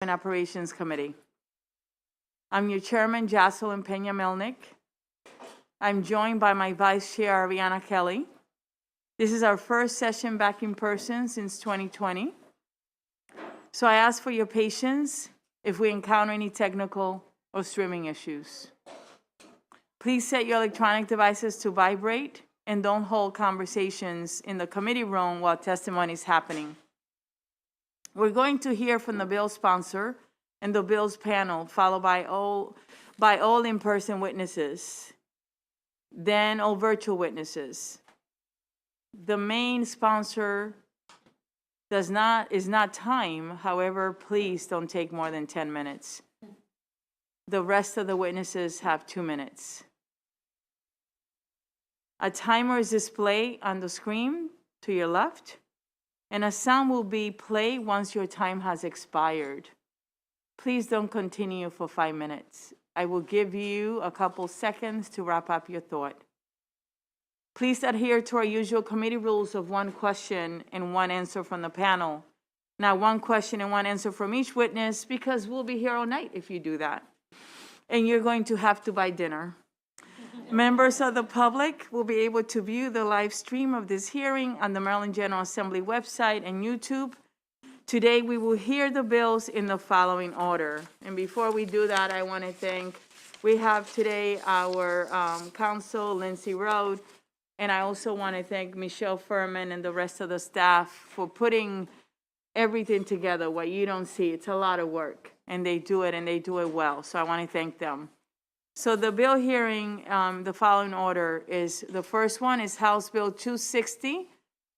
and Operations Committee. I'm your chairman, Jocelyn Pena-Melnick. I'm joined by my vice chair, Ariana Kelly. This is our first session back in person since 2020. So I ask for your patience if we encounter any technical or streaming issues. Please set your electronic devices to vibrate and don't hold conversations in the committee room while testimony is happening. We're going to hear from the bill sponsor and the bill's panel, followed by all in-person witnesses, then all virtual witnesses. The main sponsor is not time. However, please don't take more than 10 minutes. The rest of the witnesses have 2 minutes. A timer is displayed on the screen to your left, and a sound will be played once your time has expired. Please don't continue for 5 minutes. I will give you a couple seconds to wrap up your thought. Please adhere to our usual committee rules of 1 question and 1 answer from the panel. Now 1 question and 1 answer from each witness, because we'll be here all night if you do that. And you're going to have to buy dinner. Members of the public will be able to view the live stream of this hearing on the Maryland General Assembly website and YouTube. Today, we will hear the bills in the following order. And before we do that, I want to thank, we have today our counsel, Lindsay Rode, and I also want to thank Michelle Furman and the rest of the staff for putting everything together. What you don't see, it's a lot of work, and they do it well. So I want to thank them. So the bill hearing, the following order is, the first one is House Bill 260,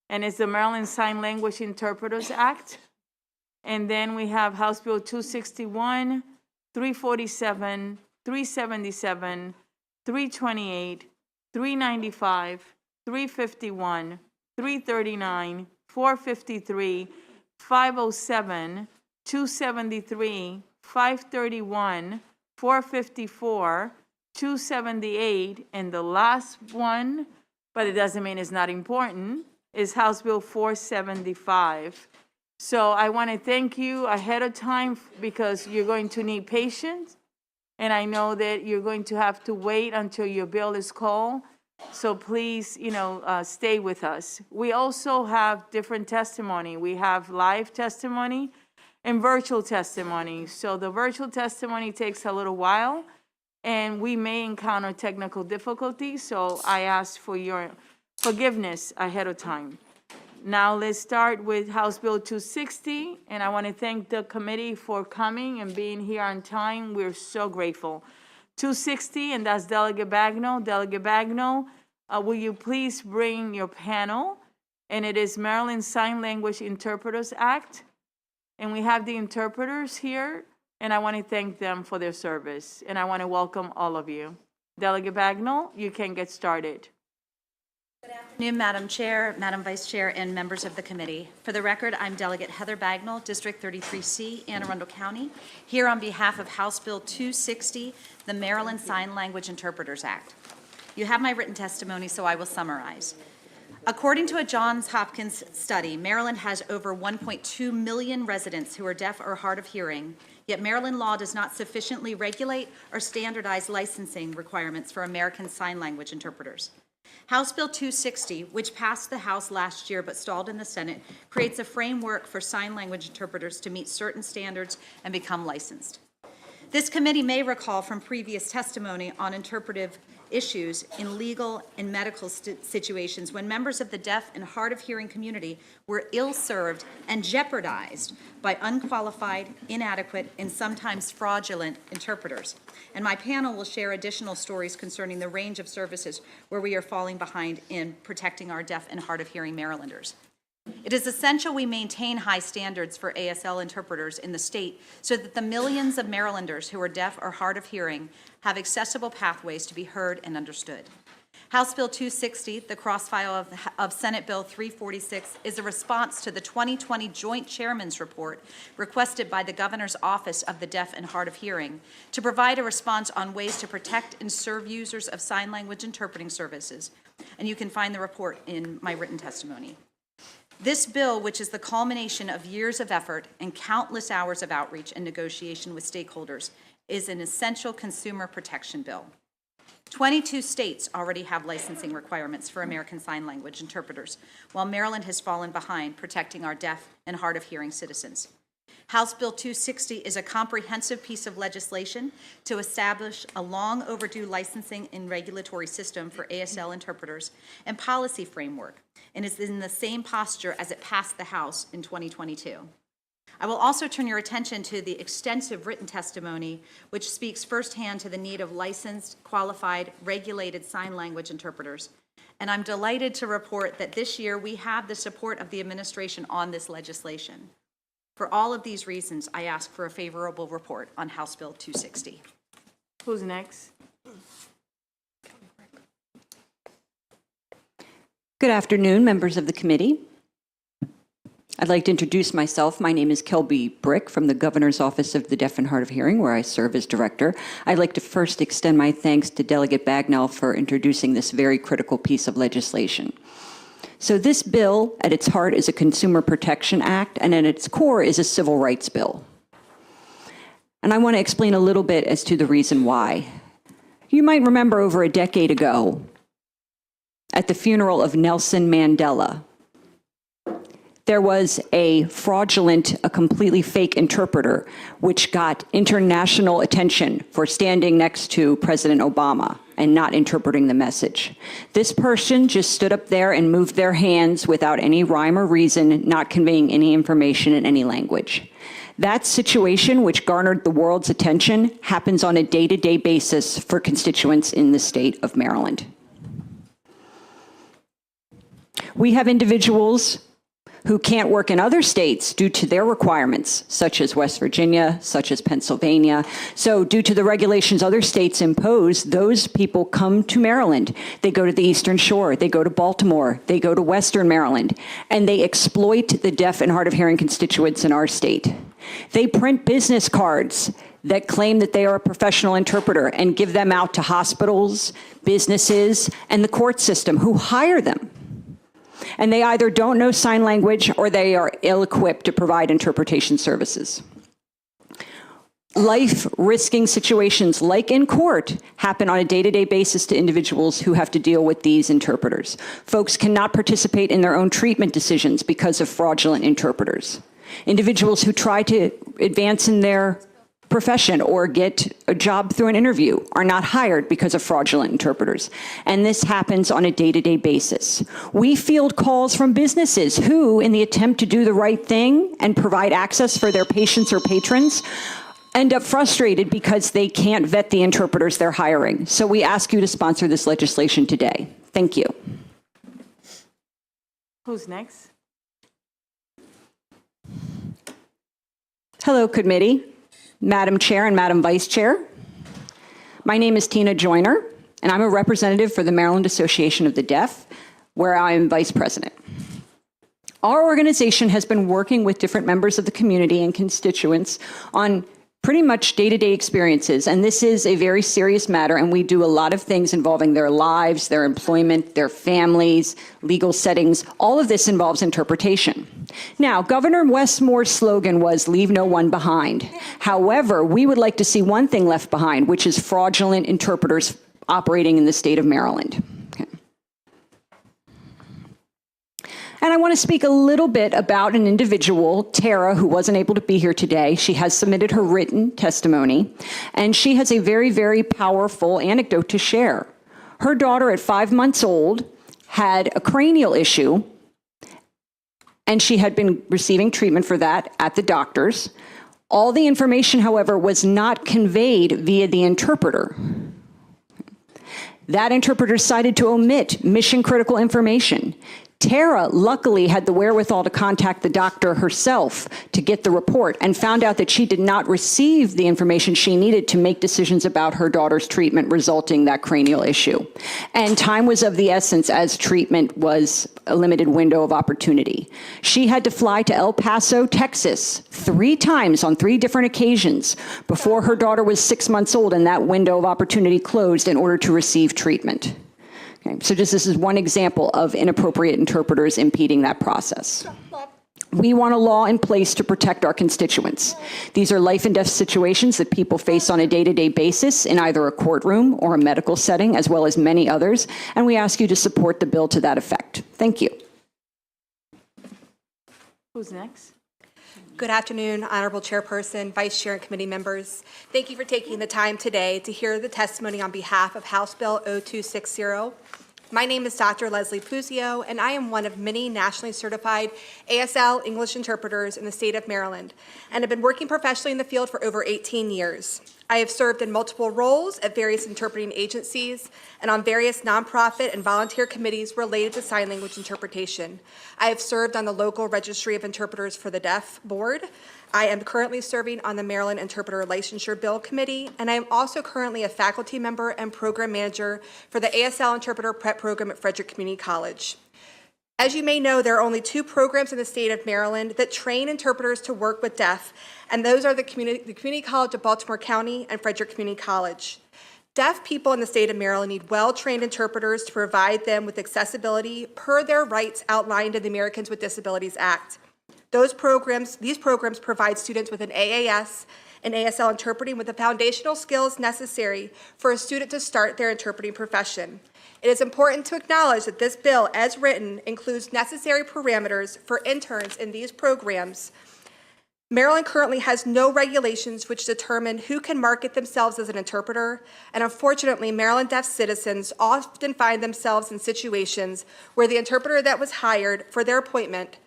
and it's the Maryland Sign Language Interpreters Act. And then we have House Bill 261, 347, 377, 328, 395, 351, 339, 453, 507, 273, 531, 454, 278, and the last one, but it doesn't mean it's not important, is House Bill 475. So I want to thank you ahead of time because you're going to need patience, and I know that you're going to have to wait until your bill is called. So please, stay with us. We also have different testimony. We have live testimony and virtual testimony. So the virtual testimony takes a little while, and we may encounter technical difficulties. So I ask for your forgiveness ahead of time. Now let's start with House Bill 260, and I want to thank the committee for coming and being here on time. We're so grateful. 260, and that's Delegate Bagnall. Delegate Bagnall, will you please bring your panel? And it is Maryland Sign Language Interpreters Act. And we have the interpreters here, and I want to thank them for their service. And I want to welcome all of you. Delegate Bagnall, you can get started. Good afternoon, Madam Chair, Madam Vice Chair, and members of the committee. For the record, I'm Delegate Heather Bagnall, District 33C, Anne Arundel County, here on behalf of House Bill 260, the Maryland Sign Language Interpreters Act. You have my written testimony, so I will summarize. According to a Johns Hopkins study, Maryland has over 1.2 million residents who are deaf or hard of hearing, yet Maryland law does not sufficiently regulate or standardize licensing requirements for American Sign Language interpreters. House Bill 260, which passed the House last year but stalled in the Senate, creates a framework for sign language interpreters to meet certain standards and become licensed. This committee may recall from previous testimony on interpretive issues in legal and medical situations when members of the deaf and hard of hearing community were ill-served and jeopardized by unqualified, inadequate, and sometimes fraudulent interpreters. And my panel will share additional stories concerning the range of services where we are falling behind in protecting our deaf and hard of hearing Marylanders. It is essential we maintain high standards for ASL interpreters in the state so that the millions of Marylanders who are deaf or hard of hearing have accessible pathways to be heard and understood. House Bill 260, the cross-file of Senate Bill 346, is a response to the 2020 Joint Chairman's Report requested by the Governor's Office of the Deaf and Hard of Hearing to provide a response on ways to protect and serve users of sign language interpreting services. And you can find the report in my written testimony. This bill, which is the culmination of years of effort and countless hours of outreach and negotiation with stakeholders, is an essential consumer protection bill. 22 states already have licensing requirements for American Sign Language interpreters, while Maryland has fallen behind protecting our deaf and hard of hearing citizens. House Bill 260 is a comprehensive piece of legislation to establish a long overdue licensing and regulatory system for ASL interpreters and policy framework, and is in the same posture as it passed the House in 2022. I will also turn your attention to the extensive written testimony, which speaks firsthand to the need of licensed, qualified, regulated sign language interpreters. And I'm delighted to report that this year we have the support of the administration on this legislation. For all of these reasons, I ask for a favorable report on House Bill 260. Who's next? Good afternoon, members of the committee. I'd like to introduce myself. My name is Kelby Brick from the Governor's Office of the Deaf and Hard of Hearing, where I serve as director. I'd like to first extend my thanks to Delegate Bagnell for introducing this very critical piece of legislation. So this bill, at its heart, is a Consumer Protection Act, and at its core is a civil rights bill. And I want to explain a little bit as to the reason why. You might remember over a decade ago, at the funeral of Nelson Mandela, there was a fraudulent, a completely fake interpreter, which got international attention for standing next to President Obama and not interpreting the message. This person just stood up there and moved their hands without any rhyme or reason, not conveying any information in any language. That situation, which garnered the world's attention, happens on a day-to-day basis for constituents in the state of Maryland. We have individuals who can't work in other states due to their requirements, such as West Virginia, such as Pennsylvania. So due to the regulations other states impose, those people come to Maryland. They go to the Eastern Shore, they go to Baltimore, they go to Western Maryland, and they exploit the deaf and hard of hearing constituents in our state. They print business cards that claim that they are a professional interpreter and give them out to hospitals, businesses, and the court system who hire them. And they either don't know sign language or they are ill-equipped to provide interpretation services. Life-risking situations, like in court, happen on a day-to-day basis to individuals who have to deal with these interpreters. Folks cannot participate in their own treatment decisions because of fraudulent interpreters. Individuals who try to advance in their profession or get a job through an interview are not hired because of fraudulent interpreters. And this happens on a day-to-day basis. We field calls from businesses who, in the attempt to do the right thing and provide access for their patients or patrons, end up frustrated because they can't vet the interpreters they're hiring. So we ask you to sponsor this legislation today. Thank you. Who's next? Hello, committee. Madam Chair and Madam Vice Chair. My name is Tina Joyner, and I'm a representative for the Maryland Association of the Deaf, where I am Vice President. Our organization has been working with different members of the community and constituents on pretty much day-to-day experiences, and this is a very serious matter, and we do a lot of things involving their lives, their employment, their families, legal settings. All of this involves interpretation. Now, Governor Westmore's slogan was, "Leave no one behind." However, we would like to see one thing left behind, which is fraudulent interpreters operating in the state of Maryland. And I want to speak a little bit about an individual, Tara, who wasn't able to be here today. She has submitted her written testimony, and she has a very, very powerful anecdote to share. Her daughter at 5 months old had a cranial issue, and she had been receiving treatment for that at the doctor's. All the information, however, was not conveyed via the interpreter. That interpreter decided to omit mission-critical information. Tara luckily had the wherewithal to contact the doctor herself to get the report and found out that she did not receive the information she needed to make decisions about her daughter's treatment resulting that cranial issue. And time was of the essence as treatment was a limited window of opportunity. She had to fly to El Paso, Texas 3 times on 3 different occasions before her daughter was 6 months old and that window of opportunity closed in order to receive treatment. Okay, so just this is one example of inappropriate interpreters impeding that process. We want a law in place to protect our constituents. These are life and death situations that people face on a day-to-day basis in either a courtroom or a medical setting, as well as many others, and we ask you to support the bill to that effect. Thank you. Who's next? Good afternoon, Honorable Chairperson, Vice Chair, and committee members. Thank you for taking the time today to hear the testimony on behalf of House Bill 0260. My name is Dr. Leslie Puzio, and I am one of many nationally certified ASL English interpreters in the state of Maryland, and have been working professionally in the field for over 18 years. I have served in multiple roles at various interpreting agencies and on various nonprofit and volunteer committees related to sign language interpretation. I have served on the local Registry of Interpreters for the Deaf Board. I am currently serving on the Maryland Interpreter Licensure Bill Committee, and I am also currently a faculty member and program manager for the ASL Interpreter Prep Program at Frederick Community College. As you may know, there are only 2 programs in the state of Maryland that train interpreters to work with deaf, and those are the Community College of Baltimore County and Frederick Community College. Deaf people in the state of Maryland need well-trained interpreters to provide them with accessibility per their rights outlined in the Americans with Disabilities Act. These programs provide students with an AAS and ASL interpreting with the foundational skills necessary for a student to start their interpreting profession. It is important to acknowledge that this bill, as written, includes necessary parameters for interns in these programs. Maryland currently has no regulations which determine who can market themselves as an interpreter, and unfortunately, Maryland deaf citizens often find themselves in situations where the interpreter that was hired for their appointment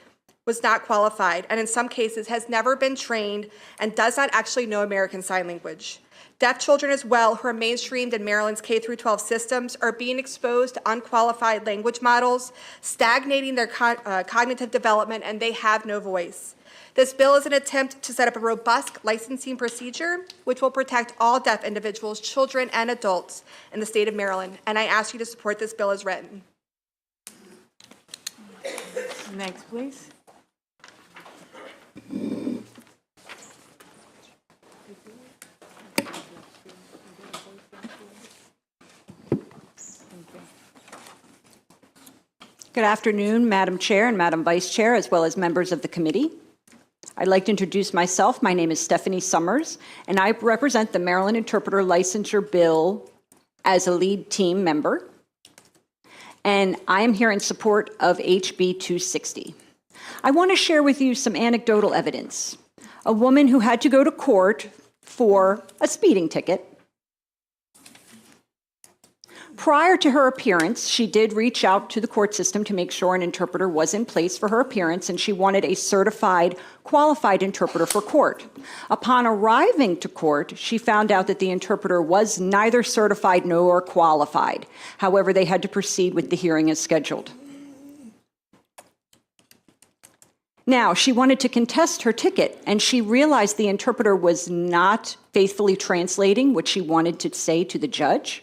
was not qualified, and in some cases has never been trained and does not actually know American Sign Language. Deaf children as well, who are mainstreamed in Maryland's K-12 systems, are being exposed to unqualified language models, stagnating their cognitive development, and they have no voice. This bill is an attempt to set up a robust licensing procedure which will protect all deaf individuals, children, and adults in the state of Maryland, and I ask you to support this bill as written. Next, please. Good afternoon, Madam Chair and Madam Vice Chair, as well as members of the committee. I'd like to introduce myself. My name is Stephanie Summers, and I represent the Maryland Interpreter Licensure Bill as a lead team member. And I am here in support of HB 260. I want to share with you some anecdotal evidence. A woman who had to go to court for a speeding ticket. Prior to her appearance, she did reach out to the court system to make sure an interpreter was in place for her appearance, and she wanted a certified, qualified interpreter for court. Upon arriving to court, she found out that the interpreter was neither certified nor qualified. However, they had to proceed with the hearing as scheduled. Now, she wanted to contest her ticket, and she realized the interpreter was not faithfully translating what she wanted to say to the judge.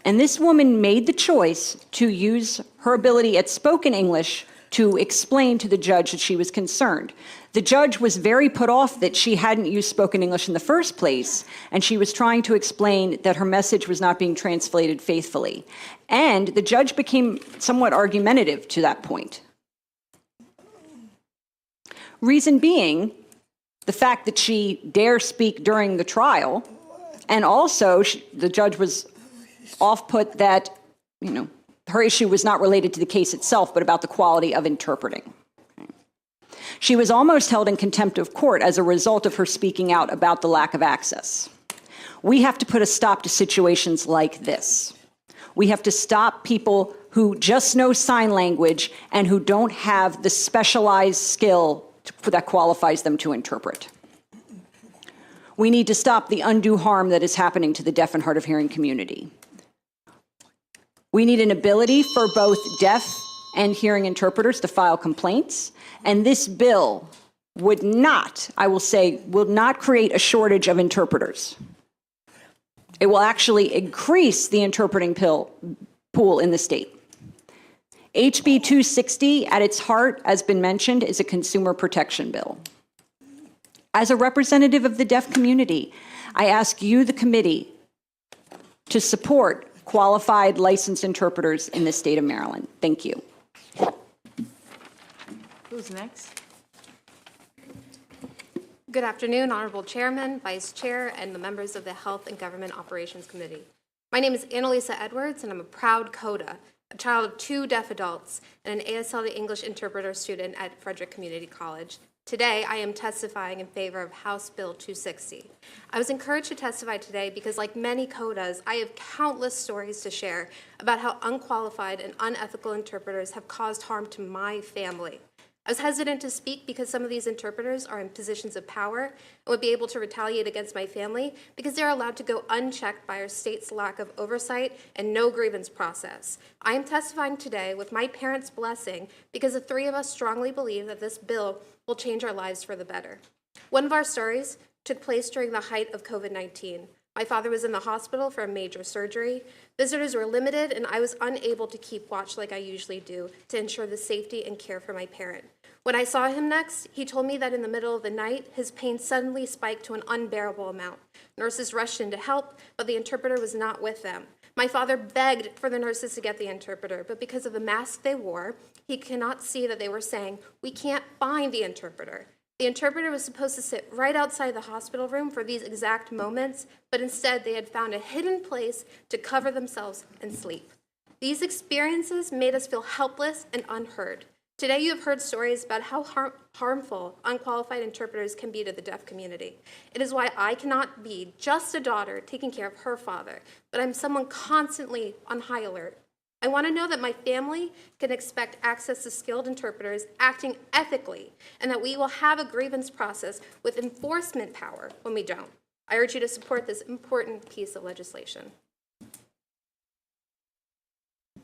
And this woman made the choice to use her ability at spoken English to explain to the judge that she was concerned. The judge was very put off that she hadn't used spoken English in the first place, and she was trying to explain that her message was not being translated faithfully. And the judge became somewhat argumentative to that point. Reason being, the fact that she dare speak during the trial, and also the judge was off-put that, her issue was not related to the case itself, but about the quality of interpreting. She was almost held in contempt of court as a result of her speaking out about the lack of access. We have to put a stop to situations like this. We have to stop people who just know sign language and who don't have the specialized skill that qualifies them to interpret. We need to stop the undue harm that is happening to the deaf and hard of hearing community. We need an ability for both deaf and hearing interpreters to file complaints, and this bill would not, I will say, will not create a shortage of interpreters. It will actually increase the interpreting pool in the state. HB 260, at its heart, as been mentioned, is a consumer protection bill. As a representative of the deaf community, I ask you, the committee, to support qualified licensed interpreters in the state of Maryland. Thank you. Who's next? Good afternoon, Honorable Chairman, Vice Chair, and the members of the Health and Government Operations Committee. My name is Annalisa Edwards, and I'm a proud CODA, a child of 2 deaf adults and an ASL to English interpreter student at Frederick Community College. Today, I am testifying in favor of House Bill 260. I was encouraged to testify today because, like many CODAs, I have countless stories to share about how unqualified and unethical interpreters have caused harm to my family. I was hesitant to speak because some of these interpreters are in positions of power and would be able to retaliate against my family because they're allowed to go unchecked by our state's lack of oversight and no grievance process. I am testifying today with my parents' blessing because the 3 of us strongly believe that this bill will change our lives for the better. One of our stories took place during the height of COVID-19. My father was in the hospital for a major surgery. Visitors were limited, and I was unable to keep watch like I usually do to ensure the safety and care for my parent. When I saw him next, he told me that in the middle of the night, his pain suddenly spiked to an unbearable amount. Nurses rushed in to help, but the interpreter was not with them. My father begged for the nurses to get the interpreter, but because of the mask they wore, he cannot see that they were saying, "We can't find the interpreter." The interpreter was supposed to sit right outside the hospital room for these exact moments, but instead they had found a hidden place to cover themselves and sleep. These experiences made us feel helpless and unheard. Today you have heard stories about how harmful unqualified interpreters can be to the deaf community. It is why I cannot be just a daughter taking care of her father, but I'm someone constantly on high alert. I want to know that my family can expect access to skilled interpreters acting ethically, and that we will have a grievance process with enforcement power when we don't. I urge you to support this important piece of legislation.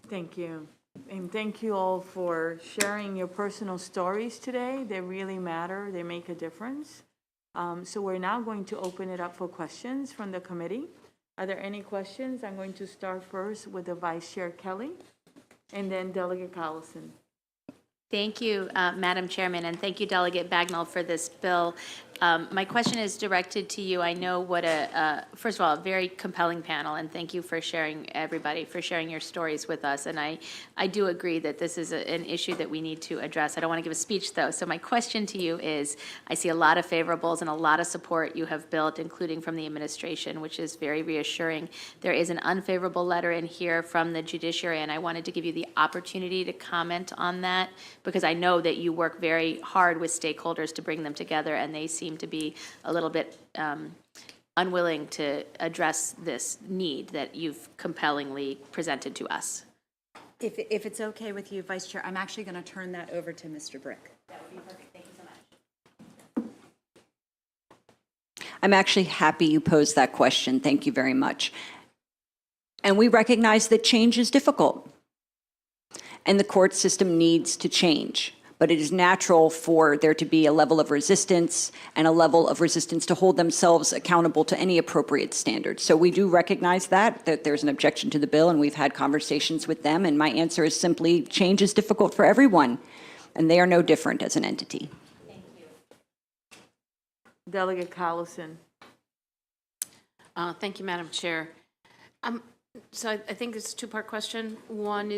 Thank you. And thank you all for sharing your personal stories today. They really matter. They make a difference. So we're now going to open it up for questions from the committee. Are there any questions? I'm going to start first with the Vice Chair Kelly and then Delegate Collison. Thank you, Madam Chairman, and thank you, Delegate Bagnall, for this bill. My question is directed to you. I know what first of all, a very compelling panel, and thank you for sharing, everybody, for sharing your stories with us. And I do agree that this is an issue that we need to address. I don't want to give a speech, though. So my question to you is, I see a lot of favorables and a lot of support you have built, including from the administration, which is very reassuring. There is an unfavorable letter in here from the judiciary, and I wanted to give you the opportunity to comment on that, because I know that you work very hard with stakeholders to bring them together, and they seem to be a little bit unwilling to address this need that you've compellingly presented to us. If it's okay with you, Vice Chair, I'm actually going to turn that over to Mr. Brick. That would be perfect. Thank you so much. I'm actually happy you posed that question. Thank you very much. And we recognize that change is difficult, and the court system needs to change. But it is natural for there to be a level of resistance and a level of resistance to hold themselves accountable to any appropriate standards. So we do recognize that there's an objection to the bill, and we've had conversations with them. And my answer is simply, change is difficult for everyone, and they are no different as an entity. Thank you. Delegate Collison. Thank you, Madam Chair. So I think it's a 2-part question. One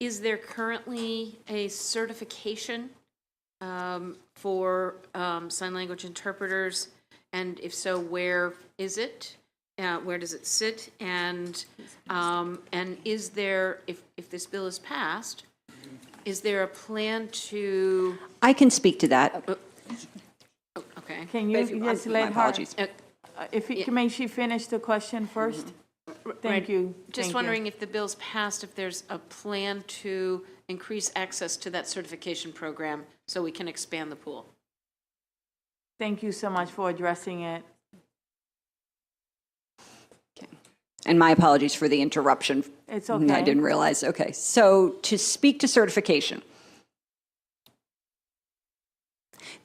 is there currently a certification for sign language interpreters? And if so, where is it? Where does it sit? And is there, if this bill is passed, is there a plan to? I can speak to that. Okay. Can you just let her, apologies. may she finish the question first? Thank you. Just wondering if the bill's passed, if there's a plan to increase access to that certification program so we can expand the pool. Thank you so much for addressing it. Okay. And my apologies for the interruption. It's okay. I didn't realize. Okay. So to speak to certification,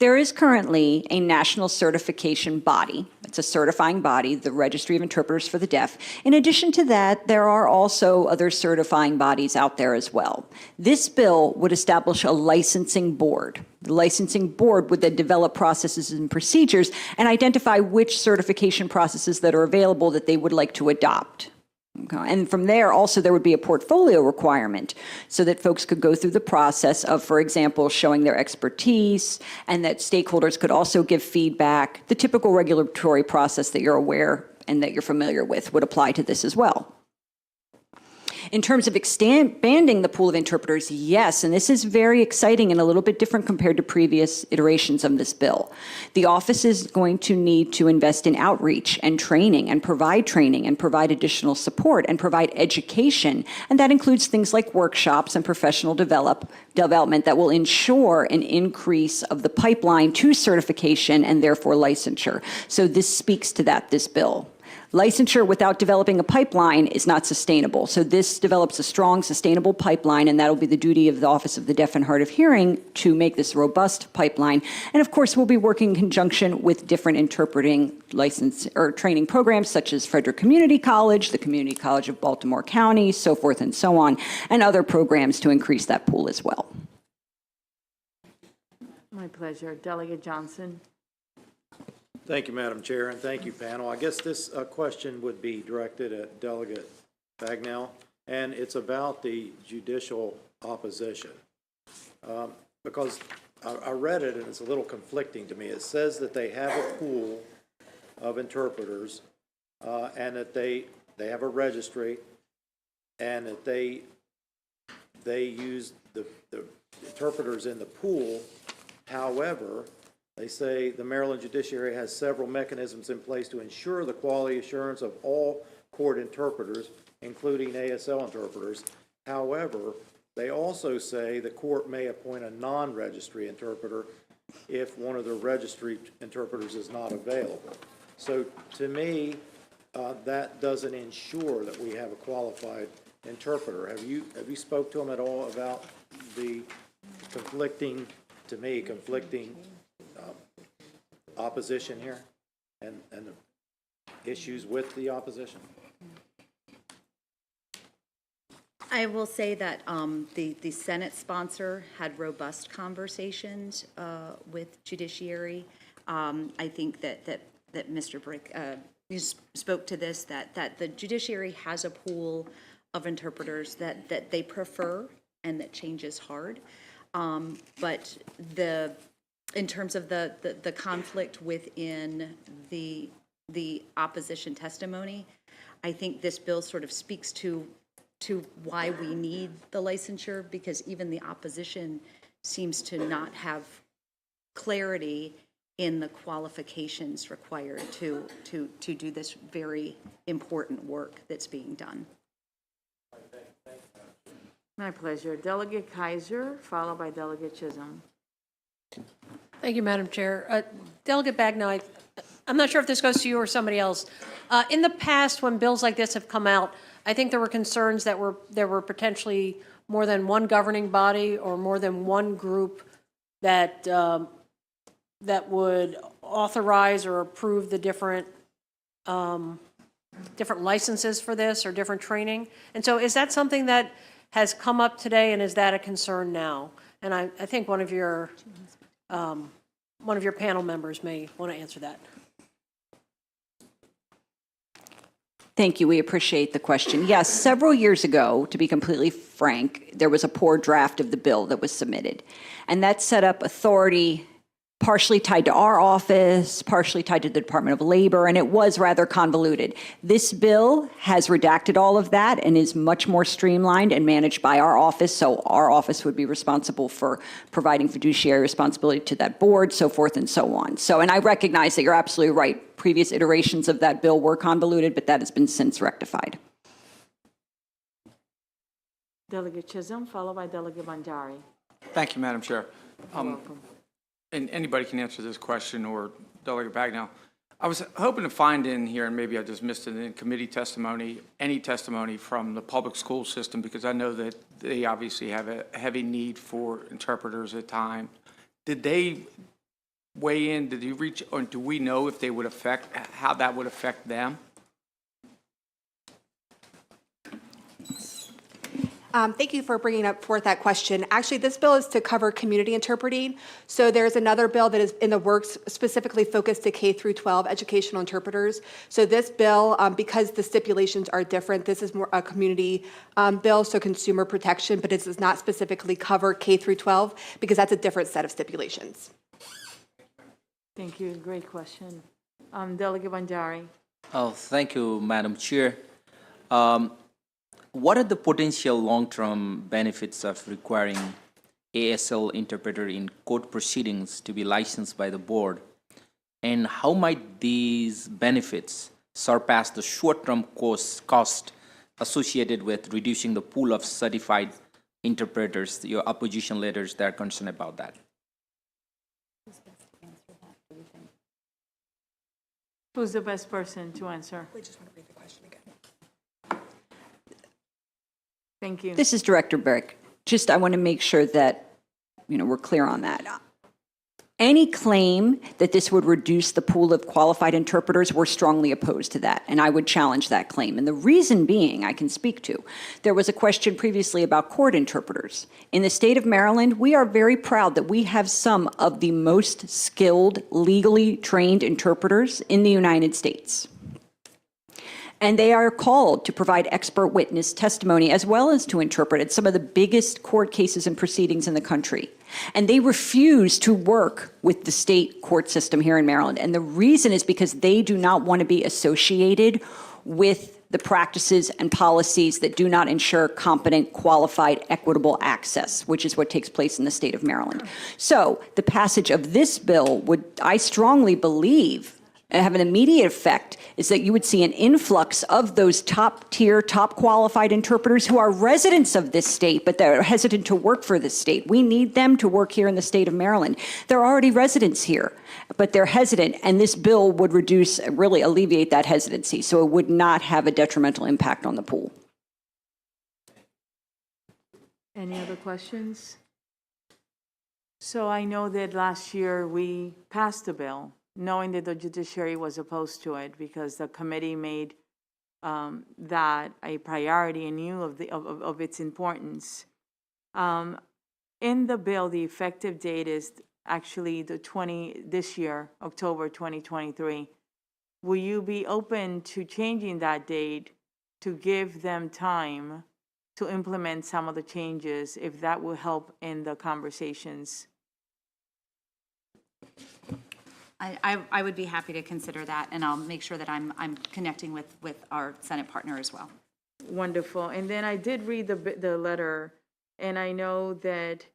There is currently a national certification body. It's a certifying body, the Registry of Interpreters for the Deaf. In addition to that, there are also other certifying bodies out there as well. This bill would establish a licensing board. The licensing board would then develop processes and procedures and identify which certification processes that are available that they would like to adopt. Okay. And from there, also, there would be a portfolio requirement so that folks could go through the process of, for example, showing their expertise, and that stakeholders could also give feedback. The typical regulatory process that you're aware and that you're familiar with would apply to this as well. In terms of expanding the pool of interpreters, yes, and this is very exciting and a little bit different compared to previous iterations of this bill. The office is going to need to invest in outreach and training and provide additional support and provide education, and that includes things like workshops and professional development that will ensure an increase of the pipeline to certification and therefore licensure. So this speaks to that, this bill. Licensure without developing a pipeline is not sustainable. So this develops a strong, sustainable pipeline, and that'll be the duty of the Office of the Deaf and Hard of Hearing to make this robust pipeline. And of course, we'll be working in conjunction with different interpreting license or training programs, such as Frederick Community College, the Community College of Baltimore County, so forth and so on, and other programs to increase that pool as well. My pleasure. Delegate Johnson. Thank you, Madam Chair, and thank you, panel. I guess this question would be directed at Delegate Bagnell, and it's about the judicial opposition. Because I read it, and it's a little conflicting to me. It says that they have a pool of interpreters, and that they have a registry, and that they use the interpreters in the pool. However, they say the Maryland judiciary has several mechanisms in place to ensure the quality assurance of all court interpreters, including ASL interpreters. However, they also say the court may appoint a non-registry interpreter if one of the registry interpreters is not available. So to me, that doesn't ensure that we have a qualified interpreter. Have you spoke to them at all about the conflicting opposition here and the issues with the opposition? I will say that the Senate sponsor had robust conversations with judiciary. I think that Mr. Brick spoke to this, that the judiciary has a pool of interpreters that they prefer and that change is hard. But in terms of the conflict within the opposition testimony, I think this bill sort of speaks to why we need the licensure, because even the opposition seems to not have clarity in the qualifications required to do this very important work that's being done. My pleasure. Delegate Kaiser, followed by Delegate Chisholm. Thank you, Madam Chair. Delegate Bagnell, I'm not sure if this goes to you or somebody else. In the past, when bills like this have come out, I think there were concerns that there were potentially more than one governing body or more than one group that that would authorize or approve the different licenses for this or different training. And so, is that something that has come up today, and is that a concern now? And I think one of your panel members may want to answer that. Thank you. We appreciate the question. Yes, several years ago, to be completely frank, there was a poor draft of the bill that was submitted. And that set up authority partially tied to our office, partially tied to the Department of Labor, and it was rather convoluted. This bill has redacted all of that and is much more streamlined and managed by our office, so our office would be responsible for providing fiduciary responsibility to that board, so forth and so on. So, and I recognize that you're absolutely right. Previous iterations of that bill were convoluted, but that has been since rectified. Delegate Chisholm, followed by Delegate Banjari. Thank you, Madam Chair. Welcome. And anybody can answer this question, or Delegate Bagnell. I was hoping to find in here, and maybe I just missed it in committee testimony, any testimony from the public school system, because I know that they obviously have a heavy need for interpreters at times. Did they weigh in? Did you reach, or do we know if they would affect, how that would affect them? Thank you for bringing up forth that question. Actually, this bill is to cover community interpreting. So there's another bill that is in the works specifically focused to K through 12 educational interpreters. So this bill, because the stipulations are different, this is more a community bill, so consumer protection, but it does not specifically cover K through 12 because that's a different set of stipulations. Thank you. Great question. Delegate Bandari. Oh, thank you, Madam Chair. What are the potential long-term benefits of requiring ASL interpreter in court proceedings to be licensed by the board? And how might these benefits surpass the short-term cost associated with reducing the pool of certified interpreters? Your opposition letters, they're concerned about that. Who's the best person to answer? We just want to read the question again. Thank you. This is Director Burke. Just, I want to make sure that, we're clear on that. Any claim that this would reduce the pool of qualified interpreters, we're strongly opposed to that, and I would challenge that claim. And the reason being, I can speak to, there was a question previously about court interpreters. In the state of Maryland, we are very proud that we have some of the most skilled, legally trained interpreters in the United States. And they are called to provide expert witness testimony as well as to interpret at some of the biggest court cases and proceedings in the country. And they refuse to work with the state court system here in Maryland. And the reason is because they do not want to be associated with the practices and policies that do not ensure competent, qualified, equitable access, which is what takes place in the state of Maryland. So the passage of this bill would, I strongly believe, have an immediate effect is that you would see an influx of those top-tier, top-qualified interpreters who are residents of this state, but they're hesitant to work for this state. We need them to work here in the state of Maryland. They're already residents here, but they're hesitant, and this bill would really alleviate that hesitancy, so it would not have a detrimental impact on the pool. Any other questions? So I know that last year we passed a bill knowing that the judiciary was opposed to it because the committee made that a priority and knew of its importance. In the bill, the effective date is actually this year, October 2023. Will you be open to changing that date to give them time to implement some of the changes if that will help in the conversations? I would be happy to consider that, and I'll make sure that I'm connecting with our Senate partner as well. Wonderful. And then I did read the letter, and I know that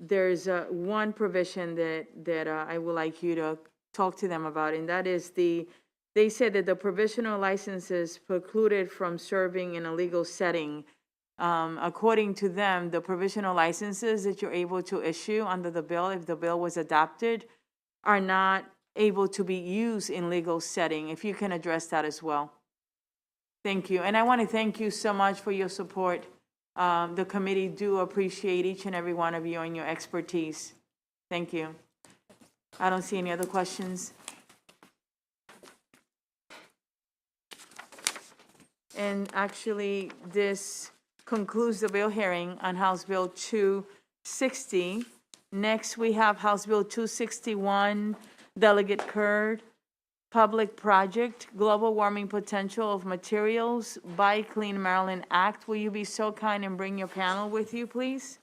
there's one provision that I would like you to talk to them about, and that is they said that the provisional licenses precluded from serving in a legal setting. According to them, the provisional licenses that you're able to issue under the bill, if the bill was adopted, are not able to be used in legal setting. If you can address that as well. Thank you. And I want to thank you so much for your support. The committee do appreciate each and every one of you and your expertise. Thank you. I don't see any other questions. And actually, this concludes the bill hearing on House Bill 260. Next, we have House Bill 261, Delegate Kerr, Public Project, Global Warming Potential of Materials by Clean Maryland Act. Will you be so kind and bring your panel with you, please?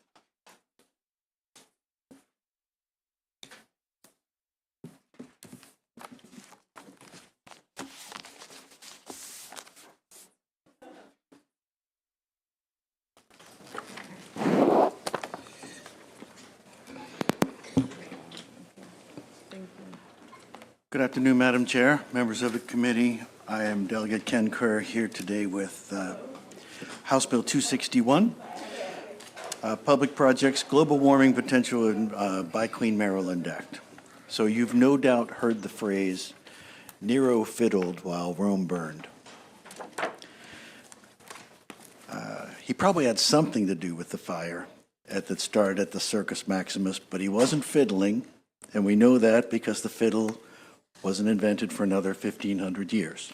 Good afternoon, Madam Chair, members of the committee. I am Delegate Ken Kerr here today with House Bill 261, Public Projects, Global Warming Potential by Clean Maryland Act. So you've no doubt heard the phrase, Nero fiddled while Rome burned. He probably had something to do with the fire that started at the Circus Maximus, but he wasn't fiddling. And we know that because the fiddle wasn't invented for another 1,500 years.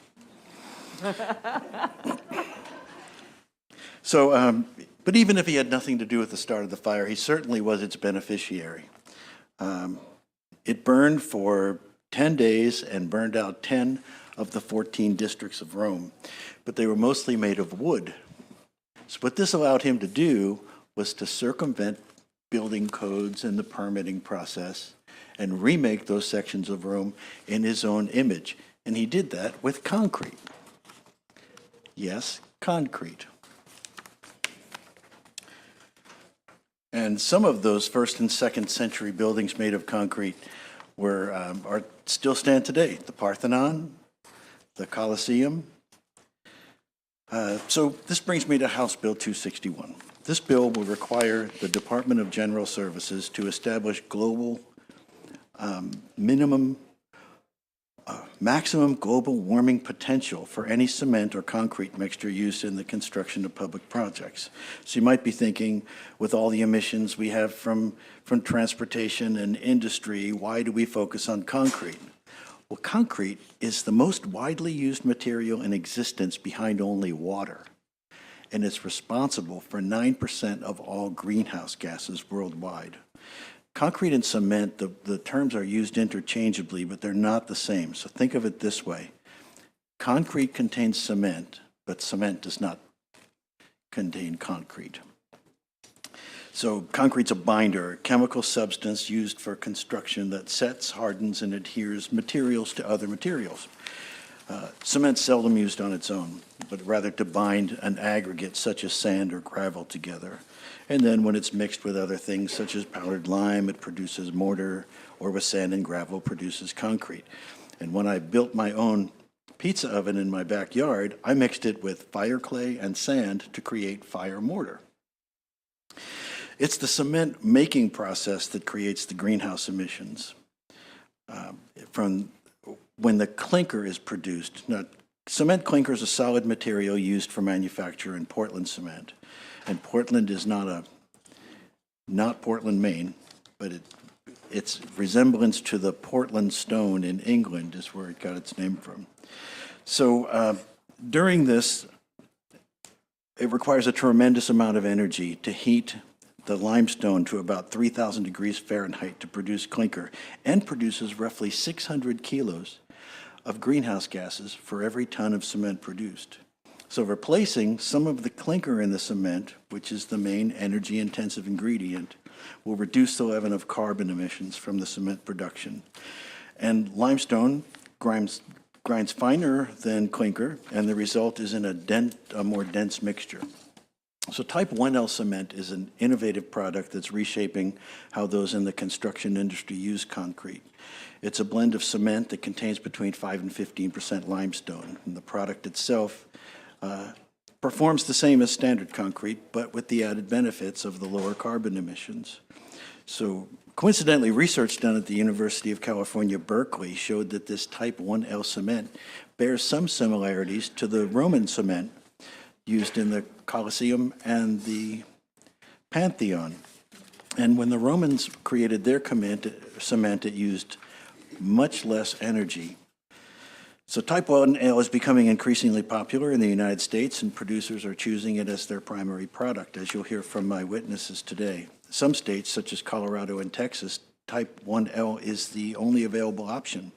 So, but even if he had nothing to do with the start of the fire, he certainly was its beneficiary. It burned for 10 days and burned out 10 of the 14 districts of Rome, but they were mostly made of wood. So what this allowed him to do was to circumvent building codes and the permitting process and remake those sections of Rome in his own image. And he did that with concrete. Yes, concrete. And some of those first and second century buildings made of concrete are still stand today. The Parthenon, the Colosseum. So this brings me to House Bill 261. This bill will require the Department of General Services to establish global maximum global warming potential for any cement or concrete mixture used in the construction of public projects. So you might be thinking, with all the emissions we have from transportation and industry, why do we focus on concrete? Well, concrete is the most widely used material in existence behind only water, and it's responsible for 9% of all greenhouse gases worldwide. Concrete and cement, the terms are used interchangeably, but they're not the same. So think of it this way. Concrete contains cement, but cement does not contain concrete. So concrete's a binder, a chemical substance used for construction that sets, hardens, and adheres materials to other materials. Cement's seldom used on its own, but rather to bind an aggregate such as sand or gravel together. And then when it's mixed with other things such as powdered lime, it produces mortar, or with sand and gravel produces concrete. And when I built my own pizza oven in my backyard, I mixed it with fire clay and sand to create fire mortar. It's the cement making process that creates the greenhouse emissions. From when the clinker is produced. Now, cement clinker is a solid material used for manufacture in Portland cement. And Portland is not Portland, Maine, but its resemblance to the Portland stone in England is where it got its name from. So during this, it requires a tremendous amount of energy to heat the limestone to about 3,000 degrees Fahrenheit to produce clinker, and produces roughly 600 kilos of greenhouse gases for every ton of cement produced. So replacing some of the clinker in the cement, which is the main energy-intensive ingredient, will reduce the level of carbon emissions from the cement production. And limestone grinds finer than clinker, and the result is in a more dense mixture. So Type 1L cement is an innovative product that's reshaping how those in the construction industry use concrete. It's a blend of cement that contains between 5 and 15% limestone, and the product itself performs the same as standard concrete, but with the added benefits of the lower carbon emissions. So coincidentally, research done at the University of California, Berkeley showed that this Type 1L cement bears some similarities to the Roman cement used in the Colosseum and the Pantheon. And when the Romans created their cement, it used much less energy. So Type 1L is becoming increasingly popular in the United States, and producers are choosing it as their primary product, as you'll hear from my witnesses today. Some states, such as Colorado and Texas, Type 1L is the only available option.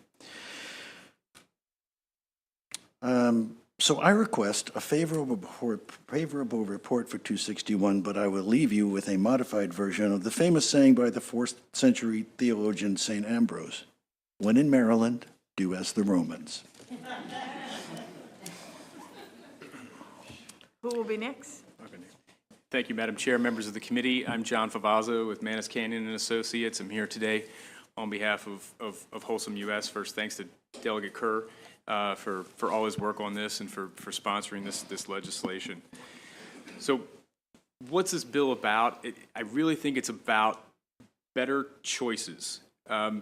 So I request a favorable report for 261, but I will leave you with a modified version of the famous saying by the 4th century theologian St. Ambrose, "When in Maryland, do as the Romans." Who will be next? Thank you, Madam Chair, members of the committee. I'm John Favazzo with Manus Canyon and Associates. I'm here today on behalf of Wholesome US. First, thanks to Delegate Kerr for all his work on this and for sponsoring this legislation. So what's this bill about? I really think it's about better choices. As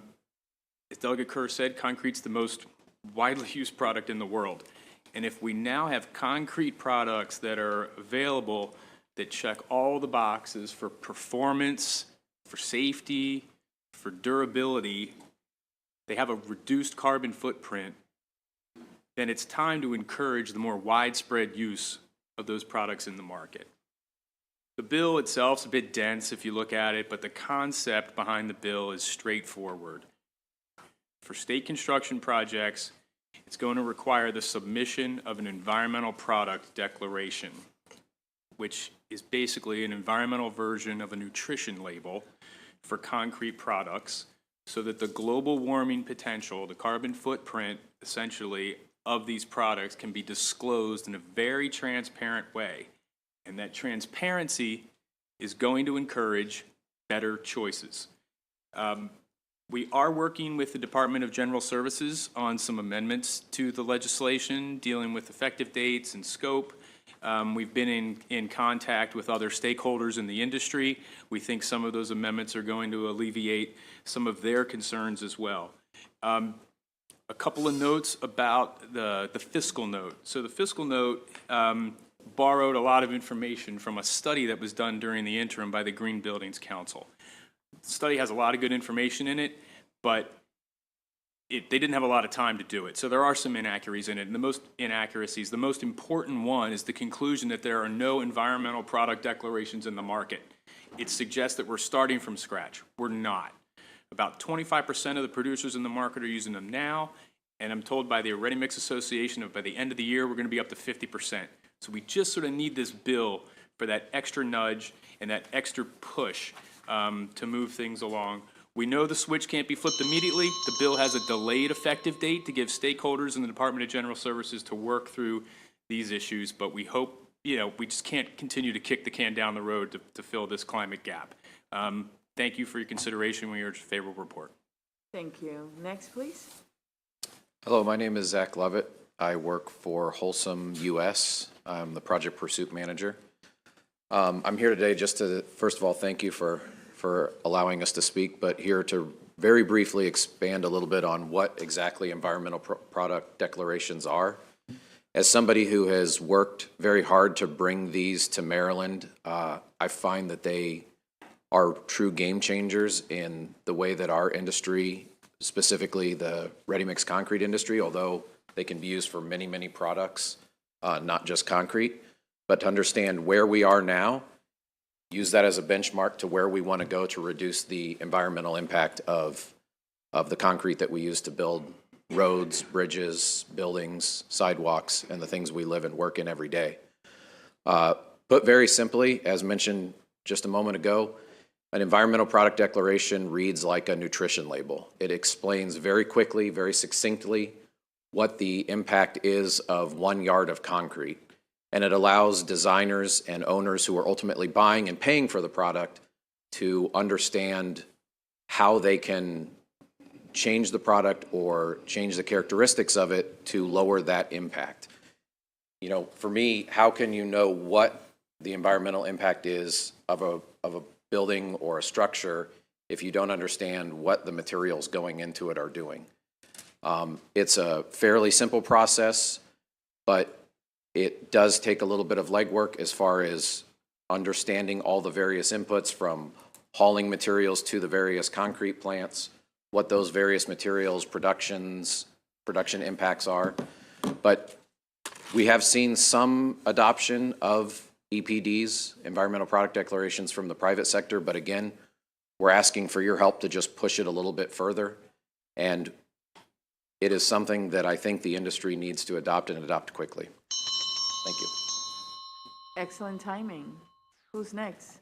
Delegate Kerr said, concrete's the most widely used product in the world. And if we now have concrete products that are available that check all the boxes for performance, for safety, for durability, they have a reduced carbon footprint, then it's time to encourage the more widespread use of those products in the market. The bill itself is a bit dense if you look at it, but the concept behind the bill is straightforward. For state construction projects, it's going to require the submission of an environmental product declaration, which is basically an environmental version of a nutrition label for concrete products, so that the global warming potential, the carbon footprint, essentially, of these products can be disclosed in a very transparent way. And that transparency is going to encourage better choices. We are working with the Department of General Services on some amendments to the legislation dealing with effective dates and scope. We've been in contact with other stakeholders in the industry. We think some of those amendments are going to alleviate some of their concerns as well. A couple of notes about the fiscal note. So the fiscal note borrowed a lot of information from a study that was done during the interim by the Green Buildings Council. The study has a lot of good information in it, but they didn't have a lot of time to do it. So there are some inaccuracies in it. And the most important one is the conclusion that there are no environmental product declarations in the market. It suggests that we're starting from scratch. We're not. About 25% of the producers in the market are using them now, and I'm told by the Ready Mix Association that by the end of the year, we're going to be up to 50%. So we just sort of need this bill for that extra nudge and that extra push to move things along. We know the switch can't be flipped immediately. The bill has a delayed effective date to give stakeholders in the Department of General Services to work through these issues, but we hope, we just can't continue to kick the can down the road to fill this climate gap. Thank you for your consideration. We urge a favorable report. Thank you. Next, please. Hello, my name is Zach Lovett. I work for Wholesome US. I'm the project pursuit manager. I'm here today just to, first of all, thank you for allowing us to speak, but here to very briefly expand a little bit on what exactly environmental product declarations are. As somebody who has worked very hard to bring these to Maryland, I find that they are true game changers in the way that our industry, specifically the ready-mix concrete industry, although they can be used for many, many products, not just concrete, but to understand where we are now, use that as a benchmark to where we want to go to reduce the environmental impact of the concrete that we use to build roads, bridges, buildings, sidewalks, and the things we live and work in every day. Put very simply, as mentioned just a moment ago, an environmental product declaration reads like a nutrition label. It explains very quickly, very succinctly, what the impact is of 1 yard of concrete. And it allows designers and owners who are ultimately buying and paying for the product to understand how they can change the product or change the characteristics of it to lower that impact. For me, how can you know what the environmental impact is of a building or a structure if you don't understand what the materials going into it are doing? It's a fairly simple process, but it does take a little bit of legwork as far as understanding all the various inputs from hauling materials to the various concrete plants, what those various materials production impacts are. But we have seen some adoption of EPDs, environmental product declarations, from the private sector, but again, we're asking for your help to just push it a little bit further. And it is something that I think the industry needs to adopt and adopt quickly. Thank you. Excellent timing. Who's next?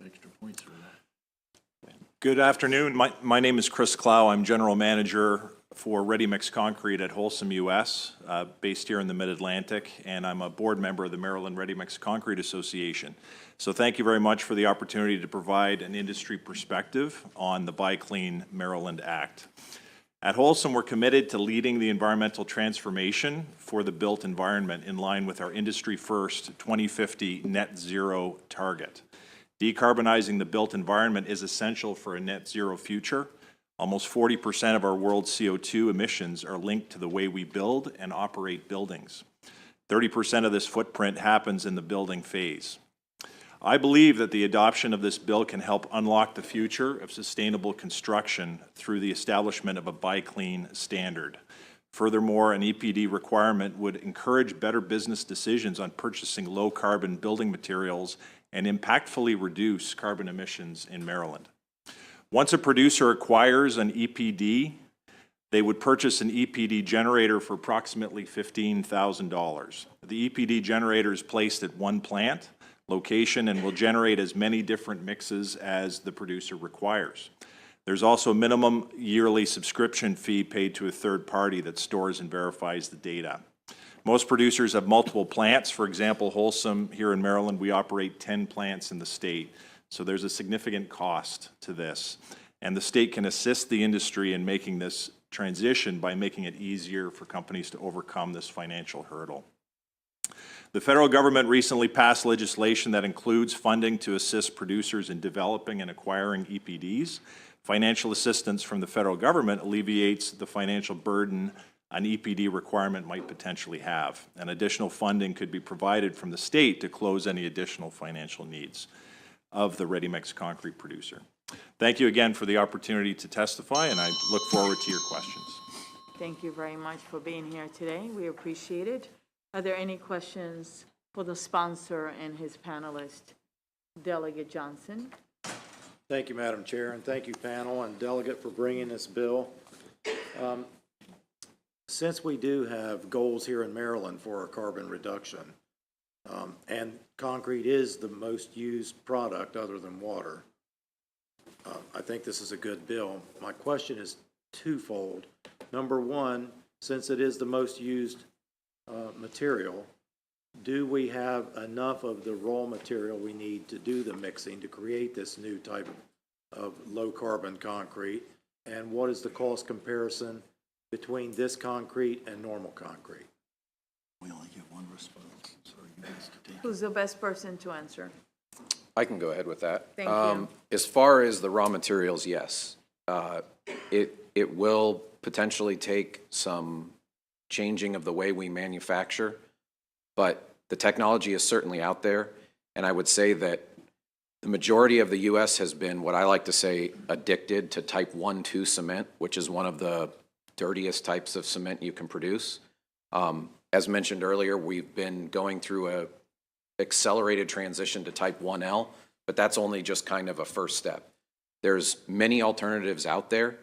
Good afternoon. My name is Chris Clow. I'm General Manager for Ready Mix Concrete at Wholesome US, based here in the Mid-Atlantic, and I'm a board member of the Maryland Ready Mix Concrete Association. So thank you very much for the opportunity to provide an industry perspective on the Buy Clean Maryland Act. At Wholesome, we're committed to leading the environmental transformation for the built environment in line with our industry-first 2050 net zero target. Decarbonizing the built environment is essential for a net zero future. Almost 40% of our world's CO2 emissions are linked to the way we build and operate buildings. 30% of this footprint happens in the building phase. I believe that the adoption of this bill can help unlock the future of sustainable construction through the establishment of a Buy Clean standard. Furthermore, an EPD requirement would encourage better business decisions on purchasing low-carbon building materials and impactfully reduce carbon emissions in Maryland. Once a producer acquires an EPD, they would purchase an EPD generator for approximately $15,000. The EPD generator is placed at one plant location and will generate as many different mixes as the producer requires. There's also a minimum yearly subscription fee paid to a third party that stores and verifies the data. Most producers have multiple plants. For example, Wholesome here in Maryland, we operate 10 plants in the state. So there's a significant cost to this. And the state can assist the industry in making this transition by making it easier for companies to overcome this financial hurdle. The federal government recently passed legislation that includes funding to assist producers in developing and acquiring EPDs. Financial assistance from the federal government alleviates the financial burden an EPD requirement might potentially have, and additional funding could be provided from the state to close any additional financial needs of the ready-mix concrete producer. Thank you again for the opportunity to testify, and I look forward to your questions. Thank you very much for being here today. We appreciate it. Are there any questions for the sponsor and his panelist, Delegate Johnson? Thank you, Madam Chair, and thank you, panel and delegate, for bringing this bill. Since we do have goals here in Maryland for our carbon reduction, and concrete is the most used product other than water, I think this is a good bill. My question is twofold. Number one, since it is the most used material, do we have enough of the raw material we need to do the mixing to create this new type of low carbon concrete? And what is the cost comparison between this concrete and normal concrete? We only get one response, so you guys to take. Who's the best person to answer? I can go ahead with that. Thank you. As far as the raw materials, yes. It will potentially take some changing of the way we manufacture, but the technology is certainly out there, and I would say that the majority of the U.S. has been, what I like to say, addicted to type 1-2 cement, which is one of the dirtiest types of cement you can produce. As mentioned earlier, we've been going through a accelerated transition to type 1L, but that's only just kind of a first step. There's many alternatives out there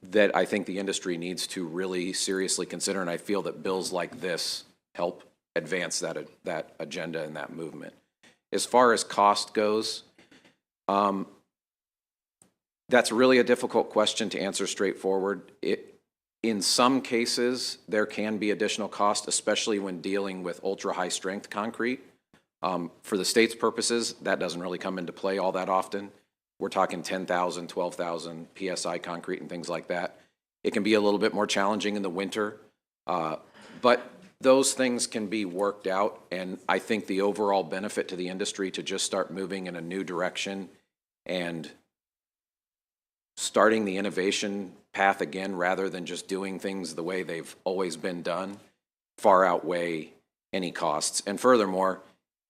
that I think the industry needs to really seriously consider, and I feel that bills like this help advance that agenda and that movement. As far as cost goes, that's really a difficult question to answer straightforward. In some cases, there can be additional cost, especially when dealing with ultra-high strength concrete. For the state's purposes, that doesn't really come into play all that often. We're talking 10,000, 12,000 PSI concrete and things like that. It can be a little bit more challenging in the winter, but those things can be worked out, and I think the overall benefit to the industry to just start moving in a new direction and starting the innovation path again rather than just doing things the way they've always been done far outweigh any costs. And furthermore,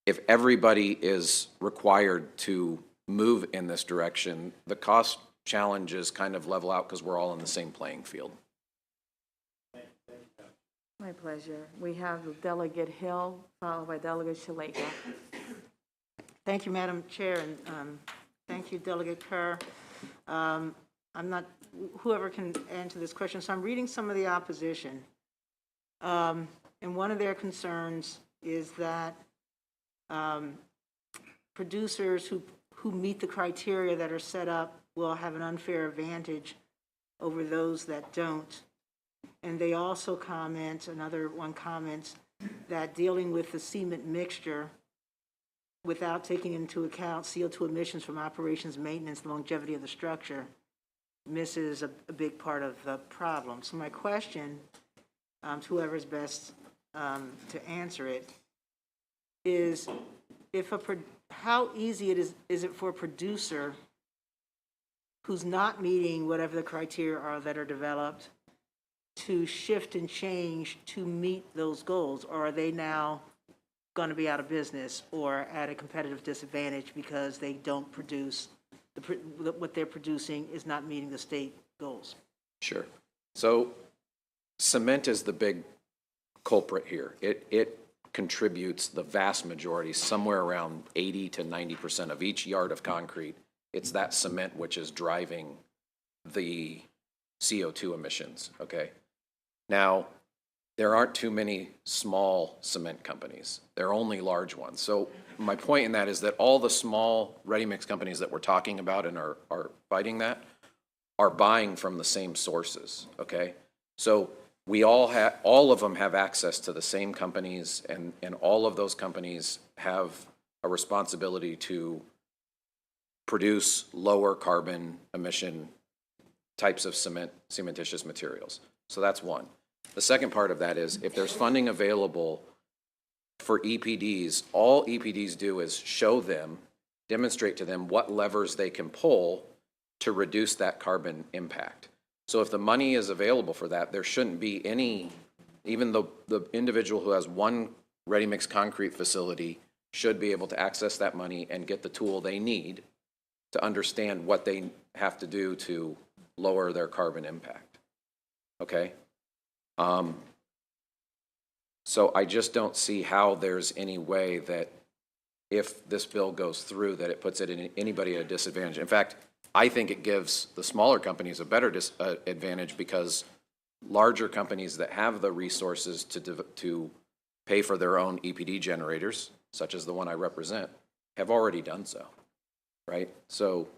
if everybody is required to move in this direction, the cost challenges kind of level out because we're all in the same playing field. My pleasure. We have Delegate Hill, followed by Delegate Shaleka. Thank you, Madam Chair, and thank you, Delegate Kerr. I'm not, whoever can answer this question, so I'm reading some of the opposition. And one of their concerns is that producers who meet the criteria that are set up will have an unfair advantage over those that don't. And they also comment, another one comments, that dealing with the cement mixture without taking into account CO2 emissions from operations, maintenance, and longevity of the structure misses a big part of the problem. So my question, to whoever's best to answer it, is how easy is it for a producer who's not meeting whatever the criteria are that are developed to shift and change to meet those goals? Or are they now going to be out of business or at a competitive disadvantage because they don't produce, what they're producing is not meeting the state goals? Sure. So cement is the big culprit here. It contributes the vast majority, somewhere around 80 to 90% of each yard of concrete. It's that cement which is driving the CO2 emissions, okay? Now, there aren't too many small cement companies. There are only large ones. So my point in that is that all the small ready-mix companies that we're talking about and are fighting that are buying from the same sources, okay? So we all of them have access to the same companies, and all of those companies have a responsibility to produce lower carbon emission types of cementitious materials. So that's one. The second part of that is if there's funding available for EPDs, all EPDs do is show them, demonstrate to them what levers they can pull to reduce that carbon impact. So if the money is available for that, there shouldn't be any, even though the individual who has one ready-mix concrete facility should be able to access that money and get the tool they need to understand what they have to do to lower their carbon impact, okay? So I just don't see how there's any way that if this bill goes through that it puts it in anybody at a disadvantage. In fact, I think it gives the smaller companies a better advantage because larger companies that have the resources to pay for their own EPD generators, such as the one I represent, have already done so, right? So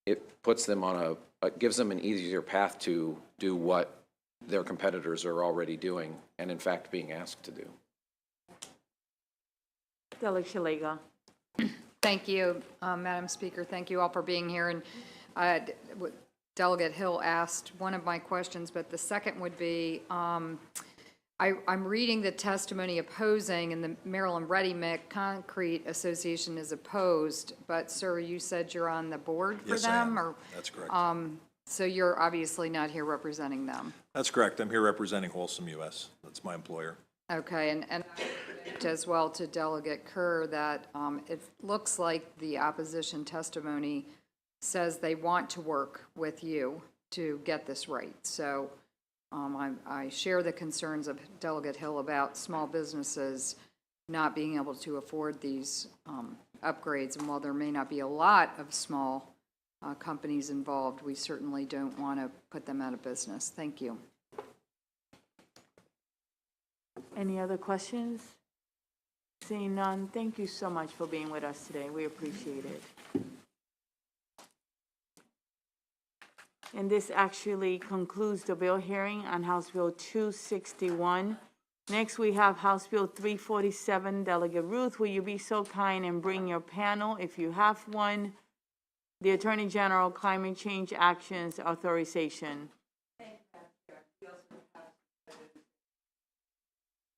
it puts them on it gives them an easier path to do what their competitors are already doing and in fact being asked to do. Delegate Shalega. Thank you, Madam Speaker. Thank you all for being here. And Delegate Hill asked one of my questions, but the second would be, I'm reading the testimony opposing, and the Maryland Ready Mix Concrete Association is opposed, but sir, you said you're on the board for them? Yes, I am. That's correct. So you're obviously not here representing them. That's correct. I'm here representing Wholesome US. That's my employer. Okay, and as well to Delegate Kerr that it looks like the opposition testimony says they want to work with you to get this right. So I share the concerns of Delegate Hill about small businesses not being able to afford these upgrades. And while there may not be a lot of small companies involved, we certainly don't want to put them out of business. Thank you. Any other questions? Seeing none, thank you so much for being with us today. We appreciate it. And this actually concludes the bill hearing on House Bill 261. Next, we have House Bill 347. Delegate Ruth, will you be so kind and bring your panel, if you have one, the Attorney General Climate Change Actions Authorization.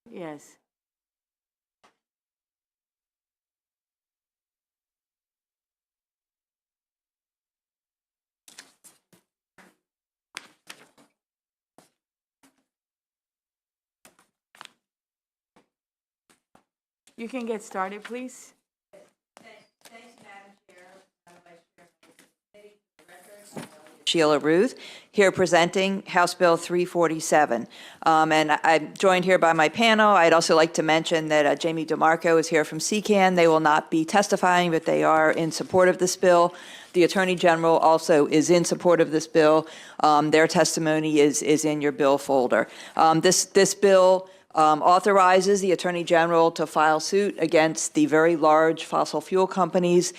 Yes. You can get started, please. Sheila Ruth, here presenting House Bill 347. And I'm joined here by my panel. I'd also like to mention that Jamie DeMarco is here from CCAN. They will not be testifying, but they are in support of this bill. The Attorney General also is in support of this bill. Their testimony is in your bill folder. This bill authorizes the Attorney General to file suit against the very large fossil fuel companies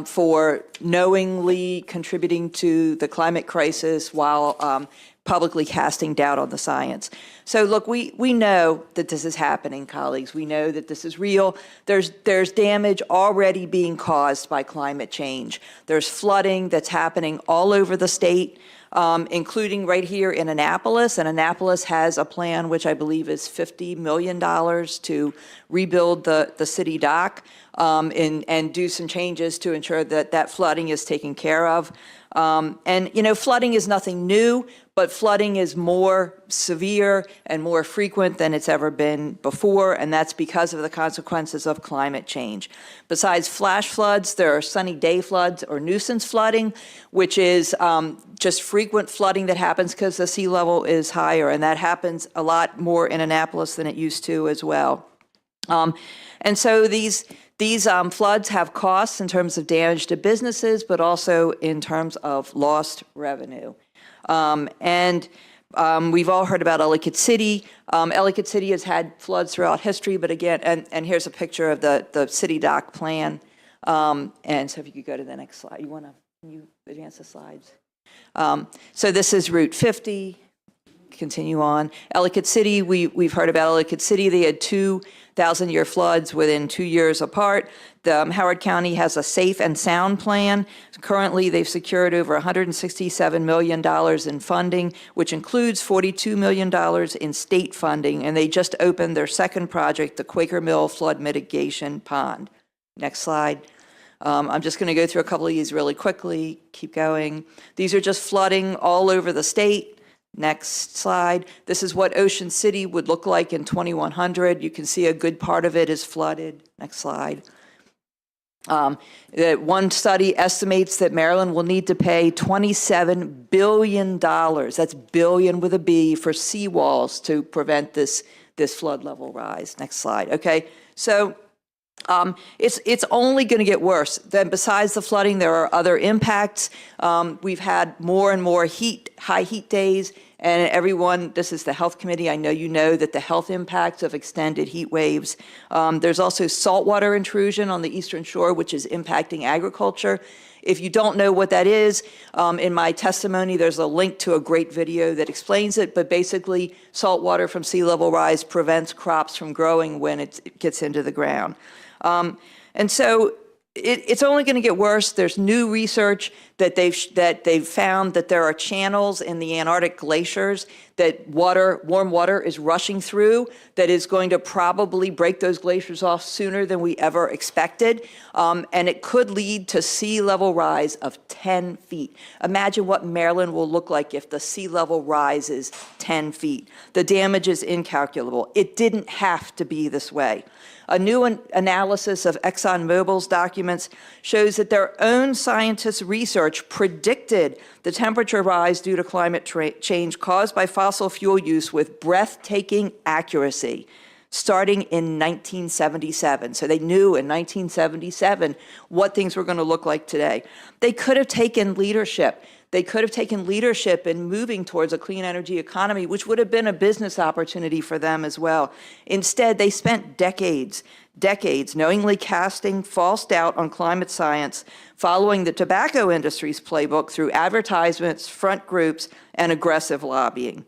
for knowingly contributing to the climate crisis while publicly casting doubt on the science. So look, we know that this is happening, colleagues. We know that this is real. There's damage already being caused by climate change. There's flooding that's happening all over the state, including right here in Annapolis. And Annapolis has a plan, which I believe is $50 million to rebuild the city dock and do some changes to ensure that that flooding is taken care of. And, you know, flooding is nothing new, but flooding is more severe and more frequent than it's ever been before, and that's because of the consequences of climate change. Besides flash floods, there are sunny day floods or nuisance flooding, which is just frequent flooding that happens because the sea level is higher, and that happens a lot more in Annapolis than it used to as well. And so these floods have costs in terms of damage to businesses, but also in terms of lost revenue. We've all heard about Ellicott City. Ellicott City has had floods throughout history, but again, and here's a picture of the city dock plan. And so if you could go to the next slide. Can you advance the slides? So this is Route 50. Continue on. Ellicott City, we've heard about Ellicott City. They had 2,000-year floods within 2 years apart. Howard County has a safe and sound plan. Currently, they've secured over $167 million in funding, which includes $42 million in state funding, and they just opened their second project, the Quaker Mill Flood Mitigation Pond. Next slide. I'm just going to go through a couple of these really quickly. Keep going. These are just flooding all over the state. Next slide. This is what Ocean City would look like in 2100. You can see a good part of it is flooded. Next slide. One study estimates that Maryland will need to pay $27 billion, that's billion with a B, for seawalls to prevent this flood level rise. Next slide. Okay, so it's only going to get worse. Then besides the flooding, there are other impacts. We've had more and more high heat days, and everyone, this is the Health Committee, I know you know that the health impacts of extended heat waves. There's also saltwater intrusion on the Eastern Shore, which is impacting agriculture. If you don't know what that is, in my testimony, there's a link to a great video that explains it, but basically saltwater from sea level rise prevents crops from growing when it gets into the ground. And so it's only going to get worse. There's new research that they've found that there are channels in the Antarctic glaciers that warm water is rushing through that is going to probably break those glaciers off sooner than we ever expected. And it could lead to sea level rise of 10 feet. Imagine what Maryland will look like if the sea level rises 10 feet. The damage is incalculable. It didn't have to be this way. A new analysis of ExxonMobil's documents shows that their own scientists' research predicted the temperature rise due to climate change caused by fossil fuel use with breathtaking accuracy, starting in 1977. So they knew in 1977 what things were going to look like today. They could have taken leadership. They could have taken leadership in moving towards a clean energy economy, which would have been a business opportunity for them as well. Instead, they spent decades knowingly casting false doubt on climate science, following the tobacco industry's playbook through advertisements, front groups, and aggressive lobbying.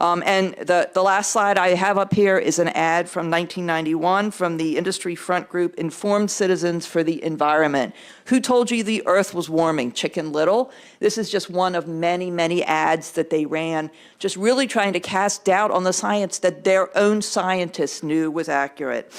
And the last slide I have up here is an ad from 1991 from the industry front group Informed Citizens for the Environment. Who told you the earth was warming? Chicken Little? This is just one of many, many ads that they ran, just really trying to cast doubt on the science that their own scientists knew was accurate.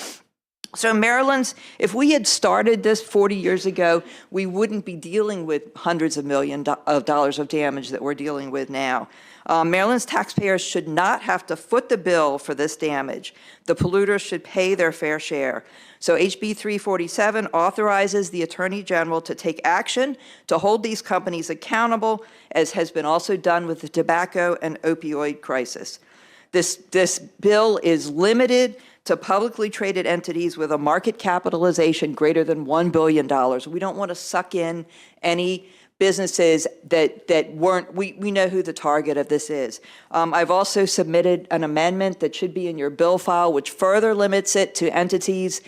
So Maryland's, if we had started this 40 years ago, we wouldn't be dealing with hundreds of millions of dollars of damage that we're dealing with now. Maryland's taxpayers should not have to foot the bill for this damage. The polluters should pay their fair share. So HB 347 authorizes the Attorney General to take action to hold these companies accountable, as has been also done with the tobacco and opioid crisis. This bill is limited to publicly traded entities with a market capitalization greater than $1 billion. We don't want to suck in any businesses that weren't, we know who the target of this is. I've also submitted an amendment that should be in your bill file, which further limits it to entities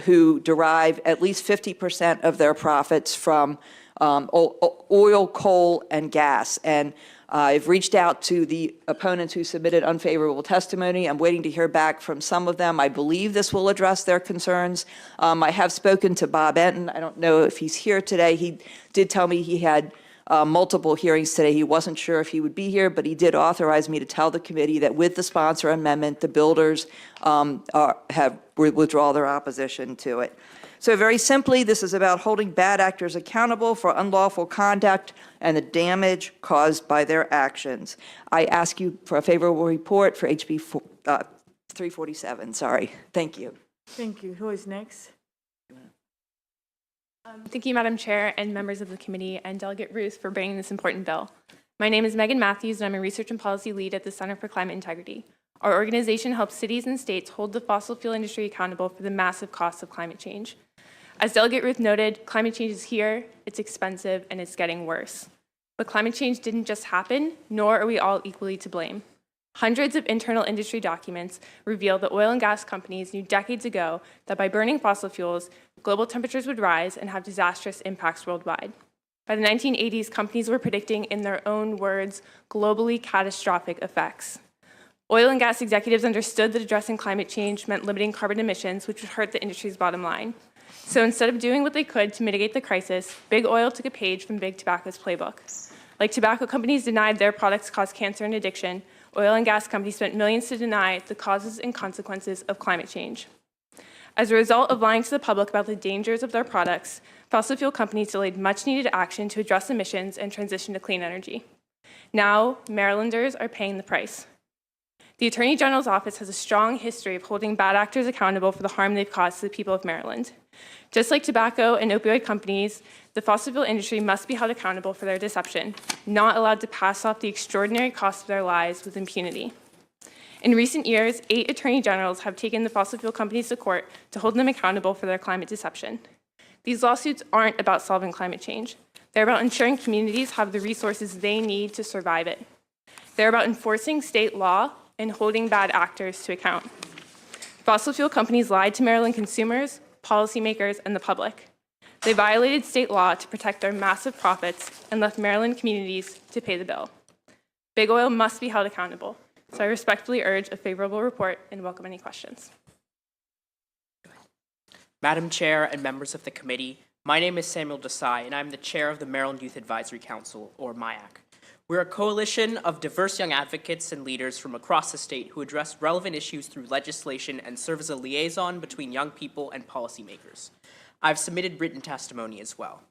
who derive at least 50% of their profits from oil, coal, and gas. And I've reached out to the opponents who submitted unfavorable testimony. I'm waiting to hear back from some of them. I believe this will address their concerns. I have spoken to Bob Enton. I don't know if he's here today. He did tell me he had multiple hearings today. He wasn't sure if he would be here, but he did authorize me to tell the committee that with the sponsor amendment, the builders have withdraw their opposition to it. So very simply, this is about holding bad actors accountable for unlawful conduct and the damage caused by their actions. I ask you for a favorable report for HB 347. Sorry. Thank you. Thank you. Who is next? Thank you, Madam Chair and members of the committee and Delegate Ruth for bringing this important bill. My name is Megan Matthews, and I'm a research and policy lead at the Center for Climate Integrity. Our organization helps cities and states hold the fossil fuel industry accountable for the massive costs of climate change. As Delegate Ruth noted, climate change is here, it's expensive, and it's getting worse. But climate change didn't just happen, nor are we all equally to blame. Hundreds of internal industry documents reveal that oil and gas companies knew decades ago that by burning fossil fuels, global temperatures would rise and have disastrous impacts worldwide. By the 1980s, companies were predicting, in their own words, globally catastrophic effects. Oil and gas executives understood that addressing climate change meant limiting carbon emissions, which would hurt the industry's bottom line. So instead of doing what they could to mitigate the crisis, Big Oil took a page from Big Tobacco's playbook. Like tobacco companies denied their products cause cancer and addiction, oil and gas companies spent millions to deny the causes and consequences of climate change. As a result of lying to the public about the dangers of their products, fossil fuel companies delayed much-needed action to address emissions and transition to clean energy. Now, Marylanders are paying the price. The Attorney General's office has a strong history of holding bad actors accountable for the harm they've caused to the people of Maryland. Just like tobacco and opioid companies, the fossil fuel industry must be held accountable for their deception, not allowed to pass off the extraordinary cost of their lives with impunity. In recent years, 8 attorney generals have taken the fossil fuel companies to court to hold them accountable for their climate deception. These lawsuits aren't about solving climate change. They're about ensuring communities have the resources they need to survive it. They're about enforcing state law and holding bad actors to account. Fossil fuel companies lied to Maryland consumers, policymakers, and the public. They violated state law to protect their massive profits and left Maryland communities to pay the bill. Big Oil must be held accountable, so I respectfully urge a favorable report and welcome any questions. Madam Chair and members of the committee, my name is Samuel Desai, and I'm the chair of the Maryland Youth Advisory Council, or MIAC. We're a coalition of diverse young advocates and leaders from across the state who address relevant issues through legislation and serve as a liaison between young people and policymakers. I've submitted written testimony as well.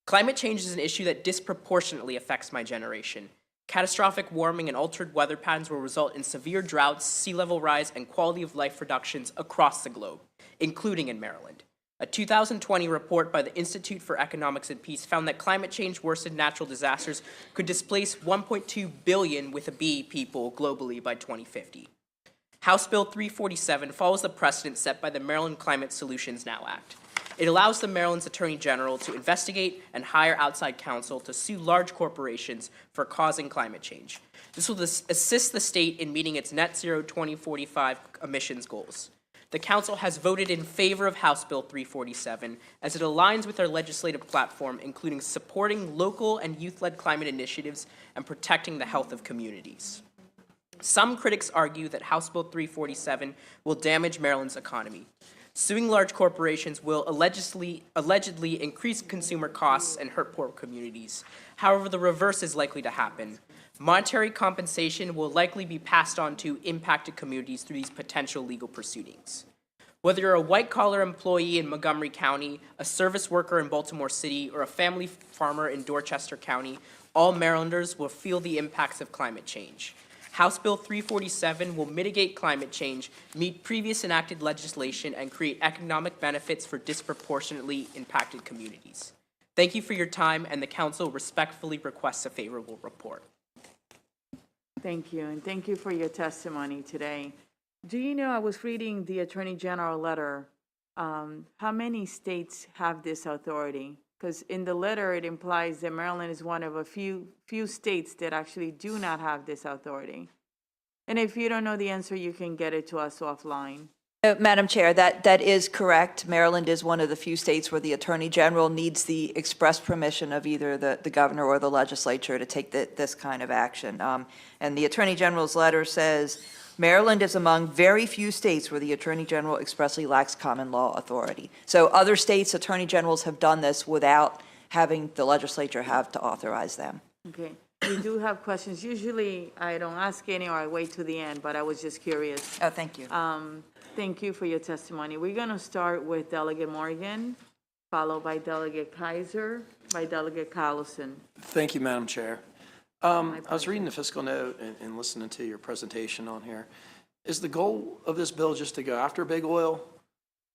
Climate change is an issue that disproportionately affects my generation. Catastrophic warming and altered weather patterns will result in severe droughts, sea level rise, and quality of life reductions across the globe, including in Maryland. A 2020 report by the Institute for Economics and Peace found that climate change worsened natural disasters could displace 1.2 billion with a B people globally by 2050. House Bill 347 follows the precedent set by the Maryland Climate Solutions Now Act. It allows the Maryland's Attorney General to investigate and hire outside counsel to sue large corporations for causing climate change. This will assist the state in meeting its net zero 2045 emissions goals. The Council has voted in favor of House Bill 347 as it aligns with our legislative platform, including supporting local and youth-led climate initiatives and protecting the health of communities. Some critics argue that House Bill 347 will damage Maryland's economy. Suing large corporations will allegedly increase consumer costs and hurt poor communities. However, the reverse is likely to happen. Monetary compensation will likely be passed on to impacted communities through these potential legal proceedings. Whether you're a white-collar employee in Montgomery County, a service worker in Baltimore City, or a family farmer in Dorchester County, all Marylanders will feel the impacts of climate change. House Bill 347 will mitigate climate change, meet previous enacted legislation, and create economic benefits for disproportionately impacted communities. Thank you for your time, and the Council respectfully requests a favorable report. Thank you, and thank you for your testimony today. Do you know, I was reading the Attorney General letter, how many states have this authority? Because in the letter, it implies that Maryland is one of a few states that actually do not have this authority. And if you don't know the answer, you can get it to us offline. Madam Chair, that is correct. Maryland is one of the few states where the Attorney General needs the express permission of either the governor or the legislature to take this kind of action. And the Attorney General's letter says, Maryland is among very few states where the Attorney General expressly lacks common law authority. So other states' Attorney Generals have done this without having the legislature have to authorize them. Okay, we do have questions. Usually, I don't ask any or I wait to the end, but I was just curious. Oh, thank you. Thank you for your testimony. We're going to start with Delegate Morgan, followed by Delegate Kaiser, by Delegate Collison. Thank you, Madam Chair. I was reading the fiscal note and listening to your presentation on here. Is the goal of this bill just to go after big oil?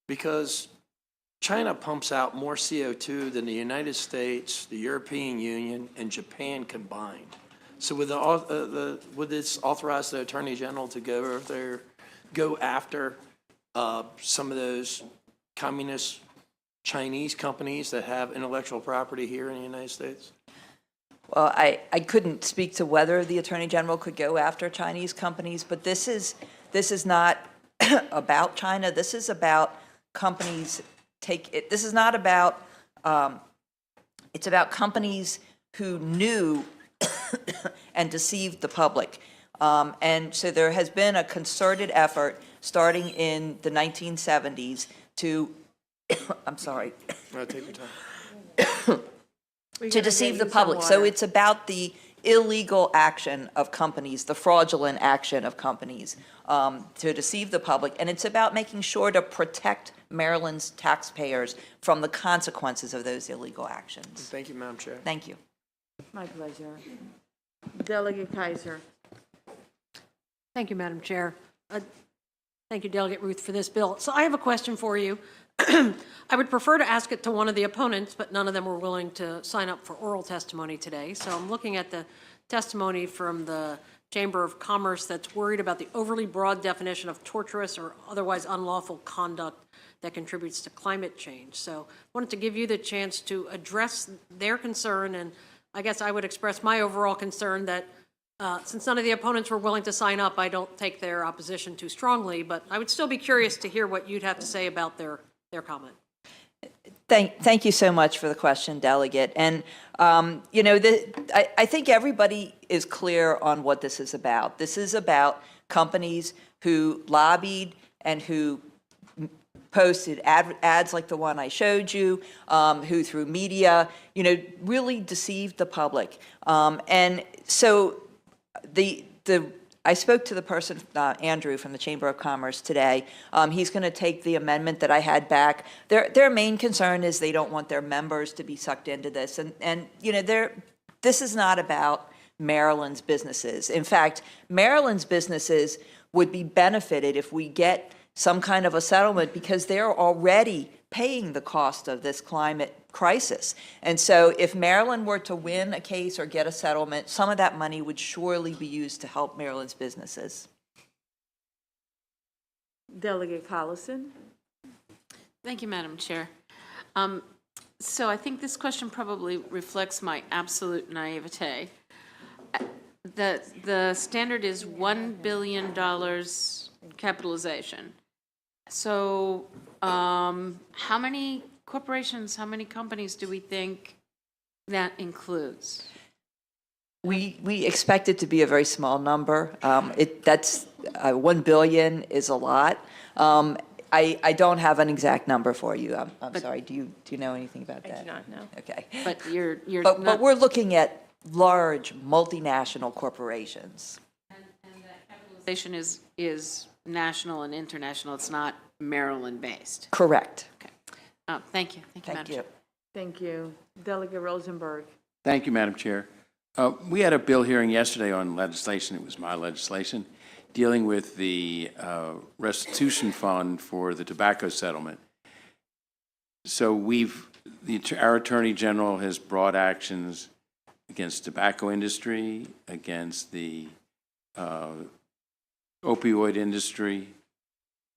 Because China pumps out more CO2 than the United States, the European Union, and Japan combined. So would this authorize the Attorney General to go after some of those communist Chinese companies that have intellectual property here in the United States? Well, I couldn't speak to whether the Attorney General could go after Chinese companies, but this is not about China. This is about companies this is not about, it's about companies who knew and deceived the public. And so there has been a concerted effort starting in the 1970s to, I'm sorry. Take your time. To deceive the public. So it's about the illegal action of companies, the fraudulent action of companies to deceive the public. And it's about making sure to protect Maryland's taxpayers from the consequences of those illegal actions. Thank you, Madam Chair. Thank you. My pleasure. Delegate Kaiser. Thank you, Madam Chair. Thank you, Delegate Ruth, for this bill. So I have a question for you. I would prefer to ask it to one of the opponents, but none of them were willing to sign up for oral testimony today. So I'm looking at the testimony from the Chamber of Commerce that's worried about the overly broad definition of torturous or otherwise unlawful conduct that contributes to climate change. So I wanted to give you the chance to address their concern, and I guess I would express my overall concern that since none of the opponents were willing to sign up, I don't take their opposition too strongly, but I would still be curious to hear what you'd have to say about their comment. Thank you so much for the question, Delegate. And, you know, I think everybody is clear on what this is about. This is about companies who lobbied and who posted ads like the one I showed you, who through media, you know, really deceived the public. And so I spoke to the person, Andrew, from the Chamber of Commerce today. He's going to take the amendment that I had back. Their main concern is they don't want their members to be sucked into this. And you know, this is not about Maryland's businesses. In fact, Maryland's businesses would be benefited if we get some kind of a settlement because they're already paying the cost of this climate crisis. And so if Maryland were to win a case or get a settlement, some of that money would surely be used to help Maryland's businesses. Delegate Collison. Thank you, Madam Chair. So I think this question probably reflects my absolute naivete. The standard is $1 billion capitalization. So how many corporations, how many companies do we think that includes? We expect it to be a very small number. That's $1 billion is a lot. I don't have an exact number for you. I'm sorry. Do you know anything about that? I do not know. Okay. But you're but we're looking at large multinational corporations. And that capitalization is national and international. It's not Maryland-based. Correct. Okay. Thank you. Thank you, Madam Chair. Thank you. Delegate Rosenberg. Thank you, Madam Chair. We had a bill hearing yesterday on legislation, it was my legislation, dealing with the restitution fund for the tobacco settlement. So our Attorney General has brought actions against tobacco industry, against the opioid industry,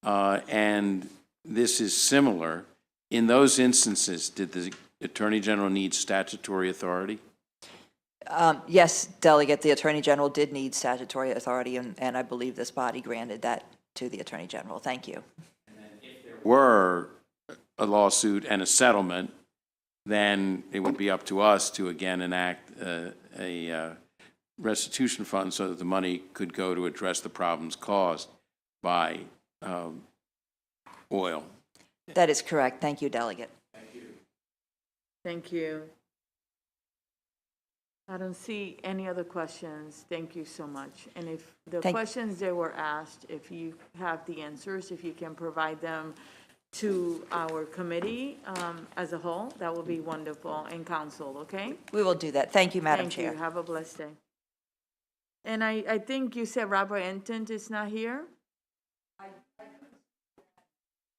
and this is similar. In those instances, did the Attorney General need statutory authority? Yes, Delegate, the Attorney General did need statutory authority, and I believe this body granted that to the Attorney General. Thank you. Were a lawsuit and a settlement, then it would be up to us to again enact a restitution fund so that the money could go to address the problems caused by oil. That is correct. Thank you, Delegate. Thank you. I don't see any other questions. Thank you so much. And if the Thank- questions that were asked, if you have the answers, if you can provide them to our committee as a whole, that would be wonderful, and council, okay? We will do that. Thank you, Madam Chair. Thank you. Have a blessed day. And I think you said Robert Enton is not here?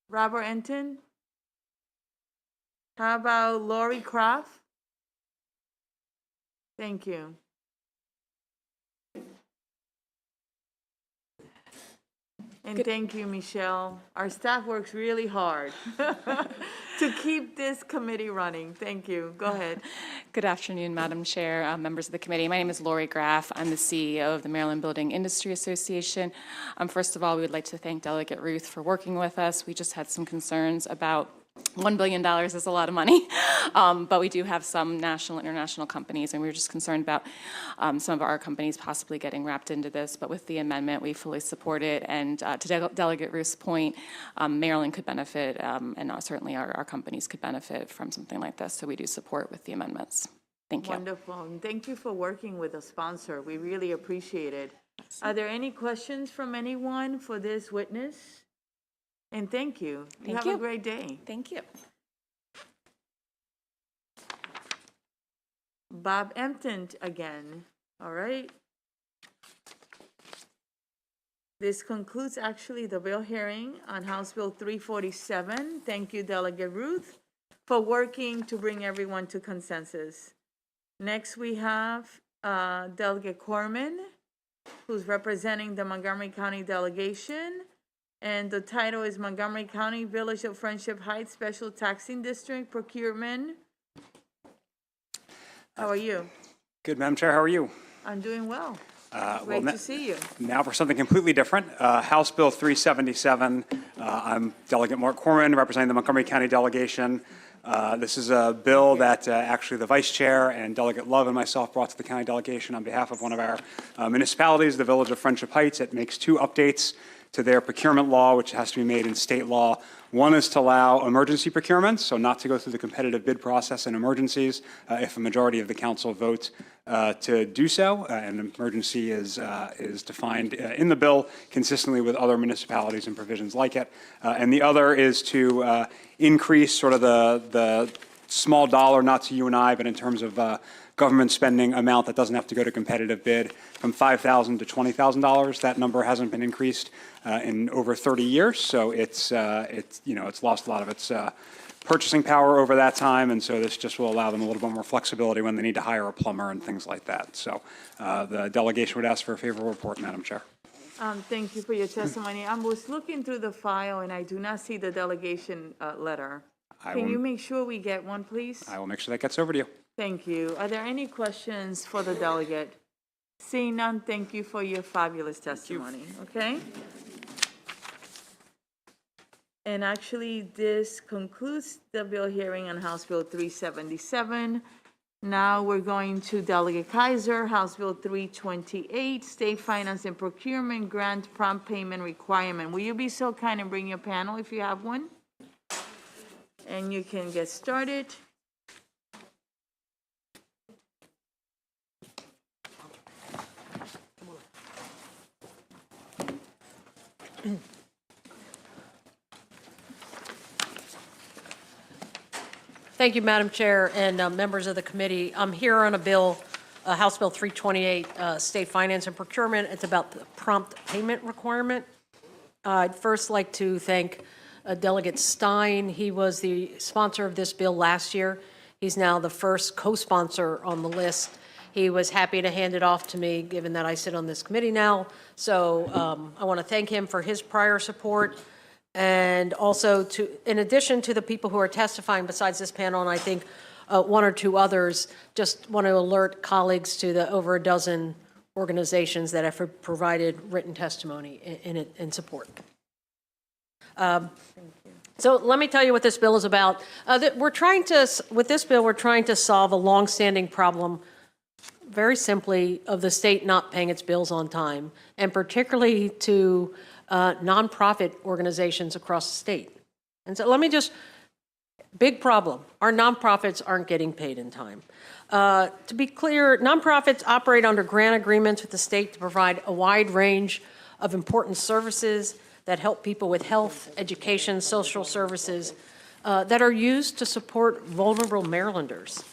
Robert Enton? How about Lori Croft? Thank you. And thank you, Michelle. Our staff works really hard to keep this committee running. Thank you. Go ahead. Good afternoon, Madam Chair, members of the committee. My name is Lori Graff. I'm the CEO of the Maryland Building Industry Association. First of all, we would like to thank Delegate Ruth for working with us. We just had some concerns about $1 billion is a lot of money, but we do have some national, international companies, and we were just concerned about some of our companies possibly getting wrapped into this. But with the amendment, we fully support it. And to Delegate Ruth's point, Maryland could benefit, and certainly our companies could benefit from something like this. So we do support with the amendments. Thank you. Wonderful. And thank you for working with a sponsor. We really appreciate it. Are there any questions from anyone for this witness? And thank you. Thank Have you. a great day. Thank you. Bob Empton again. All right. This concludes actually the bill hearing on House Bill 347. Thank you, Delegate Ruth, for working to bring everyone to consensus. Next, we have Delegate Corman, who's representing the Montgomery County delegation. And the title is Montgomery County Village of Friendship Heights Special Taxing District Procurement. How are you? Good, Madam Chair. How are you? I'm doing well. Great to see you. Now for something completely different. House Bill 377. I'm Delegate Mark Corman, representing the Montgomery County delegation. This is a bill that actually the Vice Chair and Delegate Love and myself brought to the county delegation on behalf of one of our municipalities, the Village of Friendship Heights. It makes two updates to their procurement law, which has to be made in state law. One is to allow emergency procurements, so not to go through the competitive bid process in emergencies if a majority of the council votes to do so. And emergency is defined in the bill consistently with other municipalities and provisions like it. And the other is to increase sort of the small dollar, not to you and I, but in terms of government spending amount that doesn't have to go to competitive bid from $5,000 to $20,000. That number hasn't been increased in over 30 years, so it's lost a lot of its purchasing power over that time, and so this just will allow them a little bit more flexibility when they need to hire a plumber and things like that. So the delegation would ask for a favorable report, Madam Chair. Thank you for your testimony. I was looking through the file and I do not see the delegation letter. Can you make sure we get one, please? I will make sure that gets over to you. Thank you. Are there any questions for the delegate? Seeing none, thank you for your fabulous testimony, okay? And actually, this concludes the bill hearing on House Bill 377. Now we're going to Delegate Kaiser, House Bill 328, State Finance and Procurement Grant Prompt Payment Requirement. Will you be so kind and bring your panel if you have one? And you can get started. Thank you, Madam Chair and members of the committee. I'm here on a bill, House Bill 328, State Finance and Procurement. It's about the prompt payment requirement. I'd first like to thank Delegate Stein. He was the sponsor of this bill last year. He's now the first co-sponsor on the list. He was happy to hand it off to me, given that I sit on this committee now. So I want to thank him for his prior support. And also, in addition to the people who are testifying besides this panel, and I think one or two others, just want to alert colleagues to the over a dozen organizations that have provided written testimony in support. So let me tell you what this bill is about. With this bill, we're trying to solve a longstanding problem, very simply, of the state not paying its bills on time, and particularly to nonprofit organizations across the state. And so big problem. Our nonprofits aren't getting paid in time. To be clear, nonprofits operate under grant agreements with the state to provide a wide range of important services that help people with health, education, social services that are used to support vulnerable Marylanders.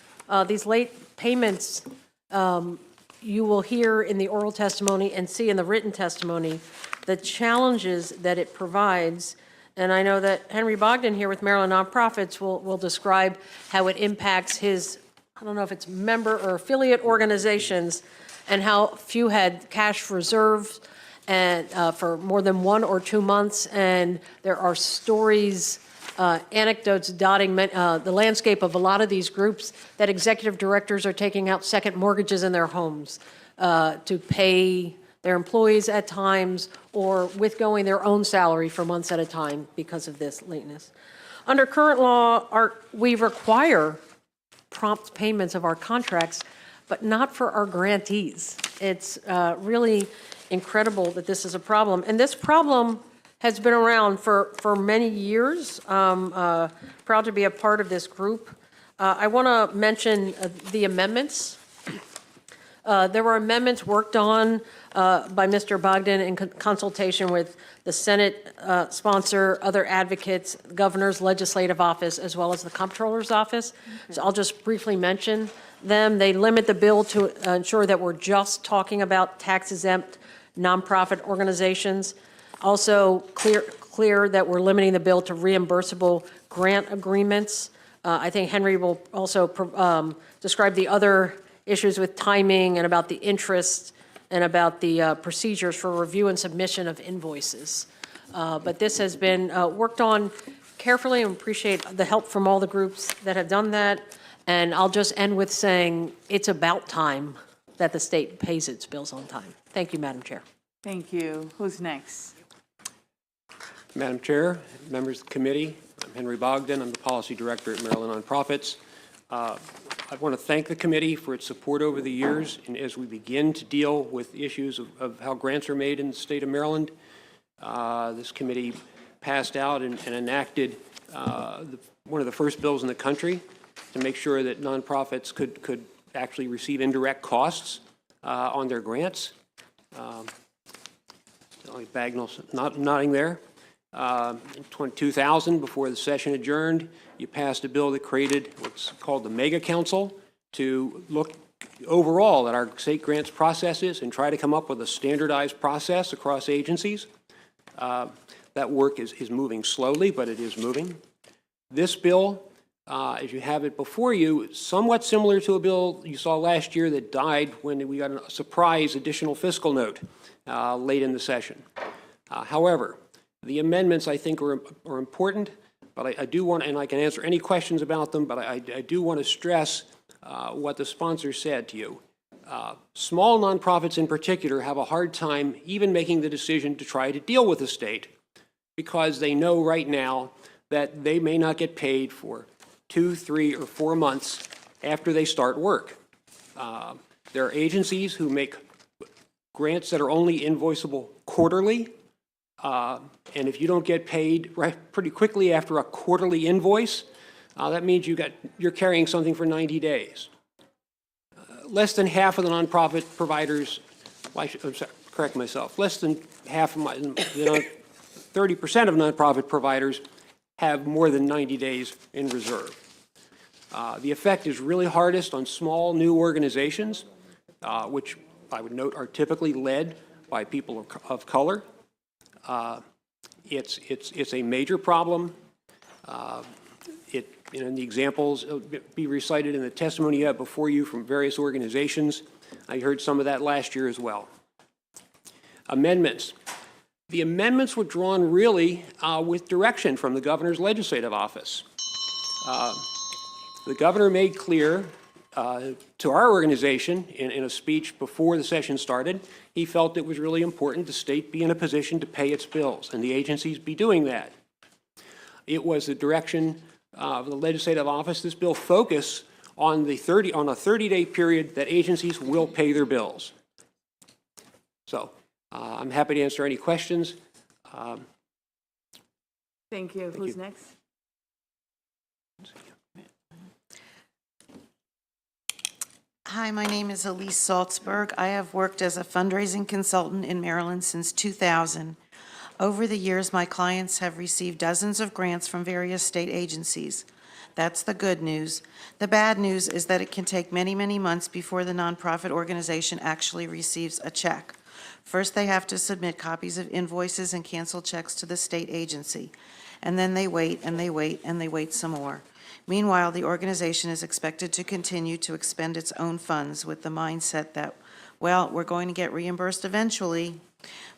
These late payments, you will hear in the oral testimony and see in the written testimony the challenges that it provides. And I know that Henry Bogdan here with Maryland Nonprofits will describe how it impacts his, I don't know if it's member or affiliate organizations, and how few had cash reserves and for more than 1 or 2 months. And there are stories, anecdotes dotting the landscape of a lot of these groups that executive directors are taking out second mortgages in their homes to pay their employees at times, or withgoing their own salary for months at a time because of this lateness. Under current law, we require prompt payments of our contracts, but not for our grantees. It's really incredible that this is a problem. And this problem has been around for many years. Proud to be a part of this group. I want to mention the amendments. There were amendments worked on by Mr. Bogdan in consultation with the Senate sponsor, other advocates, the governor's legislative office, as well as the comptroller's office. So I'll just briefly mention them. They limit the bill to ensure that we're just talking about tax-exempt nonprofit organizations. Also clear that we're limiting the bill to reimbursable grant agreements. I think Henry will also describe the other issues with timing and about the interest and about the procedures for review and submission of invoices. But this has been worked on carefully, and appreciate the help from all the groups that have done that. And I'll just end with saying it's about time that the state pays its bills on time. Thank you, Madam Chair. Thank you. Who's next? Madam Chair, members of the committee, I'm Henry Bogdan. I'm the Policy Director at Maryland Nonprofits. I want to thank the committee for its support over the years, and as we begin to deal with issues of how grants are made in the state of Maryland, this committee passed out and enacted one of the first bills in the country to make sure that nonprofits could actually receive indirect costs on their grants. Bagnall's nodding there. In 2000, before the session adjourned, you passed a bill that created what's called the Mega Council to look overall at our state grants processes and try to come up with a standardized process across agencies. That work is moving slowly, but it is moving. This bill, as you have it before you, is somewhat similar to a bill you saw last year that died when we got a surprise additional fiscal note late in the session. However, the amendments, I think, are important, but I do want, and I can answer any questions about them, but I do want to stress what the sponsor said to you. Small nonprofits in particular have a hard time even making the decision to try to deal with the state because they know right now that they may not get paid for 2, 3, or 4 months after they start work. There are agencies who make grants that are only invoiceable quarterly. And if you don't get paid pretty quickly after a quarterly invoice, that means you're carrying something for 90 days. Less than half of the nonprofit providers, correct myself, less than half of 30% of nonprofit providers have more than 90 days in reserve. The effect is really hardest on small new organizations, which I would note are typically led by people of color. It's a major problem. In the examples be recited in the testimony you have before you from various organizations. I heard some of that last year as well. Amendments. The amendments were drawn really with direction from the governor's legislative office. The governor made clear to our organization in a speech before the session started, he felt it was really important the state be in a position to pay its bills and the agencies be doing that. It was the direction of the legislative office. This bill focus on a 30-day period that agencies will pay their bills. So I'm happy to answer any questions. Thank you. Who's next? Hi, my name is Elise Salzberg. I have worked as a fundraising consultant in Maryland since 2000. Over the years, my clients have received dozens of grants from various state agencies. That's the good news. The bad news is that it can take many, many months before the nonprofit organization actually receives a check. First, they have to submit copies of invoices and cancel checks to the state agency. And then they wait, and they wait, and they wait some more. Meanwhile, the organization is expected to continue to expend its own funds with the mindset that, well, we're going to get reimbursed eventually,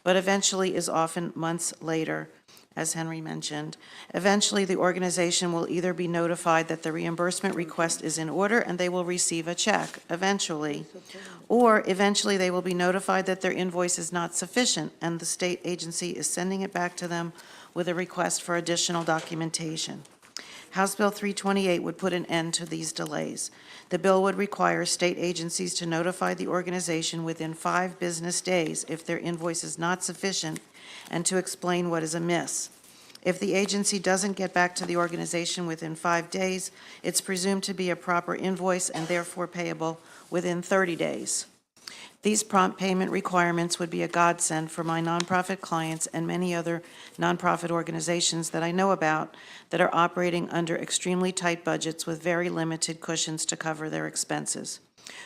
but eventually is often months later, as Henry mentioned. Eventually, the organization will either be notified that the reimbursement request is in order and they will receive a check, eventually, or eventually they will be notified that their invoice is not sufficient and the state agency is sending it back to them with a request for additional documentation. House Bill 328 would put an end to these delays. The bill would require state agencies to notify the organization within 5 business days if their invoice is not sufficient and to explain what is amiss. If the agency doesn't get back to the organization within 5 days, it's presumed to be a proper invoice and therefore payable within 30 days. These prompt payment requirements would be a godsend for my nonprofit clients and many other nonprofit organizations that I know about that are operating under extremely tight budgets with very limited cushions to cover their expenses.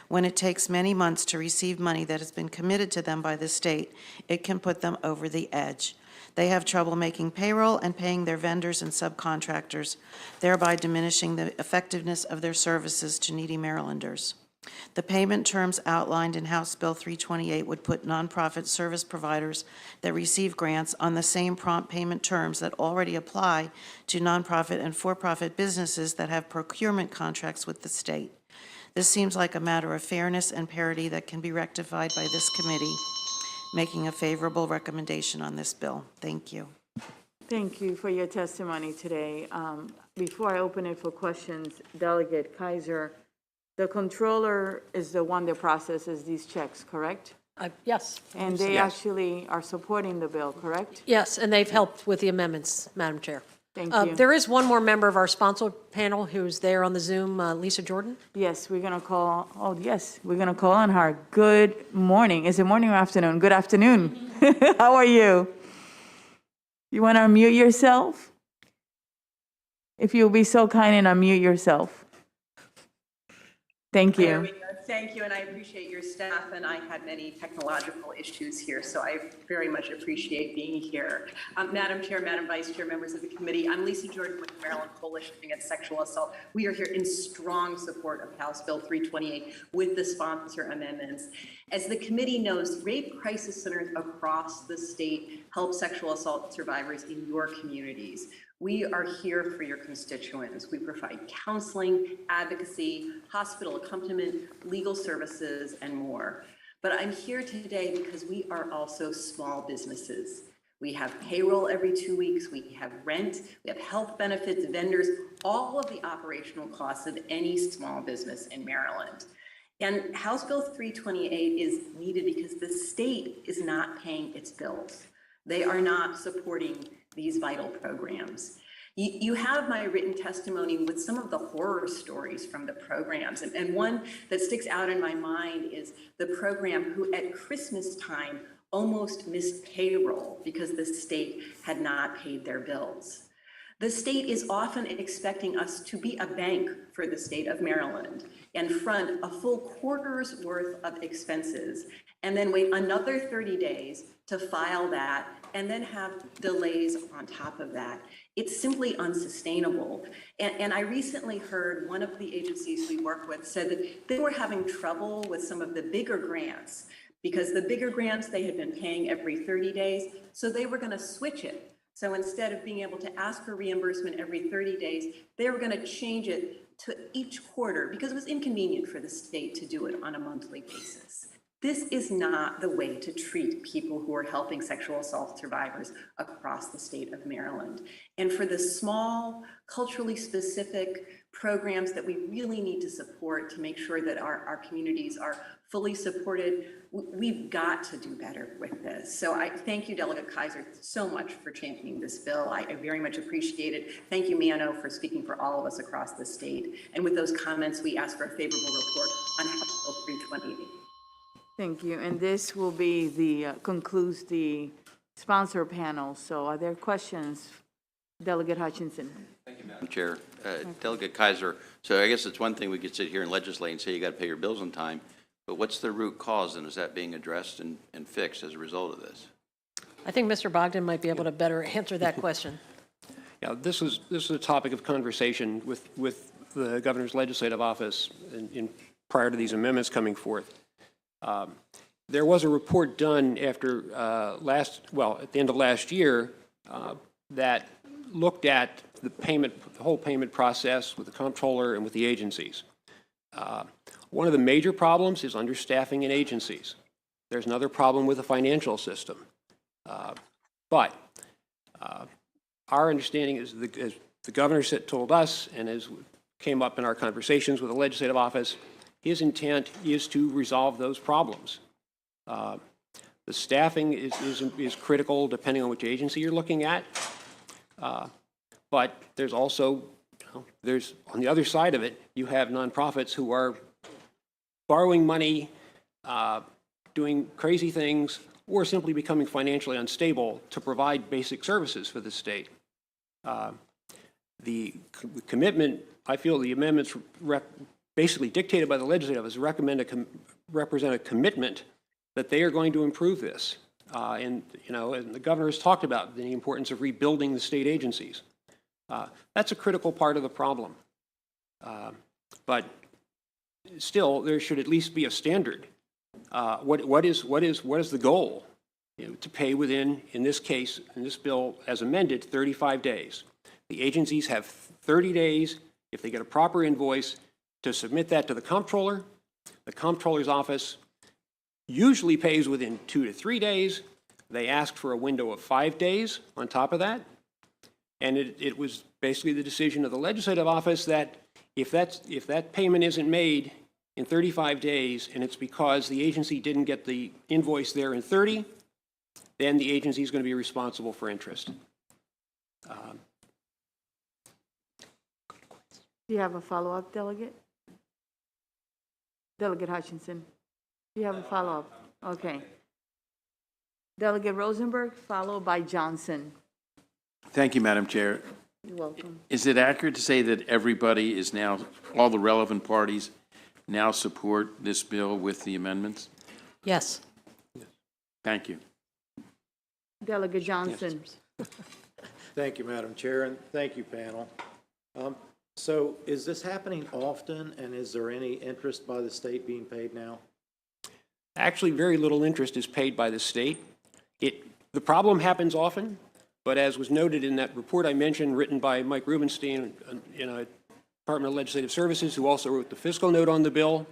When it takes many months to receive money that has been committed to them by the state, it can put them over the edge. They have trouble making payroll and paying their vendors and subcontractors, thereby diminishing the effectiveness of their services to needy Marylanders. The payment terms outlined in House Bill 328 would put nonprofit service providers that receive grants on the same prompt payment terms that already apply to nonprofit and for-profit businesses that have procurement contracts with the state. This seems like a matter of fairness and parity that can be rectified by this committee, making a favorable recommendation on this bill. Thank you. Thank you for your testimony today. Before I open it for questions, Delegate Kaiser, the controller is the one that processes these checks, correct? Yes. And they actually are supporting the bill, correct? Yes, and they've helped with the amendments, Madam Chair. Thank you. There is one more member of our sponsor panel who's there on the Zoom, Lisa Jordan. Yes, we're going to call, we're going to call on her. Good morning. Is it morning or afternoon? Good afternoon. How are you? You want to unmute yourself? If you'll be so kind and unmute yourself. Thank There we you. go. Thank you, and I appreciate your staff, and I had many technological issues here, so I very much appreciate being here. Madam Chair, Madam Vice Chair, members of the committee, I'm Lisa Jordan with the Maryland Coalition Against Sexual Assault. We are here in strong support of House Bill 328 with the sponsor amendments. As the committee knows, rape crisis centers across the state help sexual assault survivors in your communities. We are here for your constituents. We provide counseling, advocacy, hospital accompaniment, legal services, and more. But I'm here today because we are also small businesses. We have payroll every 2 weeks, we have rent, we have health benefits, vendors, all of the operational costs of any small business in Maryland. And House Bill 328 is needed because the state is not paying its bills. They are not supporting these vital programs. You have my written testimony with some of the horror stories from the programs. And one that sticks out in my mind is the program who at Christmas time almost missed payroll because the state had not paid their bills. The state is often expecting us to be a bank for the state of Maryland and front a full quarter's worth of expenses and then wait another 30 days to file that and then have delays on top of that. It's simply unsustainable. And I recently heard one of the agencies we work with said that they were having trouble with some of the bigger grants because the bigger grants they had been paying every 30 days, so they were going to switch it. So instead of being able to ask for reimbursement every 30 days, they were going to change it to each quarter because it was inconvenient for the state to do it on a monthly basis. This is not the way to treat people who are helping sexual assault survivors across the state of Maryland. And for the small, culturally specific programs that we really need to support to make sure that our communities are fully supported, we've got to do better with this. So I thank you, Delegate Kaiser, so much for championing this bill. I very much appreciate it. Thank you, Mano, for speaking for all of us across the state. And with those comments, we ask for a favorable report on House Bill 328. Thank you. And this will be the, concludes the sponsor panel. So are there questions? Delegate Hutchinson. Madam Chair. Delegate Kaiser, so I guess it's one thing we could sit here and legislate and say you got to pay your bills on time, but what's the root cause, and is that being addressed and fixed as a result of this? I think Mr. Bogdan might be able to better answer that question. Yeah, this is a topic of conversation with the governor's legislative office prior to these amendments coming forth. There was a report done after at the end of last year that looked at the whole payment process with the comptroller and with the agencies. One of the major problems is understaffing in agencies. There's another problem with the financial system. But our understanding is, as the governor told us, and as came up in our conversations with the legislative office, his intent is to resolve those problems. The staffing is critical depending on which agency you're looking at. But there's also, there's on the other side of it, you have nonprofits who are borrowing money, doing crazy things, or simply becoming financially unstable to provide basic services for the state. The commitment, I feel the amendments basically dictated by the legislative is represent a commitment that they are going to improve this. And the governor has talked about the importance of rebuilding the state agencies. That's a critical part of the problem. But still, there should at least be a standard. What is the goal? To pay within, in this case, in this bill as amended, 35 days. The agencies have 30 days, if they get a proper invoice, to submit that to the comptroller. The comptroller's office usually pays within 2 to 3 days. They asked for a window of 5 days on top of that. And it was basically the decision of the legislative office that if that payment isn't made in 35 days, and it's because the agency didn't get the invoice there in 30, then the agency is going to be responsible for interest. Do you have a follow-up, Delegate? Delegate Hutchinson, do you have a follow-up? Okay. Delegate Rosenberg, followed by Johnson. Thank you, Madam Chair. You're welcome. Is it accurate to say that everybody is now, all the relevant parties now support this bill with the amendments? Yes. Thank you. Delegate Johnson. Thank you, Madam Chair, and thank you, panel. So is this happening often, and is there any interest by the state being paid now? Actually, very little interest is paid by the state. The problem happens often, but as was noted in that report I mentioned, written by Mike Rubenstein in a Department of Legislative Services, who also wrote the fiscal note on the bill,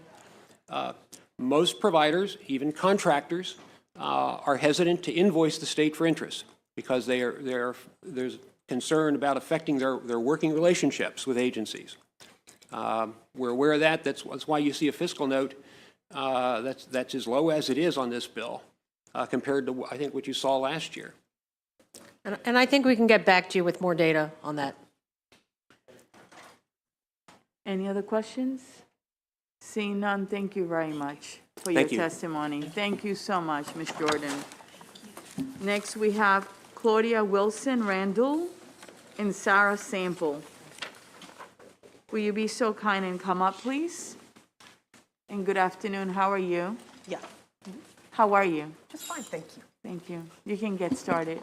most providers, even contractors, are hesitant to invoice the state for interest because there's concern about affecting their working relationships with agencies. We're aware of that. That's why you see a fiscal note that's as low as it is on this bill compared to, I think, what you saw last year. And I think we can get back to you with more data on that. Any other questions? Seeing none, thank you very much for your testimony. Thank you so much, Ms. Jordan. Next, we have Claudia Wilson Randall and Sarah Sample. Will you be so kind and come up, please? And good afternoon, how are you? Yeah. How are you? Just fine, thank you. Thank you. You can get started.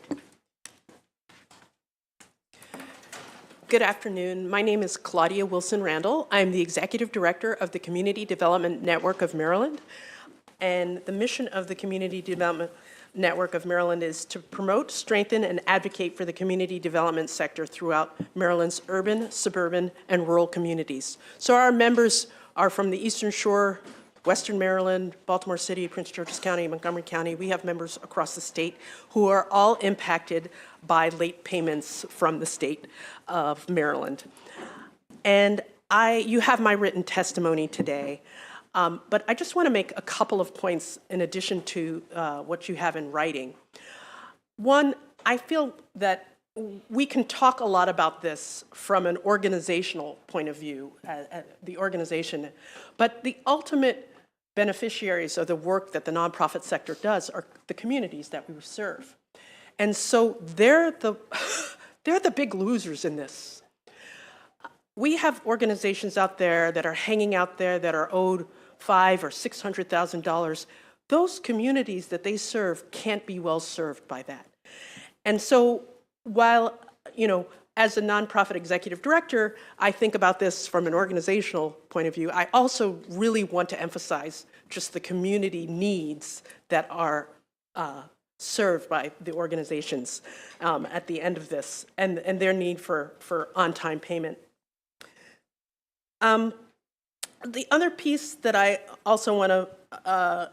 Good afternoon. My name is Claudia Wilson Randall. I'm the Executive Director of the Community Development Network of Maryland. And the mission of the Community Development Network of Maryland is to promote, strengthen, and advocate for the community development sector throughout Maryland's urban, suburban, and rural communities. So our members are from the Eastern Shore, Western Maryland, Baltimore City, Prince George's County, Montgomery County. We have members across the state who are all impacted by late payments from the state of Maryland. And you have my written testimony today, but I just want to make a couple of points in addition to what you have in writing. One, I feel that we can talk a lot about this from an organizational point of view, the organization, but the ultimate beneficiaries of the work that the nonprofit sector does are the communities that we serve. And so they're the big losers in this. We have organizations out there that are hanging out there that are owed $500,000 or $600,000. Those communities that they serve can't be well served by that. And so while, as a nonprofit executive director, I think about this from an organizational point of view, I also really want to emphasize just the community needs that are served by the organizations at the end of this, and their need for on-time payment. The other piece that I also want to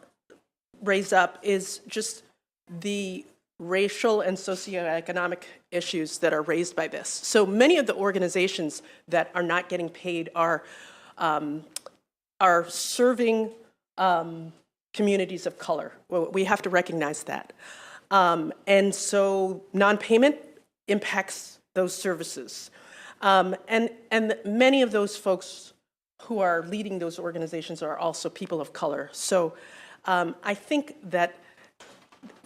raise up is just the racial and socioeconomic issues that are raised by this. So many of the organizations that are not getting paid are serving communities of color. Well, we have to recognize that. And so non-payment impacts those services. And many of those folks who are leading those organizations are also people of color. So I think that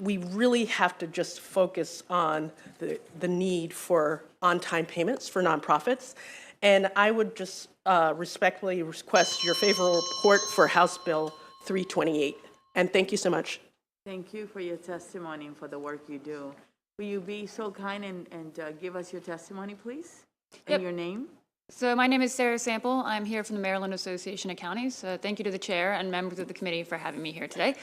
we really have to just focus on the need for on-time payments for nonprofits. And I would just respectfully request your favorable report for House Bill 328. And thank you so much. Thank you for your testimony and for the work you do. Will you be so kind and give us your testimony, please? And your name? So my name is Sarah Sample. I'm here from the Maryland Association of Counties. Thank you to the chair and members of the committee for having me here today.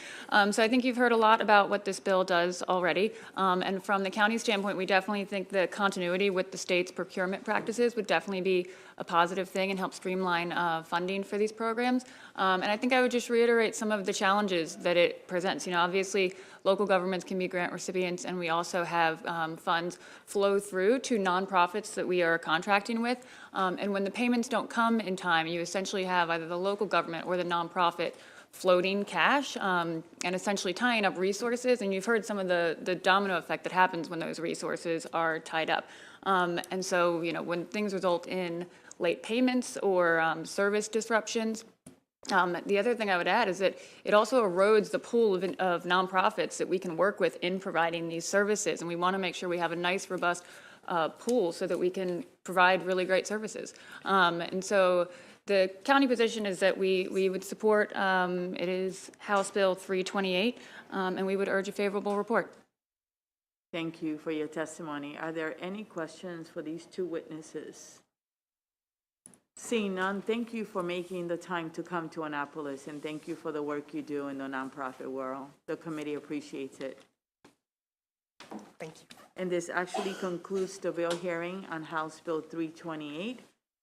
So I think you've heard a lot about what this bill does already. And from the county standpoint, we definitely think the continuity with the state's procurement practices would definitely be a positive thing and help streamline funding for these programs. And I think I would just reiterate some of the challenges that it presents. Obviously, local governments can be grant recipients, and we also have funds flow through to nonprofits that we are contracting with. And when the payments don't come in time, you essentially have either the local government or the nonprofit floating cash and essentially tying up resources. And you've heard some of the domino effect that happens when those resources are tied up. And so, when things result in late payments or service disruptions, the other thing I would add is that it also erodes the pool of nonprofits that we can work with in providing these services. And we want to make sure we have a nice, robust pool so that we can provide really great services. And so the county position is that we would support, it is House Bill 328, and we would urge a favorable report. Thank you for your testimony. Are there any questions for these two witnesses? Seeing none, thank you for making the time to come to Annapolis, and thank you for the work you do in the nonprofit world. The committee appreciates it. Thank you. And this actually concludes the bill hearing on House Bill 328.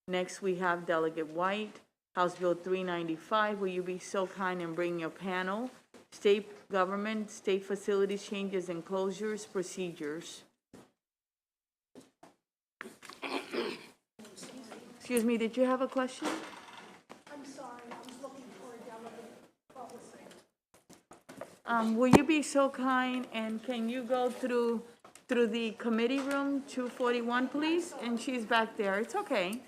Next, we have Delegate White, House Bill 395. Will you be so kind and bring your panel? State government, state facilities changes and closures, procedures. Excuse me, did you have a question? I'm sorry, I was looking for a delegate policy. Will you be so kind and can you go through the committee room 241, please? And she's back there. It's okay.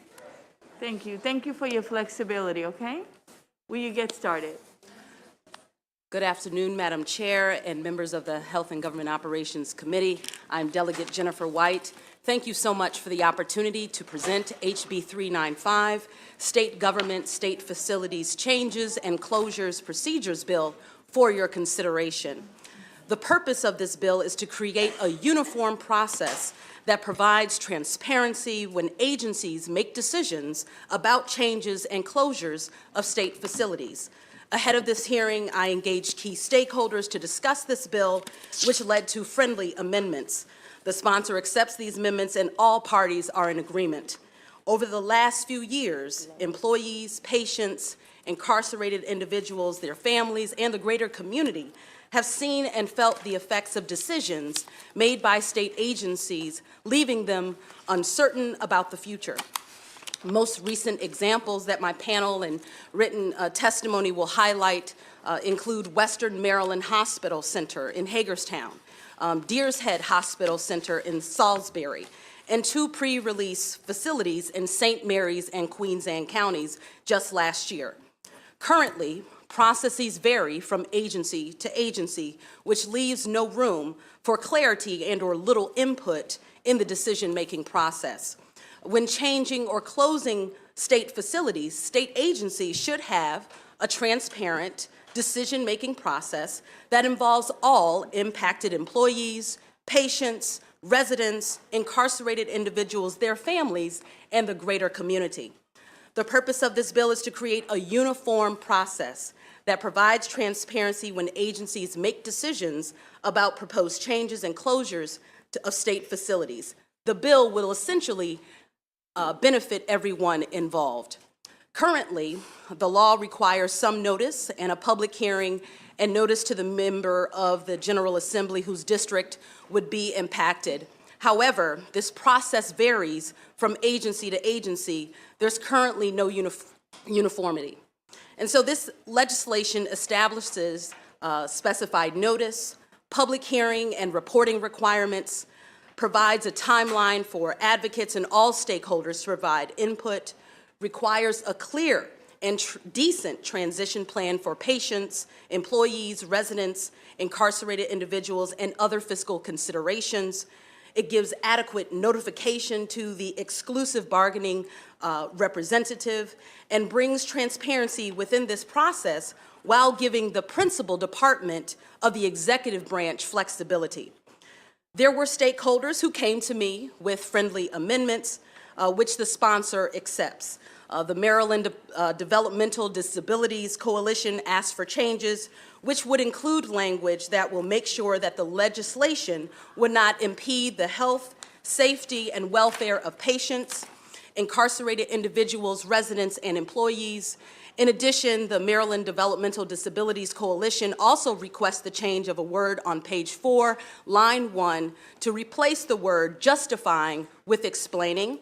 Thank you. Thank you for your flexibility, okay? Will you get started? Good afternoon, Madam Chair and members of the Health and Government Operations Committee. I'm Delegate Jennifer White. Thank you so much for the opportunity to present HB 395, State Government, State Facilities Changes and Closures Procedures Bill, for your consideration. The purpose of this bill is to create a uniform process that provides transparency when agencies make decisions about changes and closures of state facilities. Ahead of this hearing, I engaged key stakeholders to discuss this bill, which led to friendly amendments. The sponsor accepts these amendments and all parties are in agreement. Over the last few years, employees, patients, incarcerated individuals, their families, and the greater community have seen and felt the effects of decisions made by state agencies, leaving them uncertain about the future. Most recent examples that my panel and written testimony will highlight include Western Maryland Hospital Center in Hagerstown, Deer's Head Hospital Center in Salisbury, and 2 pre-release facilities in St. Mary's and Queens Anne counties just last year. Currently, processes vary from agency to agency, which leaves no room for clarity and/or little input in the decision-making process. When changing or closing state facilities, state agencies should have a transparent decision-making process that involves all impacted employees, patients, residents, incarcerated individuals, their families, and the greater community. The purpose of this bill is to create a uniform process that provides transparency when agencies make decisions about proposed changes and closures of state facilities. The bill will essentially benefit everyone involved. Currently, the law requires some notice and a public hearing and notice to the member of the General Assembly whose district would be impacted. However, this process varies from agency to agency. There's currently no uniformity. And so this legislation establishes specified notice, public hearing and reporting requirements, provides a timeline for advocates and all stakeholders to provide input, requires a clear and decent transition plan for patients, employees, residents, incarcerated individuals, and other fiscal considerations. It gives adequate notification to the exclusive bargaining representative and brings transparency within this process while giving the principal department of the executive branch flexibility. There were stakeholders who came to me with friendly amendments, which the sponsor accepts. The Maryland Developmental Disabilities Coalition asked for changes, which would include language that will make sure that the legislation would not impede the health, safety, and welfare of patients, incarcerated individuals, residents, and employees. In addition, the Maryland Developmental Disabilities Coalition also requests the change of a word on page 4, line 1, to replace the word justifying with explaining.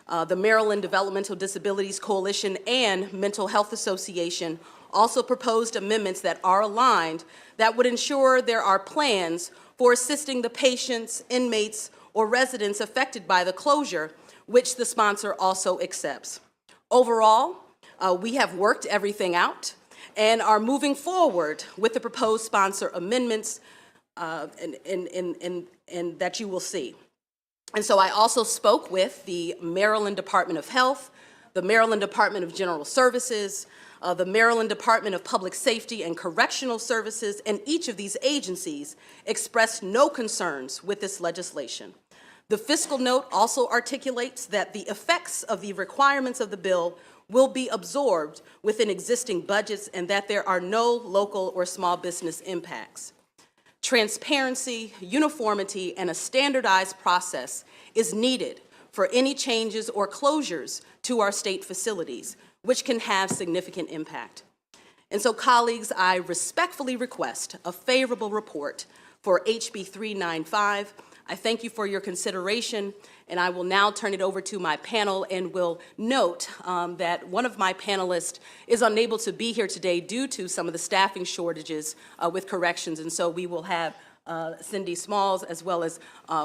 The Maryland Developmental Disabilities Coalition and Mental Health Association also proposed amendments that are aligned that would ensure there are plans for assisting the patients, inmates, or residents affected by the closure, which the sponsor also accepts. Overall, we have worked everything out and are moving forward with the proposed sponsor amendments and that you will see. And so I also spoke with the Maryland Department of Health, the Maryland Department of General Services, the Maryland Department of Public Safety and Correctional Services, and each of these agencies expressed no concerns with this legislation. The fiscal note also articulates that the effects of the requirements of the bill will be absorbed within existing budgets and that there are no local or small business impacts. Transparency, uniformity, and a standardized process is needed for any changes or closures to our state facilities, which can have significant impact. And so, colleagues, I respectfully request a favorable report for HB 395. I thank you for your consideration, and I will now turn it over to my panel and will note that one of my panelists is unable to be here today due to some of the staffing shortages with corrections, and so we will have Cindy Smalls as well as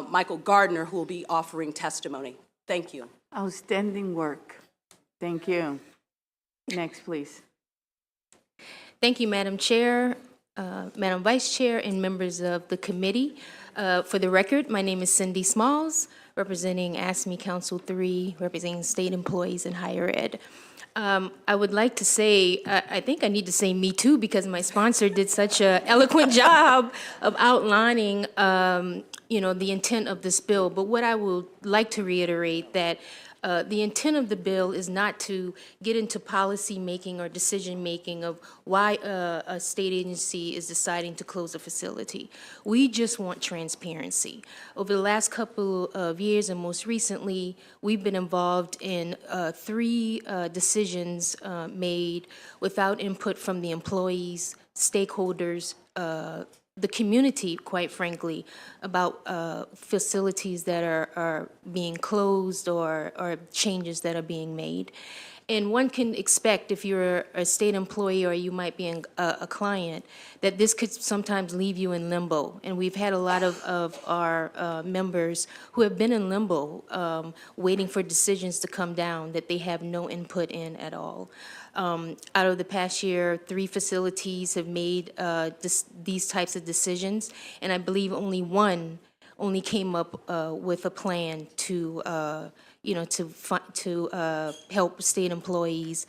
Michael Gardner, who will be offering testimony. Thank you. Outstanding work. Thank you. Next, please. Thank you, Madam Chair, Madam Vice Chair, and members of the committee. For the record, my name is Cindy Smalls, representing ASME Council 3, representing state employees in higher ed. I would like to say, I think I need to say me too, because my sponsor did such an eloquent job of outlining, the intent of this bill. But what I would like to reiterate that the intent of the bill is not to get into policy making or decision making of why a state agency is deciding to close a facility. We just want transparency. Over the last couple of years and most recently, we've been involved in 3 decisions made without input from the employees, stakeholders, the community, quite frankly, about facilities that are being closed or changes that are being made. And one can expect, if you're a state employee or you might be a client, that this could sometimes leave you in limbo. And we've had a lot of our members who have been in limbo, waiting for decisions to come down that they have no input in at all. Out of the past year, 3 facilities have made these types of decisions, and I believe only came up with a plan to help state employees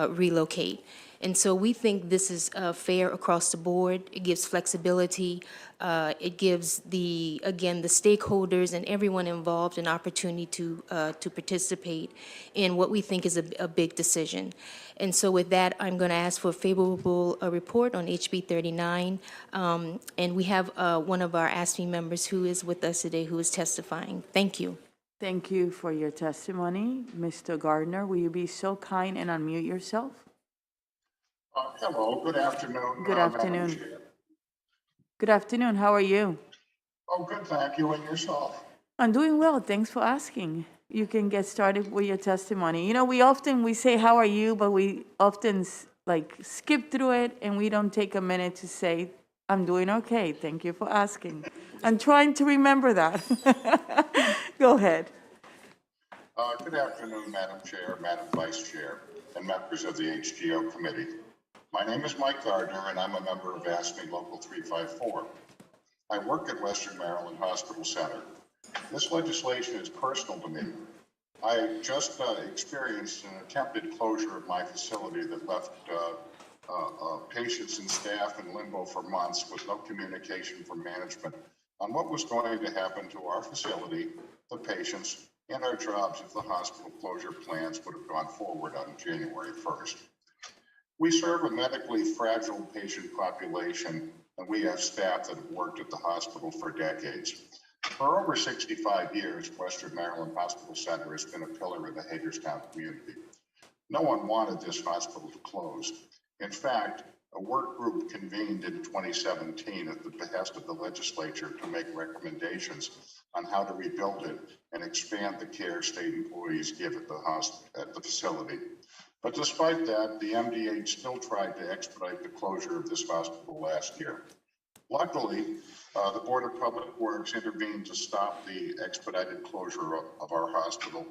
relocate. And so we think this is fair across the board. It gives flexibility. It gives the stakeholders and everyone involved an opportunity to participate in what we think is a big decision. And so with that, I'm going to ask for a favorable report on HB 39. And we have one of our ASME members who is with us today who is testifying. Thank you. Thank you for your testimony. Mr. Gardner, will you be so kind and unmute yourself? Hello, good afternoon. Good Madam afternoon. Chair. Good afternoon. How are you? Oh, good, thank you, and yourself? I'm doing well. Thanks for asking. You can get started with your testimony. You know, we say, how are you? But we often skip through it and we don't take a minute to say, I'm doing okay. Thank you for asking. I'm trying to remember that. Go ahead. Good afternoon, Madam Chair, Madam Vice Chair, and members of the HGO Committee. My name is Mike Gardner, and I'm a member of ASME Local 354. I work at Western Maryland Hospital Center. This legislation is personal to me. I just experienced an attempted closure of my facility that left patients and staff in limbo for months with no communication from management on what was going to happen to our facility, the patients, and our jobs if the hospital closure plans would have gone forward on January 1st. We serve a medically fragile patient population, and we have staff that have worked at the hospital for decades. For over 65 years, Western Maryland Hospital Center has been a pillar of the Hagerstown community. No one wanted this hospital to close. In fact, a work group convened in 2017 at the behest of the legislature to make recommendations on how to rebuild it and expand the care state employees give at the facility. But despite that, the MDH still tried to expedite the closure of this hospital last year. Luckily, the Board of Public Works intervened to stop the expedited closure of our hospital,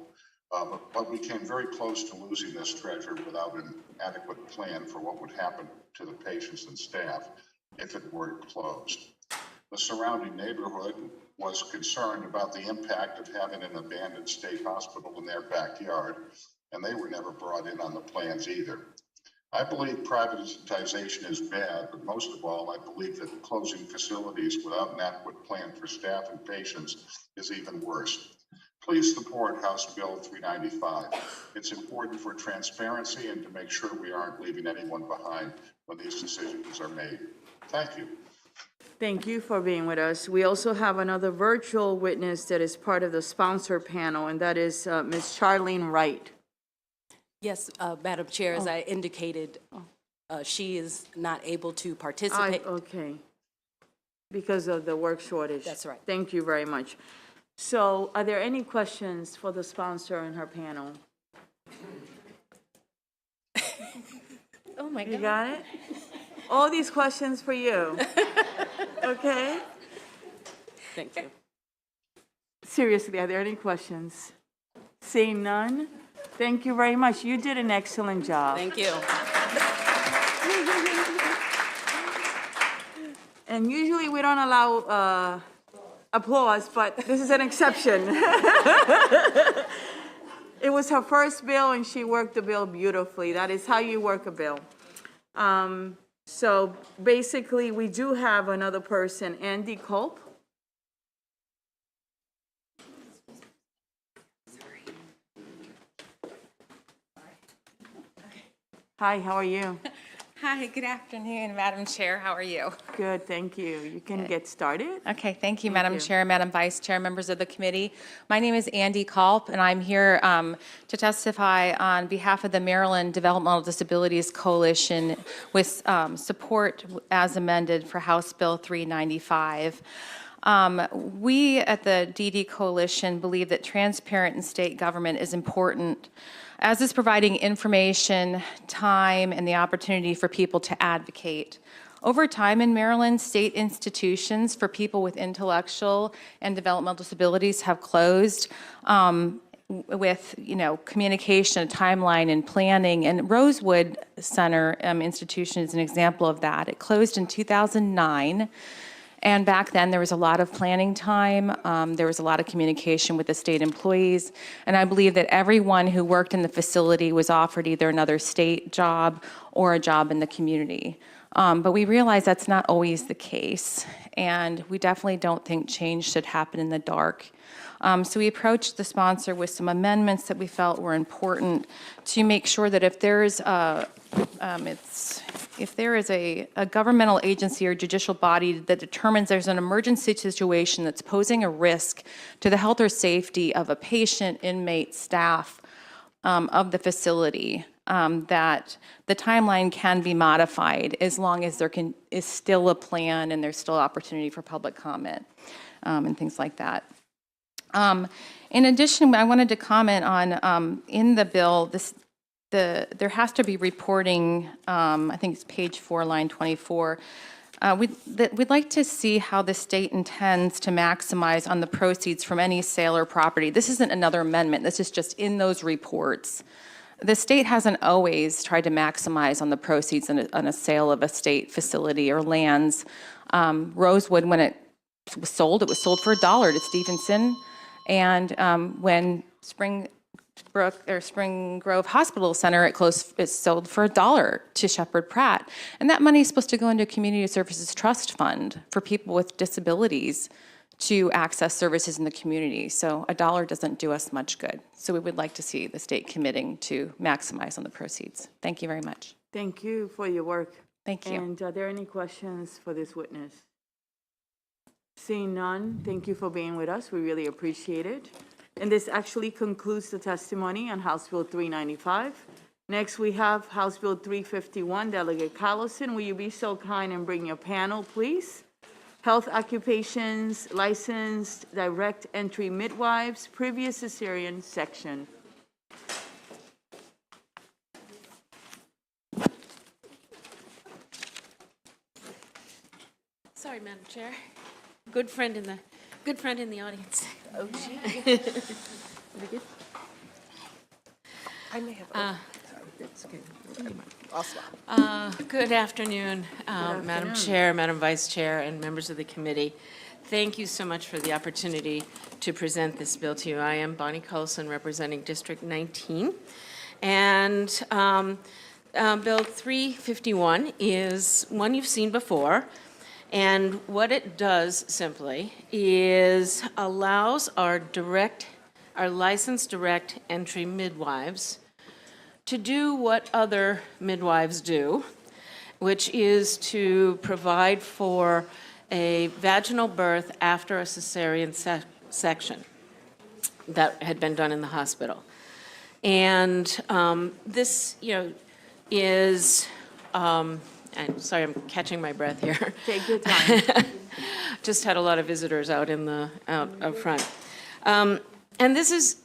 but we came very close to losing this treasure without an adequate plan for what would happen to the patients and staff if it were closed. The surrounding neighborhood was concerned about the impact of having an abandoned state hospital in their backyard, and they were never brought in on the plans either. I believe privatization is bad, but most of all, I believe that closing facilities without an adequate plan for staff and patients is even worse. Please support House Bill 395. It's important for transparency and to make sure we aren't leaving anyone behind when these decisions are made. Thank you. Thank you for being with us. We also have another virtual witness that is part of the sponsor panel, and that is Ms. Charlene Wright. Yes, Madam Chair, as I indicated, she is not able to participate. Okay. Because of the work shortage. That's right. Thank you very much. So are there any questions for the sponsor and her panel? Oh, my God. You got it? All these questions for you. Okay? Thank you. Seriously, are there any questions? Seeing none? Thank you very much. You did an excellent job. Thank you. And usually we don't allow applause, but this is an exception. It was her first bill, and she worked the bill beautifully. That is how you work a bill. So basically, we do have another person, Andy Culp. Hi, how are you? Hi, good afternoon, Madam Chair. How are you? Good, thank you. You can get started. Okay, thank you, Madam Chair, Madam Vice Chair, members of the committee. My name is Andy Culp, and I'm here to testify on behalf of the Maryland Developmental Disabilities Coalition with support as amended for House Bill 395. We at the DD Coalition believe that transparent and state government is important, as is providing information, time, and the opportunity for people to advocate. Over time in Maryland, state institutions for people with intellectual and developmental disabilities have closed with, communication, timeline, and planning. And Rosewood Center Institution is an example of that. It closed in 2009. And back then, there was a lot of planning time. There was a lot of communication with the state employees. And I believe that everyone who worked in the facility was offered either another state job or a job in the community. But we realize that's not always the case. And we definitely don't think change should happen in the dark. So we approached the sponsor with some amendments that we felt were important to make sure that if there is a governmental agency or judicial body that determines there's an emergency situation that's posing a risk to the health or safety of a patient, inmate, staff of the facility, that the timeline can be modified as long as there is still a plan and there's still opportunity for public comment and things like that. In addition, I wanted to comment on in the bill, there has to be reporting, I think it's page 4, line 24. We'd like to see how the state intends to maximize on the proceeds from any sale or property. This isn't another amendment. This is just in those reports. The state hasn't always tried to maximize on the proceeds on a sale of a state facility or lands. Rosewood, when it was sold for $1 to Stevenson. And when Spring Grove Hospital Center, it sold for $1 to Shepherd Pratt. And that money is supposed to go into a community services trust fund for people with disabilities to access services in the community. So $1 doesn't do us much good. So we would like to see the state committing to maximize on the proceeds. Thank you very much. Thank you for your work. Thank you. And are there any questions for this witness? Seeing none, thank you for being with us. We really appreciate it. And this actually concludes the testimony on House Bill 395. Next, we have House Bill 351. Delegate Collison, will you be so kind and bring your panel, please? Health occupations, licensed direct entry midwives, previous cesarean section. Sorry, Madam Chair. Good friend in the audience. Oh, gee. I may have. Sorry, that's okay. I'll stop. Good afternoon, Madam Chair, Madam Vice Chair, and members of the committee. Thank you so much for the opportunity to present this bill to you. I am Bonnie Collison, representing District 19. And Bill 351 is one you've seen before. And what it does simply is allows our licensed direct entry midwives to do what other midwives do, which is to provide for a vaginal birth after a cesarean section that had been done in the hospital. And this, is, I'm sorry, I'm catching my breath here. Take your time. Just had a lot of visitors out front. And this is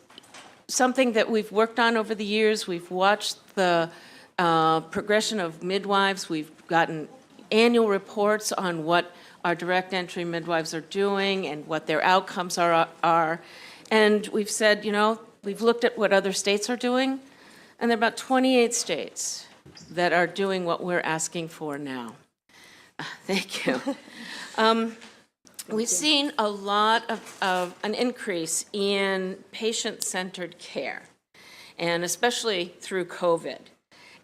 something that we've worked on over the years. We've watched the progression of midwives. We've gotten annual reports on what our direct entry midwives are doing and what their outcomes are. And we've said, we've looked at what other states are doing, and there are about 28 states that are doing what we're asking for now. Thank you. We've seen a lot of an increase in patient-centered care, and especially through COVID.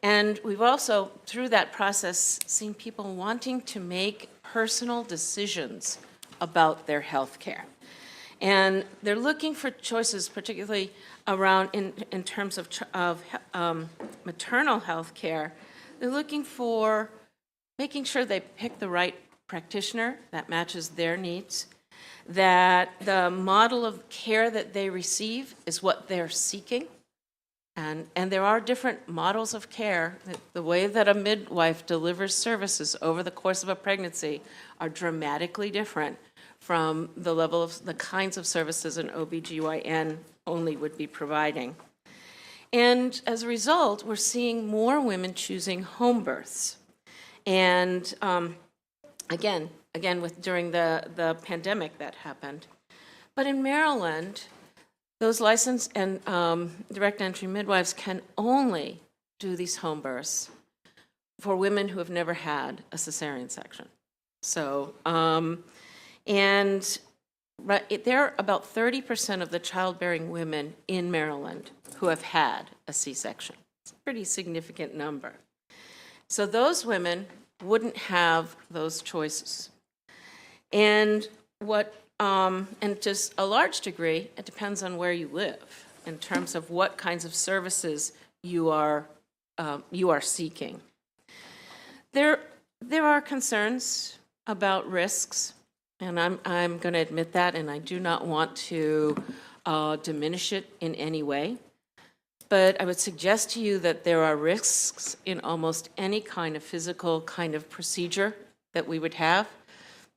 And we've also, through that process, seen people wanting to make personal decisions about their health care. And they're looking for choices, particularly around in terms of maternal health care. They're looking for making sure they pick the right practitioner that matches their needs, that the model of care that they receive is what they're seeking. And there are different models of care. The way that a midwife delivers services over the course of a pregnancy are dramatically different from the level of the kinds of services an OBGYN only would be providing. And as a result, we're seeing more women choosing home births. And again, during the pandemic that happened. But in Maryland, those licensed and direct entry midwives can only do these home births for women who have never had a cesarean section. So, and there are about 30% of the childbearing women in Maryland who have had a C-section. It's a pretty significant number. So those women wouldn't have those choices. And and to a large degree, it depends on where you live in terms of what kinds of services you are seeking. There are concerns about risks, and I'm going to admit that, and I do not want to diminish it in any way. But I would suggest to you that there are risks in almost any kind of physical kind of procedure that we would have.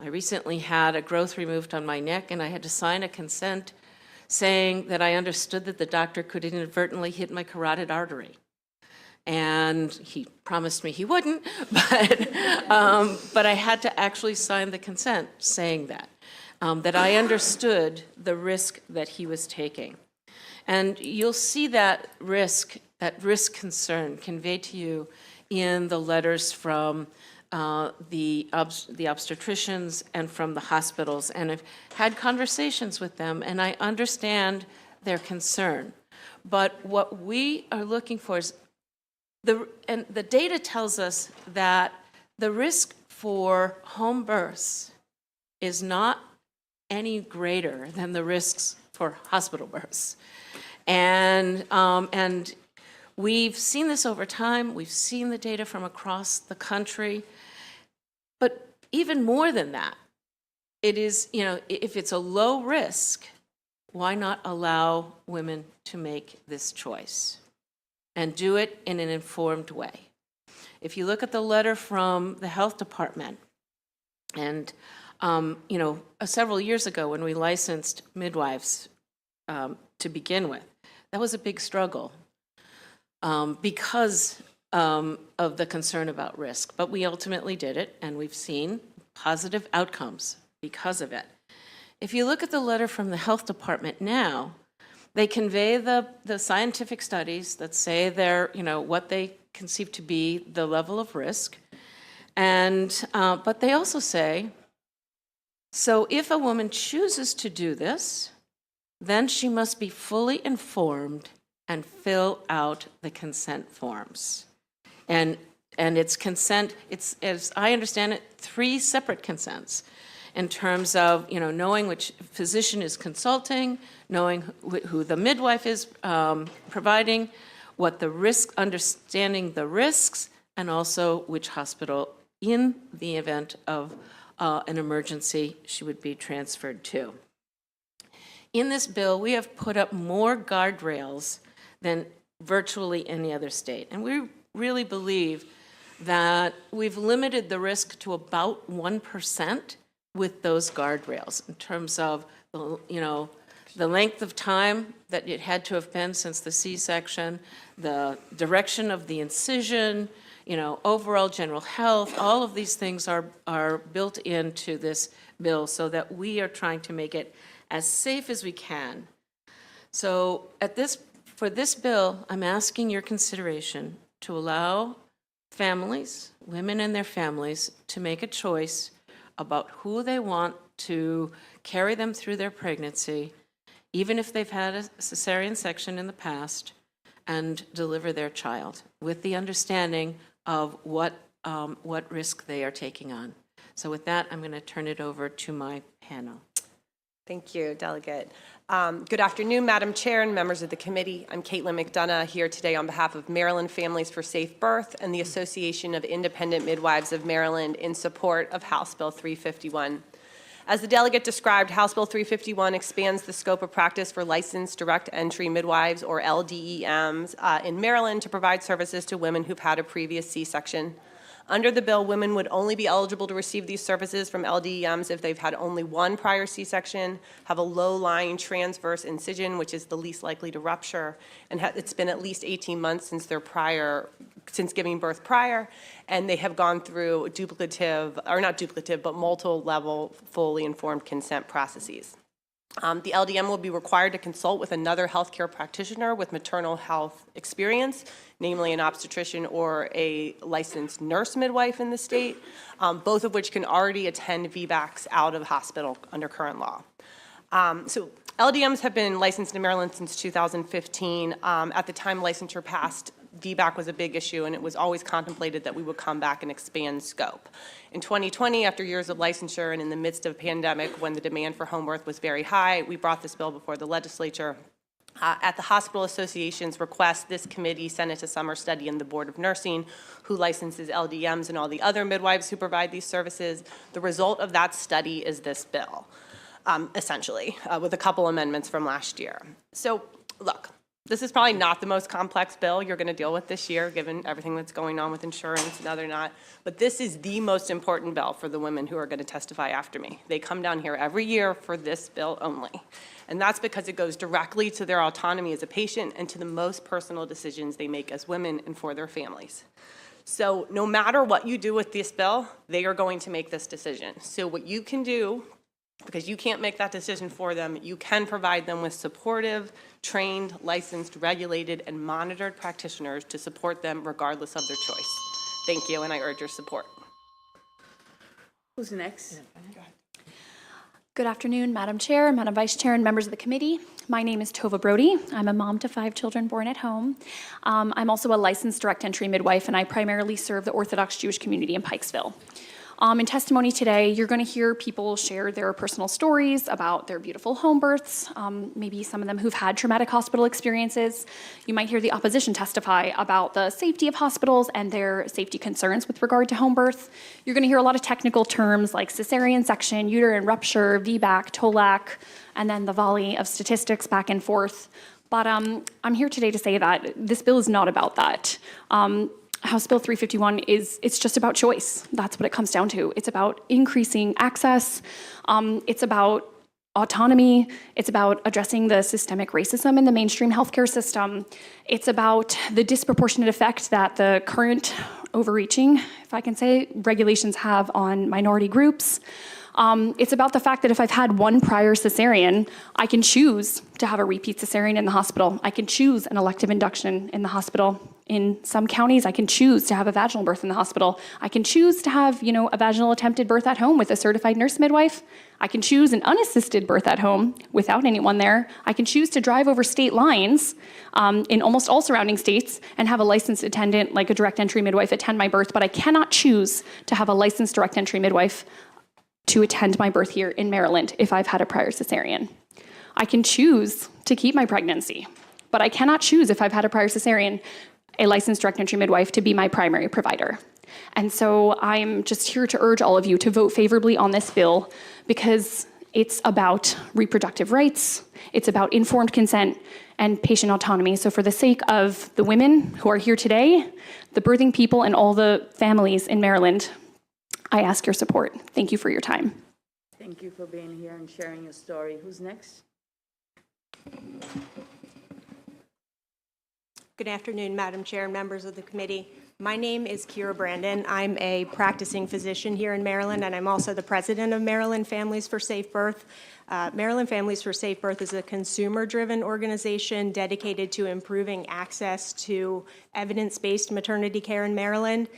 I recently had a growth removed on my neck, and I had to sign a consent saying that I understood that the doctor could inadvertently hit my carotid artery. And he promised me he wouldn't, but I had to actually sign the consent saying that I understood the risk that he was taking. And you'll see that risk concern conveyed to you in the letters from the obstetricians and from the hospitals, and I've had conversations with them, and I understand their concern. But what we are looking for is, the data tells us that the risk for home births is not any greater than the risks for hospital births. And we've seen this over time. We've seen the data from across the country. But even more than that, it is, if it's a low risk, why not allow women to make this choice and do it in an informed way? If you look at the letter from the health department, and several years ago when we licensed midwives to begin with, that was a big struggle because of the concern about risk. But we ultimately did it, and we've seen positive outcomes because of it. If you look at the letter from the health department now, they convey the scientific studies that say they're, what they conceive to be the level of risk. And, but they also say, so if a woman chooses to do this, then she must be fully informed and fill out the consent forms. And it's consent, it's, as I understand it, 3 separate consents in terms of, knowing which physician is consulting, knowing who the midwife is providing, what the risk, understanding the risks, and also which hospital, in the event of an emergency, she would be transferred to. In this bill, we have put up more guardrails than virtually any other state. And we really believe that we've limited the risk to about 1% with those guardrails in terms of, the length of time that it had to have been since the C-section, the direction of the incision, overall general health. All of these things are built into this bill so that we are trying to make it as safe as we can. So for this bill, I'm asking your consideration to allow families, women and their families, to make a choice about who they want to carry them through their pregnancy, even if they've had a cesarean section in the past, and deliver their child with the understanding of what risk they are taking on. So with that, I'm going to turn it over to my panel. Thank you, Delegate. Good afternoon, Madam Chair and members of the committee. I'm Caitlin McDonough here today on behalf of Maryland Families for Safe Birth and the Association of Independent Midwives of Maryland in support of House Bill 351. As the delegate described, House Bill 351 expands the scope of practice for licensed direct entry midwives, or LDEMs, in Maryland to provide services to women who've had a previous C-section. Under the bill, women would only be eligible to receive these services from LDEMs if they've had only one prior C-section, have a low-lying transverse incision, which is the least likely to rupture, and it's been at least 18 months since giving birth prior, and they have gone through multiple-level, fully informed consent processes. The LDM will be required to consult with another healthcare practitioner with maternal health experience, namely an obstetrician or a licensed nurse midwife in the state, both of which can already attend VBACs out of hospital under current law. So LDMs have been licensed in Maryland since 2015. At the time licensure passed, VBAC was a big issue, and it was always contemplated that we would come back and expand scope. In 2020, after years of licensure and in the midst of a pandemic when the demand for home birth was very high, we brought this bill before the legislature. At the Hospital Association's request, this committee sent it to summer study in the Board of Nursing, who licenses LDMs and all the other midwives who provide these services. The result of that study is this bill, essentially, with a couple amendments from last year. So, look. This is probably not the most complex bill you're going to deal with this year, given everything that's going on with insurance and other not. But this is the most important bill for the women who are going to testify after me. They come down here every year for this bill only. And that's because it goes directly to their autonomy as a patient and to the most personal decisions they make as women and for their families. So no matter what you do with this bill, they are going to make this decision. So what you can do, because you can't make that decision for them, you can provide them with supportive, trained, licensed, regulated, and monitored practitioners to support them regardless of their choice. Thank you, and I urge your support. Who's next? Good afternoon, Madam Chair, Madam Vice Chair, and members of the committee. My name is Tova Brody. I'm a mom to 5 children born at home. I'm also a licensed direct entry midwife, and I primarily serve the Orthodox Jewish community in Pikesville. In testimony today, you're going to hear people share their personal stories about their beautiful home births, maybe some of them who've had traumatic hospital experiences. You might hear the opposition testify about the safety of hospitals and their safety concerns with regard to home birth. You're going to hear a lot of technical terms like cesarean section, uterine rupture, VBAC, TOLAC, and then the volley of statistics back and forth. But I'm here today to say that this bill is not about that. House Bill 351 it's just about choice. That's what it comes down to. It's about increasing access. It's about autonomy. It's about addressing the systemic racism in the mainstream healthcare system. It's about the disproportionate effect that the current overreaching, if I can say, regulations have on minority groups. It's about the fact that if I've had one prior cesarean, I can choose to have a repeat cesarean in the hospital. I can choose an elective induction in the hospital. In some counties, I can choose to have a vaginal birth in the hospital. I can choose to have, a vaginal attempted birth at home with a certified nurse midwife. I can choose an unassisted birth at home without anyone there. I can choose to drive over state lines in almost all surrounding states and have a licensed attendant, like a direct entry midwife, attend my birth, but I cannot choose to have a licensed direct entry midwife to attend my birth here in Maryland if I've had a prior cesarean. I can choose to keep my pregnancy, but I cannot choose if I've had a prior cesarean, a licensed direct entry midwife to be my primary provider. And so I'm just here to urge all of you to vote favorably on this bill because it's about reproductive rights, it's about informed consent and patient autonomy. So for the sake of the women who are here today, the birthing people and all the families in Maryland, I ask your support. Thank you for your time. Thank you for being here and sharing your story. Who's next? Good afternoon, Madam Chair and members of the committee. My name is Kira Brandon. I'm a practicing physician here in Maryland, and I'm also the president of Maryland Families for Safe Birth. Maryland Families for Safe Birth is a consumer-driven organization dedicated to improving access to evidence-based maternity care in Maryland.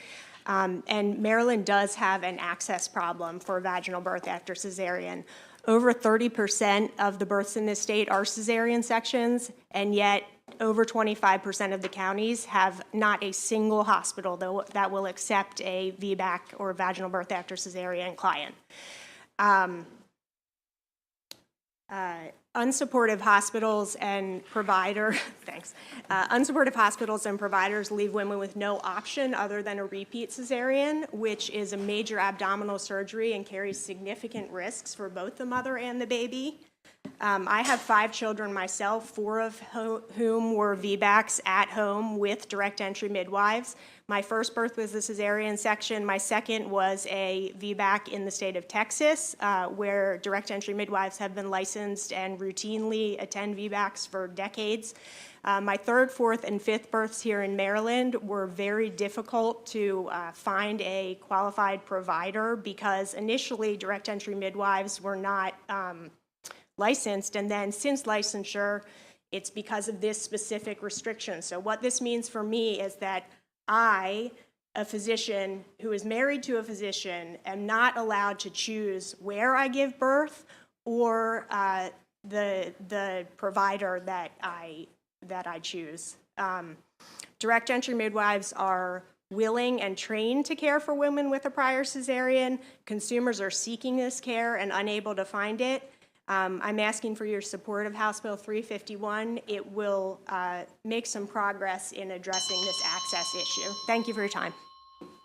And Maryland does have an access problem for vaginal birth after cesarean. Over 30% of the births in this state are cesarean sections, and yet over 25% of the counties have not a single hospital that will accept a VBAC or vaginal birth after cesarean client. Unsupportive hospitals and unsupportive hospitals and providers leave women with no option other than a repeat cesarean, which is a major abdominal surgery and carries significant risks for both the mother and the baby. I have 5 children myself, 4 of whom were VBACs at home with direct entry midwives. My first birth was a cesarean section. My second was a VBAC in the state of Texas, where direct entry midwives have been licensed and routinely attend VBACs for decades. My third, fourth, and fifth births here in Maryland were very difficult to find a qualified provider because initially direct entry midwives were not licensed, and then since licensure, it's because of this specific restriction. So what this means for me is that I, a physician who is married to a physician, am not allowed to choose where I give birth or the provider that I choose. Direct entry midwives are willing and trained to care for women with a prior cesarean. Consumers are seeking this care and unable to find it. I'm asking for your support of House Bill 351. It will make some progress in addressing this access issue. Thank you for your time.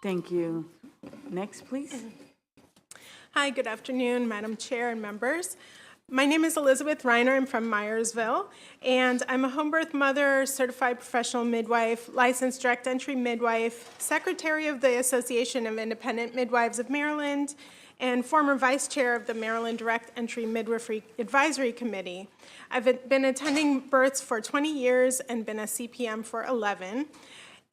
Thank you. Next, please. Hi, good afternoon, Madam Chair and members. My name is Elizabeth Reiner. I'm from Myersville, and I'm a home birth mother, certified professional midwife, licensed direct entry midwife, secretary of the Association of Independent Midwives of Maryland, and former vice chair of the Maryland Direct Entry Midwifery Advisory Committee. I've been attending births for 20 years and been a CPM for 11.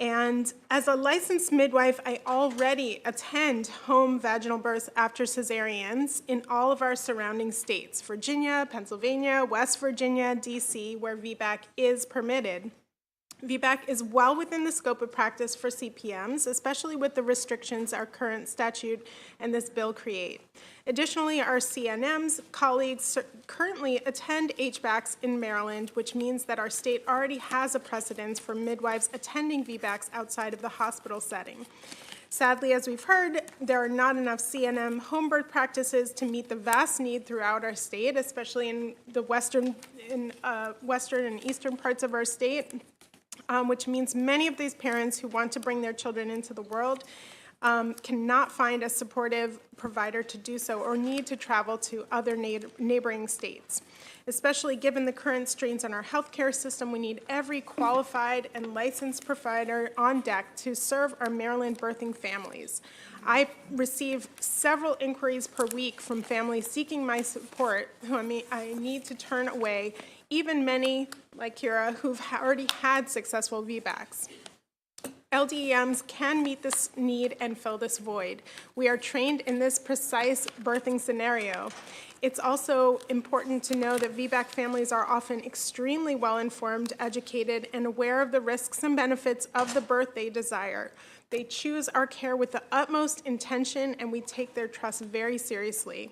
And as a licensed midwife, I already attend home vaginal births after cesareans in all of our surrounding states, Virginia, Pennsylvania, West Virginia, DC, where VBAC is permitted. VBAC is well within the scope of practice for CPMs, especially with the restrictions our current statute and this bill create. Additionally, our CNMs colleagues currently attend HBACs in Maryland, which means that our state already has a precedence for midwives attending VBACs outside of the hospital setting. Sadly, as we've heard, there are not enough CNM home birth practices to meet the vast need throughout our state, especially in the western and eastern parts of our state. Which means many of these parents who want to bring their children into the world cannot find a supportive provider to do so or need to travel to other neighboring states. Especially given the current strains on our healthcare system, we need every qualified and licensed provider on deck to serve our Maryland birthing families. I receive several inquiries per week from families seeking my support who I need to turn away, even many, like Kira, who've already had successful VBACs. LDEMs can meet this need and fill this void. We are trained in this precise birthing scenario. It's also important to know that VBAC families are often extremely well-informed, educated, and aware of the risks and benefits of the birth they desire. They choose our care with the utmost intention, and we take their trust very seriously.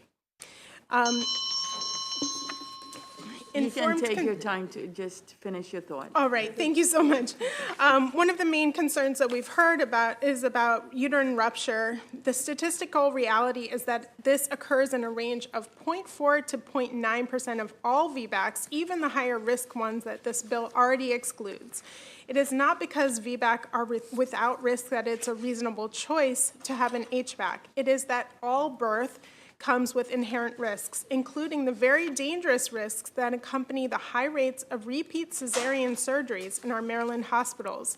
You can take your time to just finish your thought. All right, thank you so much. One of the main concerns that we've heard about is about uterine rupture. The statistical reality is that this occurs in a range of 0.4 to 0.9% of all VBACs, even the higher risk ones that this bill already excludes. It is not because VBAC are without risk that it's a reasonable choice to have an HBAC. It is that all birth comes with inherent risks, including the very dangerous risks that accompany the high rates of repeat cesarean surgeries in our Maryland hospitals.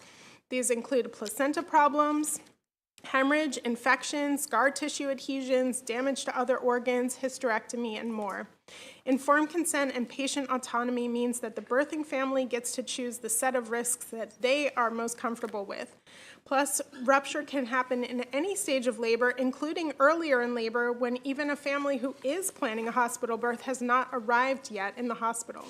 These include placenta problems, hemorrhage, infection, scar tissue adhesions, damage to other organs, hysterectomy, and more. Informed consent and patient autonomy means that the birthing family gets to choose the set of risks that they are most comfortable with. Plus, rupture can happen in any stage of labor, including earlier in labor when even a family who is planning a hospital birth has not arrived yet in the hospital.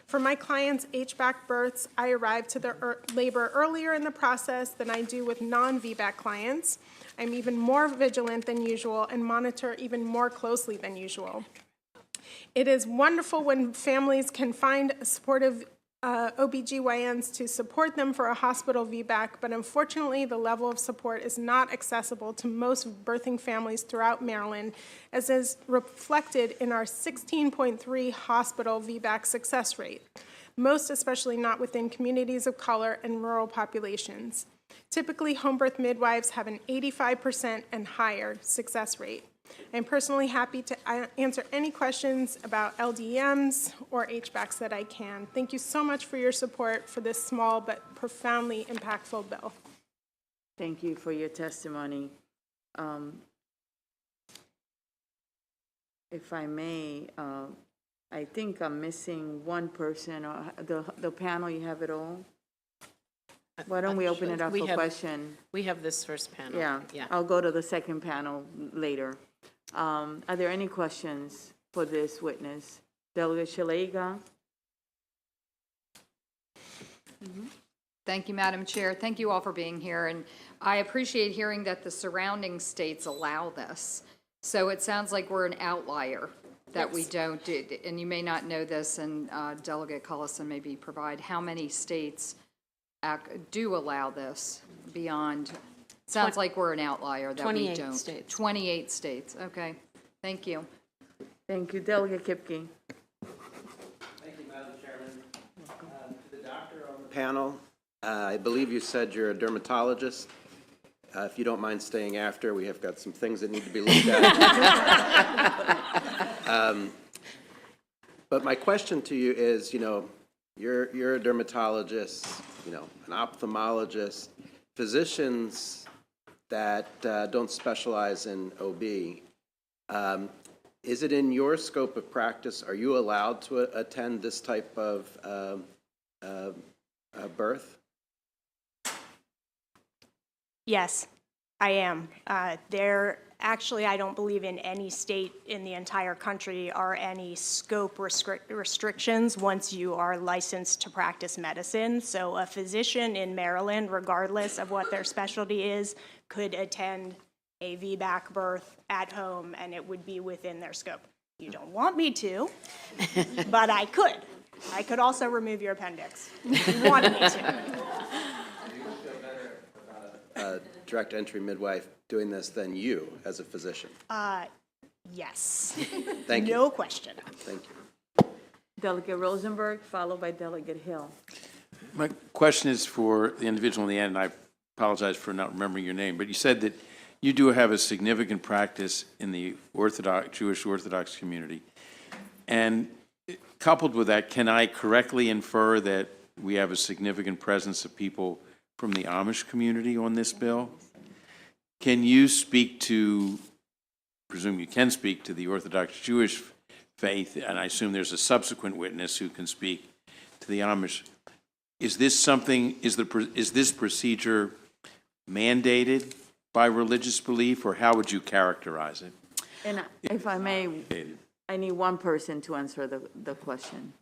For my clients' HBAC births, I arrive to their labor earlier in the process than I do with non-VBAC clients. I'm even more vigilant than usual and monitor even more closely than usual. It is wonderful when families can find supportive OBGYNs to support them for a hospital VBAC, but unfortunately the level of support is not accessible to most birthing families throughout Maryland, as is reflected in our 16.3 hospital VBAC success rate, most especially not within communities of color and rural populations. Typically, home birth midwives have an 85% and higher success rate. I'm personally happy to answer any questions about LDEMs or HBACs that I can. Thank you so much for your support for this small but profoundly impactful bill. Thank you for your testimony. If I may, I think I'm missing one person. The panel, you have it all? Why don't we open it up for question? We have this first panel. Yeah, I'll go to the second panel later. Are there any questions for this witness? Delegate Shalega? Thank you, Madam Chair. Thank you all for being here. And I appreciate hearing that the surrounding states allow this. So it sounds like we're an outlier that we don't do. And you may not know this, and Delegate Cullison maybe provide how many states do allow this beyond. Sounds like we're an outlier that we don't. 28 states. 28 states. Okay. Thank you. Thank you. Delegate Kipke. Thank you, Madam Chairman. To the doctor on the panel, I believe you said you're a dermatologist. If you don't mind staying after, we have got some things that need to be looked at. But my question to you is, you're a dermatologist, an ophthalmologist, physicians that don't specialize in OB. Is it in your scope of practice? Are you allowed to attend this type of birth? Yes, I am. Actually, I don't believe in any state in the entire country are any scope restrictions once you are licensed to practice medicine. So a physician in Maryland, regardless of what their specialty is, could attend a VBAC birth at home, and it would be within their scope. You don't want me to, but I could. I could also remove your appendix if you wanted me to. Direct entry midwife doing this than you as a physician? Yes. Thank you. No question. Thank you. Delegate Rosenberg, followed by Delegate Hill. My question is for the individual in the end, and I apologize for not remembering your name, but you said that you do have a significant practice in the Jewish Orthodox community. And coupled with that, can I correctly infer that we have a significant presence of people from the Amish community on this bill? Can you speak to, presume you can speak to the Orthodox Jewish faith, and I assume there's a subsequent witness who can speak to the Amish. Is this something, is this procedure mandated by religious belief, or how would you characterize it? And if I may, I need one person to answer the question.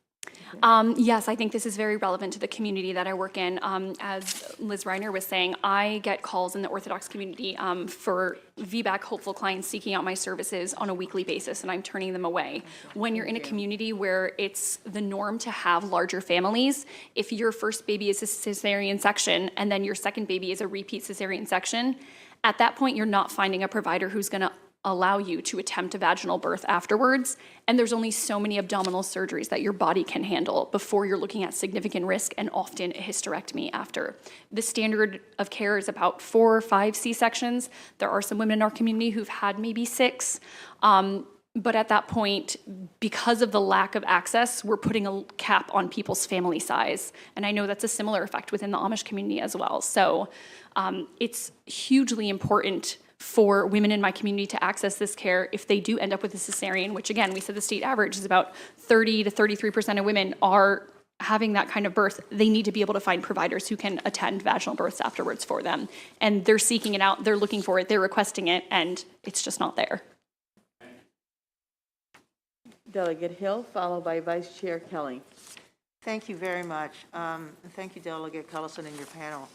Yes, I think this is very relevant to the community that I work in. As Liz Reiner was saying, I get calls in the Orthodox community for VBAC hopeful clients seeking out my services on a weekly basis, and I'm turning them away. When you're in a community where it's the norm to have larger families, if your first baby is a cesarean section and then your second baby is a repeat cesarean section, at that point you're not finding a provider who's going to allow you to attempt a vaginal birth afterwards. And there's only so many abdominal surgeries that your body can handle before you're looking at significant risk and often a hysterectomy after. The standard of care is about 4 or 5 C-sections. There are some women in our community who've had maybe 6. But at that point, because of the lack of access, we're putting a cap on people's family size. And I know that's a similar effect within the Amish community as well. So it's hugely important for women in my community to access this care if they do end up with a cesarean, which again, we said the state average is about 30 to 33% of women are having that kind of birth. They need to be able to find providers who can attend vaginal births afterwards for them. And they're seeking it out, they're looking for it, they're requesting it, and it's just not there. Delegate Hill, followed by Vice Chair Kelly. Thank you very much. And thank you, Delegate Cullison and your panel.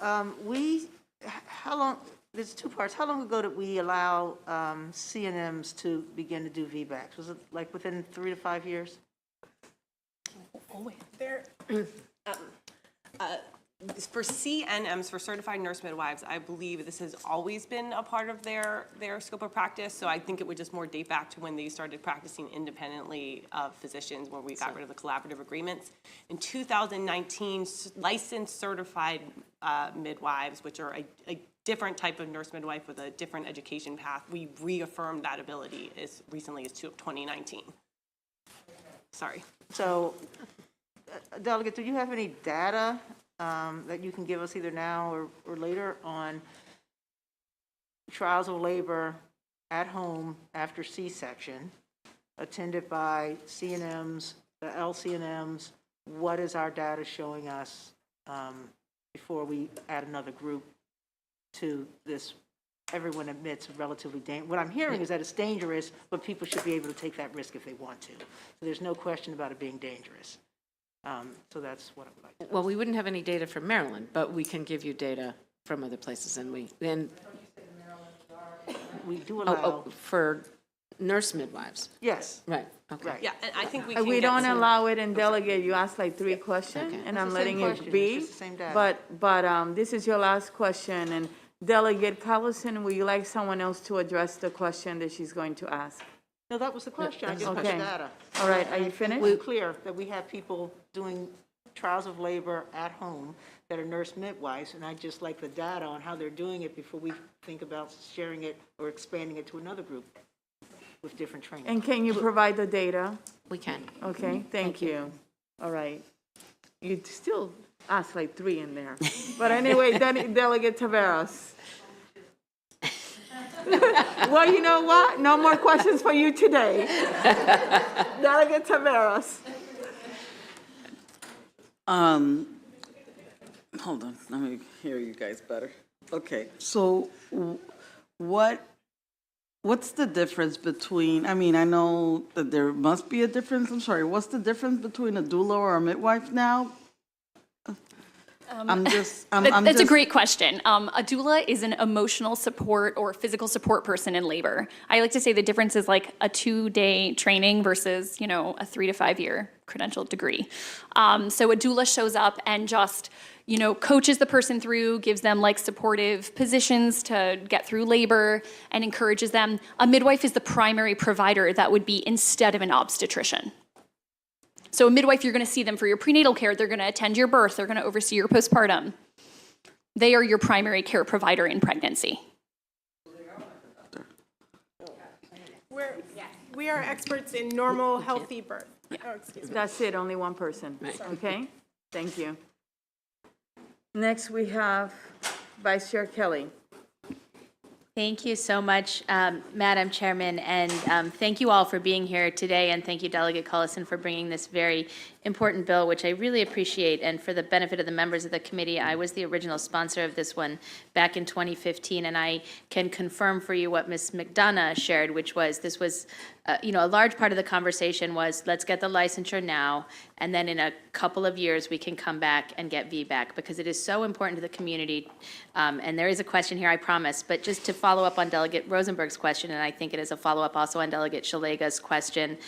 How long, there's 2 parts. How long ago did we allow CNMs to begin to do VBACs? Was it like within 3 to 5 years? For CNMs, for certified nurse midwives, I believe this has always been a part of their scope of practice. So I think it would just more date back to when they started practicing independently of physicians, when we got rid of the collaborative agreements. In 2019, licensed certified midwives, which are a different type of nurse midwife with a different education path. We reaffirmed that ability as recently as 2019. Sorry. So, Delegate, do you have any data that you can give us either now or later on trials of labor at home after C-section, attended by CNMs, the LCNMs? What is our data showing us before we add another group to this? Everyone admits relatively dangerous. What I'm hearing is that it's dangerous, but people should be able to take that risk if they want to. So there's no question about it being dangerous. So that's what I would like to know. Well, we wouldn't have any data from Maryland, but we can give you data from other places, and We do allow. For nurse midwives. Yes. Right, okay. Right. Yeah, and I think we can We get don't some- allow it in delegate. You asked like 3 questions, Okay. and It's I'm the letting same it question. be. It's just the same data. But this is your last question, and Delegate Collison, would you like someone else to address the question that she's going to ask? No, that was the question. I just put the Okay. data. All right, are you I think finished? we're clear that we have people doing trials of labor at home that are nurse midwives, and I just like the data on how they're doing it before we think about sharing it or expanding it to another group with different training. And can you provide the data? We can. Okay, thank you. All right. You still asked like 3 in there. But anyway, Delegate Taveras. Well, you know what? No more questions for you today. Delegate Taveras. Hold on, let me hear you guys better. Okay, so what's the difference between, I mean, I know that there must be a difference, I'm sorry, what's the difference between a doula or a midwife now? That's a great question. A doula is an emotional support or physical support person in labor. I like to say the difference is like a 2-day training versus, a 3 to 5 year credentialed degree. So a doula shows up and just, coaches the person through, gives them like supportive positions to get through labor and encourages them. A midwife is the primary provider that would be instead of an obstetrician. So a midwife, you're going to see them for your prenatal care. They're going to attend your birth. They're going to oversee your postpartum. They are your primary care provider in pregnancy. We are experts in normal, healthy birth. Oh, excuse me. That's it, only one person. Okay, thank you. Next, we have Vice Chair Kelly. Thank you so much, Madam Chairman, and thank you all for being here today, and thank you, Delegate Collison, for bringing this very important bill, which I really appreciate. And for the benefit of the members of the committee, I was the original sponsor of this one back in 2015, and I can confirm for you what Ms. McDonough shared, which was this was, a large part of the conversation was let's get the licensure now, and then in a couple of years we can come back and get vbac, because it is so important to the community. And there is a question here, I promise, but just to follow up on Delegate Rosenberg's question, and I think it is a follow-up also on Delegate Shalega's question,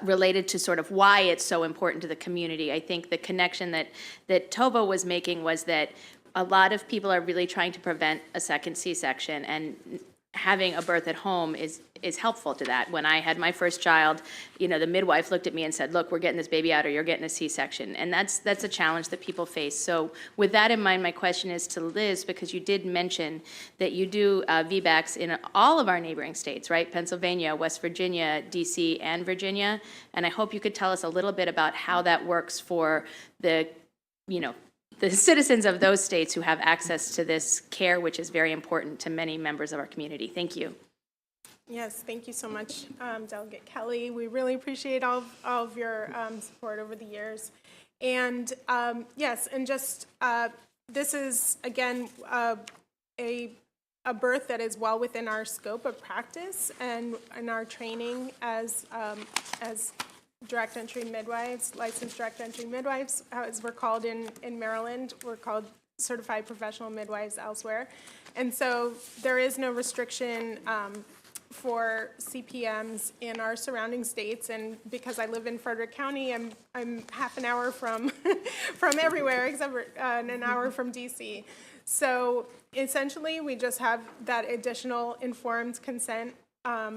related to sort of why it's so important to the community. I think the connection that Tova was making was that a lot of people are really trying to prevent a second C-section, and having a birth at home is helpful to that. When I had my first child, the midwife looked at me and said, look, we're getting this baby out or you're getting a C-section. And that's a challenge that people face. So with that in mind, my question is to Liz, because you did mention that you do vbacs in all of our neighboring states, right? Pennsylvania, West Virginia, DC, and Virginia. And I hope you could tell us a little bit about how that works for the citizens of those states who have access to this care, which is very important to many members of our community. Thank you. Yes, thank you so much, Delegate Kelly. We really appreciate all of your support over the years. And yes, and just this is, again, a birth that is well within our scope of practice and in our training as direct entry midwives, licensed direct entry midwives, as we're called in Maryland. We're called certified professional midwives elsewhere. And so there is no restriction for CPMs in our surrounding states. And because I live in Frederick County, I'm half an hour from everywhere except for an hour from DC. So essentially, we just have that additional informed consent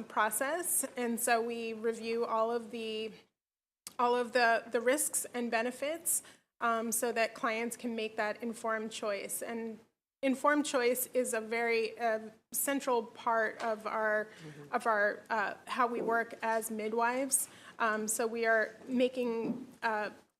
process. And so we review all of the risks and benefits so that clients can make that informed choice. And informed choice is a very central part of our how we work as midwives. So we are making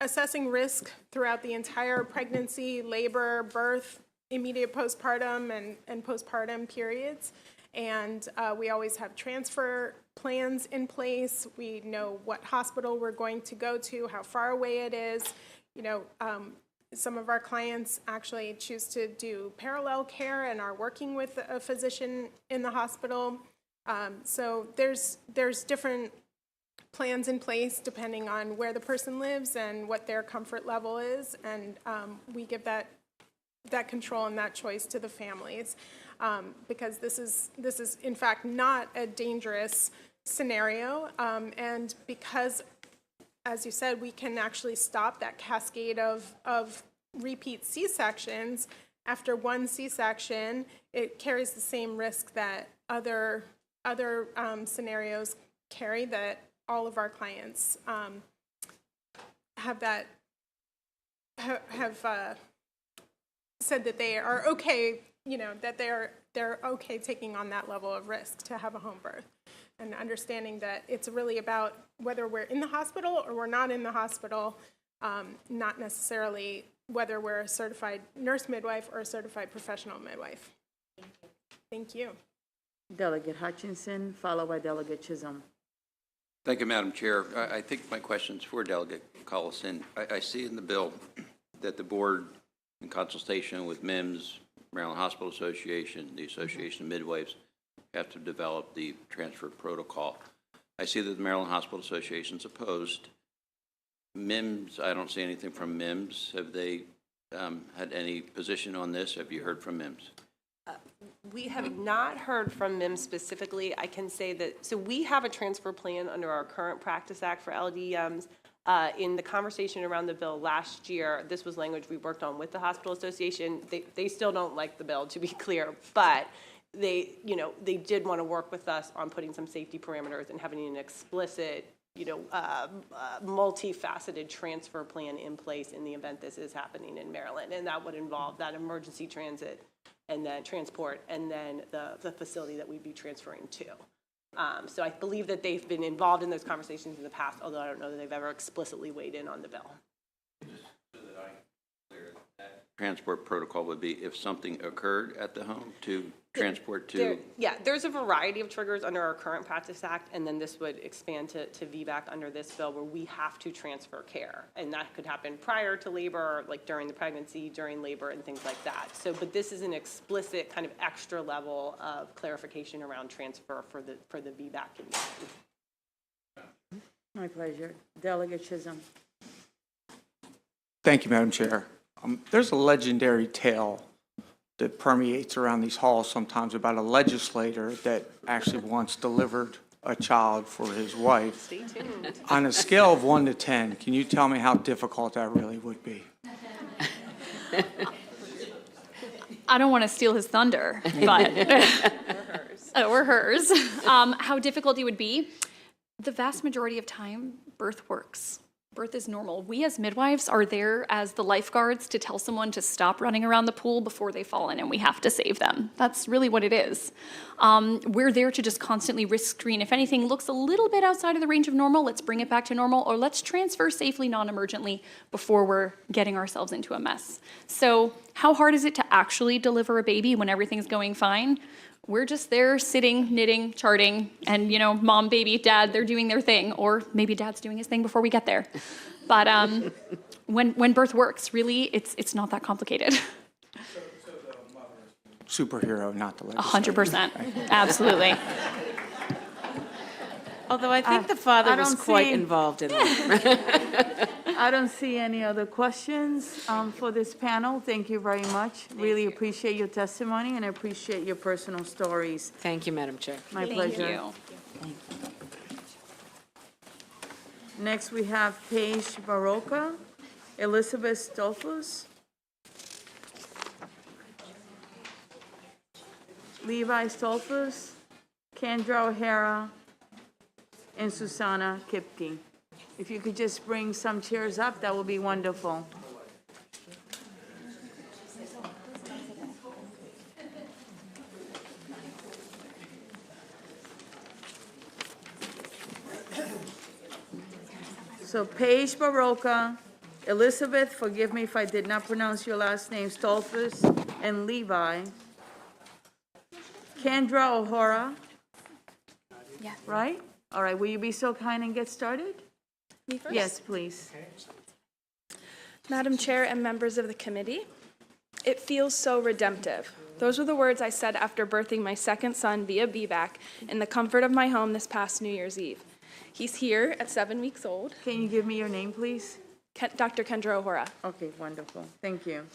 assessing risk throughout the entire pregnancy, labor, birth, immediate postpartum, and postpartum periods. And we always have transfer plans in place. We know what hospital we're going to go to, how far away it is. You know, some of our clients actually choose to do parallel care and are working with a physician in the hospital. So there's different plans in place depending on where the person lives and what their comfort level is, and we give that control and that choice to the families, because this is in fact not a dangerous scenario, and because, as you said, we can actually stop that cascade of repeat C-sections. After one C-section, it carries the same risk that other scenarios carry, that all of our clients have said that they are okay, you know, that they're okay taking on that level of risk to have a home birth, and understanding that it's really about whether we're in the hospital or we're not in the hospital, not necessarily whether we're a certified nurse midwife or a certified professional midwife. Thank you. Delegate Hutchinson, followed by Delegate Chisholm. Thank you, Madam Chair. I think my question's for Delegate Collison. I see in the bill that the board, in consultation with MIMS, Maryland Hospital Association, the Association of Midwives, have to develop the transfer protocol. I see that the Maryland Hospital Association's opposed. MIMS, I don't see anything from MIMS. Have they had any position on this? Have you heard from MIMS? We have not heard from MIMS specifically. I can say that, so we have a transfer plan under our current Practice Act for LDMs. In the conversation around the bill last year, this was language we worked on with the Hospital Association. They still don't like the bill, to be clear, but they did want to work with us on putting some safety parameters and having an explicit, multifaceted transfer plan in place in the event this is happening in Maryland. And that would involve that emergency transit and then transport, and then the facility that we'd be transferring to. So I believe that they've been involved in those conversations in the past, although I don't know that they've ever explicitly weighed in on the bill. Transport protocol would be if something occurred at the home to transport to? There's a variety of triggers under our current Practice Act, and then this would expand to VBAC under this bill, where we have to transfer care. And that could happen prior to labor, like during the pregnancy, during labor, and things like that. So, but this is an explicit kind of extra level of clarification around transfer for the VBAC community. My pleasure. Delegate Chisholm. Thank you, Madam Chair. There's a legendary tale that permeates around these halls sometimes about a legislator that actually once delivered a child for his wife. Stay tuned. On a scale of 1 to 10, can you tell me how difficult that really would be? I don't want to steal his thunder, but or hers. How difficult it would be? The vast majority of time, birth works. Birth is normal. We as midwives are there as the lifeguards to tell someone to stop running around the pool before they fall in, and we have to save them. That's really what it is. We're there to just constantly risk screen. If anything looks a little bit outside of the range of normal, let's bring it back to normal, or let's transfer safely, non-emergently, before we're getting ourselves into a mess. So how hard is it to actually deliver a baby when everything's going fine? We're just there sitting, knitting, charting, and mom, baby, dad, they're doing their thing, or maybe dad's doing his thing before we get there. But when birth works, really, it's not that complicated. Superhero, not the legislator. 100%, absolutely. Although I think the father was quite involved in that. I don't see any other questions for this panel. Thank you very much. Really appreciate your testimony and appreciate your personal stories. Thank you, Madam Chair. My pleasure. Thank you. Next, we have Paige Baroka, Elizabeth Stolfus, Levi Stolfus, Kendra O'Hara, and Susanna Kipke. If you could just bring some chairs up, that would be wonderful. So Paige Baroka, Elizabeth, forgive me if I did not pronounce your last name, Stolfus, and Levi. Kendra O'Hara, Yes. right? All right, will you be so kind and get started? Me first? Yes, please. Madam Chair and members of the committee, it feels so redemptive. Those were the words I said after birthing my second son via vbac in the comfort of my home this past New Year's Eve. He's here at 7 weeks old. Can you give me your name, please? Dr. Kendra O'Hara. Okay, wonderful. Thank you.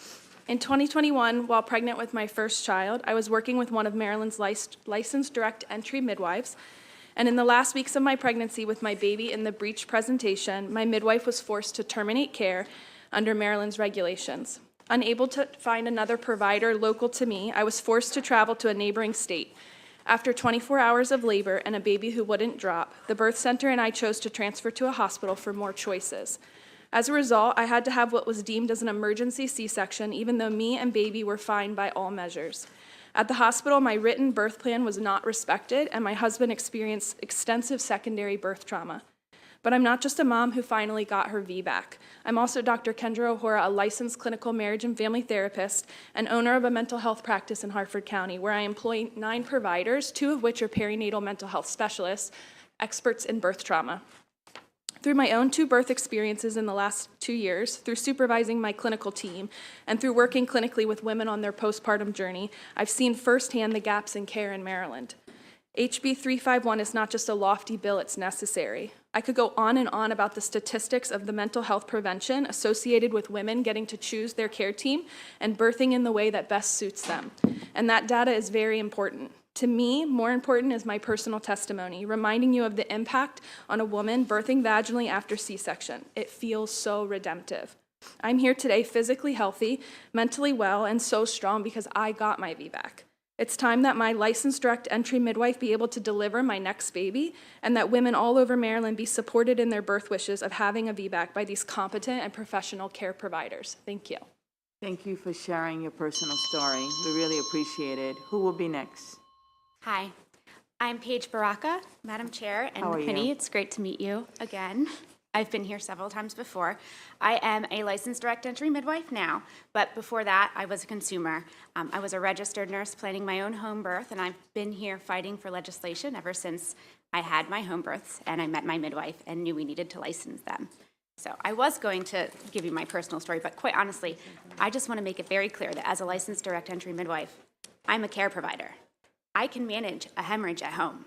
In 2021, while pregnant with my first child, I was working with one of Maryland's licensed direct entry midwives. And in the last weeks of my pregnancy with my baby in the breech presentation, my midwife was forced to terminate care under Maryland's regulations. Unable to find another provider local to me, I was forced to travel to a neighboring state. After 24 hours of labor and a baby who wouldn't drop, the birth center and I chose to transfer to a hospital for more choices. As a result, I had to have what was deemed as an emergency C-section, even though me and baby were fine by all measures. At the hospital, my written birth plan was not respected, and my husband experienced extensive secondary birth trauma. But I'm not just a mom who finally got her VBAC. I'm also Dr. Kendra O'Hara, a licensed clinical marriage and family therapist and owner of a mental health practice in Harford County, where I employ 9 providers, 2 of which are perinatal mental health specialists, experts in birth trauma. Through my own 2 birth experiences in the last 2 years, through supervising my clinical team, and through working clinically with women on their postpartum journey, I've seen firsthand the gaps in care in Maryland. HB 351 is not just a lofty bill, it's necessary. I could go on and on about the statistics of the mental health prevention associated with women getting to choose their care team and birthing in the way that best suits them. And that data is very important. To me, more important is my personal testimony, reminding you of the impact on a woman birthing vaginally after C-section. It feels so redemptive. I'm here today physically healthy, mentally well, and so strong because I got my VBAC. It's time that my licensed direct entry midwife be able to deliver my next baby, and that women all over Maryland be supported in their birth wishes of having a VBAC by these competent and professional care providers. Thank you. Thank you for sharing your personal story. We really appreciate it. Who will be next? Hi, I'm Paige Baraka, Madam Chair and How are committee. you? It's great to meet you again. I've been here several times before. I am a licensed direct entry midwife now, but before that, I was a consumer. I was a registered nurse planning my own home birth, and I've been here fighting for legislation ever since I had my home births and I met my midwife and knew we needed to license them. So I was going to give you my personal story, but quite honestly, I just want to make it very clear that as a licensed direct entry midwife, I'm a care provider. I can manage a hemorrhage at home.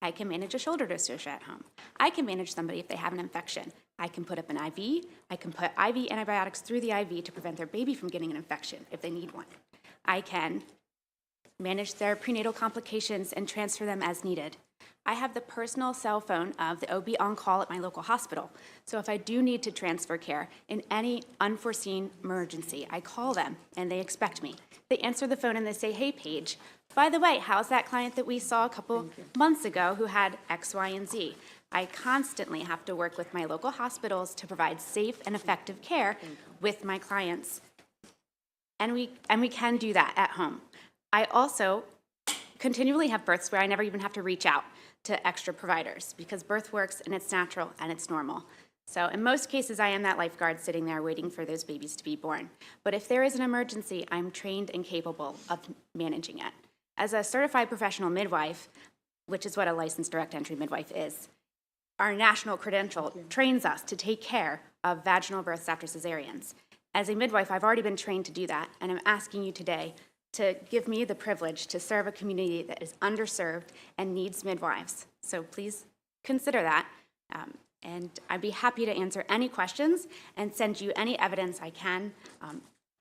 I can manage a shoulder dystocia at home. I can manage somebody if they have an infection. I can put up an IV. I can put IV antibiotics through the IV to prevent their baby from getting an infection if they need one. I can manage their prenatal complications and transfer them as needed. I have the personal cell phone of the OB on call at my local hospital. So if I do need to transfer care in any unforeseen emergency, I call them and they expect me. They answer the phone and they say, "Hey, Paige, by the way, how's that client that we saw a couple months ago who had X, Y, and Z?" I constantly have to work with my local hospitals to provide safe and effective care with my clients. And we can do that at home. I also continually have births where I never even have to reach out to extra providers because birth works and it's natural and it's normal. So in most cases, I am that lifeguard sitting there waiting for those babies to be born. But if there is an emergency, I'm trained and capable of managing it. As a certified professional midwife, which is what a licensed direct entry midwife is, our national credential trains us to take care of vaginal births after cesareans. As a midwife, I've already been trained to do that, and I'm asking you today to give me the privilege to serve a community that is underserved and needs midwives. So please consider that, and I'd be happy to answer any questions and send you any evidence I can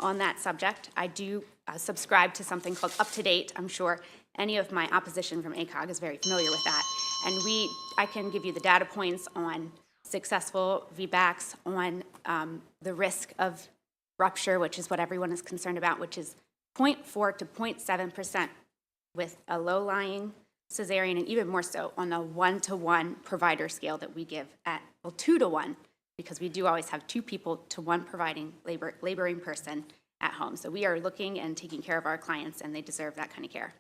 on that subject. I do subscribe to something called Up to Date. I'm sure any of my opposition from ACOG is very familiar with that. And I can give you the data points on successful VBACs, on the risk of rupture, which is what everyone is concerned about, which is 0.4 to 0.7% with a low-lying cesarean, and even more so on a 1-to-1 provider scale that we give at, well, 2-to-1, because we do always have 2 people to 1 providing laboring person at home. So we are looking and taking care of our clients, and they deserve that kind of care.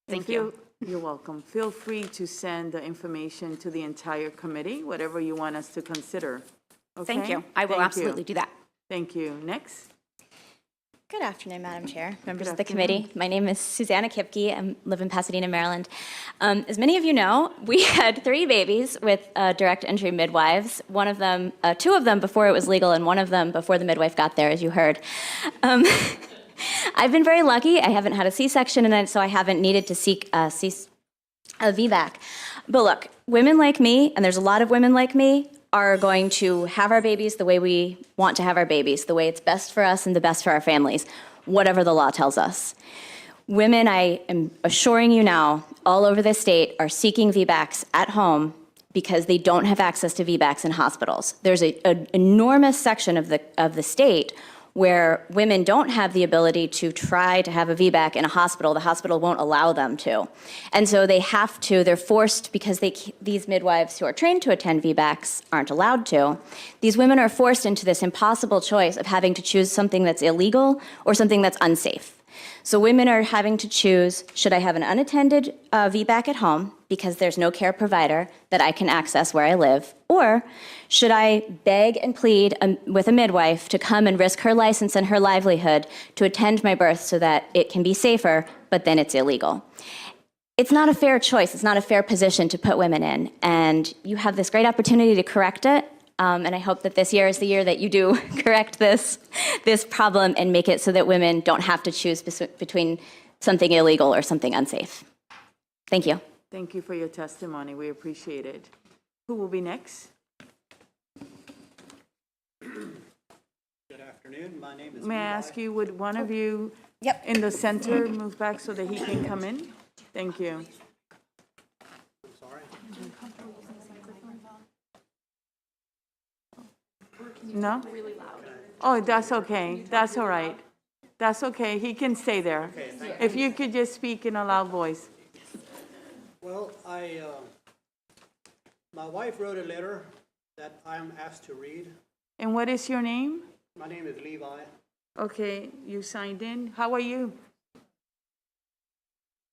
Thank you. You're welcome. Feel free to send the information to the entire committee, whatever you want us to consider. Thank Okay? you. I will Thank you. absolutely do that. Thank you. Next. Good afternoon, Madam Chair, members Good of the afternoon. committee. My name is Susanna Kipke. I live in Pasadena, Maryland. As many of you know, we had 3 babies with direct entry midwives. One of them, 2 of them before it was legal, and one of them before the midwife got there, as you heard. I've been very lucky. I haven't had a C-section, and so I haven't needed to seek a VBAC. But look, women like me, and there's a lot of women like me, are going to have our babies the way we want to have our babies, the way it's best for us and the best for our families, whatever the law tells us. Women, I am assuring you now, all over the state are seeking VBACs at home because they don't have access to VBACs in hospitals. There's an enormous section of the state where women don't have the ability to try to have a VBAC in a hospital. The hospital won't allow them to. And so they're forced, because these midwives who are trained to attend VBACs aren't allowed to, these women are forced into this impossible choice of having to choose something that's illegal or something that's unsafe. So women are having to choose, should I have an unattended VBAC at home because there's no care provider that I can access where I live, or should I beg and plead with a midwife to come and risk her license and her livelihood to attend my birth so that it can be safer, but then it's illegal? It's not a fair choice. It's not a fair position to put women in, and you have this great opportunity to correct it. And I hope that this year is the year that you do correct this problem and make it so that women don't have to choose between something illegal or something unsafe. Thank you. Thank you for your testimony. We appreciate it. Who will be next? Good afternoon. My name is May I Levi. ask you, would one of you in the center move back so that he can come in? Thank you. I'm sorry. No? Oh, that's okay. That's all right. That's okay. He can stay there. Okay, thank If you could just speak in a loud voice. Well, my wife wrote a letter that I'm asked to read. And what is your name? My name is Levi. Okay, you signed in. How are you?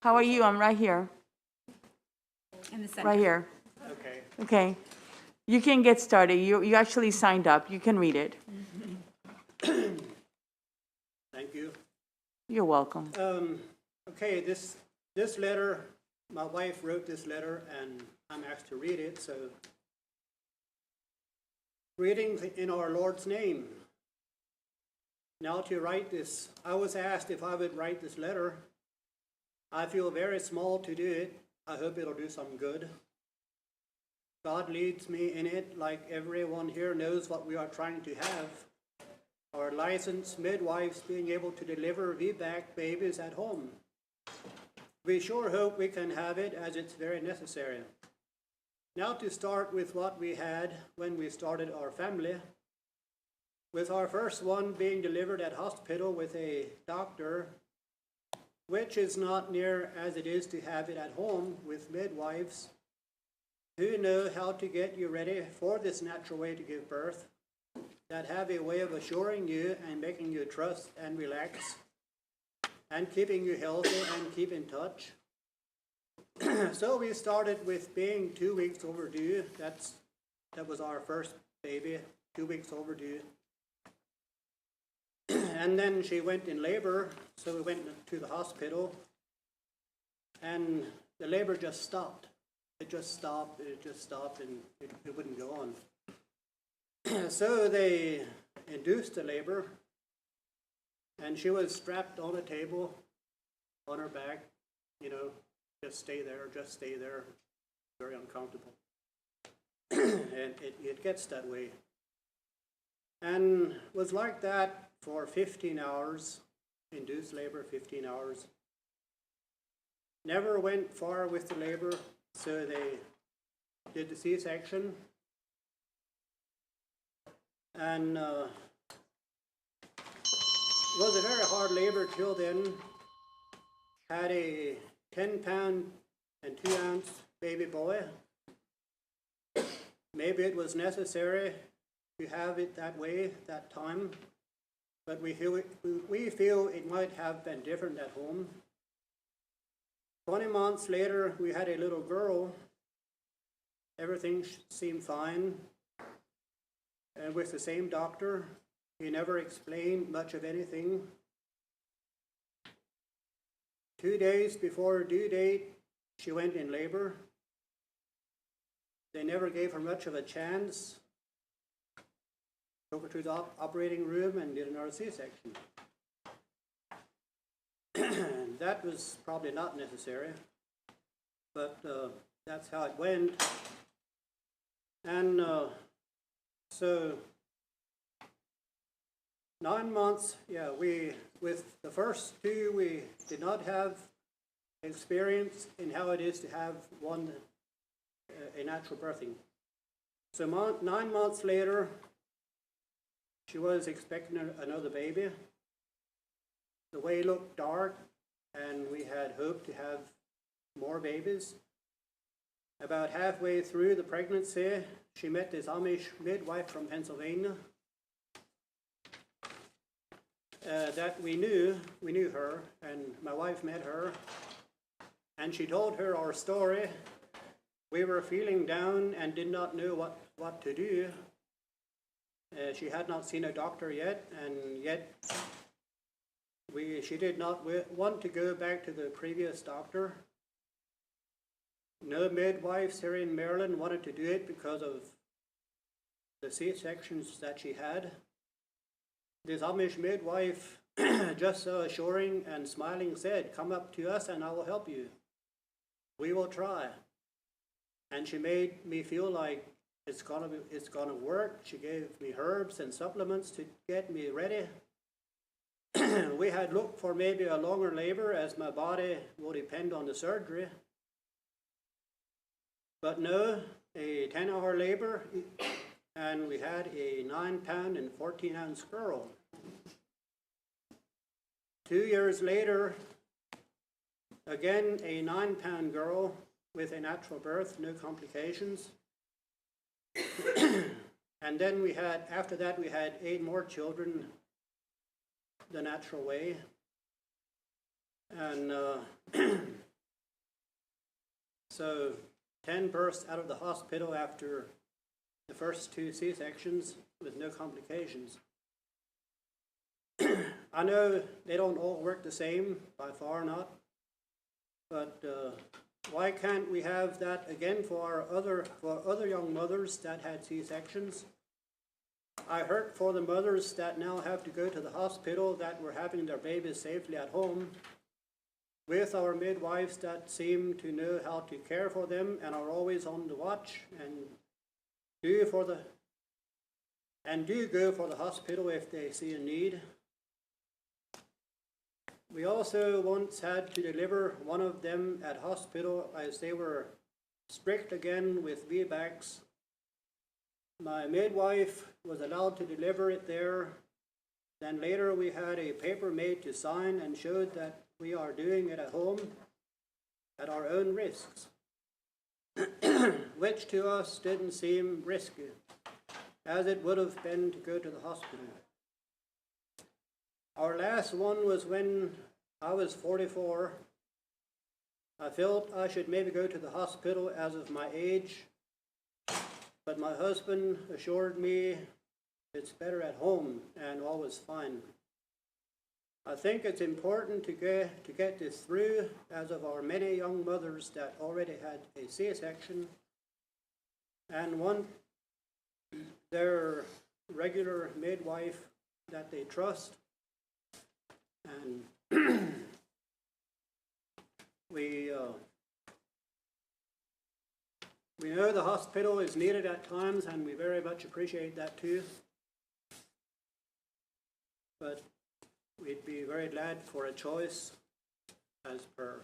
How are you? I'm right here. In the center. Right here. Okay. Okay. You can get started. You actually signed up. You can read it. Thank you. You're welcome. Okay, this letter, my wife wrote this letter, and I'm asked to read it, so. Greetings in our Lord's name. Now to write this, I was asked if I would write this letter. I feel very small to do it. I hope it'll do some good. God leads me in it, like everyone here knows what we are trying to have. Our licensed midwives being able to deliver VBAC babies at home. We sure hope we can have it, as it's very necessary. Now to start with what we had when we started our family, with our first one being delivered at hospital with a doctor, which is not near as it is to have it at home with midwives who know how to get you ready for this natural way to give birth, that have a way of assuring you and making you trust and relax, and keeping you healthy and keep in touch. So we started with being 2 weeks overdue. That was our first baby, 2 weeks overdue. And then she went in labor, so we went to the hospital, and the labor just stopped. It just stopped, and it wouldn't go on. So they induced the labor, and she was strapped on a table on her back, just stay there, very uncomfortable. And it gets that way. And was like that for 15 hours, induced labor, 15 hours. Never went far with the labor, so they did the C-section. And it was a very hard labor till then. Had a 10-pound and 2-ounce baby boy. Maybe it was necessary to have it that way, that time, but we feel it might have been different at home. 20 months later, we had a little girl. Everything seemed fine. And with the same doctor, he never explained much of anything. 2 days before her due date, she went in labor. They never gave her much of a chance. Took her to the operating room and did another C-section. That was probably not necessary, but that's how it went. And so 9 months, yeah, with the first two, we did not have experience in how it is to have a natural birthing. So 9 months later, she was expecting another baby. The way looked dark, and we had hoped to have more babies. About halfway through the pregnancy, she met this Amish midwife from Pennsylvania that we knew her, and my wife met her, and she told her our story. We were feeling down and did not know what to do. She had not seen a doctor yet, and yet she did not want to go back to the previous doctor. No midwives here in Maryland wanted to do it because of the C-sections that she had. This Amish midwife, just so assuring and smiling, said, "Come up to us and I will help you. We will try." And she made me feel like it's gonna work. She gave me herbs and supplements to get me ready. We had looked for maybe a longer labor, as my body will depend on the surgery. But no, a 10-hour labor, and we had a 9-pound and 14-ounce girl. 2 years later, again a 9-pound girl with a natural birth, no complications. And then after that we had 8 more children the natural way. And so 10 births out of the hospital after the first 2 C-sections with no complications. I know they don't all work the same, by far not, but why can't we have that again for other young mothers that had C-sections? I heard for the mothers that now have to go to the hospital that were having their babies safely at home, with our midwives that seem to know how to care for them and are always on the watch and do go for the hospital if they see a need. We also once had to deliver one of them at hospital as they were strict again with vbacs. My midwife was allowed to deliver it there. Then later we had a paper made to sign and showed that we are doing it at home at our own risks, which to us didn't seem risky, as it would have been to go to the hospital. Our last one was when I was 44. I felt I should maybe go to the hospital as of my age, but my husband assured me it's better at home and all was fine. I think it's important to get this through, as of our many young mothers that already had a C-section and want their regular midwife that they trust. And we know the hospital is needed at times, and we very much appreciate that too. But we'd be very glad for a choice, as per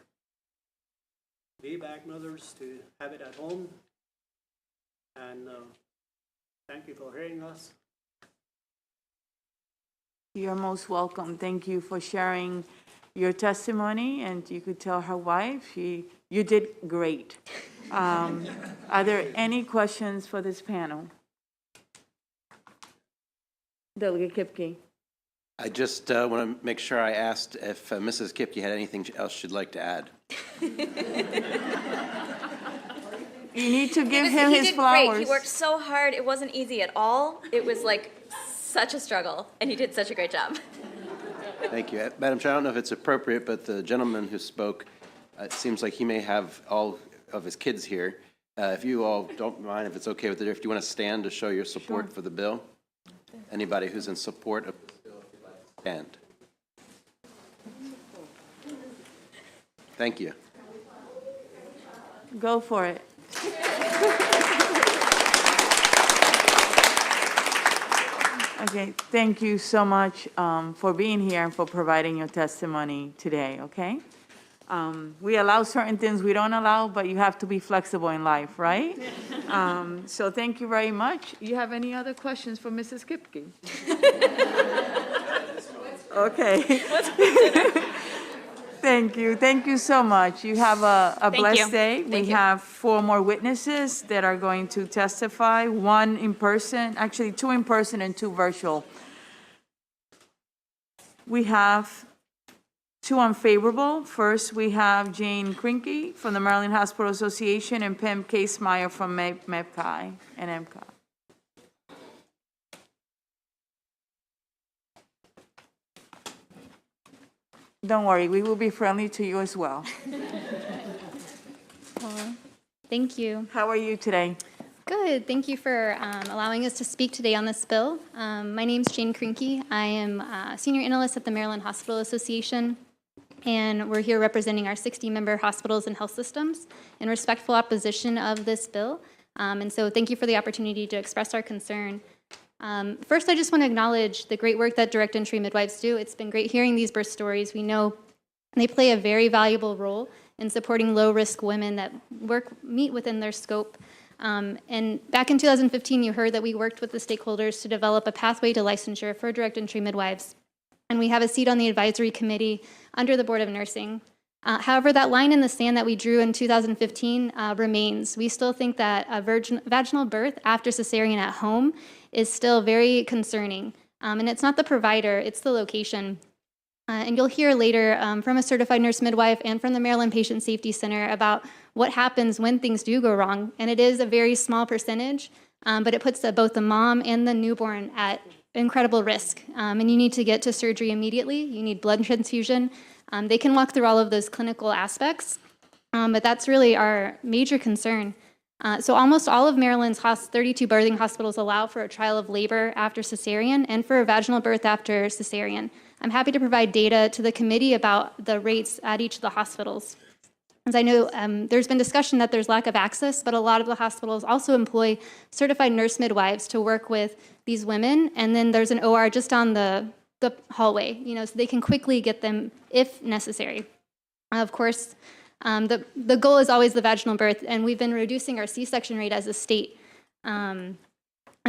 VBAC mothers, to have it at home. And thank you for hearing us. You're most welcome. Thank you for sharing your testimony, and you could tell her wife, you did great. Are there any questions for this panel? Delegate Kipke. I just want to make sure I asked if Mrs. Kipke had anything else she'd like to add. You need to give He him his did flowers. great. He worked so hard. It wasn't easy at all. It was like such a struggle, and he did such a great job. Thank you. Madam Chair, I don't know if it's appropriate, but the gentleman who spoke, it seems like he may have all of his kids here. If you all don't mind, if it's okay with it, if you want to stand to show your support for the bill. Anybody who's in support of the bill, if you'd like to stand. Thank you. Go for it. Okay, thank you so much for being here and for providing your testimony today, okay? We allow certain things we don't allow, but you have to be flexible in life, right? So thank you very much. You have any other questions for Mrs. Kipke? Okay. Thank you so much. You have a blessed day. We have 4 more witnesses that are going to testify, 1 in person, actually 2 in person and 2 virtual. We have 2 unfavorable. First, we have Jane Krinke from the Maryland Hospital Association and Pam Casemeyer from MEPCI and MCI. Don't worry, we will be friendly to you as well. Thank you. How are you today? Good. Thank you for allowing us to speak today on this bill. My name's Jane Krinke. I am a senior analyst at the Maryland Hospital Association, and we're here representing our 60-member hospitals and health systems in respectful opposition of this bill. And so thank you for the opportunity to express our concern. First, I just want to acknowledge the great work that direct entry midwives do. It's been great hearing these birth stories. We know they play a very valuable role in supporting low-risk women that meet within their scope. And back in 2015, you heard that we worked with the stakeholders to develop a pathway to licensure for direct entry midwives. And we have a seat on the advisory committee under the Board of Nursing. However, that line in the sand that we drew in 2015 remains. We still think that a vaginal birth after cesarean at home is still very concerning. And it's not the provider, it's the location. And you'll hear later from a certified nurse midwife and from the Maryland Patient Safety Center about what happens when things do go wrong. And it is a very small percentage, but it puts both the mom and the newborn at incredible risk. And you need to get to surgery immediately. You need blood transfusion. They can walk through all of those clinical aspects, but that's really our major concern. So almost all of Maryland's 32 birthing hospitals allow for a trial of labor after cesarean and for a vaginal birth after cesarean. I'm happy to provide data to the committee about the rates at each of the hospitals. As I know, there's been discussion that there's lack of access, but a lot of the hospitals also employ certified nurse midwives to work with these women, and then there's an OR just on the hallway, so they can quickly get them if necessary. Of course, the goal is always the vaginal birth, and we've been reducing our C-section rate as a state. And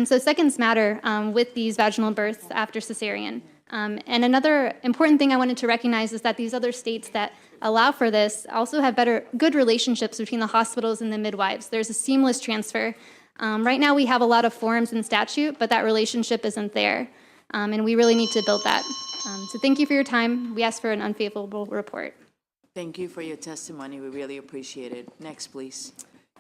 so seconds matter with these vaginal births after cesarean. And another important thing I wanted to recognize is that these other states that allow for this also have good relationships between the hospitals and the midwives. There's a seamless transfer. Right now we have a lot of forms in statute, but that relationship isn't there. And we really need to build that. So thank you for your time. We ask for an unfavorable report. Thank you for your testimony. We really appreciate it. Next, please.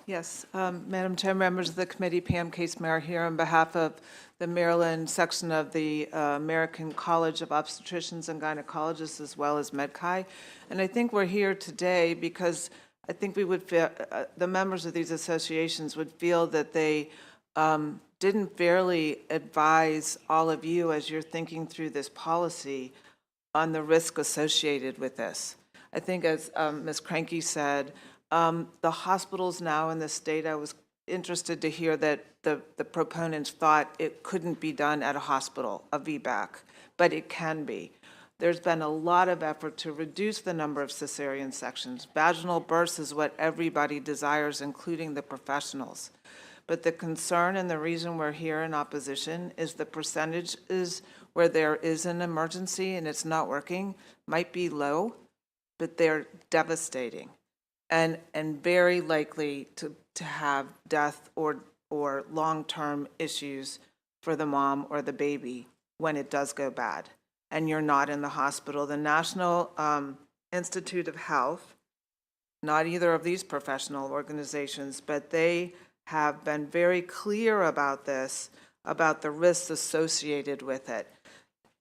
Yes, Madam Chair, members of the committee, Pam Casemeyer here on behalf of the Maryland section of the American College of Obstetricians and Gynecologists, as well as MedChi. And I think we're here today because I think we would feel, the members of these associations would feel that they didn't fairly advise all of you as you're thinking through this policy on the risk associated with this. I think as Ms. Kranke said, the hospitals now in the state, I was interested to hear that the proponents thought it couldn't be done at a hospital, a VBAC, but it can be. There's been a lot of effort to reduce the number of cesarean sections. Vaginal births is what everybody desires, including the professionals. But the concern and the reason we're here in opposition is the percentages where there is an emergency and it's not working might be low, but they're devastating and very likely to have death or long-term issues for the mom or the baby when it does go bad and you're not in the hospital. The National Institute of Health not either of these professional organizations, but they have been very clear about this, about the risks associated with it.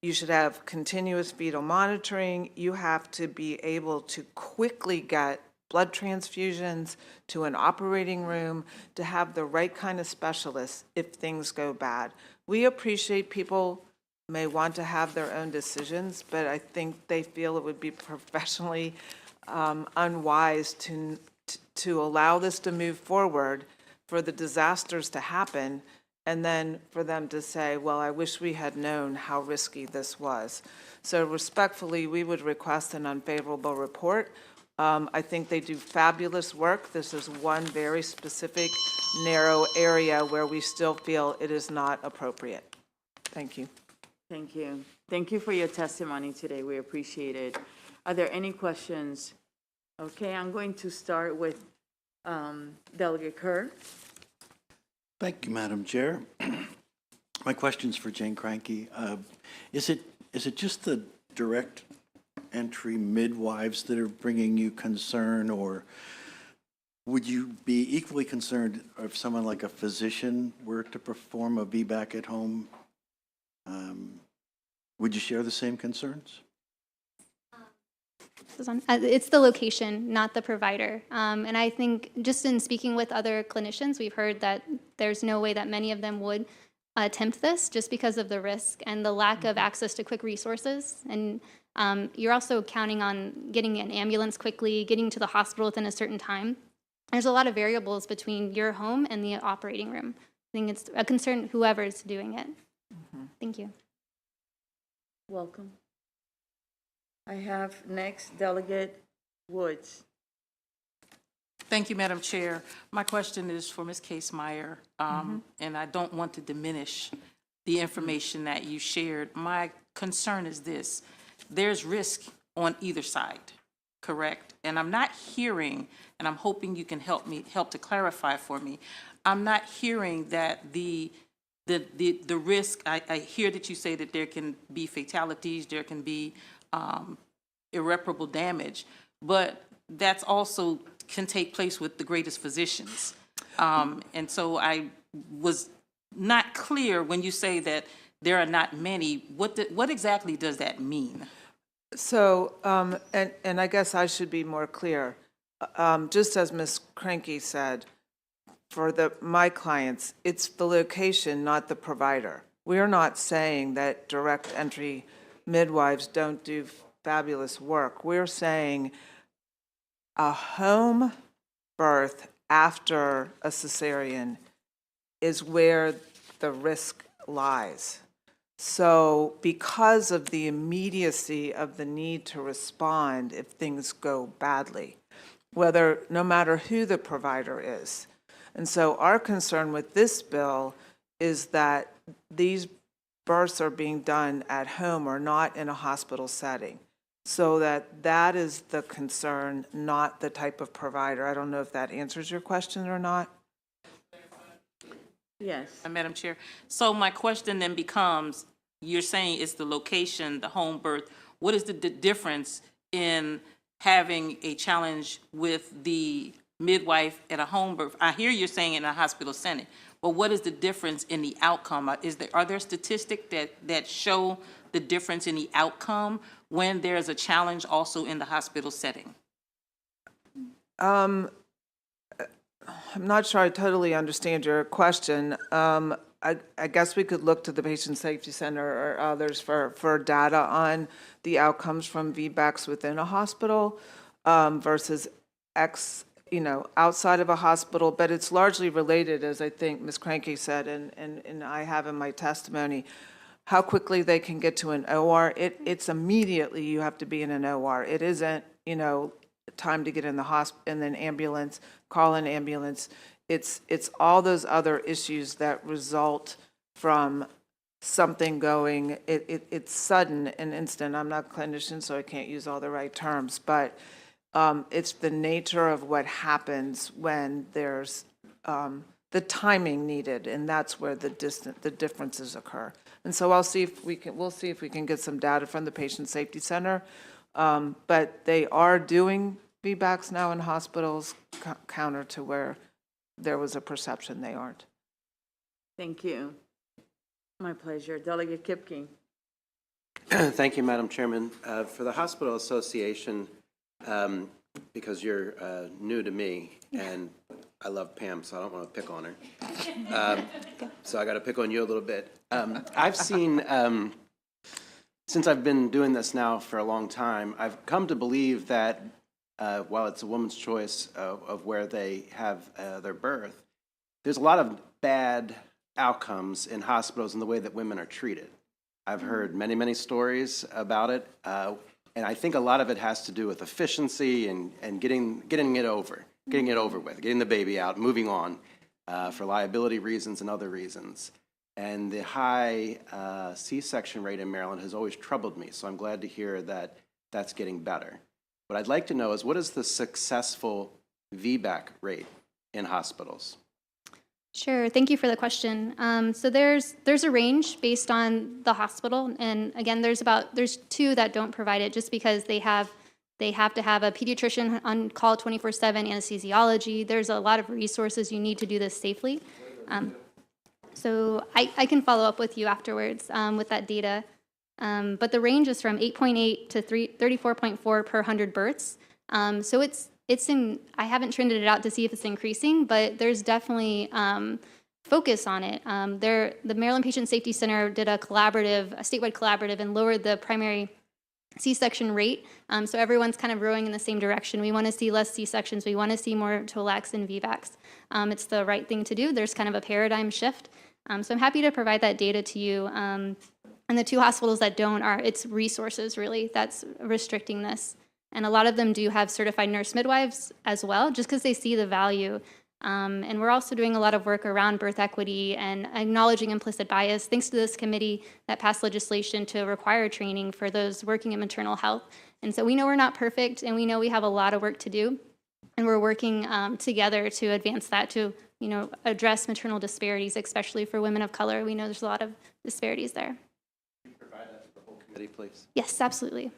You should have continuous fetal monitoring. You have to be able to quickly get blood transfusions to an operating room, to have the right kind of specialists if things go bad. We appreciate people may want to have their own decisions, but I think they feel it would be professionally unwise to allow this to move forward, for the disasters to happen, and then for them to say, well, I wish we had known how risky this was. So respectfully, we would request an unfavorable report. I think they do fabulous work. This is one very specific, narrow area where we still feel it is not appropriate. Thank you. Thank you. Thank you for your testimony today. We appreciate it. Are there any questions? Okay, I'm going to start with Delegate Kerr. Thank you, Madam Chair. My question's for Jane Cranky. Is it just the direct entry midwives that are bringing you concern, or would you be equally concerned if someone like a physician were to perform a VBAC at home? Would you share the same concerns? It's the location, not the provider. And I think just in speaking with other clinicians, we've heard that there's no way that many of them would attempt this just because of the risk and the lack of access to quick resources. And you're also counting on getting an ambulance quickly, getting to the hospital within a certain time. There's a lot of variables between your home and the operating room. I think it's a concern whoever is doing it. Thank you. Welcome. I have next Delegate Woods. Thank you, Madam Chair. My question is for Ms. Case-Meyer, and I don't want to diminish the information that you shared. My concern is this: there's risk on either side, correct? And I'm not hearing, and I'm hoping you can help to clarify for me. I'm not hearing that the risk. I hear that you say that there can be fatalities, there can be irreparable damage, but that's also can take place with the greatest physicians. And so I was not clear when you say that there are not many. What exactly does that mean? So, and I guess I should be more clear. Just as Ms. Cranky said, for my clients, it's the location, not the provider. We're not saying that direct entry midwives don't do fabulous work. We're saying a home birth after a cesarean is where the risk lies. So because of the immediacy of the need to respond if things go badly, no matter who the provider is. And so our concern with this bill is that these births are being done at home or not in a hospital setting. So that is the concern, not the type of provider. I don't know if that answers your question or not. Yes. Madam Chair. So my question then becomes, you're saying it's the location, the home birth. What is the difference in having a challenge with the midwife at a home birth? I hear you're saying in a hospital setting, but what is the difference in the outcome? Are there statistics that show the difference in the outcome when there's a challenge also in the hospital setting? I'm not sure I totally understand your question. I guess we could look to the Patient Safety Center or others for data on the outcomes from VBACs within a hospital versus outside of a hospital, but it's largely related, as I think Ms. Cranky said, and I have in my testimony, how quickly they can get to an OR. It's immediately you have to be in an OR. It isn't, time to get in the hospital and then ambulance, call an ambulance. It's all those other issues that result from something going, it's sudden and instant. I'm not a clinician, so I can't use all the right terms, but it's the nature of what happens when there's the timing needed, and that's where the differences occur. And so we'll see if we can get some data from the Patient Safety Center. But they are doing VBACs now in hospitals counter to where there was a perception they aren't? Thank you. My pleasure. Delegate Kipking. Thank you, Madam Chairman. For the Hospital Association, because you're new to me, and I love Pam, so I don't want to pick on her. So I got to pick on you a little bit. I've seen, since I've been doing this now for a long time, I've come to believe that while it's a woman's choice of where they have their birth, there's a lot of bad outcomes in hospitals in the way that women are treated. I've heard many, many stories about it, and I think a lot of it has to do with efficiency and getting it over with, getting the baby out, moving on for liability reasons and other reasons. And the high C-section rate in Maryland has always troubled me, so I'm glad to hear that that's getting better. What I'd like to know is, what is the successful VBAC rate in hospitals? Sure, thank you for the question. So there's a range based on the hospital, and again, there's two that don't provide it just because they have to have a pediatrician on call 24/7, anesthesiology. There's a lot of resources you need to do this safely. So I can follow up with you afterwards with that data. But the range is from 8.8 to 34.4 per 100 births. So it's in, I haven't trended it out to see if it's increasing, but there's definitely focus on it. The Maryland Patient Safety Center did a statewide collaborative and lowered the primary C-section rate. So everyone's kind of rowing in the same direction. We want to see less C-sections. We want to see more TOLACs and VBACs. It's the right thing to do. There's kind of a paradigm shift. So I'm happy to provide that data to you. And the two hospitals that don't it's resources really that's restricting this. And a lot of them do have certified nurse midwives as well, just because they see the value. And we're also doing a lot of work around birth equity and acknowledging implicit bias, thanks to this committee that passed legislation to require training for those working in maternal health. And so we know we're not perfect, and we know we have a lot of work to do. And we're working together to advance that, to address maternal disparities, especially for women of color. We know there's a lot of disparities there. Can you provide that to the whole committee, please? Yes, absolutely.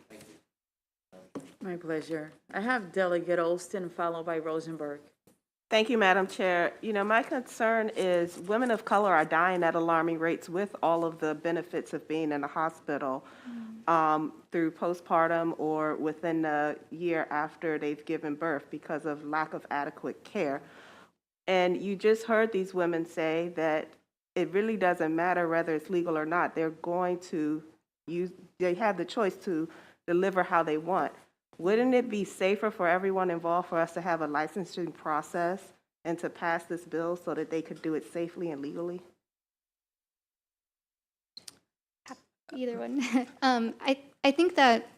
My pleasure. I have Delegate Olston followed by Rosenberg. Thank you, Madam Chair. My concern is women of color are dying at alarming rates with all of the benefits of being in a hospital through postpartum or within a year after they've given birth because of lack of adequate care. And you just heard these women say that it really doesn't matter whether it's legal or not. They're going to they have the choice to deliver how they want. Wouldn't it be safer for everyone involved for us to have a licensing process and to pass this bill so that they could do it safely and legally? Either one. I think that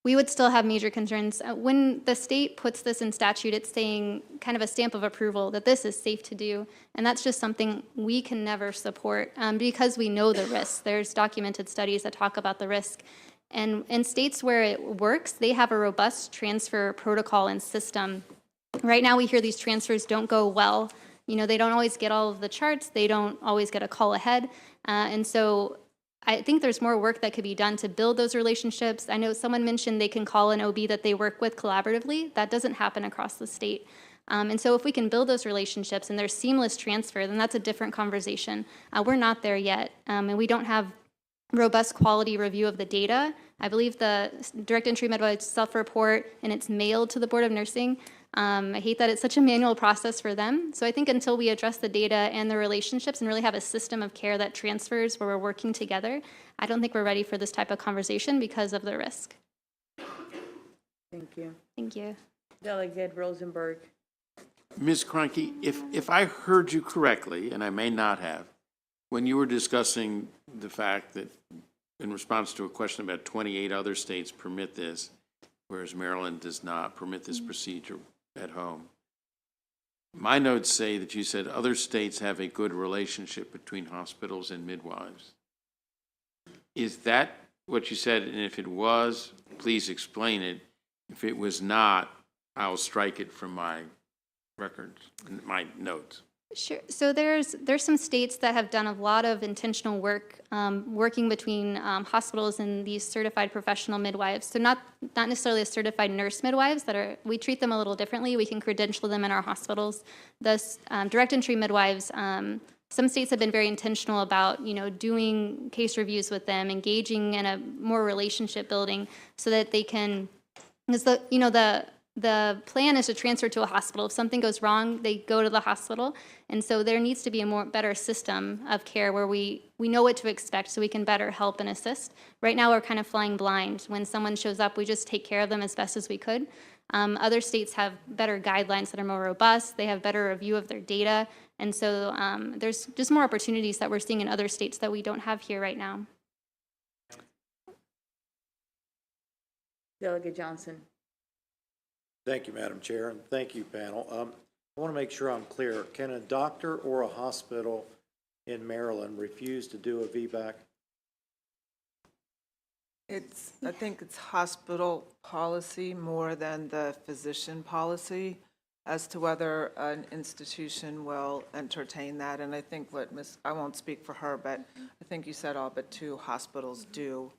we would still have major concerns. When the state puts this in statute, it's saying kind of a stamp of approval that this is safe to do, and that's just something we can never support because we know the risks. There's documented studies that talk about the risk. And in states where it works, they have a robust transfer protocol and system. Right now, we hear these transfers don't go well. They don't always get all of the charts. They don't always get a call ahead. And so I think there's more work that could be done to build those relationships. I know someone mentioned they can call an OB that they work with collaboratively. That doesn't happen across the state. And so if we can build those relationships and there's seamless transfer, then that's a different conversation. We're not there yet, and we don't have robust quality review of the data. I believe the direct entry midwife self-report, and it's mailed to the Board of Nursing. I hate that it's such a manual process for them. So I think until we address the data and the relationships and really have a system of care that transfers where we're working together, I don't think we're ready for this type of conversation because of the risk. Thank you. Thank you. Delegate Rosenberg. Ms. Cronky, if I heard you correctly, and I may not have, when you were discussing the fact that in response to a question about 28 other states permit this, whereas Maryland does not permit this procedure at home, my notes say that you said other states have a good relationship between hospitals and midwives. Is that what you said? And if it was, please explain it. If it was not, I'll strike it from my records, my notes. Sure. So there's some states that have done a lot of intentional work working between hospitals and these certified professional midwives. So not necessarily as certified nurse midwives we treat them a little differently. We can credential them in our hospitals. Thus, direct entry midwives, some states have been very intentional about, doing case reviews with them, engaging in a more relationship building so that they can, because the plan is to transfer to a hospital. If something goes wrong, they go to the hospital. And so there needs to be a better system of care where we know what to expect so we can better help and assist. Right now, we're kind of flying blind. When someone shows up, we just take care of them as best as we could. Other states have better guidelines that are more robust. They have better review of their data. And so there's just more opportunities that we're seeing in other states that we don't have here right now. Delegate Johnson. Thank you, Madam Chair, and thank you, panel. I want to make sure I'm clear. Can a doctor or a hospital in Maryland refuse to do a VBAC? I think it's hospital policy more than the physician policy as to whether an institution will entertain that. And I think I won't speak for her, but I think you said all but 2 hospitals do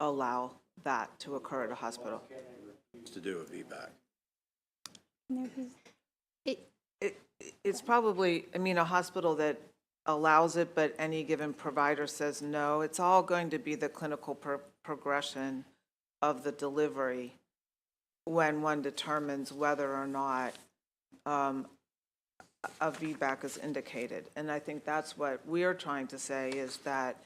allow that to occur at a hospital. To do a VBAC? It's probably, a hospital that allows it, but any given provider says no. It's all going to be the clinical progression of the delivery when one determines whether or not a VBAC is indicated. And I think that's what we're trying to say is that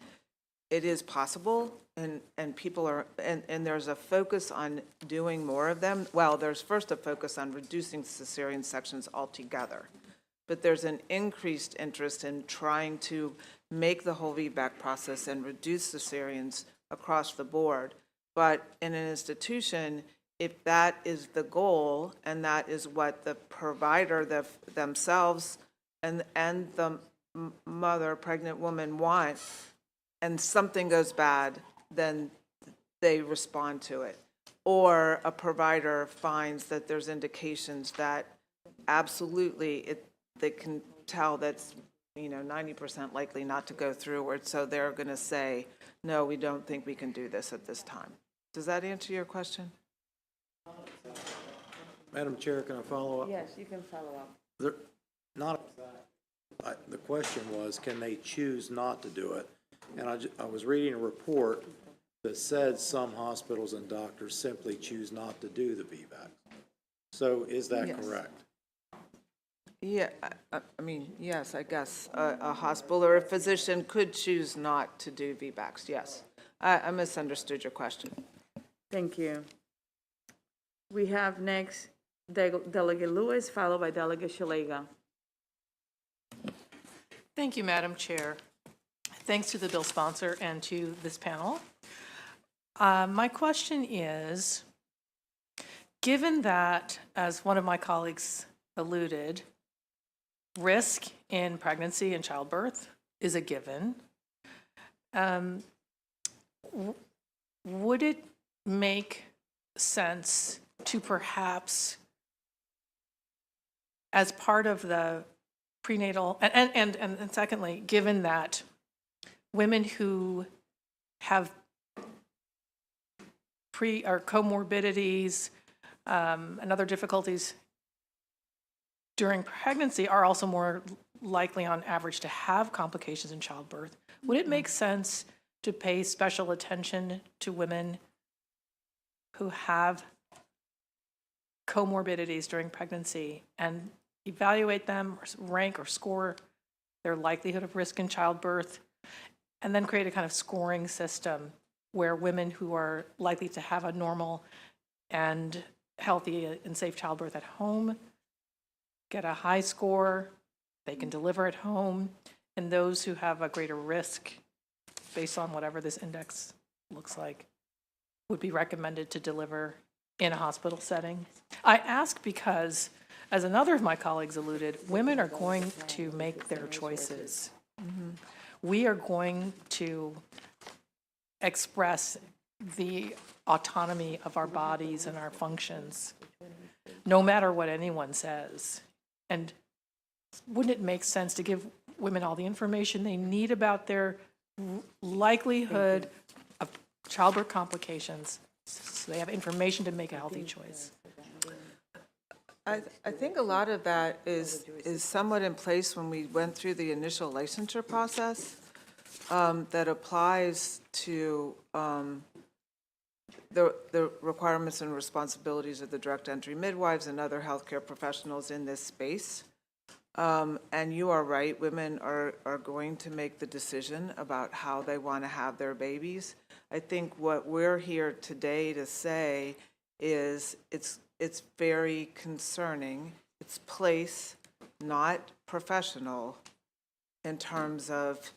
it is possible, and people are, and there's a focus on doing more of them. Well, there's first a focus on reducing cesarean sections altogether, but there's an increased interest in trying to make the whole VBAC process and reduce cesareans across the board. But in an institution, if that is the goal, and that is what the provider themselves and the mother, pregnant woman want, and something goes bad, then they respond to it. Or a provider finds that there's indications that absolutely they can tell that's 90% likely not to go through, or so they're going to say, no, we don't think we can do this at this time. Does that answer your question? Madam Chair, can I follow up? Yes, you can follow up. The question was, can they choose not to do it? And I was reading a report that said some hospitals and doctors simply choose not to do the VBAC. So is that correct? Yeah, yes, I guess a hospital or a physician could choose not to do VBACs, yes. I misunderstood your question. Thank you. We have next Delegate Lewis, followed by Delegate Shalega. Thank you, Madam Chair. Thanks to the bill sponsor and to this panel. My question is, given that, as one of my colleagues alluded, risk in pregnancy and childbirth is a given, would it make sense to perhaps, as part of the prenatal, and secondly, given that women who have or comorbidities and other difficulties during pregnancy are also more likely on average to have complications in childbirth, would it make sense to pay special attention to women who have comorbidities during pregnancy and evaluate them, or rank or score their likelihood of risk in childbirth, and then create a kind of scoring system where women who are likely to have a normal and healthy and safe childbirth at home get a high score, they can deliver at home, and those who have a greater risk based on whatever this index looks like would be recommended to deliver in a hospital setting. I ask because, as another of my colleagues alluded, women are going to make their choices. We are going to express the autonomy of our bodies and our functions, no matter what anyone says. And wouldn't it make sense to give women all the information they need about their likelihood of childbirth complications, so they have information to make a healthy choice? I think a lot of that is somewhat in place when we went through the initial licensure process that applies to the requirements and responsibilities of the direct entry midwives and other healthcare professionals in this space. And you are right, women are going to make the decision about how they want to have their babies. I think what we're here today to say is it's very concerning. It's place, not professional, in terms of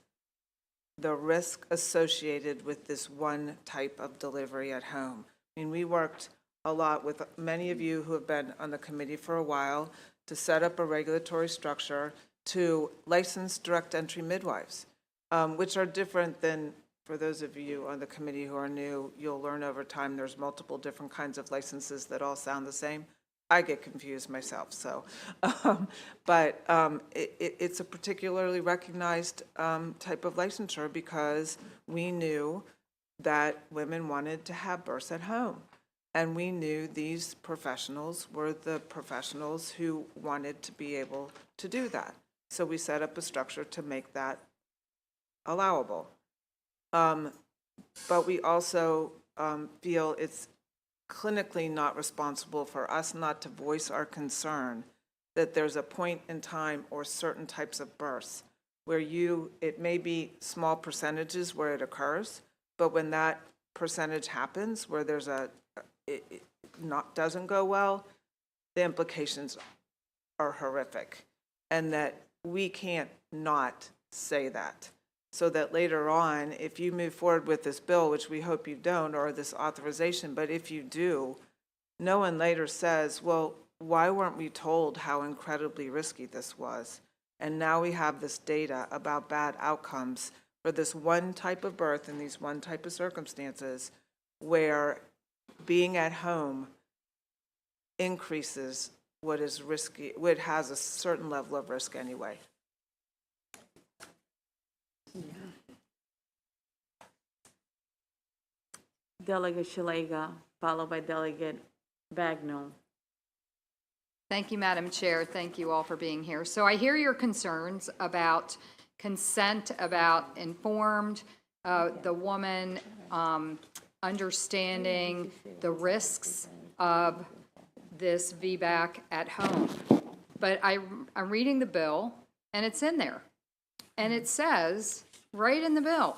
the risk associated with this one type of delivery at home. I mean, we worked a lot with many of you who have been on the committee for a while to set up a regulatory structure to license direct entry midwives, which are different than, for those of you on the committee who are new, you'll learn over time there's multiple different kinds of licenses that all sound the same. I get confused myself, so. It's a particularly recognized type of licensure because we knew that women wanted to have births at home. And we knew these professionals were the professionals who wanted to be able to do that. So we set up a structure to make that allowable. But we also feel it's clinically not responsible for us not to voice our concern that there's a point in time or certain types of births where it may be small percentages where it occurs, but when that percentage happens, where there's it doesn't go well, the implications are horrific, and that we can't not say that. So that later on, if you move forward with this bill, which we hope you don't, or this authorization, but if you do, no one later says, well, why weren't we told how incredibly risky this was? And now we have this data about bad outcomes for this one type of birth in these one type of circumstances where being at home increases what is risky, what has a certain level of risk anyway. Delegate Shalega, followed by Delegate Bagnall. Thank you, Madam Chair. Thank you all for being here. So I hear your concerns about consent, about informed, the woman understanding the risks of this VBAC at home. But I'm reading the bill, and it's in there. And it says, right in the bill,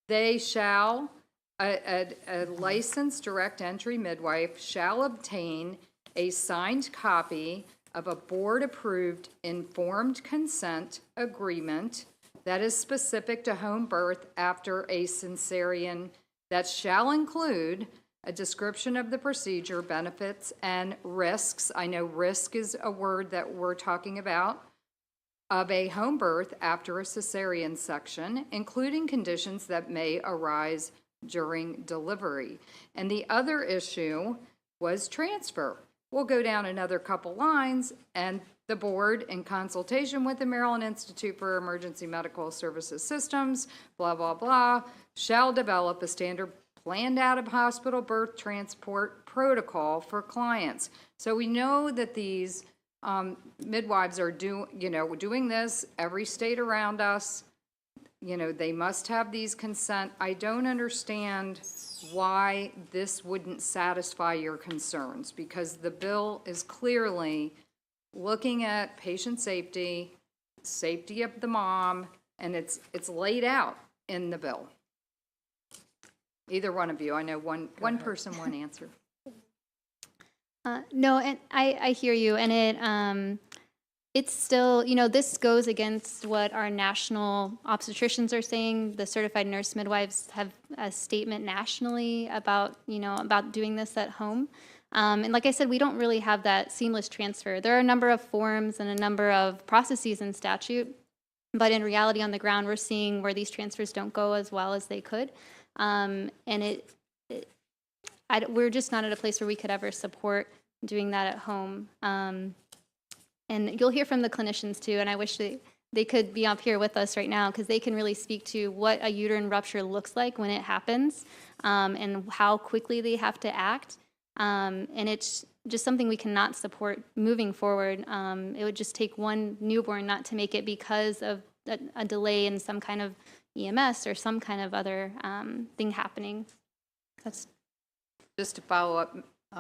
they shall, a licensed direct entry midwife shall obtain a signed copy of a board-approved informed consent agreement that is specific to home birth after a cesarean that shall include a description of the procedure, benefits, and risks. I know risk is a word that we're talking about, of a home birth after a cesarean section, including conditions that may arise during delivery. And the other issue was transfer. We'll go down another couple lines, and the board, in consultation with the Maryland Institute for Emergency Medical Services Systems, blah, blah, blah, shall develop a standard planned out-of-hospital birth transport protocol for clients. So we know that these midwives are doing this, every state around us, they must have these consent. I don't understand why this wouldn't satisfy your concerns, because the bill is clearly looking at patient safety, safety of the mom, and it's laid out in the bill. Either one of you, I know one person, one answer. No, and I hear you, and it's still, this goes against what our national obstetricians are saying. The certified nurse midwives have a statement nationally about, about doing this at home. And like I said, we don't really have that seamless transfer. There are a number of forms and a number of processes in statute, but in reality on the ground, we're seeing where these transfers don't go as well as they could. And we're just not at a place where we could ever support doing that at home. and you'll hear from the clinicians too, and I wish they could be up here with us right now because they can really speak to what a uterine rupture looks like when it happens, and how quickly they have to act. And it's just something we cannot support moving forward. It would just take one newborn not to make it because of a delay in some kind of EMS or some kind of other thing happening. That's Just to follow up,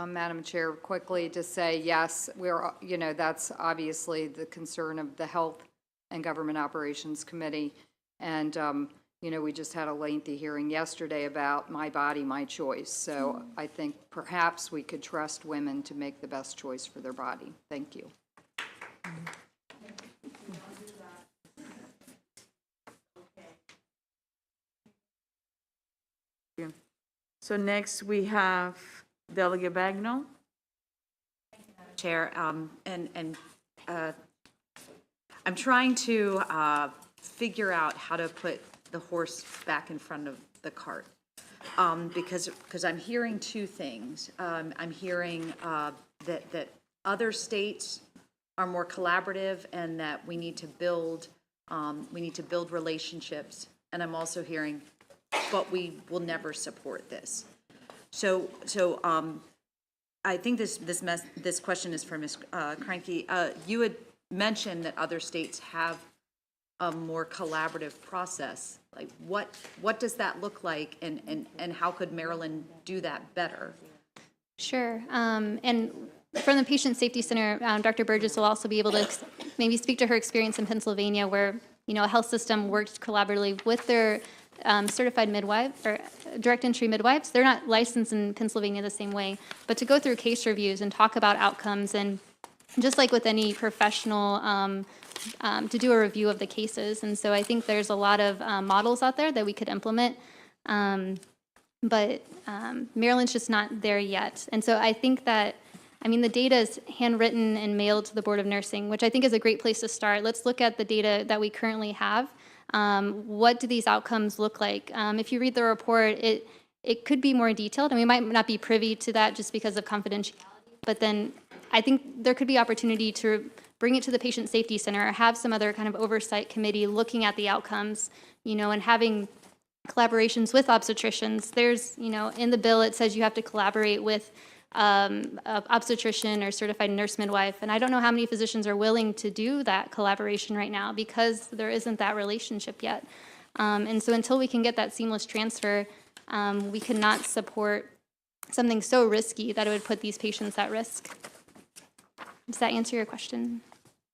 Madam Chair, quickly to say, yes, that's obviously the concern of the Health and Government Operations Committee. And, we just had a lengthy hearing yesterday about my body, my choice. So I think perhaps we could trust women to make the best choice for their body. Thank you. So next we have Delegate Bagnall. Chair, I'm trying to figure out how to put the horse back in front of the cart, because I'm hearing two things. I'm hearing that other states are more collaborative and that we need to build relationships, and I'm also hearing, but we will never support this. So I think this question is for Ms. Cranky. You had mentioned that other states have a more collaborative process. Like, what does that look like, and how could Maryland do that better? Sure. And from the Patient Safety Center, Dr. Burgess will also be able to maybe speak to her experience in Pennsylvania, where a health system worked collaboratively with their certified midwife or direct entry midwives. They're not licensed in Pennsylvania the same way, but to go through case reviews and talk about outcomes, and just like with any professional, to do a review of the cases. And so I think there's a lot of models out there that we could implement, but Maryland's just not there yet. And so I think that, the data is handwritten and mailed to the Board of Nursing, which I think is a great place to start. Let's look at the data that we currently have. What do these outcomes look like? If you read the report, it could be more detailed, and we might not be privy to that just because of confidentiality, but then I think there could be opportunity to bring it to the Patient Safety Center or have some other kind of oversight committee looking at the outcomes, and having collaborations with obstetricians. There's, in the bill, it says you have to collaborate with obstetrician or certified nurse midwife, and I don't know how many physicians are willing to do that collaboration right now because there isn't that relationship yet. And so until we can get that seamless transfer, we cannot support something so risky that it would put these patients at risk. Does that answer your question?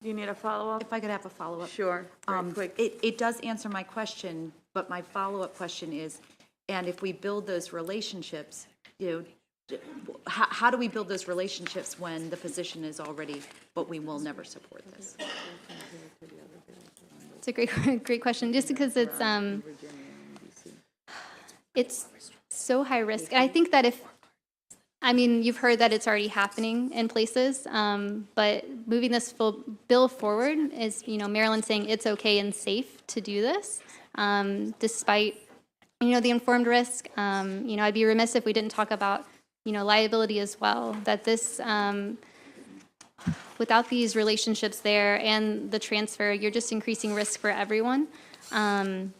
Do you need a follow-up? If I could have a follow-up. Sure, very quick. It does answer my question, but my follow-up question is, and if we build those relationships, how do we build those relationships when the position is already, but we will never support this? It's a great question, just because it's so high risk. And I think that you've heard that it's already happening in places, but moving this full bill forward is, Maryland saying it's okay and safe to do this, despite, the informed risk. I'd be remiss if we didn't talk about, liability as well, that this, without these relationships there and the transfer, you're just increasing risk for everyone. And,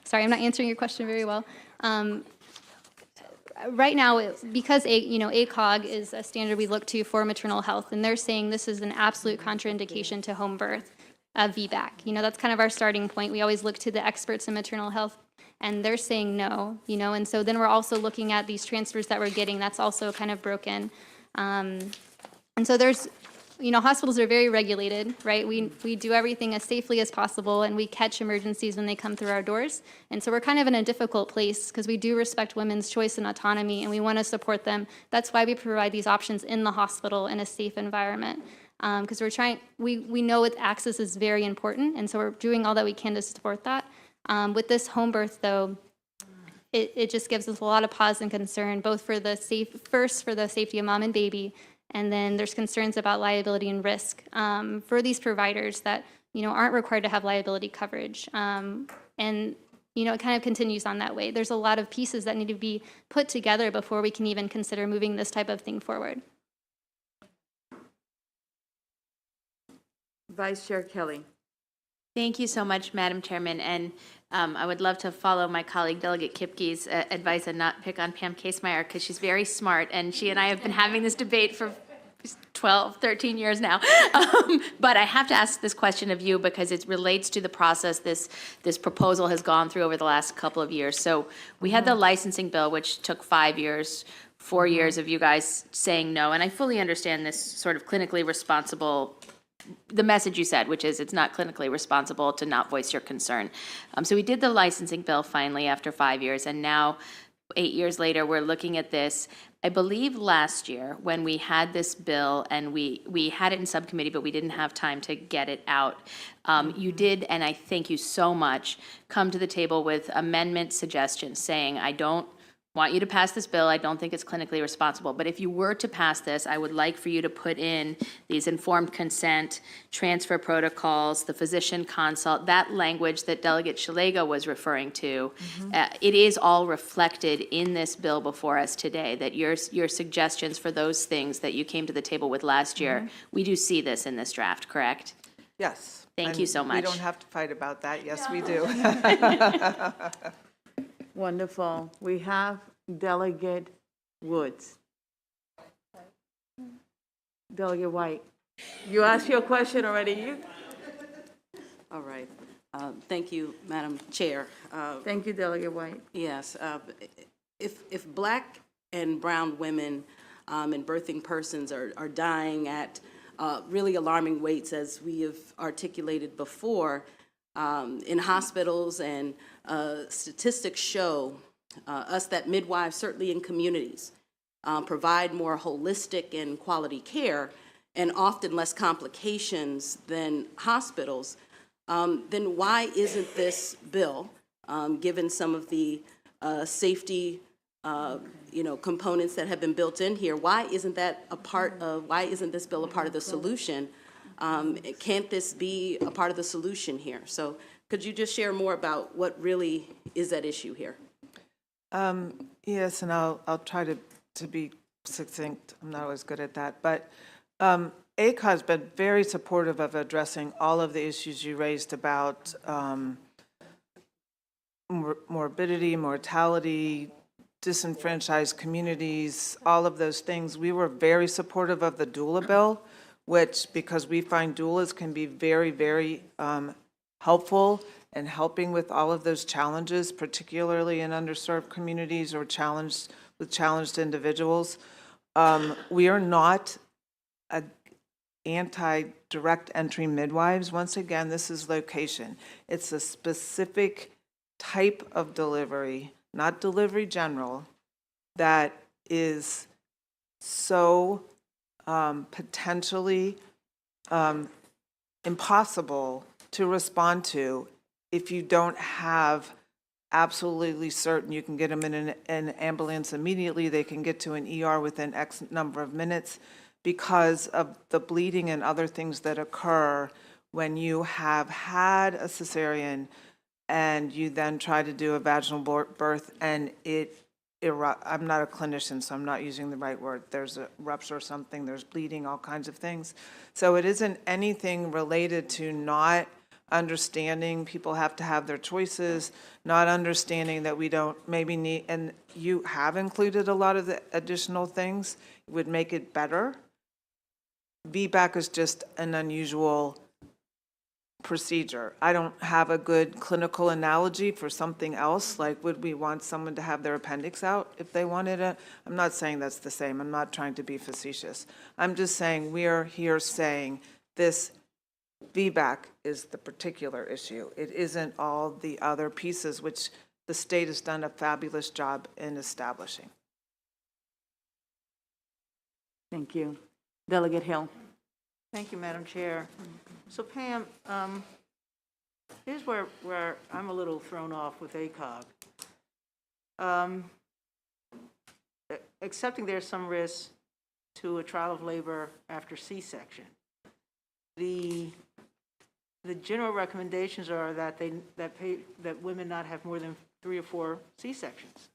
sorry, I'm not answering your question very well. Right now, because ACOG is a standard we look to for maternal health, and they're saying this is an absolute contraindication to home birth, VBAC. That's kind of our starting point. We always look to the experts in maternal health, and they're saying no, and so then we're also looking at these transfers that we're getting. That's also kind of broken. And so there's, hospitals are very regulated, right? We do everything as safely as possible, and we catch emergencies when they come through our doors. And so we're kind of in a difficult place because we do respect women's choice and autonomy, and we want to support them. That's why we provide these options in the hospital in a safe environment. Because we know with access is very important, and so we're doing all that we can to support that. With this home birth, though, it just gives us a lot of pause and concern, both for the safety of mom and baby, and then there's concerns about liability and risk for these providers that aren't required to have liability coverage, and it kind of continues on that way. There's a lot of pieces that need to be put together before we can even consider moving this type of thing forward. Vice Chair Kelly. Thank you so much, Madam Chairman, and I would love to follow my colleague Delegate Kipke's advice and not pick on Pam Casemeyer, because she's very smart, and she and I have been having this debate for 12, 13 years now. But I have to ask this question of you because it relates to the process this proposal has gone through over the last couple of years. So we had the licensing bill, which took 5 years, 4 years of you guys saying no, and I fully understand this sort of clinically responsible, the message you said, which is it's not clinically responsible to not voice your concern. So we did the licensing bill finally after 5 years, and now 8 years later, we're looking at this. I believe last year when we had this bill and we had it in subcommittee, but we didn't have time to get it out. You did, and I thank you so much, come to the table with amendment suggestions saying, I don't want you to pass this bill. I don't think it's clinically responsible. But if you were to pass this, I would like for you to put in these informed consent, transfer protocols, the physician consult, that language that Delegate Shalego was referring to. It is all reflected in this bill before us today, that your suggestions for those things that you came to the table with last year, we do see this in this draft, correct? Yes. Thank you so much. We don't have to fight about that. Yes, we do. Wonderful. We have Delegate Woods. Delegate White. You asked your question already. All right. Thank you, Madam Chair. Thank you, Delegate White. Yes. If Black and brown women and birthing persons are dying at really alarming rates, as we have articulated before, in hospitals, and statistics show us that midwives, certainly in communities, provide more holistic and quality care and often less complications than hospitals, then why isn't this bill, given some of the safety components that have been built in here, why isn't this bill a part of the solution? Can't this be a part of the solution here? So could you just share more about what really is at issue here? Yes, and I'll try to be succinct. I'm not always good at that. But ACOG has been very supportive of addressing all of the issues you raised about morbidity, mortality, disenfranchised communities, all of those things. We were very supportive of the doula bill, which, because we find doulas can be very, very helpful in helping with all of those challenges, particularly in underserved communities or challenged individuals. We are not anti-direct entry midwives. Once again, this is location. It's a specific type of delivery, not delivery general, that is so potentially impossible to respond to if you don't have absolutely certain you can get them in an ambulance immediately, they can get to an ER within X number of minutes, because of the bleeding and other things that occur when you have had a cesarean and you then try to do a vaginal birth and I'm not a clinician, so I'm not using the right word. There's a rupture or something, there's bleeding, all kinds of things. So it isn't anything related to not understanding people have to have their choices, not understanding that we don't maybe need, and you have included a lot of the additional things, it would make it better. VBAC is just an unusual procedure. I don't have a good clinical analogy for something else, like would we want someone to have their appendix out if they wanted it? I'm not saying that's the same. I'm not trying to be facetious. I'm just saying we are here saying this VBAC is the particular issue. It isn't all the other pieces, which the state has done a fabulous job in establishing. Thank you. Delegate Hill. Thank you, Madam Chair. So Pam, here's where I'm a little thrown off with ACOG. Accepting there's some risk to a trial of labor after C-section. The general recommendations are that that women not have more than 3 or 4 C-sections.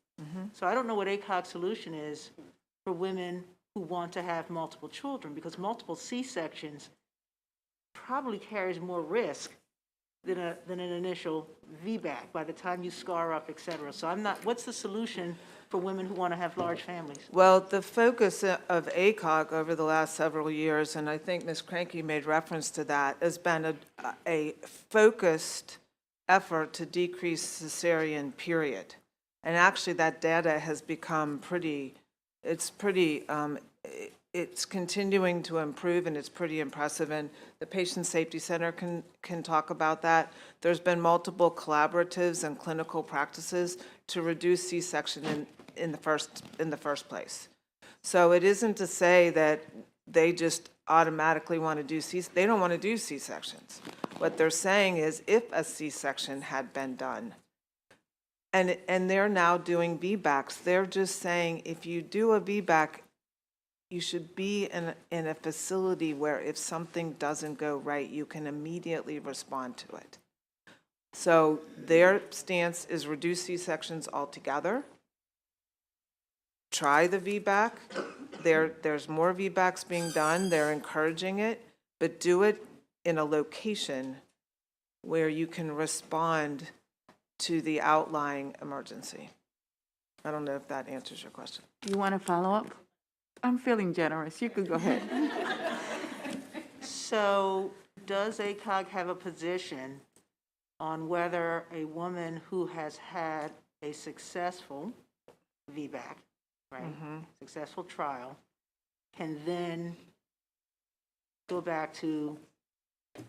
So I don't know what ACOG's solution is for women who want to have multiple children, because multiple C-sections probably carries more risk than an initial VBAC by the time you scar up, et cetera. So I'm not, what's the solution for women who want to have large families? Well, the focus of ACOG over the last several years, and I think Ms. Cranky made reference to that, has been a focused effort to decrease cesarean period. And actually, that data has become it's continuing to improve, and it's pretty impressive. And the Patient Safety Center can talk about that. There's been multiple collaboratives and clinical practices to reduce C-section in the first place. So it isn't to say that they just automatically want to do they don't want to do C-sections. What they're saying is if a C-section had been done, and they're now doing VBACs, they're just saying if you do a VBAC, you should be in a facility where if something doesn't go right, you can immediately respond to it. So their stance is reduce C-sections altogether. Try the VBAC. There's more VBACs being done. They're encouraging it, but do it in a location where you can respond to the outlying emergency. I don't know if that answers your question. You want to follow up? I'm feeling generous. You could go ahead. So does ACOG have a position on whether a woman who has had a successful VBAC, right, successful trial, can then go back to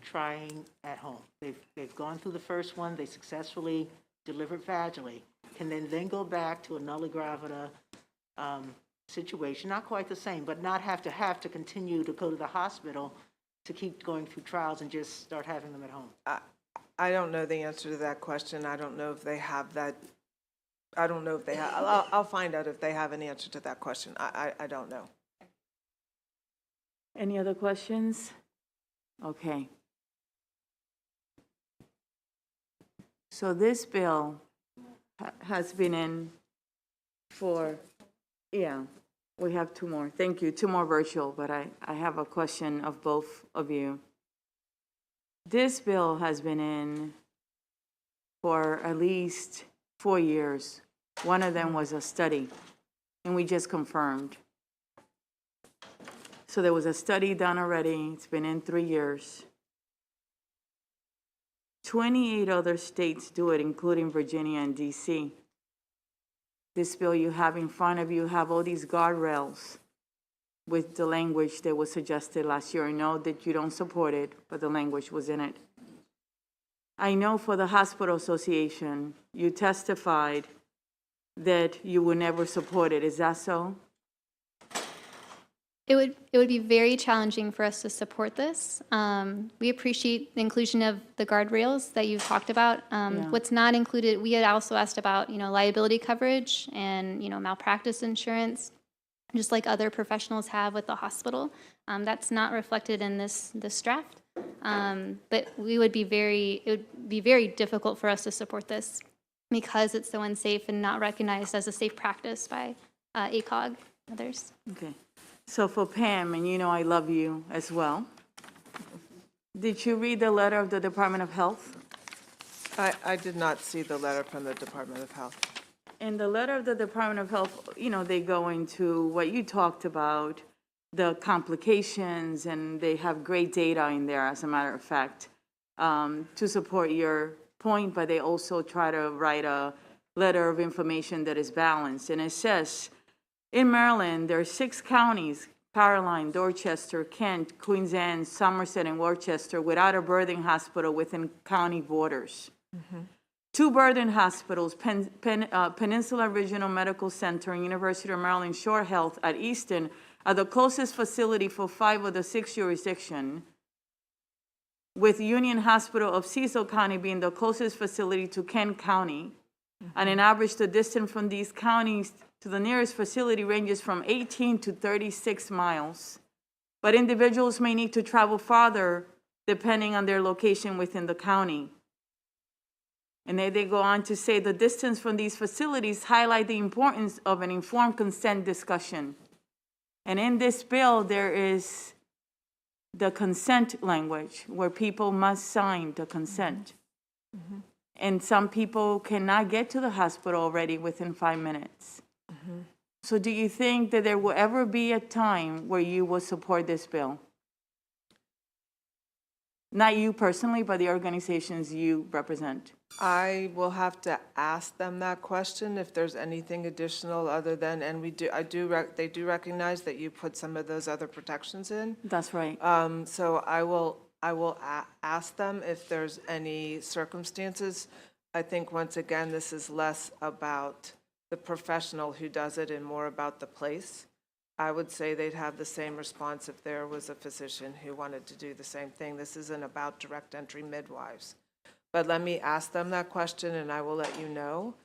trying at home? They've gone through the first one, they successfully delivered vaginally, can then go back to a nulla gravida situation, not quite the same, but not have to continue to go to the hospital to keep going through trials and just start having them at home? I don't know the answer to that question. I don't know if they have that. I don't know if they have. I'll find out if they have an answer to that question. I don't know. Any other questions? Okay. So this bill has been in for, yeah, we have two more. Thank you. Two more virtual, but I have a question of both of you. This bill has been in for at least 4 years. One of them was a study, and we just confirmed. So there was a study done already. It's been in 3 years. 28 other states do it, including Virginia and DC. This bill you have in front of you have all these guardrails with the language that was suggested last year. I know that you don't support it, but the language was in it. I know for the Hospital Association, you testified that you would never support it. Is that so? It would be very challenging for us to support this. We appreciate the inclusion of the guardrails that you've talked about. What's not included, we had also asked about, liability coverage and, malpractice insurance, just like other professionals have with the hospital. That's not reflected in this draft. But it would be very difficult for us to support this because it's so unsafe and not recognized as a safe practice by ACOG and others. Okay. So for Pam, and I love you as well, did you read the letter of the Department of Health? I did not see the letter from the Department of Health. In the letter of the Department of Health, they go into what you talked about, the complications, and they have great data in there, as a matter of fact, to support your point, but they also try to write a letter of information that is balanced. And it says, in Maryland, there are 6 counties, Caroline, Dorchester, Kent, Queens Anne, Somerset, and Worcester, without a birthing hospital within county borders. 2 birthing hospitals, Peninsula Regional Medical Center and University of Maryland Shore Health at Easton, are the closest facility for 5 of the 6 jurisdictions, with Union Hospital of Cecil County being the closest facility to Kent County. On an average, the distance from these counties to the nearest facility ranges from 18 to 36 miles. But individuals may need to travel farther depending on their location within the county. And then they go on to say the distance from these facilities highlight the importance of an informed consent discussion. And in this bill, there is the consent language, where people must sign the consent. And some people cannot get to the hospital already within 5 minutes. So do you think that there will ever be a time where you will support this bill? Not you personally, but the organizations you represent. I will have to ask them that question if there's anything additional other than, and they do recognize that you put some of those other protections in. That's right. So I will ask them if there's any circumstances. I think, once again, this is less about the professional who does it and more about the place. I would say they'd have the same response if there was a physician who wanted to do the same thing. This isn't about direct entry midwives. But let me ask them that question, and I will let you know.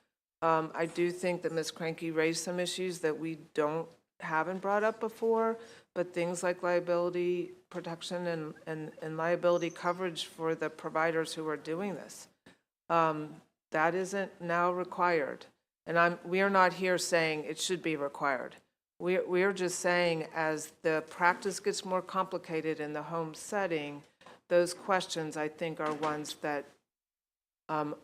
I do think that Ms. Cranky raised some issues that we haven't brought up before, but things like liability protection and liability coverage for the providers who are doing this. That isn't now required. And we are not here saying it should be required. We are just saying, as the practice gets more complicated in the home setting, those questions, I think, are ones that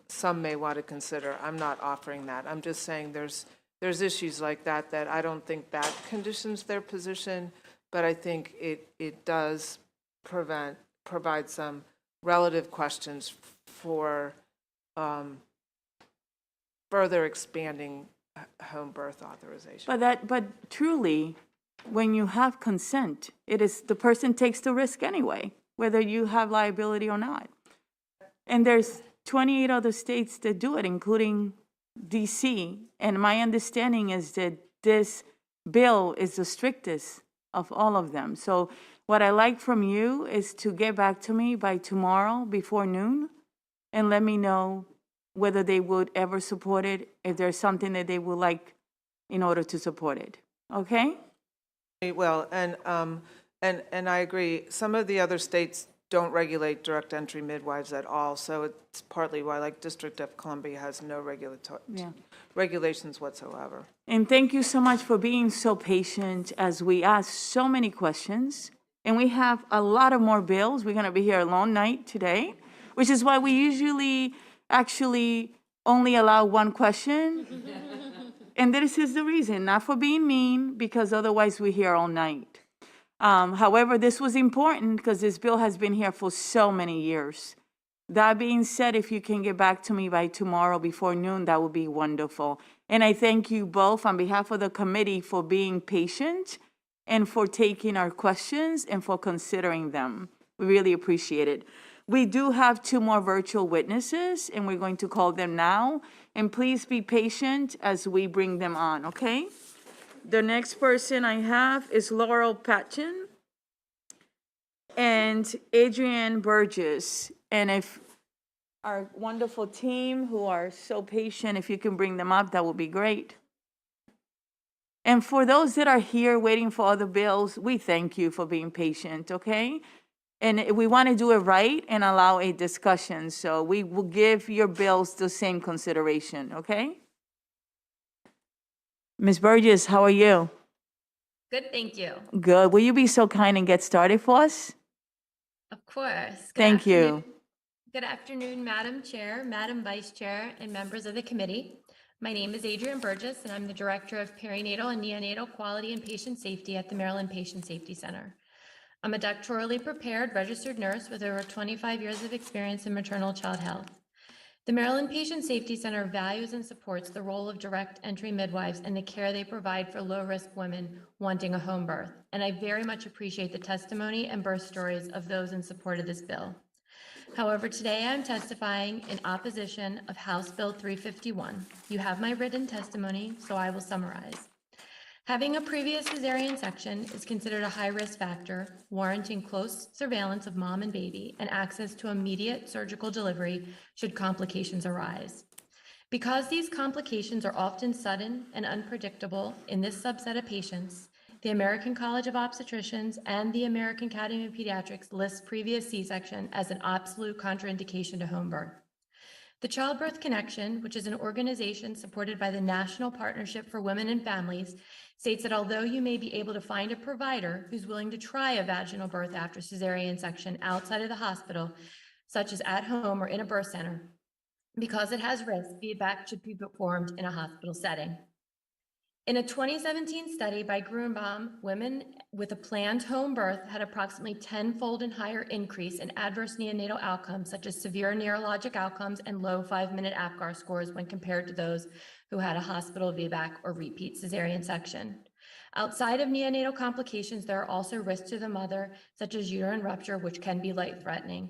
some may want to consider. I'm not offering that. I'm just saying there's issues like that I don't think that conditions their position, but I think it does provide some relative questions for further expanding home birth authorization. But truly, when you have consent, it is the person takes the risk anyway, whether you have liability or not. And there's 28 other states that do it, including DC. And my understanding is that this bill is the strictest of all of them. So what I like from you is to get back to me by tomorrow before noon and let me know whether they would ever support it, if there's something that they would like in order to support it. Okay? Well, and I agree. Some of the other states don't regulate direct entry midwives at all, so it's partly why, like, District of Columbia has no regulations whatsoever. And thank you so much for being so patient as we ask so many questions. And we have a lot of more bills. We're going to be here a long night today, which is why we usually actually only allow one question. And this is the reason, not for being mean, because otherwise we're here all night. However, this was important because this bill has been here for so many years. That being said, if you can get back to me by tomorrow before noon, that would be wonderful. And I thank you both on behalf of the committee for being patient and for taking our questions and for considering them. We really appreciate it. We do have 2 more virtual witnesses, and we're going to call them now. And please be patient as we bring them on, okay? The next person I have is Laurel Patchen and Adrienne Burgess. And if our wonderful team who are so patient, if you can bring them up, that would be great. And for those that are here waiting for other bills, we thank you for being patient, okay? And we want to do it right and allow a discussion, so we will give your bills the same consideration, okay? Ms. Burgess, how are you? Good, thank you. Good. Will you be so kind and get started for us? Of course. Thank you. Good afternoon, Madam Chair, Madam Vice Chair, and members of the committee. My name is Adrienne Burgess, and I'm the Director of Perinatal and Neonatal Quality and Patient Safety at the Maryland Patient Safety Center. I'm a doctorally prepared registered nurse with over 25 years of experience in maternal child health. The Maryland Patient Safety Center values and supports the role of direct entry midwives and the care they provide for low-risk women wanting a home birth, and I very much appreciate the testimony and birth stories of those in support of this bill. However, today I'm testifying in opposition of House Bill 351. You have my written testimony, so I will summarize. Having a previous cesarean section is considered a high-risk factor, warranting close surveillance of mom and baby and access to immediate surgical delivery should complications arise. Because these complications are often sudden and unpredictable in this subset of patients, the American College of Obstetricians and the American Academy of Pediatrics list previous C-section as an absolute contraindication to home birth. The Childbirth Connection, which is an organization supported by the National Partnership for Women and Families, states that although you may be able to find a provider who's willing to try a vaginal birth after cesarean section outside of the hospital, such as at home or in a birth center, because it has risk, VBAC should be performed in a hospital setting. In a 2017 study by Grunbaum, women with a planned home birth had approximately 10-fold and higher increase in adverse neonatal outcomes, such as severe neurologic outcomes and low 5-minute APGAR scores when compared to those who had a hospital VBAC or repeat cesarean section. Outside of neonatal complications, there are also risks to the mother, such as uterine rupture, which can be life-threatening.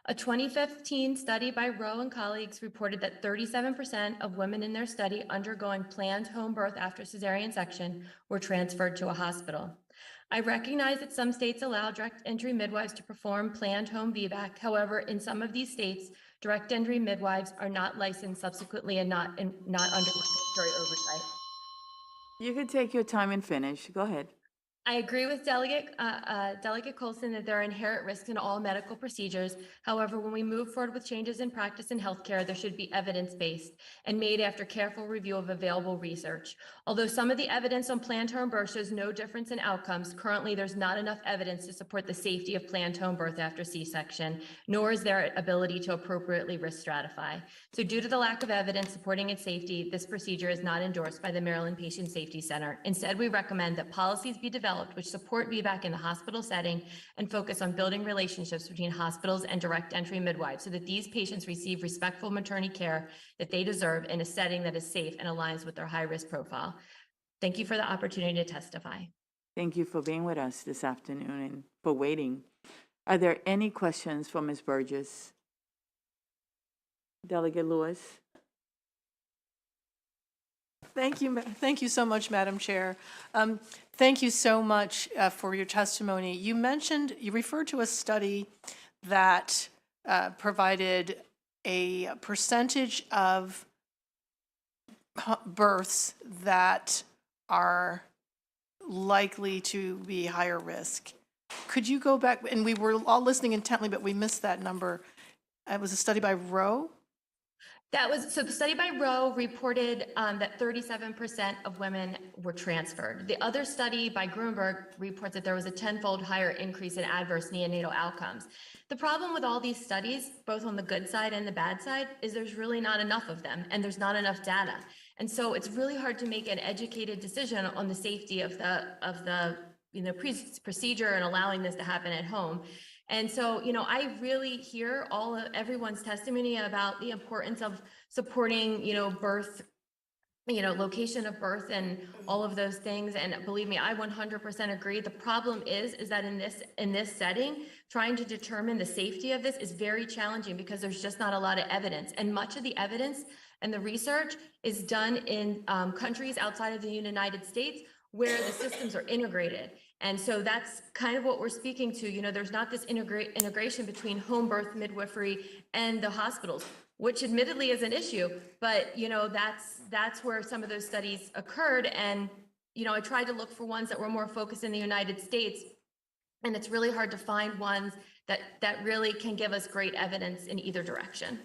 A 2015 study by Rowe and colleagues reported that 37% of women in their study undergoing planned home birth after cesarean section were transferred to a hospital. I recognize that some states allow direct entry midwives to perform planned home VBAC. However, in some of these states, direct entry midwives are not licensed subsequently and not under regulatory oversight. You can take your time and finish. Go ahead. I agree with Delegate Colson that there are inherent risks in all medical procedures. However, when we move forward with changes in practice in healthcare, there should be evidence-based and made after careful review of available research. Although some of the evidence on planned home birth shows no difference in outcomes, currently there's not enough evidence to support the safety of planned home birth after C-section, nor is there ability to appropriately risk stratify. So due to the lack of evidence supporting its safety, this procedure is not endorsed by the Maryland Patient Safety Center. Instead, we recommend that policies be developed which support VBAC in the hospital setting and focus on building relationships between hospitals and direct entry midwives so that these patients receive respectful maternity care that they deserve in a setting that is safe and aligns with their high-risk profile. Thank you for the opportunity to testify. Thank you for being with us this afternoon and for waiting. Are there any questions for Ms. Burgess? Delegate Lewis? Thank you so much, Madam Chair. Thank you so much for your testimony. You referred to a study that provided a percentage of births that are likely to be higher risk. Could you go back, and we were all listening intently, but we missed that number. It was a study by Rowe? So the study by Rowe reported that 37% of women were transferred. The other study by Grunberg reports that there was a 10-fold higher increase in adverse neonatal outcomes. The problem with all these studies, both on the good side and the bad side, is there's really not enough of them and there's not enough data. And so it's really hard to make an educated decision on the safety of the procedure and allowing this to happen at home. And so, I really hear everyone's testimony about the importance of supporting, birth, location of birth and all of those things. And believe me, I 100% agree. The problem is that in this setting, trying to determine the safety of this is very challenging because there's just not a lot of evidence. And much of the evidence and the research is done in countries outside of the United States where the systems are integrated. And so that's kind of what we're speaking to. There's not this integration between home birth, midwifery, and the hospitals, which admittedly is an issue, but that's where some of those studies occurred. And I tried to look for ones that were more focused in the United States, and it's really hard to find ones that really can give us great evidence in either direction.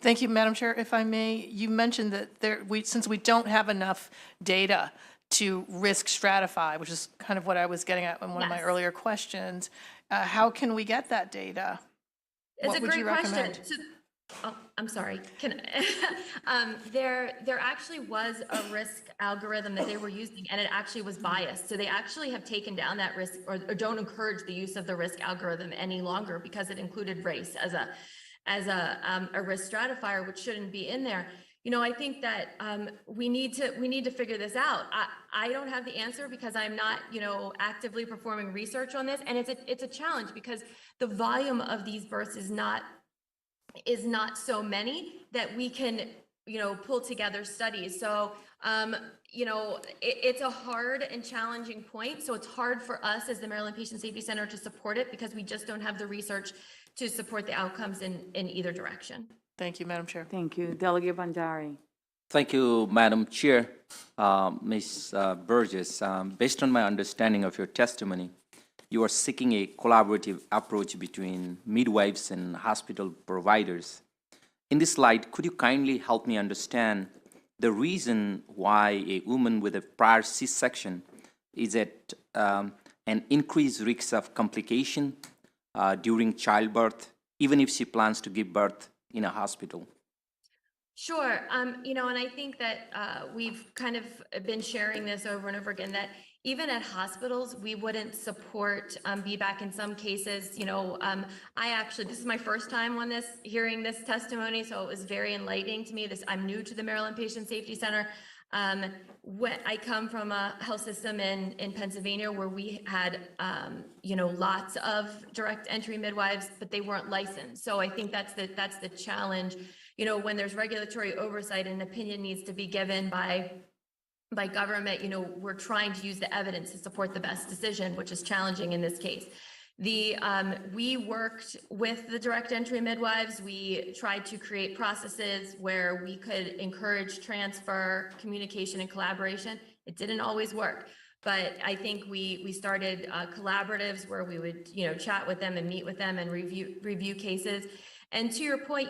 Thank you, Madam Chair. If I may, you mentioned that since we don't have enough data to risk stratify, which is kind of what I was getting at in one of my earlier questions. How can we get that data? It's a great question. I'm sorry. There actually was a risk algorithm that they were using, and it actually was biased. So they actually have taken down that risk, or don't encourage the use of the risk algorithm any longer because it included race as a risk stratifier, which shouldn't be in there. I think that we need to figure this out. I don't have the answer because I'm not, actively performing research on this, and it's a challenge because the volume of these births is not so many that we can, pull together studies. So, it's a hard and challenging point. So it's hard for us as the Maryland Patient Safety Center to support it because we just don't have the research to support the outcomes in either direction. Thank you, Madam Chair. Thank you. Delegate Bandari. Thank you, Madam Chair. Ms. Burgess, based on my understanding of your testimony, you are seeking a collaborative approach between midwives and hospital providers in this slide, could you kindly help me understand the reason why a woman with a prior C-section is at an increased risk of complication during childbirth, even if she plans to give birth in a hospital? Sure. And I think that we've kind of been sharing this over and over again, that even at hospitals, we wouldn't support VBAC in some cases. This is my first time on this, hearing this testimony, so it was very enlightening to me. I'm new to the Maryland Patient Safety Center. I come from a health system in Pennsylvania where we had, lots of direct entry midwives, but they weren't licensed. So I think that's the challenge. When there's regulatory oversight, an opinion needs to be given by government. We're trying to use the evidence to support the best decision, which is challenging in this case. We worked with the direct entry midwives. We tried to create processes where we could encourage transfer, communication, and collaboration. It didn't always work, but I think we started collaboratives where we would, chat with them and meet with them and review cases. And to your point,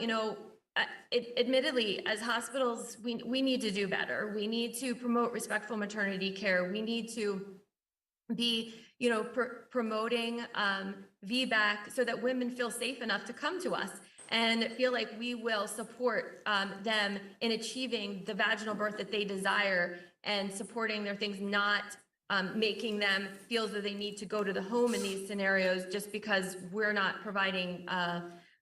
admittedly, as hospitals, we need to do better. We need to promote respectful maternity care. We need to be, promoting VBAC so that women feel safe enough to come to us and feel like we will support them in achieving the vaginal birth that they desire and supporting their things, not making them feel that they need to go to the home in these scenarios just because we're not providing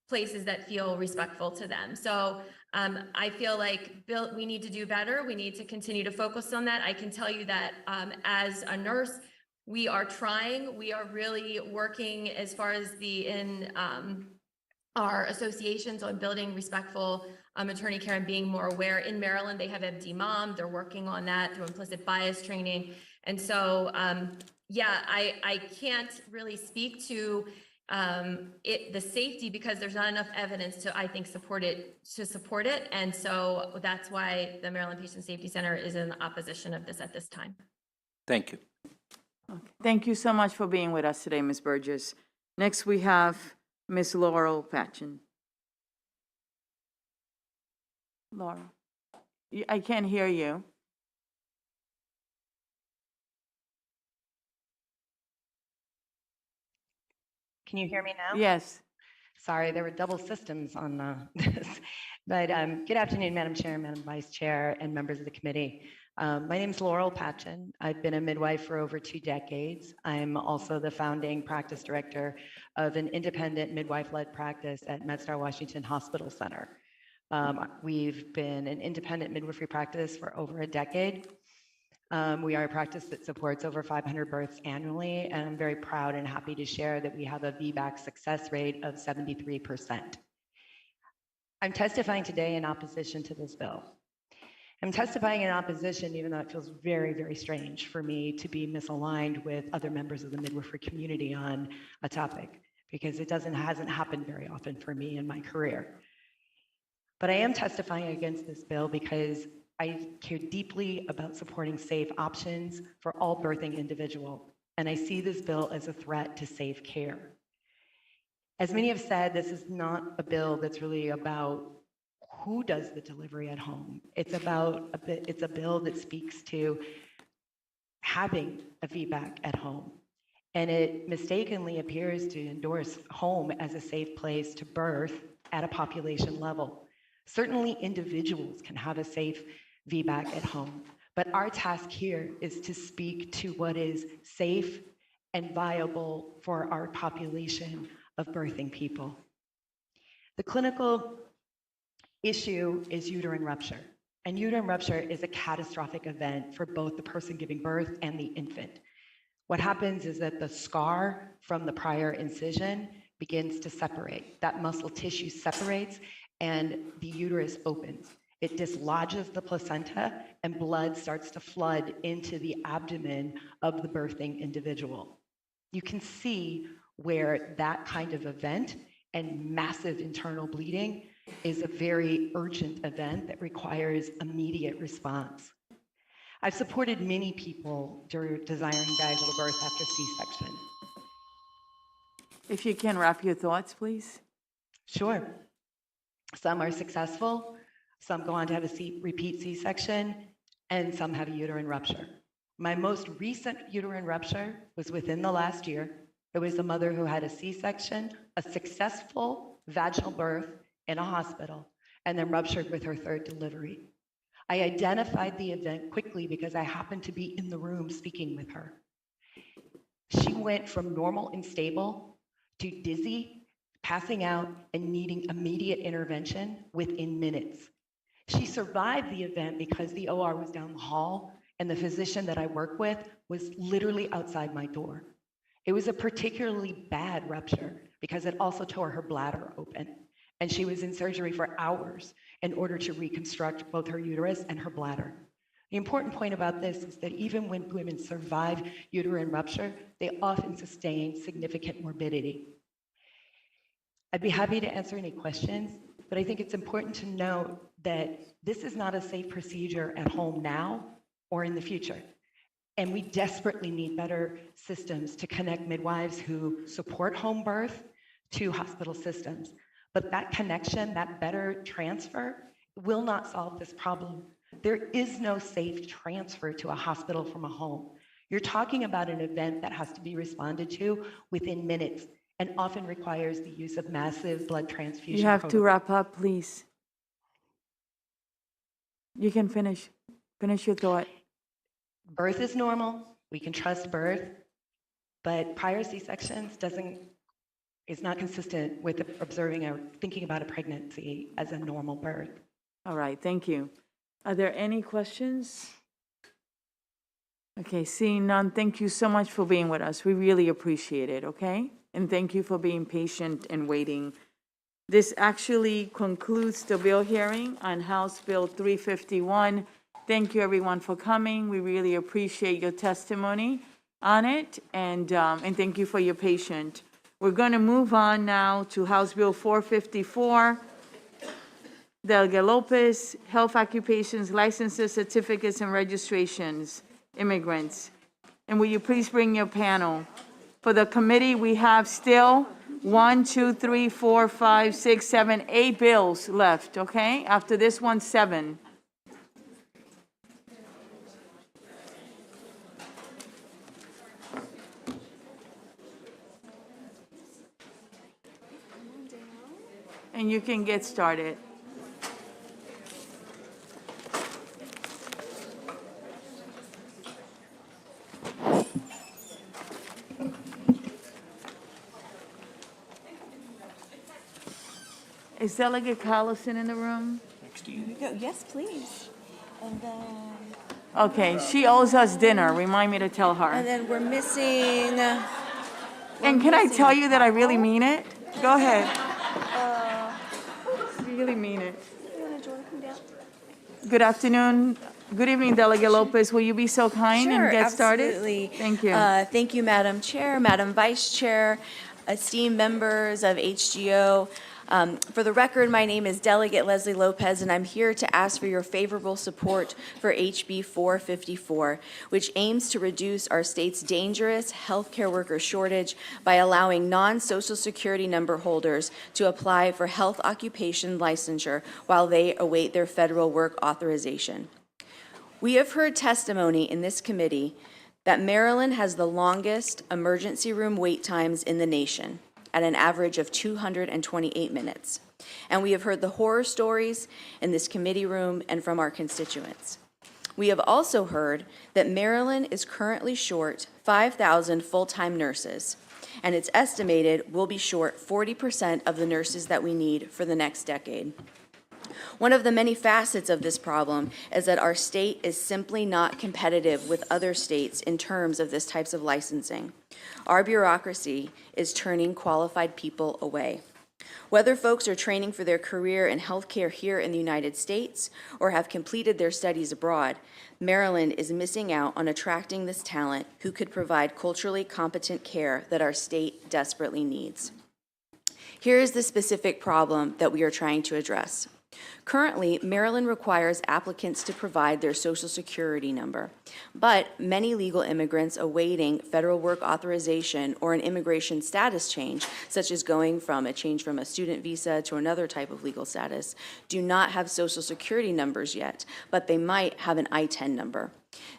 places that feel respectful to them. So I feel like we need to do better. We need to continue to focus on that. I can tell you that as a nurse, we are trying. We are really working as far as in our associations on building respectful maternity care and being more aware. In Maryland, they have MD Mom. They're working on that through implicit bias training. And so, I can't really speak to the safety because there's not enough evidence to, I think, support it. And so that's why the Maryland Patient Safety Center is in opposition of this at this time. Thank you. Okay. Thank you so much for being with us today, Ms. Burgess. Next, we have Ms. Laurel Patchen. Laurel, I can't hear you. Can you hear me now? Yes. Sorry, there were double systems on this. But good afternoon, Madam Chair, Madam Vice Chair, and members of the committee. My name is Laurel Patchen. I've been a midwife for over 2 decades. I'm also the founding practice director of an independent midwife-led practice at MedStar Washington Hospital Center. We've been an independent midwifery practice for over a decade. We are a practice that supports over 500 births annually, and I'm very proud and happy to share that we have a VBAC success rate of 73%. I'm testifying today in opposition to this bill. I'm testifying in opposition, even though it feels very, very strange for me to be misaligned with other members of the midwifery community on a topic, because it hasn't happened very often for me in my career. But I am testifying against this bill because I care deeply about supporting safe options for all birthing individuals, and I see this bill as a threat to safe care. As many have said, this is not a bill that's really about who does the delivery at home. It's a bill that speaks to having a VBAC at home. And it mistakenly appears to endorse home as a safe place to birth at a population level. Certainly individuals can have a safe VBAC at home, but our task here is to speak to what is safe and viable for our population of birthing people. The clinical issue is uterine rupture, and uterine rupture is a catastrophic event for both the person giving birth and the infant. What happens is that the scar from the prior incision begins to separate. That muscle tissue separates and the uterus opens. It dislodges the placenta and blood starts to flood into the abdomen of the birthing individual. You can see where that kind of event and massive internal bleeding is a very urgent event that requires immediate response. I've supported many people during desiring vaginal birth after C-section. If you can wrap your thoughts, please. Sure. Some are successful, some go on to have a repeat C-section, and some have a uterine rupture. My most recent uterine rupture was within the last year. It was a mother who had a C-section, a successful vaginal birth in a hospital, and then ruptured with her third delivery. I identified the event quickly because I happened to be in the room speaking with her. She went from normal and stable to dizzy, passing out, and needing immediate intervention within minutes. She survived the event because the OR was down the hall and the physician that I work with was literally outside my door. It was a particularly bad rupture because it also tore her bladder open, and she was in surgery for hours in order to reconstruct both her uterus and her bladder. The important point about this is that even when women survive uterine rupture, they often sustain significant morbidity. I'd be happy to answer any questions, but I think it's important to note that this is not a safe procedure at home now or in the future. And we desperately need better systems to connect midwives who support home birth to hospital systems. But that connection, that better transfer, will not solve this problem. There is no safe transfer to a hospital from a home. You're talking about an event that has to be responded to within minutes and often requires the use of massive blood transfusion. You have to protocols. wrap up, please. You can finish your thought. Birth is normal. We can trust birth, but prior C-sections is not consistent with observing or thinking about a pregnancy as a normal birth. All right, thank you. Are there any questions? Okay, seeing none, thank you so much for being with us. We really appreciate it, okay? And thank you for being patient and waiting. This actually concludes the bill hearing on House Bill 351. Thank you, everyone, for coming. We really appreciate your testimony on it, and thank you for your patience. We're going to move on now to House Bill 454. Delegate Lopez, Health Occupations, Licenses, Certificates, and Registrations, Immigrants. And will you please bring your panel? For the committee, we have still 1, 2, 3, 4, 5, 6, 7, 8 bills left, okay? After this one, 7. And you can get started. Is Delegate Collison in the room? Next to you. Yes, please. And then, Okay, she owes us dinner. Remind me to tell her. and then we're missing. And can I tell you that I really mean it? Go ahead. Really mean it. Good afternoon. Good evening, Delegate Lopez. Will you be so kind and get started? Absolutely. Thank you. Thank you, Madam Chair, Madam Vice Chair, esteemed members of HGO. For the record, my name is Delegate Leslie Lopez, and I'm here to ask for your favorable support for HB 454, which aims to reduce our state's dangerous healthcare worker shortage by allowing non-Social Security number holders to apply for health occupation licensure while they await their federal work authorization. We have heard testimony in this committee that Maryland has the longest emergency room wait times in the nation, at an average of 228 minutes. And we have heard the horror stories in this committee room and from our constituents. We have also heard that Maryland is currently short 5,000 full-time nurses, and it's estimated we'll be short 40% of the nurses that we need for the next decade. One of the many facets of this problem is that our state is simply not competitive with other states in terms of this types of licensing. Our bureaucracy is turning qualified people away. Whether folks are training for their career in healthcare here in the United States or have completed their studies abroad, Maryland is missing out on attracting this talent who could provide culturally competent care that our state desperately needs. Here is the specific problem that we are trying to address. Currently, Maryland requires applicants to provide their Social Security number, but many legal immigrants awaiting federal work authorization or an immigration status change, such as going from a change from a student visa to another type of legal status, do not have Social Security numbers yet, but they might have an I-10 number.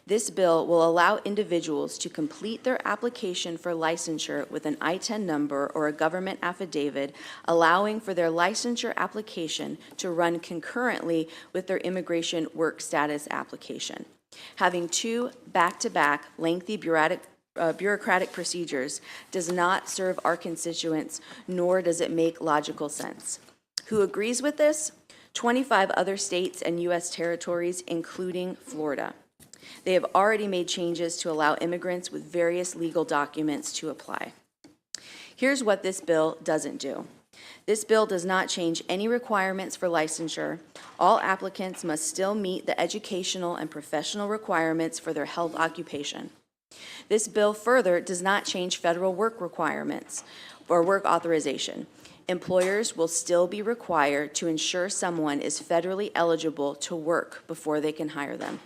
This bill will allow individuals to complete their application for licensure with an I-10 number or a government affidavit, allowing for their licensure application to run concurrently with their immigration work status application. Having two back-to-back lengthy bureaucratic procedures does not serve our constituents, nor does it make logical sense. Who agrees with this? 25 other states and U.S. territories, including Florida. They have already made changes to allow immigrants with various legal documents to apply. Here's what this bill doesn't do. This bill does not change any requirements for licensure. All applicants must still meet the educational and professional requirements for their health occupation. This bill further does not change federal work requirements or work authorization. Employers will still be required to ensure someone is federally eligible to work before they can hire them.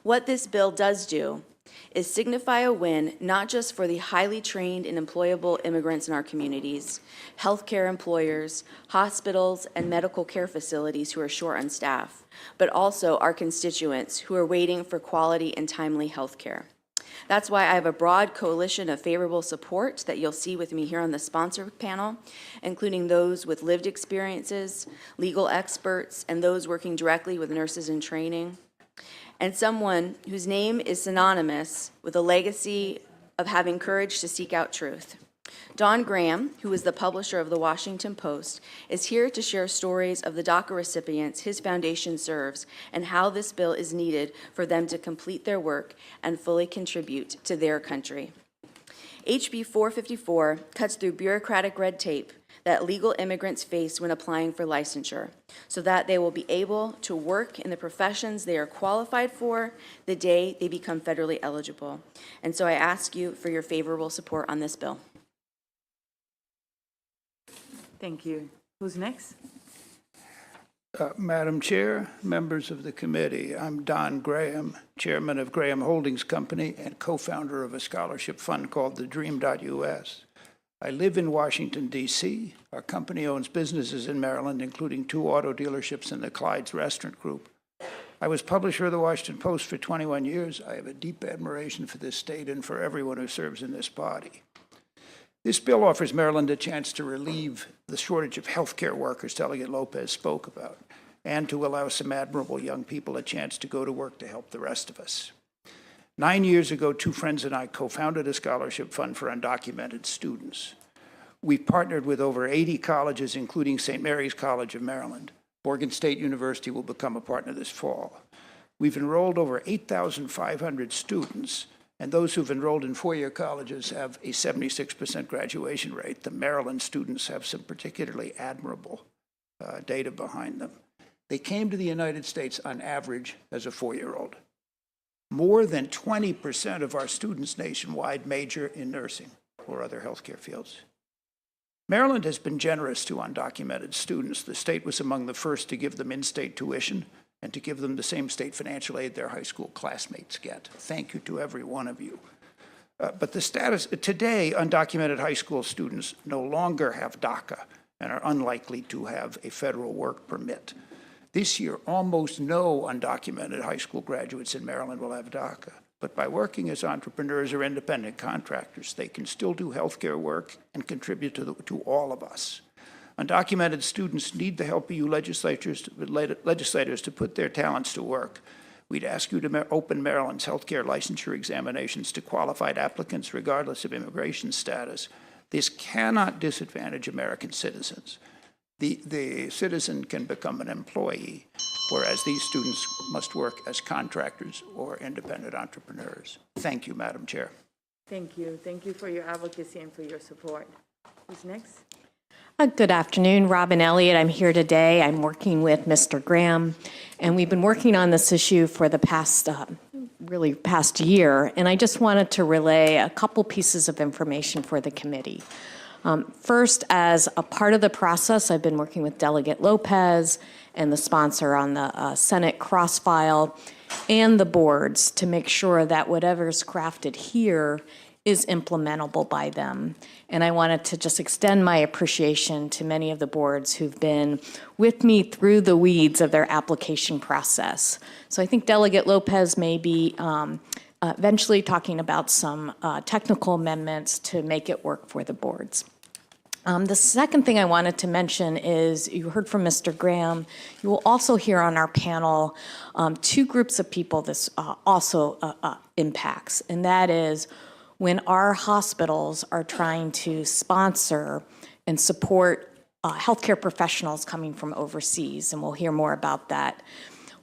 What this bill does do is signify a win not just for the highly trained and employable immigrants in our communities, healthcare employers, hospitals, and medical care facilities who are short on staff, but also our constituents who are waiting for quality and timely health care. That's why I have a broad coalition of favorable support that you'll see with me here on the sponsor panel, including those with lived experiences, legal experts, and those working directly with nurses in training, and someone whose name is synonymous with a legacy of having courage to seek out truth. Don Graham, who is the publisher of the Washington Post, is here to share stories of the DACA recipients his foundation serves and how this bill is needed for them to complete their work and fully contribute to their country. HB 454 cuts through bureaucratic red tape that legal immigrants face when applying for licensure, so that they will be able to work in the professions they are qualified for the day they become federally eligible. And so I ask you for your favorable support on this bill. Thank you. Who's next? Madam Chair, members of the committee, I'm Don Graham, chairman of Graham Holdings Company and co-founder of a scholarship fund called the Dream.us. I live in Washington, D.C. Our company owns businesses in Maryland, including 2 auto dealerships and the Clyde's Restaurant Group. I was publisher of the Washington Post for 21 years. I have a deep admiration for this state and for everyone who serves in this body. This bill offers Maryland a chance to relieve the shortage of healthcare workers Delegate Lopez spoke about, and to allow some admirable young people a chance to go to work to help the rest of us. 9 years ago, 2 friends and I co-founded a scholarship fund for undocumented students. We partnered with over 80 colleges, including St. Mary's College of Maryland. Morgan State University will become a partner this fall. We've enrolled over 8,500 students, and those who've enrolled in 4-year colleges have a 76% graduation rate. The Maryland students have some particularly admirable data behind them. They came to the United States on average as a 4-year-old. More than 20% of our students nationwide major in nursing or other healthcare fields. Maryland has been generous to undocumented students. The state was among the first to give them in-state tuition and to give them the same state financial aid their high school classmates get. Thank you to every one of you. But the status, today, undocumented high school students no longer have DACA and are unlikely to have a federal work permit. This year, almost no undocumented high school graduates in Maryland will have DACA. But by working as entrepreneurs or independent contractors, they can still do healthcare work and contribute to all of us. Undocumented students need the help of you legislators to put their talents to work. We'd ask you to open Maryland's healthcare licensure examinations to qualified applicants regardless of immigration status. This cannot disadvantage American citizens. The citizen can become an employee, whereas these students must work as contractors or independent entrepreneurs. Thank you, Madam Chair. Thank you. Thank you for your advocacy and for your support. Who's next? Good afternoon, Robin Elliott. I'm here today. I'm working with Mr. Graham, and we've been working on this issue for the past year, and I just wanted to relay a couple pieces of information for the committee. First, as a part of the process, I've been working with Delegate Lopez and the sponsor on the Senate cross-file and the boards to make sure that whatever's crafted here is implementable by them. And I wanted to just extend my appreciation to many of the boards who've been with me through the weeds of their application process. So I think Delegate Lopez may be eventually talking about some technical amendments to make it work for the boards. The second thing I wanted to mention is you heard from Mr. Graham. You will also hear on our panel two groups of people this also impacts, and that is when our hospitals are trying to sponsor and support healthcare professionals coming from overseas, and we'll hear more about that.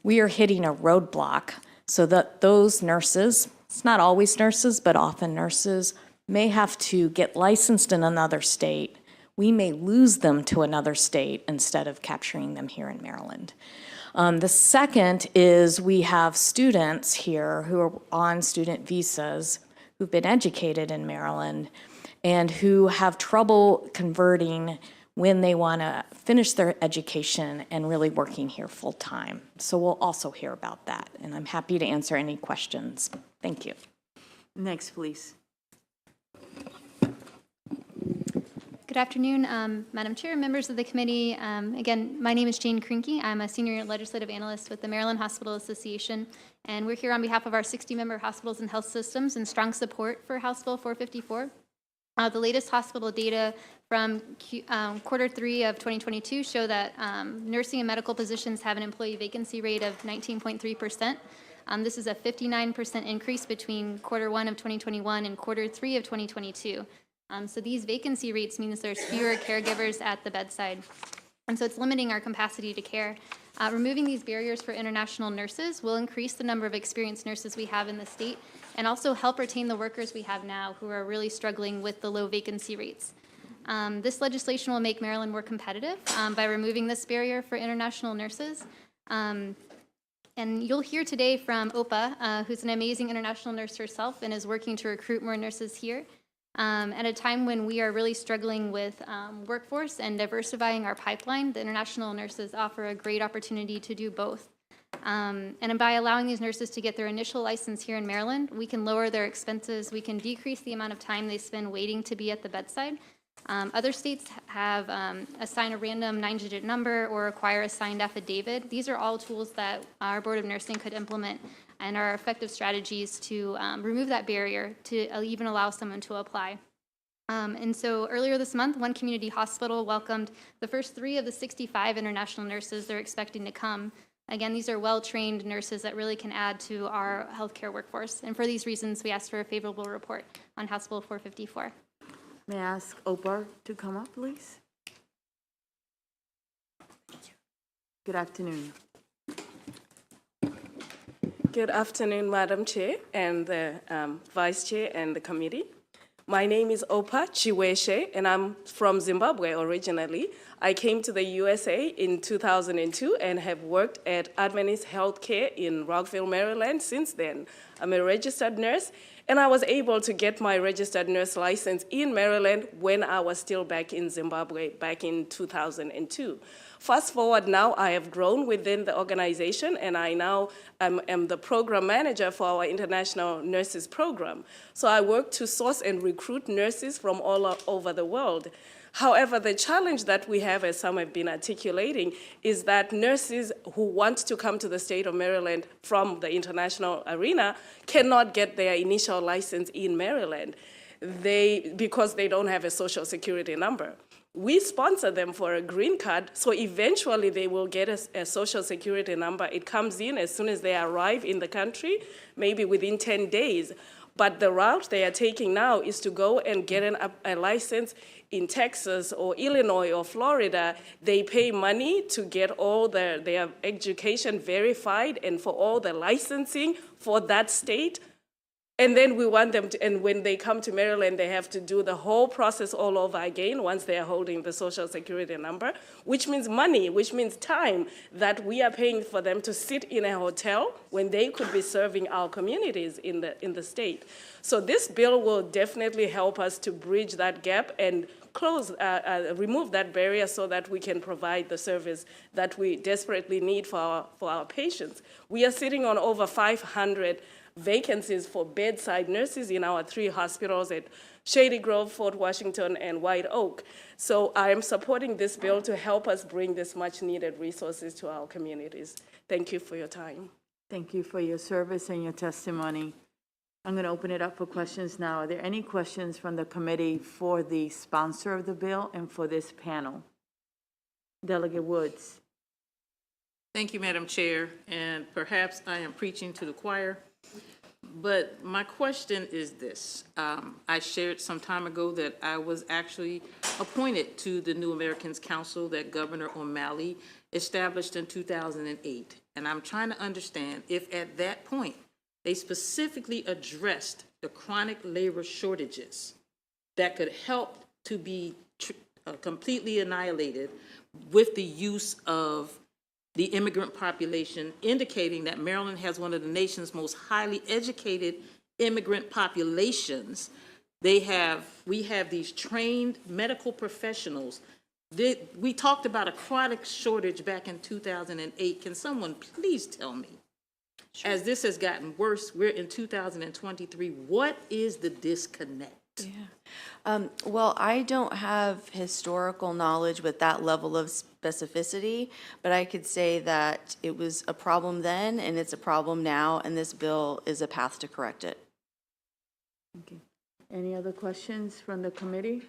We are hitting a roadblock so that those nurses, it's not always nurses, but often nurses, may have to get licensed in another state. We may lose them to another state instead of capturing them here in Maryland. The second is we have students here who are on student visas who've been educated in Maryland and who have trouble converting when they want to finish their education and really working here full time. So we'll also hear about that, and I'm happy to answer any questions. Thank you. Next, please. Good afternoon, Madam Chair, members of the committee. Again, my name is Jane Krinke. I'm a senior legislative analyst with the Maryland Hospital Association, and we're here on behalf of our 60-member hospitals and health systems in strong support for House Bill 454. The latest hospital data from quarter 3 of 2022 show that nursing and medical positions have an employee vacancy rate of 19.3%. This is a 59% increase between quarter 1 of 2021 and quarter 3 of 2022. So these vacancy rates means there's fewer caregivers at the bedside. And so it's limiting our capacity to care. Removing these barriers for international nurses will increase the number of experienced nurses we have in the state and also help retain the workers we have now who are really struggling with the low vacancy rates. This legislation will make Maryland more competitive by removing this barrier for international nurses. And you'll hear today from Opa, who's an amazing international nurse herself and is working to recruit more nurses here. At a time when we are really struggling with workforce and diversifying our pipeline, the international nurses offer a great opportunity to do both. And by allowing these nurses to get their initial license here in Maryland, we can lower their expenses, we can decrease the amount of time they spend waiting to be at the bedside. Other states have assigned a random 9-digit number or require a signed affidavit. These are all tools that our Board of Nursing could implement and are effective strategies to remove that barrier to even allow someone to apply. And so earlier this month, one community hospital welcomed the first 3 of the 65 international nurses they're expecting to come. Again, these are well-trained nurses that really can add to our healthcare workforce. And for these reasons, we asked for a favorable report on House Bill 454. May I ask Oprah to come up, please? Good afternoon. Good afternoon, Madam Chair and the Vice Chair and the committee. My name is Opa Chiweshe, and I'm from Zimbabwe originally. I came to the USA in 2002 and have worked at Adventist Healthcare in Rockville, Maryland since then. I'm a registered nurse, and I was able to get my registered nurse license in Maryland when I was still back in Zimbabwe back in 2002. Fast forward now, I have grown within the organization, and I now am the program manager for our International Nurses Program. So I work to source and recruit nurses from all over the world. However, the challenge that we have, as some have been articulating, is that nurses who want to come to the state of Maryland from the international arena cannot get their initial license in Maryland because they don't have a social security number. We sponsor them for a green card, so eventually they will get a social security number. It comes in as soon as they arrive in the country, maybe within 10 days. But the route they are taking now is to go and get a license in Texas or Illinois or Florida. They pay money to get all their education verified and for all the licensing for that state. And then we want them to, and when they come to Maryland, they have to do the whole process all over again once they are holding the Social Security number, which means money, which means time that we are paying for them to sit in a hotel when they could be serving our communities in the state. So this bill will definitely help us to bridge that gap and remove that barrier so that we can provide the service that we desperately need for our patients. We are sitting on over 500 vacancies for bedside nurses in our 3 hospitals at Shady Grove, Fort Washington, and White Oak. So I am supporting this bill to help us bring this much-needed resources to our communities. Thank you for your time. Thank you for your service and your testimony. I'm going to open it up for questions now. Are there any questions from the committee for the sponsor of the bill and for this panel? Delegate Woods. Thank you, Madam Chair, and perhaps I am preaching to the choir, but my question is this. I shared some time ago that I was actually appointed to the New Americans Council that Governor O'Malley established in 2008, and I'm trying to understand if at that point they specifically addressed the chronic labor shortages that could help to be completely annihilated with the use of the immigrant population, indicating that Maryland has one of the nation's most highly educated immigrant populations. We have these trained medical professionals. We talked about a chronic shortage back in 2008. Can someone please tell me, as this has gotten worse, we're in 2023, what is the disconnect? Well, I don't have historical knowledge with that level of specificity, but I could say that it was a problem then and it's a problem now, and this bill is a path to correct it. Okay. Any other questions from the committee?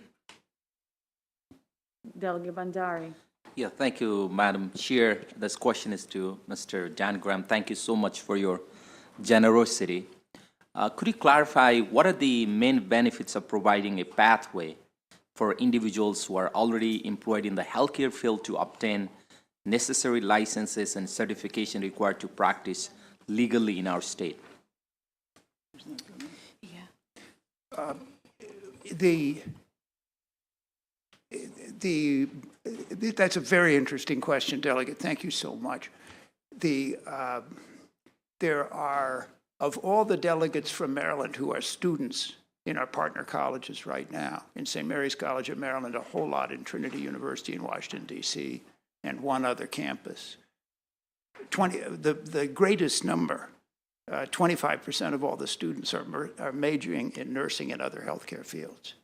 Delegate Bandari. Yeah, thank you, Madam Chair. This question is to Mr. Dan Graham. Thank you so much for your generosity. Could you clarify what are the main benefits of providing a pathway for individuals who are already employed in the healthcare field to obtain necessary licenses and certification required to practice legally in our state? That's a very interesting question, Delegate. Thank you so much. There are, of all the delegates from Maryland who are students in our partner colleges right now, in St. Mary's College of Maryland, a whole lot in Trinity University in Washington, D.C., and one other campus. The greatest number, 25% of all the students are majoring in nursing and other healthcare fields.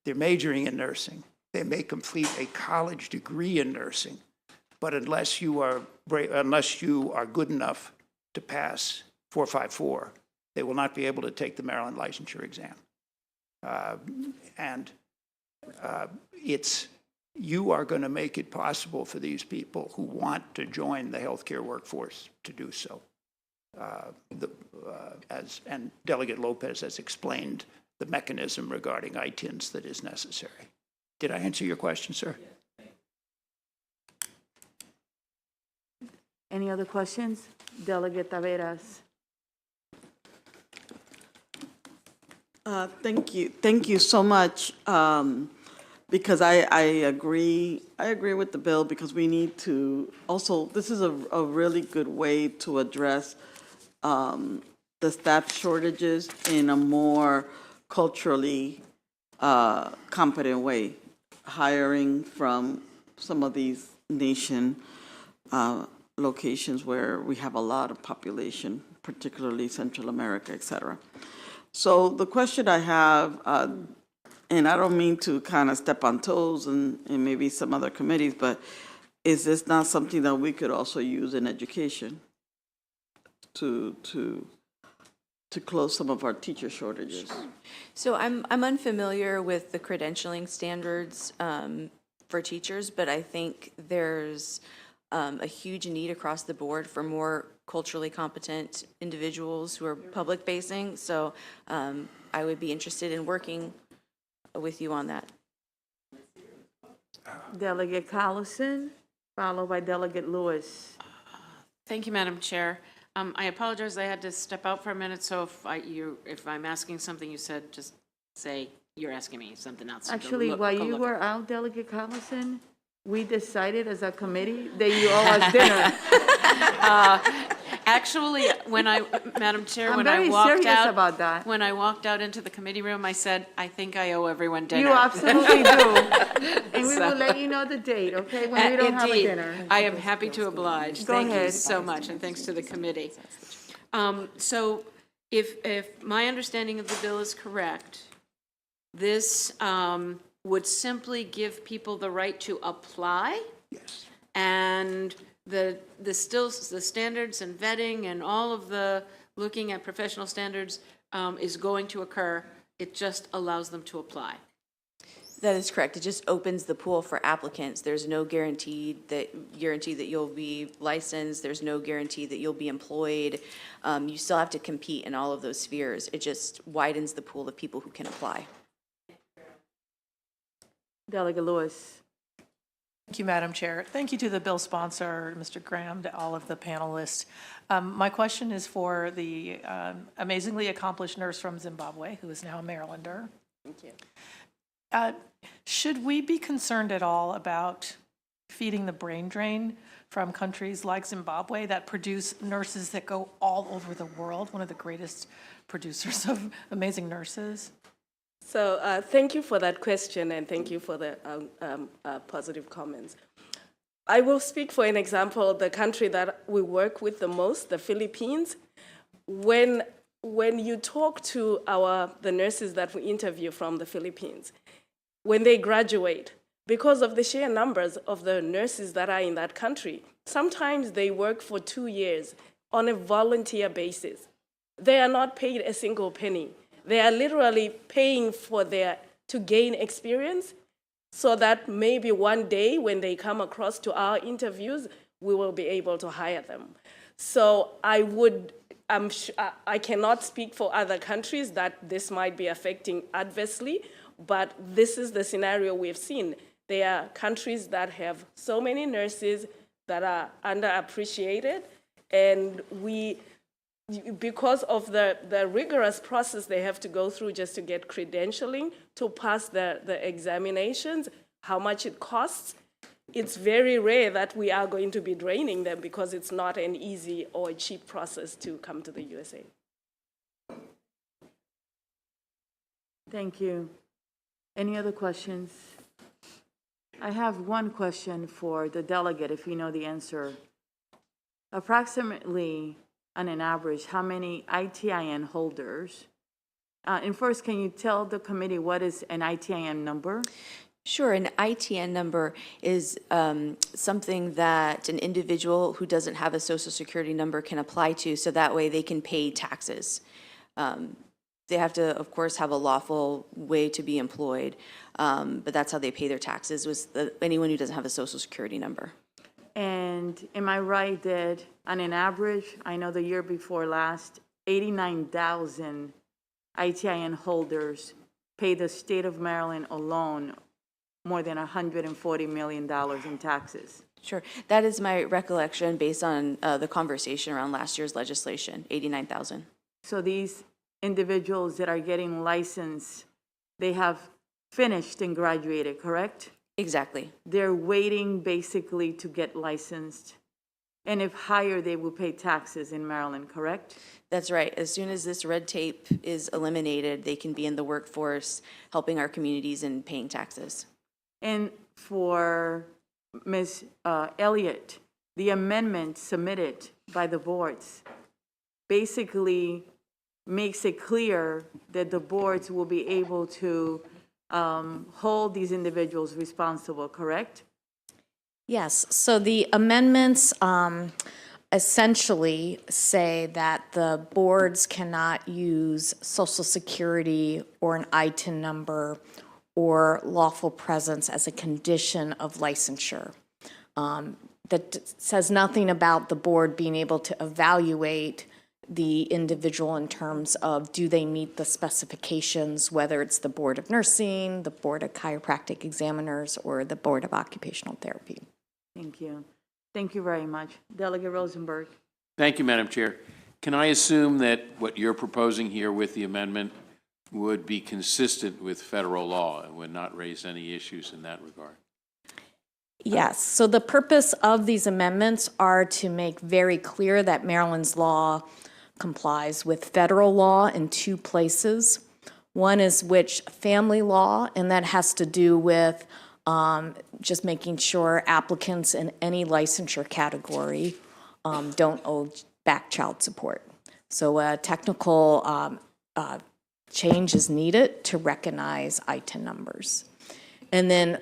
They're majoring in nursing. They may complete a college degree in nursing, but unless you are good enough to pass 454, they will not be able to take the Maryland licensure exam. You are going to make it possible for these people who want to join the healthcare workforce to do so. And Delegate Lopez has explained the mechanism regarding ITINs that is necessary. Did I answer your question, sir? Any other questions? Delegate Taveras. Thank you. Thank you so much. Because I agree with the bill, because we need to also, this is a really good way to address the staff shortages in a more culturally competent way, hiring from some of these nation locations where we have a lot of population, particularly Central America, et cetera. So the question I have, and I don't mean to kind of step on toes and maybe some other committees, but is this not something that we could also use in education to close some of our teacher shortages? So I'm unfamiliar with the credentialing standards for teachers, but I think there's a huge need across the board for more culturally competent individuals who are public facing. So I would be interested in working with you on that. Delegate Collison, followed by Delegate Lewis. Thank you, Madam Chair. I apologize, I had to step out for a minute, so if I'm asking something you said, just say you're asking me something else. Actually, while go you look were at. out, Delegate Collison, we decided as a committee that you owe us dinner. Actually, Madam Chair, I'm when I very walked serious out. about that. When I walked out into the committee room, I said, I think I owe everyone dinner. You absolutely do. And we will let you know the date, okay, when we don't have a Indeed. dinner. I am happy to oblige. Go Thank you ahead. so much, and thanks to the committee. So if my understanding of the bill is correct, this would simply give people the right to apply? Yes. And the standards and vetting and all of the looking at professional standards is going to occur. It just allows them to apply. That is correct. It just opens the pool for applicants. There's no guarantee that you'll be licensed. There's no guarantee that you'll be employed. You still have to compete in all of those spheres. It just widens the pool of people who can apply. Delegate Lewis. Thank you, Madam Chair. Thank you to the bill sponsor, Mr. Graham, to all of the panelists. My question is for the amazingly accomplished nurse from Zimbabwe, who is now a Marylander. Thank you. Should we be concerned at all about feeding the brain drain from countries like Zimbabwe that produce nurses that go all over the world, one of the greatest producers of amazing nurses? So thank you for that question, and thank you for the positive comments. I will speak for an example, the country that we work with the most, the Philippines. When you talk to the nurses that we interview from the Philippines, when they graduate, because of the sheer numbers of the nurses that are in that country, sometimes they work for 2 years on a volunteer basis. They are not paid a single penny. They are literally paying to gain experience so that maybe one day when they come across to our interviews, we will be able to hire them. So I cannot speak for other countries that this might be affecting adversely, but this is the scenario we've seen. There are countries that have so many nurses that are underappreciated, and because of the rigorous process they have to go through just to get credentialing, to pass the examinations, how much it costs, it's very rare that we are going to be draining them because it's not an easy or cheap process to come to the USA. Thank you. Any other questions? I have one question for the delegate, if you know the answer. Approximately, on an average, how many ITIN holders? And first, can you tell the committee what is an ITIN number? Sure, an ITN number is something that an individual who doesn't have a social security number can apply to, so that way they can pay taxes. They have to, of course, have a lawful way to be employed, but that's how they pay their taxes, anyone who doesn't have a social security number. And am I right that on an average, I know the year before last, 89,000 ITIN holders pay the state of Maryland alone more than $140 million in taxes? Sure, that is my recollection based on the conversation around last year's legislation, 89,000. So these individuals that are getting licensed, they have finished and graduated, correct? Exactly. They're waiting basically to get licensed. And if hired, they will pay taxes in Maryland, correct? That's right. As soon as this red tape is eliminated, they can be in the workforce, helping our communities and paying taxes. And for Ms. Elliott, the amendment submitted by the boards basically makes it clear that the boards will be able to hold these individuals responsible, correct? Yes, so the amendments essentially say that the boards cannot use Social Security or an ITIN number or lawful presence as a condition of licensure. That says nothing about the board being able to evaluate the individual in terms of do they meet the specifications, whether it's the Board of Nursing, the Board of Chiropractic Examiners, or the Board of Occupational Therapy. Thank you. Thank you very much. Delegate Rosenberg. Thank you, Madam Chair. Can I assume that what you're proposing here with the amendment would be consistent with federal law and would not raise any issues in that regard? Yes, so the purpose of these amendments are to make very clear that Maryland's law complies with federal law in two places. One is family law, and that has to do with just making sure applicants in any licensure category don't owe back child support. So a technical change is needed to recognize ITIN numbers. And then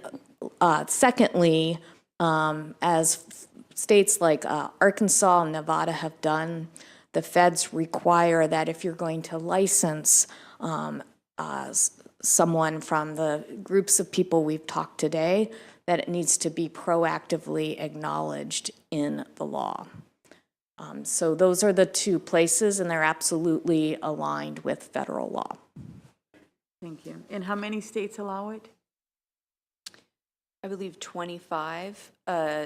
secondly, as states like Arkansas and Nevada have done, the feds require that if you're going to license someone from the groups of people we've talked today, that it needs to be proactively acknowledged in the law. So those are the two places, and they're absolutely aligned with federal law. Thank you. And how many states allow it? I believe 25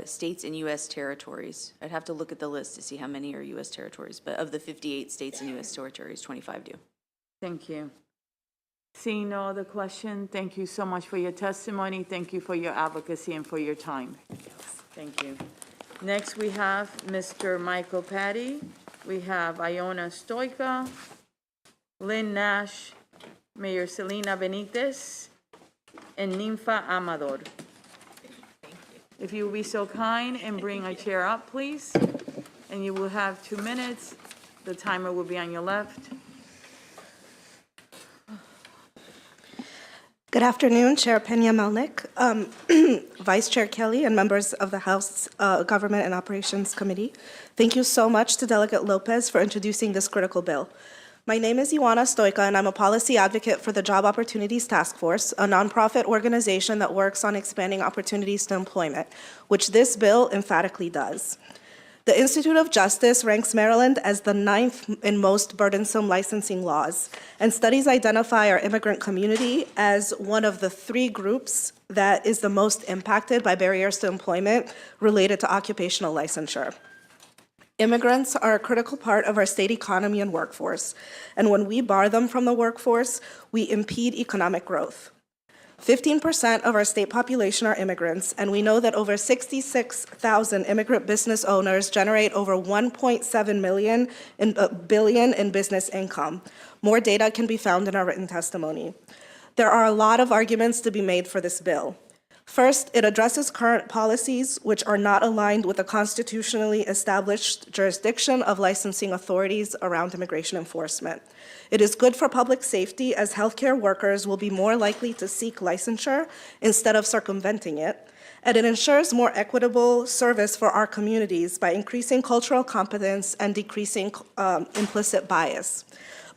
states and U.S. territories. I'd have to look at the list to see how many are U.S. territories, but of the 58 states and U.S. territories, 25 do. Thank you. Seeing no other question, thank you so much for your testimony. Thank you for your advocacy and for your time. Thank you. Next, we have Mr. Michael Patty. We have Iona Stoica, Lynn Nash, Mayor Selena Benitez, and Ninfa Amador. If you will be so kind and bring a chair up, please. And you will have 2 minutes. The timer will be on your left. Good afternoon, Chair Peña-Melnick, Vice Chair Kelly, and members of the House Government and Operations Committee. Thank you so much to Delegate Lopez for introducing this critical bill. My name is Ioana Stoica, and I'm a policy advocate for the Job Opportunities Task Force, a nonprofit organization that works on expanding opportunities to employment, which this bill emphatically does. The Institute of Justice ranks Maryland as the 9th in most burdensome licensing laws, and studies identify our immigrant community as one of the 3 groups that is the most impacted by barriers to employment related to occupational licensure. Immigrants are a critical part of our state economy and workforce, and when we bar them from the workforce, we impede economic growth. 15% of our state population are immigrants, and we know that over 66,000 immigrant business owners generate over $1.7 billion in business income. More data can be found in our written testimony. There are a lot of arguments to be made for this bill. First, it addresses current policies which are not aligned with the constitutionally established jurisdiction of licensing authorities around immigration enforcement. It is good for public safety, as healthcare workers will be more likely to seek licensure instead of circumventing it, and it ensures more equitable service for our communities by increasing cultural competence and decreasing implicit bias.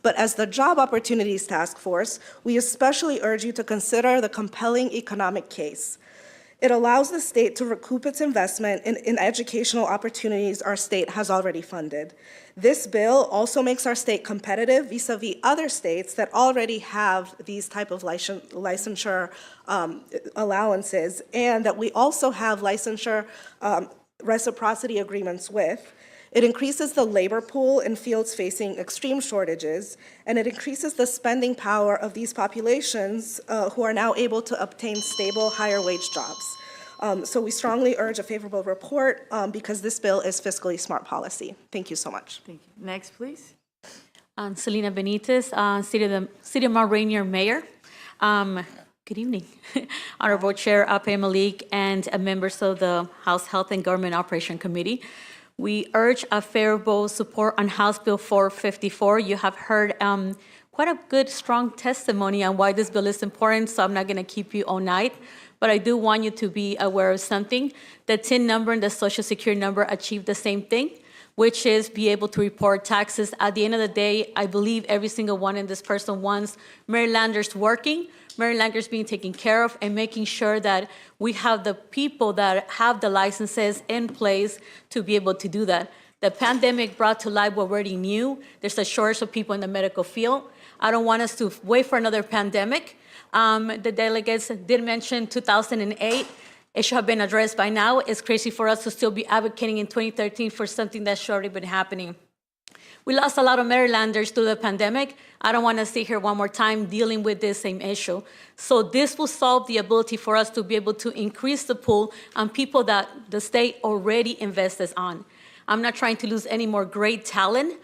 But as the Job Opportunities Task Force, we especially urge you to consider the compelling economic case. It allows the state to recoup its investment in educational opportunities our state has already funded. This bill also makes our state competitive vis-a-vis other states that already have these type of licensure allowances, and that we also have licensure reciprocity agreements with. It increases the labor pool in fields facing extreme shortages, and it increases the spending power of these populations who are now able to obtain stable, higher wage jobs. So we strongly urge a favorable report because this bill is fiscally smart policy. Thank you so much. Thank you. Next, please. Selena Benitez, City of Mount Rainier Mayor. Good evening, Honorable Chair Ape Malik and members of the House Health and Government Operation Committee. We urge a favorable support on House Bill 454. You have heard quite a good, strong testimony on why this bill is important, so I'm not going to keep you all night. But I do want you to be aware of something. The TIN number and the Social Security number achieve the same thing, which is be able to report taxes. At the end of the day, I believe every single one in this person wants Marylanders working, Marylanders being taken care of, and making sure that we have the people that have the licenses in place to be able to do that. The pandemic brought to light what we already knew. There's a shortage of people in the medical field. I don't want us to wait for another pandemic. The delegates did mention 2008. It should have been addressed by now. It's crazy for us to still be advocating in 2013 for something that should already been happening. We lost a lot of Marylanders through the pandemic. I don't want to stay here one more time dealing with this same issue. So this will solve the ability for us to be able to increase the pool on people that the state already invested on. I'm not trying to lose any more great talent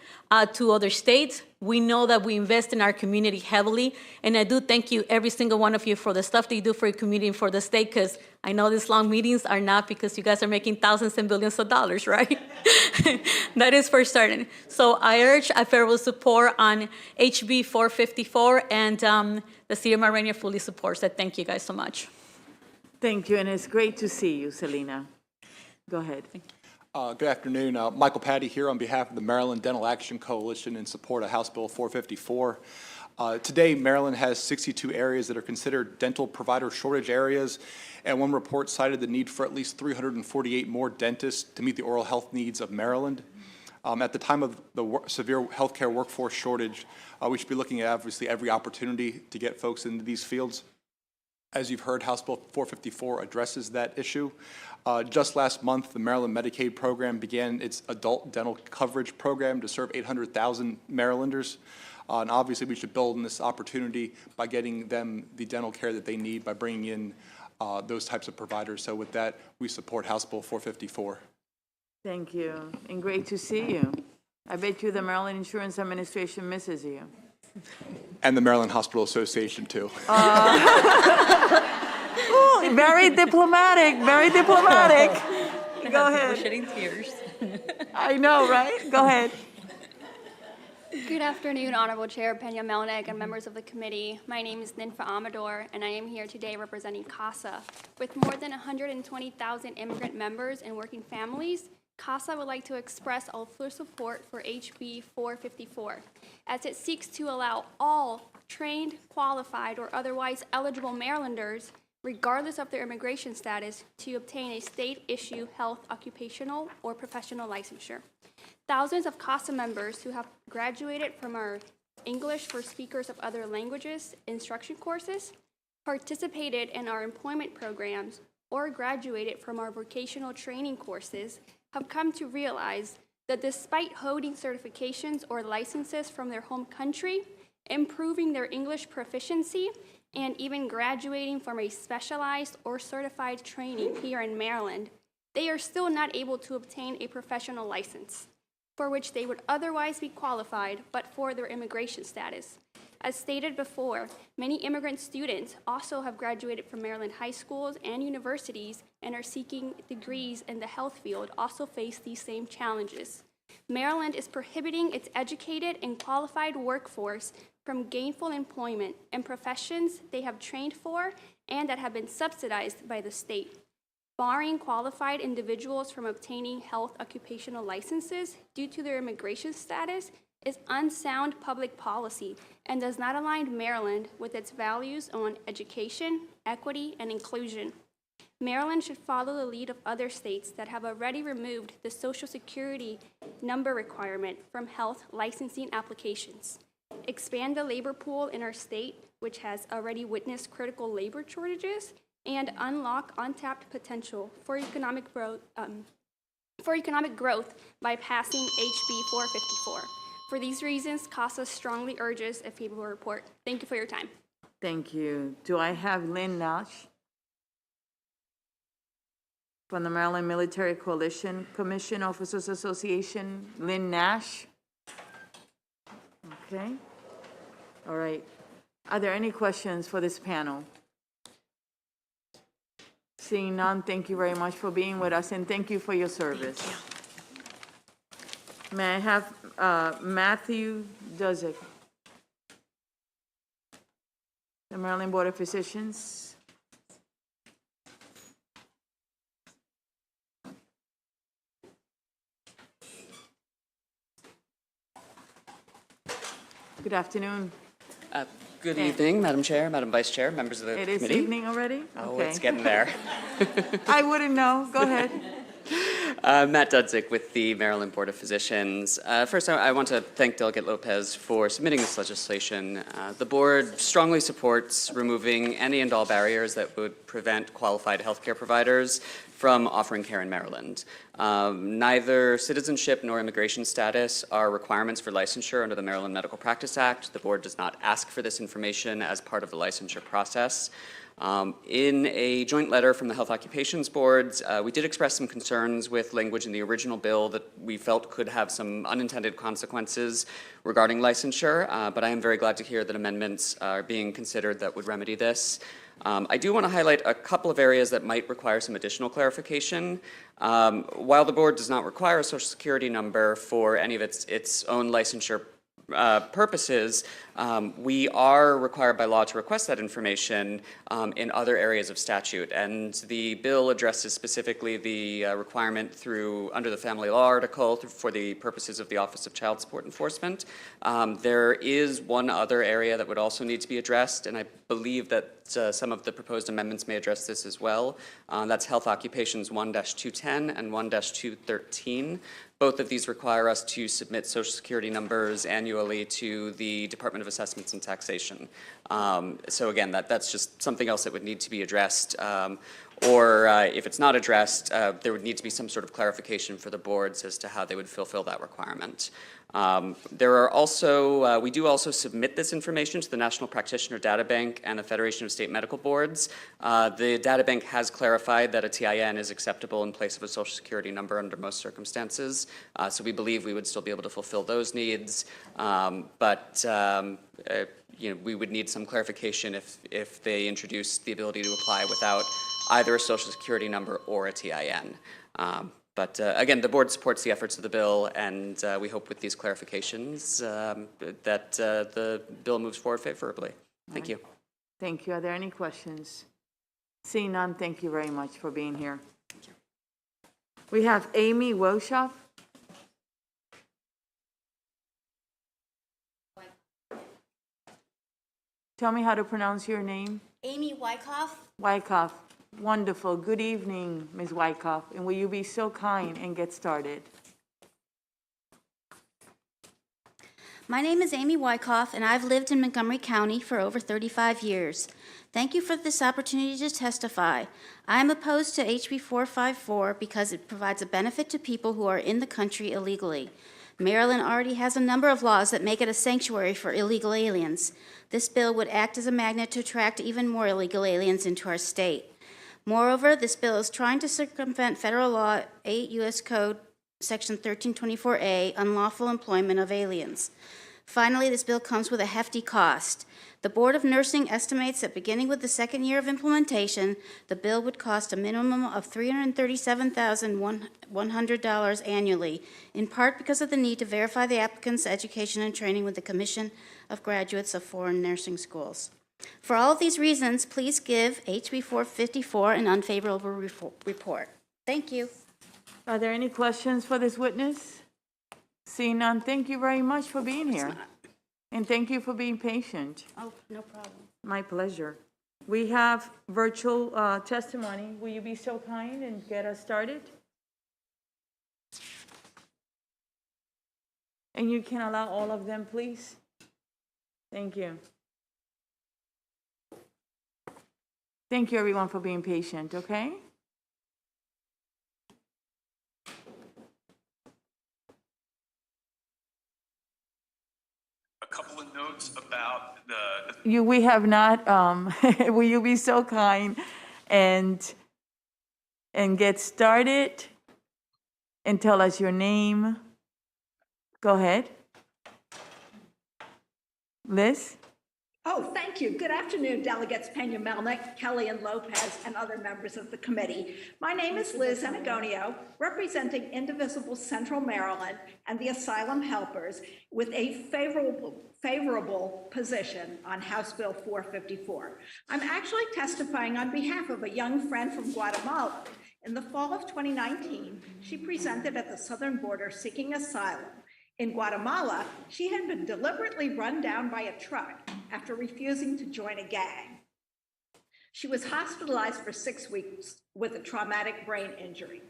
to other states. We know that we invest in our community heavily, and I do thank you, every single one of you, for the stuff that you do for your community and for the state, because I know these long meetings are not because you guys are making thousands and billions of dollars, right? That is for certain. So I urge a favorable support on HB 454, and the City of Mount Rainier fully supports it. Thank you guys so much. Thank you, and it's great to see you, Selena. Go ahead. Good afternoon. Michael Patty here on behalf of the Maryland Dental Action Coalition in support of House Bill 454. Today, Maryland has 62 areas that are considered dental provider shortage areas, and one report cited the need for at least 348 more dentists to meet the oral health needs of Maryland. At the time of the severe healthcare workforce shortage, we should be looking at obviously every opportunity to get folks into these fields. As you've heard, House Bill 454 addresses that issue. Just last month, the Maryland Medicaid program began its adult dental coverage program to serve 800,000 Marylanders. And obviously, we should build on this opportunity by getting them the dental care that they need by bringing in those types of providers. So with that, we support House Bill 454. Thank you, and great to see you. I bet you the Maryland Insurance Administration misses you. And the Maryland Hospital Association, too. Ooh, very diplomatic, very diplomatic. Go ahead. Shedding tears. I know, right? Go ahead. Good afternoon, Honorable Chair Pena Melnick and members of the committee. My name is Ninfa Amador, and I am here today representing CASA. With more than 120,000 immigrant members and working families, CASA would like to express all full support for HB 454, as it seeks to allow all trained, qualified, or otherwise eligible Marylanders, regardless of their immigration status, to obtain a state-issue health, occupational, or professional licensure. Thousands of CASA members who have graduated from our English for Speakers of Other Languages instruction courses, participated in our employment programs, or graduated from our vocational training courses have come to realize that despite holding certifications or licenses from their home country, improving their English proficiency, and even graduating from a specialized or certified training here in Maryland, they are still not able to obtain a professional license, for which they would otherwise be qualified but for their immigration status. As stated before, many immigrant students also have graduated from Maryland high schools and universities and are seeking degrees in the health field, also face these same challenges. Maryland is prohibiting its educated and qualified workforce from gainful employment in professions they have trained for and that have been subsidized by the state, barring qualified individuals from obtaining health occupational licenses due to their immigration status is unsound public policy and does not align Maryland with its values on education, equity, and inclusion. Maryland should follow the lead of other states that have already removed the Social Security number requirement from health licensing applications, expand the labor pool in our state, which has already witnessed critical labor shortages, and unlock untapped potential for economic growth by passing HB 454. For these reasons, CASA strongly urges a favorable report. Thank you for your time. Thank you. Do I have Lynn Nash from the Maryland Military Coalition Commission Officers Association? Lynn Nash? Okay. All right. Are there any questions for this panel? Seeing none, thank you very much for being with us, and thank you for your service. May I have Matthew Duzek, the Maryland Board of Physicians? Good afternoon. Good evening, Madam Chair, Madam Vice Chair, members of the committee. It is evening already? Oh, Okay. it's getting there. I wouldn't know. Go ahead. Matt Dudzik with the Maryland Board of Physicians. First, I want to thank Delegate Lopez for submitting this legislation. The board strongly supports removing any and all barriers that would prevent qualified healthcare providers from offering care in Maryland. Neither citizenship nor immigration status are requirements for licensure under the Maryland Medical Practice Act. The board does not ask for this information as part of the licensure process. In a joint letter from the Health Occupations Boards, we did express some concerns with language in the original bill that we felt could have some unintended consequences regarding licensure, but I am very glad to hear that amendments are being considered that would remedy this. I do want to highlight a couple of areas that might require some additional clarification. While the board does not require a Social Security number for any of its own licensure purposes, we are required by law to request that information in other areas of statute. And the bill addresses specifically the requirement under the Family Law article for the purposes of the Office of Child Support Enforcement. There is one other area that would also need to be addressed, and I believe that some of the proposed amendments may address this as well. That's Health Occupations 1-210 and 1-213. Both of these require us to submit Social Security numbers annually to the Department of Assessments and Taxation. So again, that's just something else that would need to be addressed. Or if it's not addressed, there would need to be some sort of clarification for the boards as to how they would fulfill that requirement. There are also, we do also submit this information to the National Practitioner Data Bank and the Federation of State Medical Boards. The data bank has clarified that a TIN is acceptable in place of a Social Security number under most circumstances. So we believe we would still be able to fulfill those needs. We would need some clarification if they introduce the ability to apply without either a Social Security number or a TIN. Again, the board supports the efforts of the bill, and we hope with these clarifications that the bill moves forward favorably. Thank you. Thank you. Are there any questions? Seeing none, thank you very much for being here. We have Amy Woshoff. Tell me how to pronounce your name. Amy Wyckoff. Wyckoff. Wonderful. Good evening, Ms. Wyckoff. And will you be so kind and get started? My name is Amy Wyckoff, and I've lived in Montgomery County for over 35 years. Thank you for this opportunity to testify. I am opposed to HB 454 because it provides a benefit to people who are in the country illegally. Maryland already has a number of laws that make it a sanctuary for illegal aliens. This bill would act as a magnet to attract even more illegal aliens into our state. Moreover, this bill is trying to circumvent federal law 8 U.S. Code Section 1324A, unlawful employment of aliens. Finally, this bill comes with a hefty cost. The Board of Nursing estimates that beginning with the second year of implementation, the bill would cost a minimum of $337,100 annually, in part because of the need to verify the applicant's education and training with the Commission of Graduates of Foreign Nursing Schools. For all of these reasons, please give HB 454 an unfavorable report. Thank you. Are there any questions for this witness? Seeing none, thank you very much for being here. And thank you for being patient. Oh, no problem. My pleasure. We have virtual testimony. Will you be so kind and get us started? And you can allow all of them, please. Thank you. Thank you, everyone, for being patient, okay? A couple of notes about We have not, will you be so kind and get started and tell us your name? Go ahead. Liz? Oh, thank you. Good afternoon, Delegates Pena-Melnick, Kelly, and Lopez, and other members of the committee. My name is Liz Anagonio, representing Indivisible Central Maryland and the Asylum Helpers with a favorable position on House Bill 454. I'm actually testifying on behalf of a young friend from Guatemala. In the fall of 2019, she presented at the southern border seeking asylum. In Guatemala, she had been deliberately run down by a truck after refusing to join a gang. She was hospitalized for 6 weeks with a traumatic brain injury.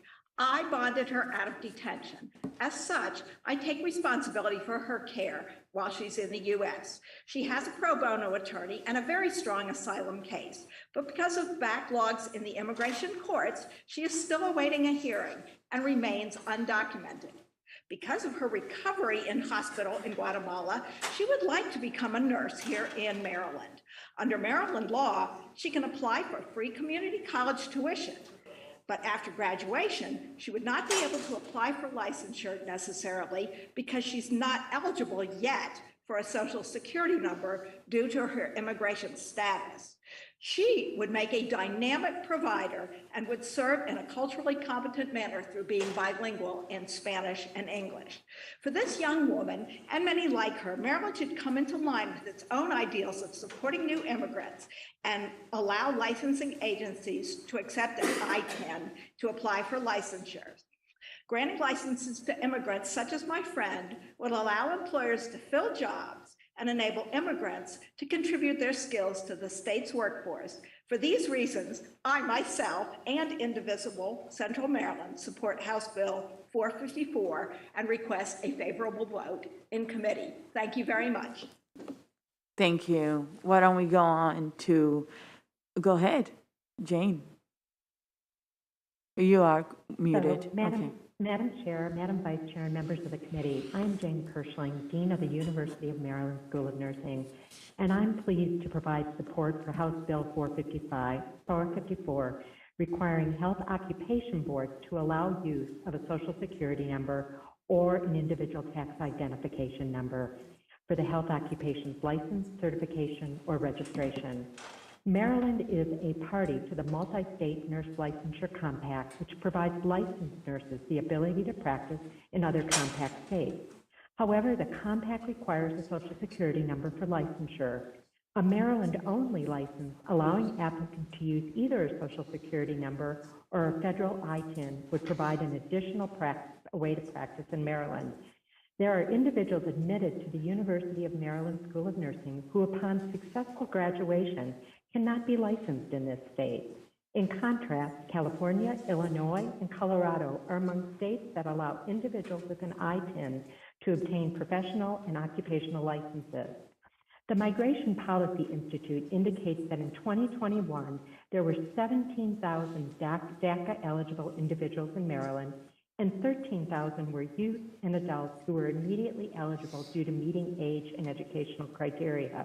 I bonded her out of detention. As such, I take responsibility for her care while she's in the U.S. She has a pro bono attorney and a very strong asylum case, but because of backlogs in the immigration courts, she is still awaiting a hearing and remains undocumented. Because of her recovery in hospital in Guatemala, she would like to become a nurse here in Maryland. Under Maryland law, she can apply for free community college tuition. But after graduation, she would not be able to apply for licensure necessarily because she's not eligible yet for a Social Security number due to her immigration status. She would make a dynamic provider and would serve in a culturally competent manner through being bilingual in Spanish and English. For this young woman, and many like her, Maryland should come into line with its own ideals of supporting new immigrants and allow licensing agencies to accept an I-10 to apply for licensure. Granting licenses to immigrants such as my friend would allow employers to fill jobs and enable immigrants to contribute their skills to the state's workforce. For these reasons, I myself and Indivisible Central Maryland support House Bill 454 and request a favorable vote in committee. Thank you very much. Thank you. Why don't we go on to, go ahead, Jane. You are muted. Madam Chair, Madam Vice Chair, and members of the committee, I am Jane Kirschling, Dean of the University of Maryland School of Nursing, and I'm pleased to provide support for House Bill 454, requiring health occupation boards to allow use of a Social Security number or an individual tax identification number for the health occupation's license, certification, or registration. Maryland is a party to the Multi-State Nurse Licensure Compact, which provides licensed nurses the ability to practice in other compact states. However, the compact requires a Social Security number for licensure. A Maryland-only license allowing applicants to use either a Social Security number or a federal I-10 would provide an additional way to practice in Maryland. There are individuals admitted to the University of Maryland School of Nursing who, upon successful graduation, cannot be licensed in this state. In contrast, California, Illinois, and Colorado are among states that allow individuals with an I-10 to obtain professional and occupational licenses. The Migration Policy Institute indicates that in 2021, there were 17,000 DACA-eligible individuals in Maryland, and 13,000 were youth and adults who were immediately eligible due to meeting age and educational criteria.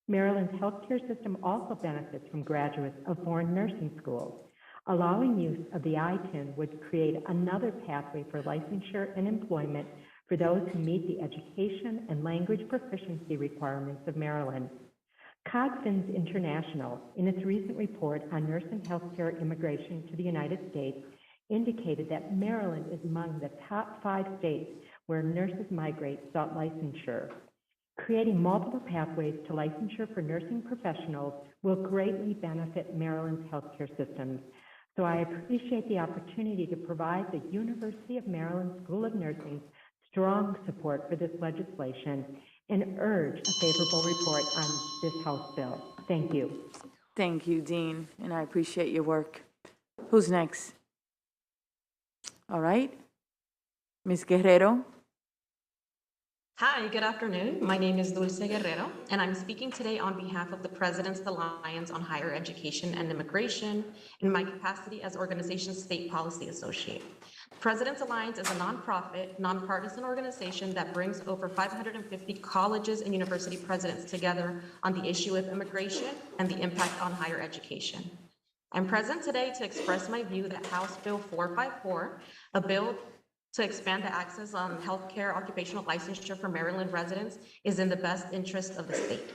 Maryland's healthcare system also benefits from graduates of foreign nursing schools. Allowing use of the I-10 would create another pathway for licensure and employment for those who meet the education and language proficiency requirements of Maryland. Cogfins International, in its recent report on nurse and healthcare immigration to the United States, indicated that Maryland is among the top 5 states where nurses migrate sought licensure. Creating multiple pathways to licensure for nursing professionals will greatly benefit Maryland's healthcare systems. So I appreciate the opportunity to provide the University of Maryland School of Nursing strong support for this legislation and urge a favorable report on this House bill. Thank you. Thank you, Dean, and I appreciate your work. Who's next? All right. Ms. Guerrero. Hi, good afternoon. My name is Dulce Guerrero, and I'm speaking today on behalf of the President's Alliance on Higher Education and Immigration in my capacity as organization's State Policy Associate. President's Alliance is a nonprofit, nonpartisan organization that brings over 550 colleges and university presidents together on the issue of immigration and the impact on higher education. I'm present today to express my view that House Bill 454, a bill to expand the access on healthcare occupational licensure for Maryland residents, is in the best interest of the state.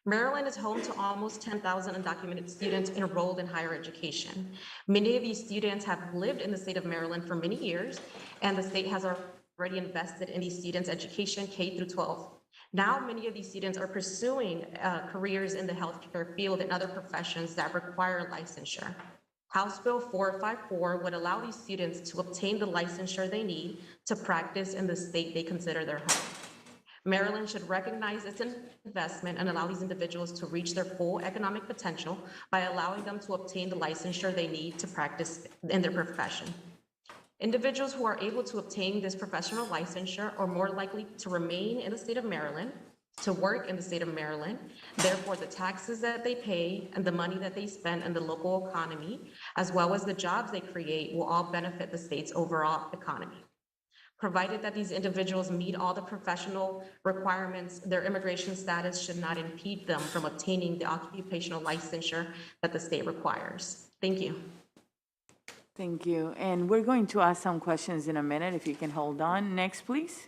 Maryland is home to almost 10,000 undocumented students enrolled in higher education. Many of these students have lived in the state of Maryland for many years, and the state has already invested in these students' education K through 12. Now, many of these students are pursuing careers in the healthcare field and other professions that require licensure. House Bill 454 would allow these students to obtain the licensure they need to practice in the state they consider their home. Maryland should recognize its investment and allow these individuals to reach their full economic potential by allowing them to obtain the licensure they need to practice in their profession. Individuals who are able to obtain this professional licensure are more likely to remain in the state of Maryland, to work in the state of Maryland. Therefore, the taxes that they pay and the money that they spend in the local economy, as well as the jobs they create, will all benefit the state's overall economy. Provided that these individuals meet all the professional requirements, their immigration status should not impede them from obtaining the occupational licensure that the state requires. Thank you. Thank you. And we're going to ask some questions in a minute, if you can hold on. Next, please.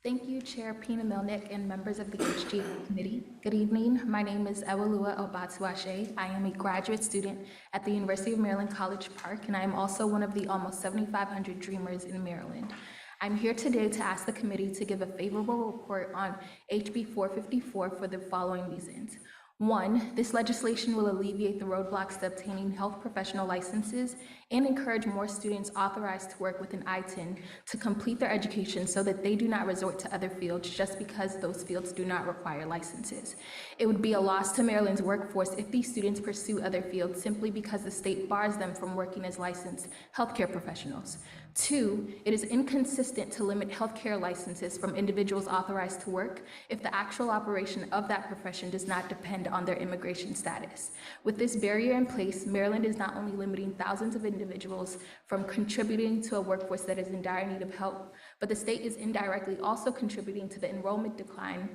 Thank you, Chair Pina Milnick and members of the HGO Committee. Good evening. My name is Ewalua Obatsuashe. I am a graduate student at the University of Maryland College Park, and I am also one of the almost 7,500 Dreamers in Maryland. I'm here today to ask the committee to give a favorable report on HB 454 for the following reasons. 1, this legislation will alleviate the roadblocks to obtaining health professional licenses and encourage more students authorized to work with an ITIN to complete their education so that they do not resort to other fields just because those fields do not require licenses. It would be a loss to Maryland's workforce if these students pursue other fields simply because the state bars them from working as licensed healthcare professionals. 2, it is inconsistent to limit healthcare licenses from individuals authorized to work if the actual operation of that profession does not depend on their immigration status. With this barrier in place, Maryland is not only limiting thousands of individuals from contributing to a workforce that is in dire need of help, but the state is indirectly also contributing to the enrollment decline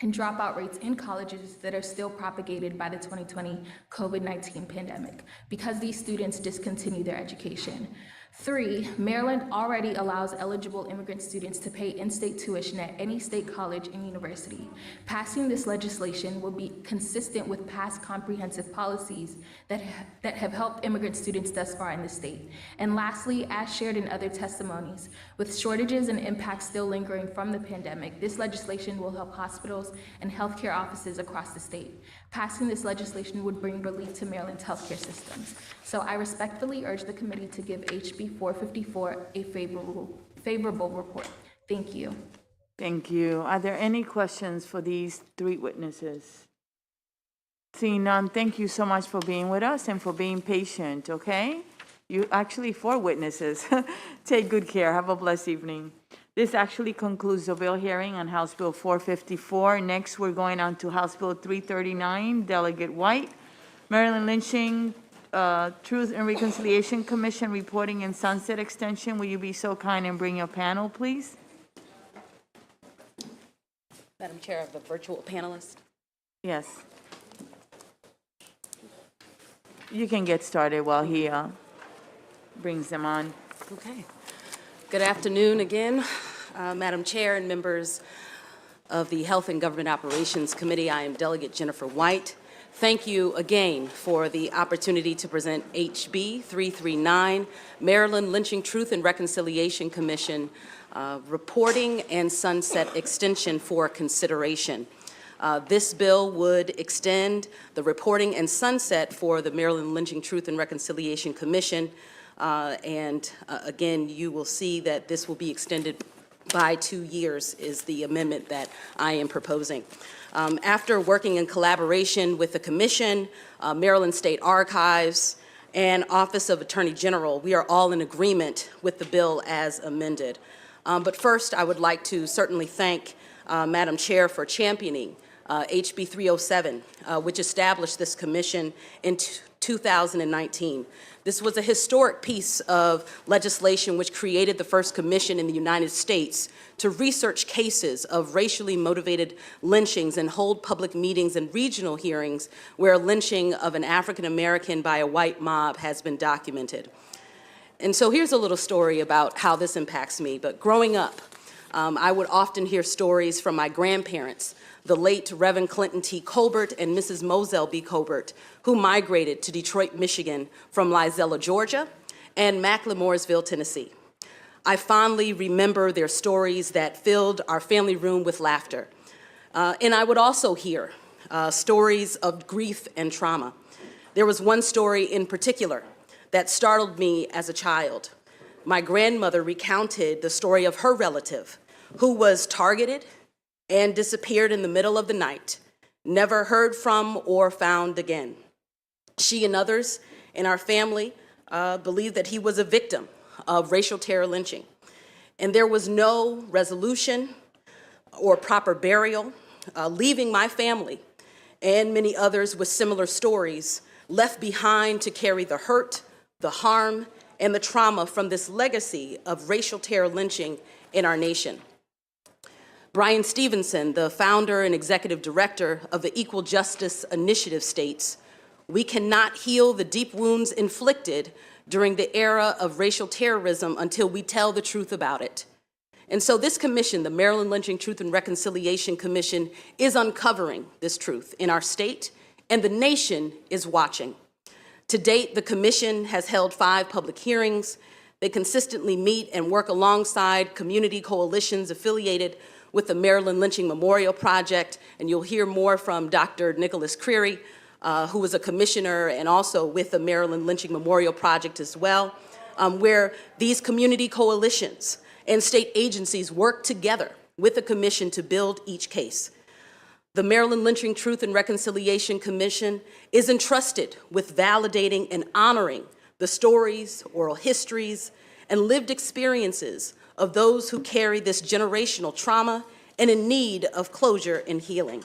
and dropout rates in colleges that are still propagated by the 2020 COVID-19 pandemic because these students discontinue their education. 3, Maryland already allows eligible immigrant students to pay in-state tuition at any state college and university. Passing this legislation will be consistent with past comprehensive policies that have helped immigrant students thus far in the state. And lastly, as shared in other testimonies, with shortages and impacts still lingering from the pandemic, this legislation will help hospitals and healthcare offices across the state. Passing this legislation would bring relief to Maryland's healthcare systems. So I respectfully urge the committee to give HB 454 a favorable report. Thank you. Thank you. Are there any questions for these 3 witnesses? Seeing none, thank you so much for being with us and for being patient, okay? You actually 4 witnesses. Take good care. Have a blessed evening. This actually concludes the bill hearing on House Bill 454. Next, we're going on to House Bill 339, Delegate White, Maryland Lynching, Truth and Reconciliation Commission reporting and sunset extension. Will you be so kind and bring your panel, please? Madam Chair of the virtual panelists. Yes. You can get started while he brings them on. Okay. Good afternoon again, Madam Chair and members of the Health and Government Operations Committee. I am Delegate Jennifer White. Thank you again for the opportunity to present HB 339, Maryland Lynching Truth and Reconciliation Commission reporting and sunset extension for consideration. This bill would extend the reporting and sunset for the Maryland Lynching Truth and Reconciliation Commission. Again, you will see that this will be extended by 2 years is the amendment that I am proposing. After working in collaboration with the Commission, Maryland State Archives, and Office of Attorney General, we are all in agreement with the bill as amended. But first, I would like to certainly thank Madam Chair for championing HB 307, which established this commission in 2019. This was a historic piece of legislation which created the first commission in the United States to research cases of racially motivated lynchings and hold public meetings and regional hearings where lynching of an African American by a white mob has been documented. And so here's a little story about how this impacts me. But growing up, I would often hear stories from my grandparents, the late Reverend Clinton T. Colbert and Mrs. Moselle B. Colbert, who migrated to Detroit, Michigan from Lizella, Georgia, and Macklemoresville, Tennessee. I fondly remember their stories that filled our family room with laughter. And I would also hear stories of grief and trauma. There was one story in particular that startled me as a child. My grandmother recounted the story of her relative who was targeted and disappeared in the middle of the night, never heard from or found again. She and others in our family believed that he was a victim of racial terror lynching. And there was no resolution or proper burial, leaving my family and many others with similar stories left behind to carry the hurt, the harm, and the trauma from this legacy of racial terror lynching in our nation. Brian Stevenson, the founder and executive director of the Equal Justice Initiative, states, "We cannot heal the deep wounds inflicted during the era of racial terrorism until we tell the truth about it." And so this commission, the Maryland Lynching Truth and Reconciliation Commission, is uncovering this truth in our state, and the nation is watching. To date, the commission has held 5 public hearings. They consistently meet and work alongside community coalitions affiliated with the Maryland Lynching Memorial Project, and you'll hear more from Dr. Nicholas Creary, who was a commissioner and also with the Maryland Lynching Memorial Project as well, where these community coalitions and state agencies work together with the commission to build each case. The Maryland Lynching Truth and Reconciliation Commission is entrusted with validating and honoring the stories, oral histories, and lived experiences of those who carry this generational trauma and in need of closure and healing.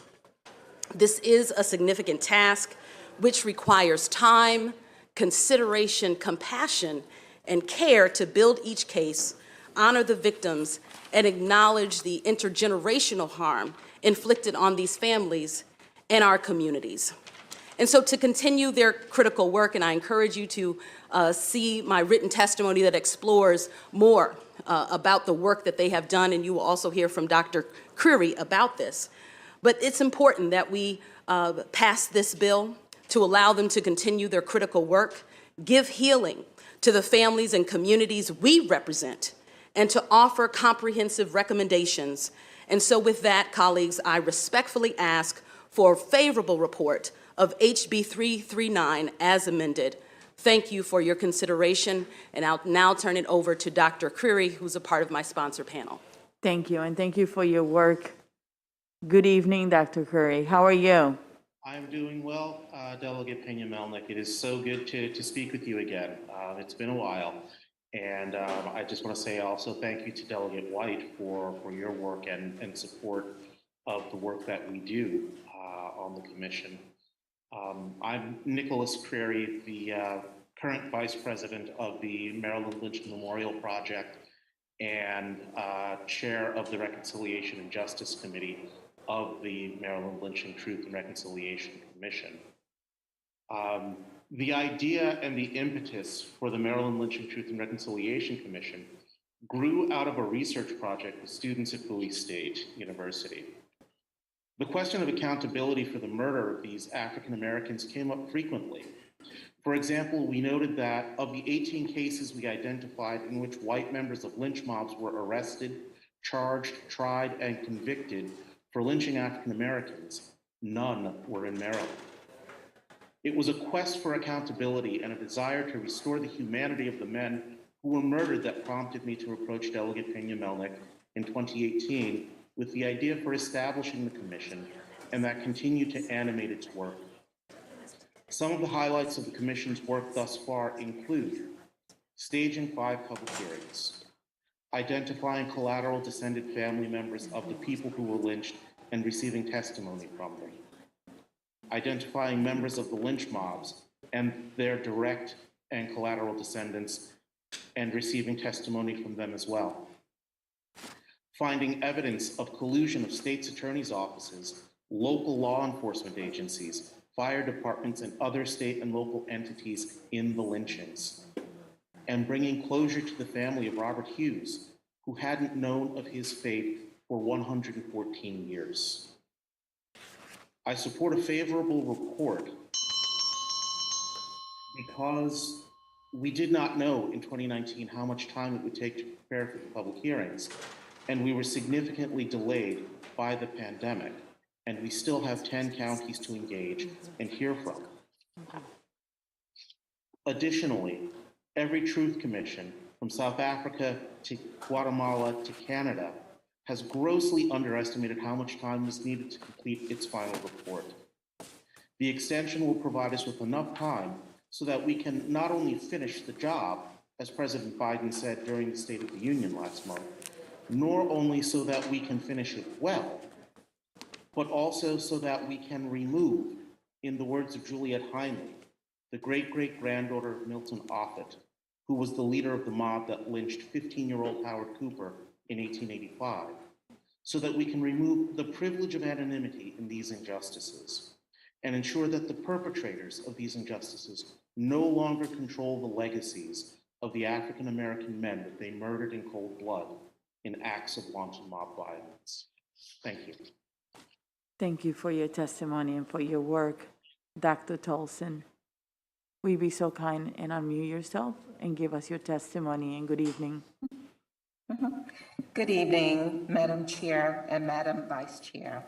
This is a significant task which requires time, consideration, compassion, and care to build each case, honor the victims, and acknowledge the intergenerational harm inflicted on these families and our communities. And so to continue their critical work, and I encourage you to see my written testimony that explores more about the work that they have done, and you will also hear from Dr. Creary about this. But it's important that we pass this bill to allow them to continue their critical work, give healing to the families and communities we represent, and to offer comprehensive recommendations. And so with that, colleagues, I respectfully ask for a favorable report of HB 339 as amended. Thank you for your consideration, and I'll now turn it over to Dr. Creary, who's a part of my sponsor panel. Thank you, and thank you for your work. Good evening, Dr. Curry. How are you? I'm doing well, Delegate Pena-Melnick. It is so good to speak with you again. It's been a while. And I just want to say also thank you to Delegate White for your work and support of the work that we do on the commission. I'm Nicholas Creary, the current Vice President of the Maryland Lynching Memorial Project and Chair of the Reconciliation and Justice Committee of the Maryland Lynching Truth and Reconciliation Commission. The idea and the impetus for the Maryland Lynching Truth and Reconciliation Commission grew out of a research project with students at Bowie State University. The question of accountability for the murder of these African Americans came up frequently. For example, we noted that of the 18 cases we identified in which white members of lynch mobs were arrested, charged, tried, and convicted for lynching African Americans, none were in Maryland. It was a quest for accountability and a desire to restore the humanity of the men who were murdered that prompted me to approach Delegate Pena-Melnick in 2018 with the idea for establishing the commission, and that continued to animate its work. Some of the highlights of the commission's work thus far include staging 5 public hearings, identifying collateral descended family members of the people who were lynched and receiving testimony from them, identifying members of the lynch mobs and their direct and collateral descendants and receiving testimony from them as well, finding evidence of collusion of states' attorneys' offices, local law enforcement agencies, fire departments, and other state and local entities in the lynchings, and bringing closure to the family of Robert Hughes, who hadn't known of his fate for 114 years. I support a favorable report because we did not know in 2019 how much time it would take to prepare for the public hearings, and we were significantly delayed by the pandemic, and we still have 10 counties to engage and hear from. Additionally, every Truth Commission, from South Africa to Guatemala to Canada, has grossly underestimated how much time was needed to complete its final report. The extension will provide us with enough time so that we can not only finish the job, as President Biden said during the State of the Union last month, nor only so that we can finish it well, but also so that we can remove, in the words of Juliet Heinley, the great-great-granddaughter of Milton Offutt, who was the leader of the mob that lynched 15-year-old Howard Cooper in 1885, so that we can remove the privilege of anonymity in these injustices and ensure that the perpetrators of these injustices no longer control the legacies of the African-American men that they murdered in cold blood in acts of wanton mob violence. Thank you. Thank you for your testimony and for your work, Dr. Tolson. Will you be so kind and unmute yourself and give us your testimony, and good evening. Good evening, Madam Chair and Madam Vice Chair.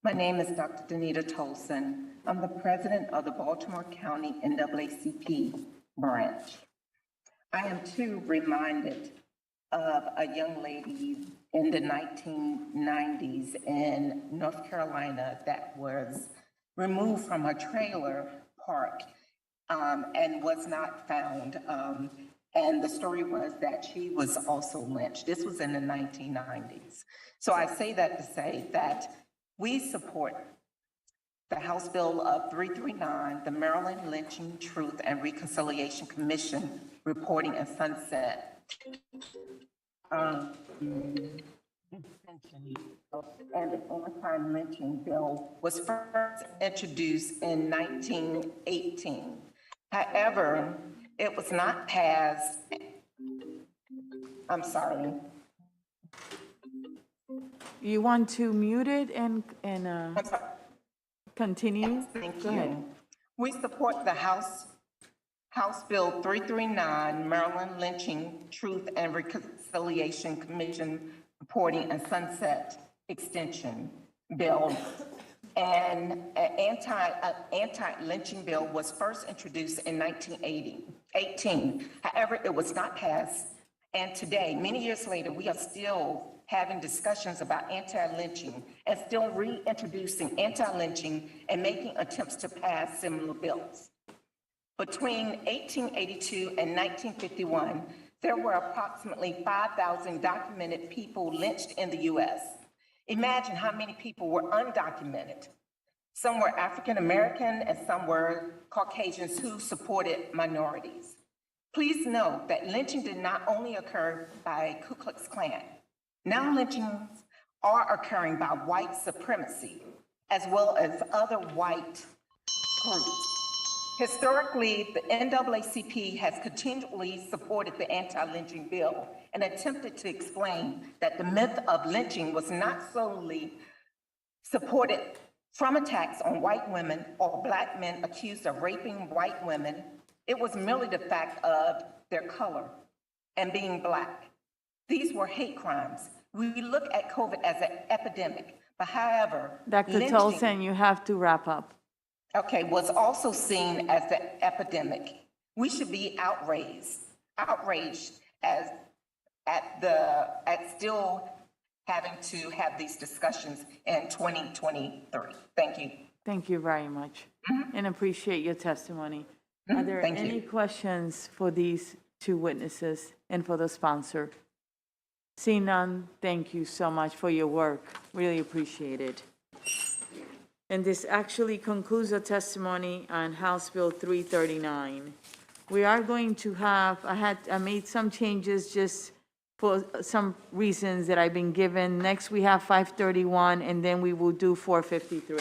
My name is Dr. Danita Tolson. I'm the president of the Baltimore County NAACP branch. I am too reminded of a young lady in the 1990s in North Carolina that was removed from her trailer park and was not found. And the story was that she was also lynched. This was in the 1990s. So I say that to say that we support the House Bill of 339, the Maryland Lynching Truth and Reconciliation Commission reporting and sunset. And the anti-lynching bill was first introduced in 1918. However, it was not passed. I'm sorry. You want to mute it and continue? Thank Go you. ahead. We support the House Bill 339, Maryland Lynching Truth and Reconciliation Commission reporting and sunset extension bill. And an anti-lynching bill was first introduced in 1918. However, it was not passed. And today, many years later, we are still having discussions about anti-lynching and still reintroducing anti-lynching and making attempts to pass similar bills. Between 1882 and 1951, there were approximately 5,000 documented people lynched in the US. Imagine how many people were undocumented. Some were African American and some were Caucasians who supported minorities. Please note that lynching did not only occur by Ku Klux Klan. Now lynchings are occurring by white supremacy, as well as other white groups. Historically, the NAACP has continually supported the anti-lynching bill and attempted to explain that the myth of lynching was not solely supported from attacks on white women or Black men accused of raping white women. It was merely the fact of their color and being Black. These were hate crimes. We look at COVID as an epidemic, but however, Dr. Tolson, you have to wrap up. Okay, was also seen as an epidemic. We should be outraged as at still having to have these discussions in 2023. Thank you. Thank you very much, and appreciate your testimony. Are there Thank any you. questions for these two witnesses and for the sponsor? Seeing none, thank you so much for your work. Really appreciate it. And this actually concludes the testimony on House Bill 339. We are going to have, I made some changes just for some reasons that I've been given. Next, we have 531, and then we will do 453.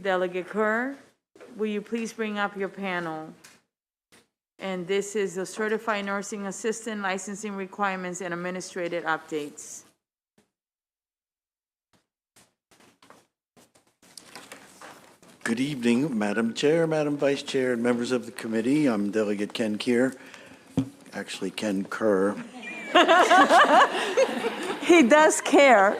Delegate Kerr, will you please bring up your panel? And this is the certified nursing assistant licensing requirements and administrative updates. Good evening, Madam Chair, Madam Vice Chair, and members of the committee. I'm Delegate Ken Keir, actually Ken Kerr. He does care.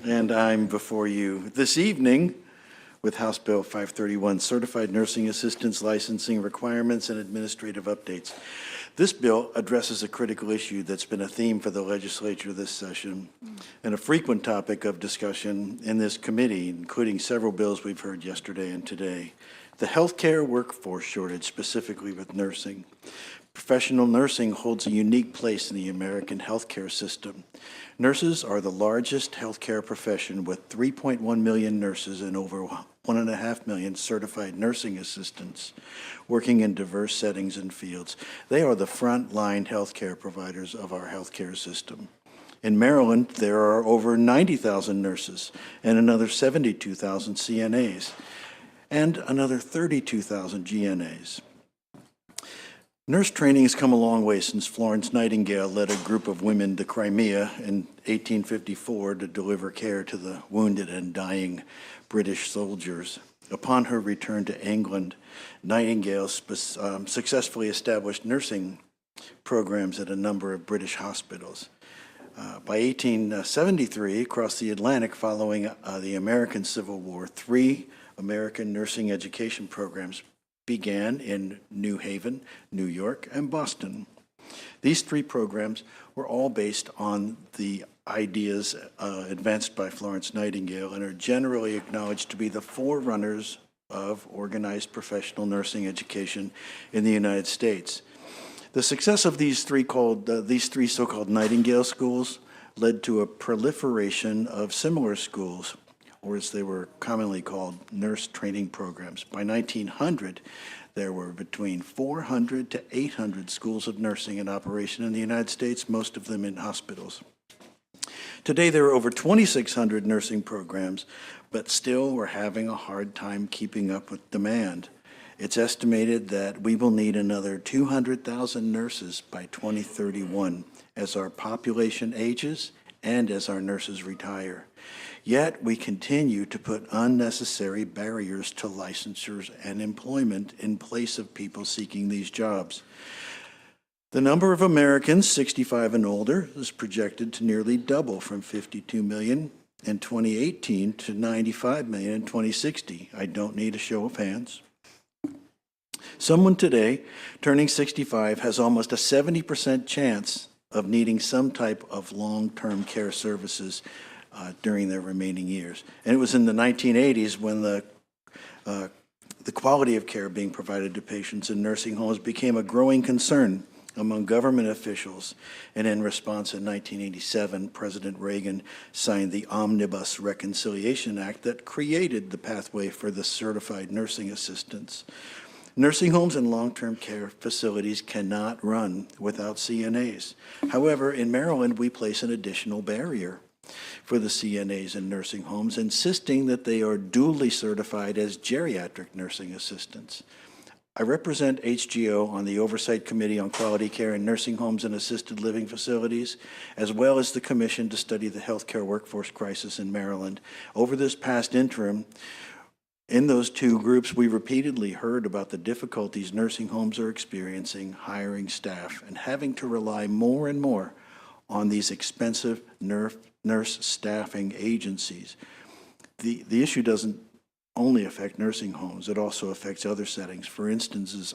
And I'm before you this evening with House Bill 531, Certified Nursing Assistants Licensing Requirements and Administrative Updates. This bill addresses a critical issue that's been a theme for the legislature this session and a frequent topic of discussion in this committee, including several bills we've heard yesterday and today. The healthcare workforce shortage, specifically with nursing. Professional nursing holds a unique place in the American healthcare system. Nurses are the largest healthcare profession with 3.1 million nurses and over 1.5 million certified nursing assistants working in diverse settings and fields. They are the front-line healthcare providers of our healthcare system. In Maryland, there are over 90,000 nurses and another 72,000 CNAs and another 32,000 GNAs. Nurse training has come a long way since Florence Nightingale led a group of women to Crimea in 1854 to deliver care to the wounded and dying British soldiers. Upon her return to England, Nightingale successfully established nursing programs at a number of British hospitals. By 1873, across the Atlantic following the American Civil War, 3 American nursing education programs began in New Haven, New York, and Boston. These 3 programs were all based on the ideas advanced by Florence Nightingale and are generally acknowledged to be the forerunners of organized professional nursing education in the United States. The success of these 3 so-called Nightingale schools led to a proliferation of similar schools, or as they were commonly called, nurse training programs. By 1900, there were between 400 to 800 schools of nursing in operation in the United States, most of them in hospitals. Today, there are over 2,600 nursing programs, but still we're having a hard time keeping up with demand. It's estimated that we will need another 200,000 nurses by 2031 as our population ages and as our nurses retire. Yet we continue to put unnecessary barriers to licensures and employment in place of people seeking these jobs. The number of Americans 65 and older is projected to nearly double from 52 million in 2018 to 95 million in 2060. I don't need a show of hands. Someone today turning 65 has almost a 70% chance of needing some type of long-term care services during their remaining years. And it was in the 1980s when the quality of care being provided to patients in nursing homes became a growing concern among government officials. And in response, in 1987, President Reagan signed the Omnibus Reconciliation Act that created the pathway for the certified nursing assistants. Nursing homes and long-term care facilities cannot run without CNAs. However, in Maryland, we place an additional barrier for the CNAs in nursing homes, insisting that they are duly certified as geriatric nursing assistants. I represent HGO on the Oversight Committee on Quality Care in Nursing Homes and Assisted Living Facilities, as well as the Commission to Study the Healthcare Workforce Crisis in Maryland. Over this past interim, in those 2 groups, we repeatedly heard about the difficulties nursing homes are experiencing hiring staff and having to rely more and more on these expensive nurse staffing agencies. The issue doesn't only affect nursing homes, it also affects other settings. For instance,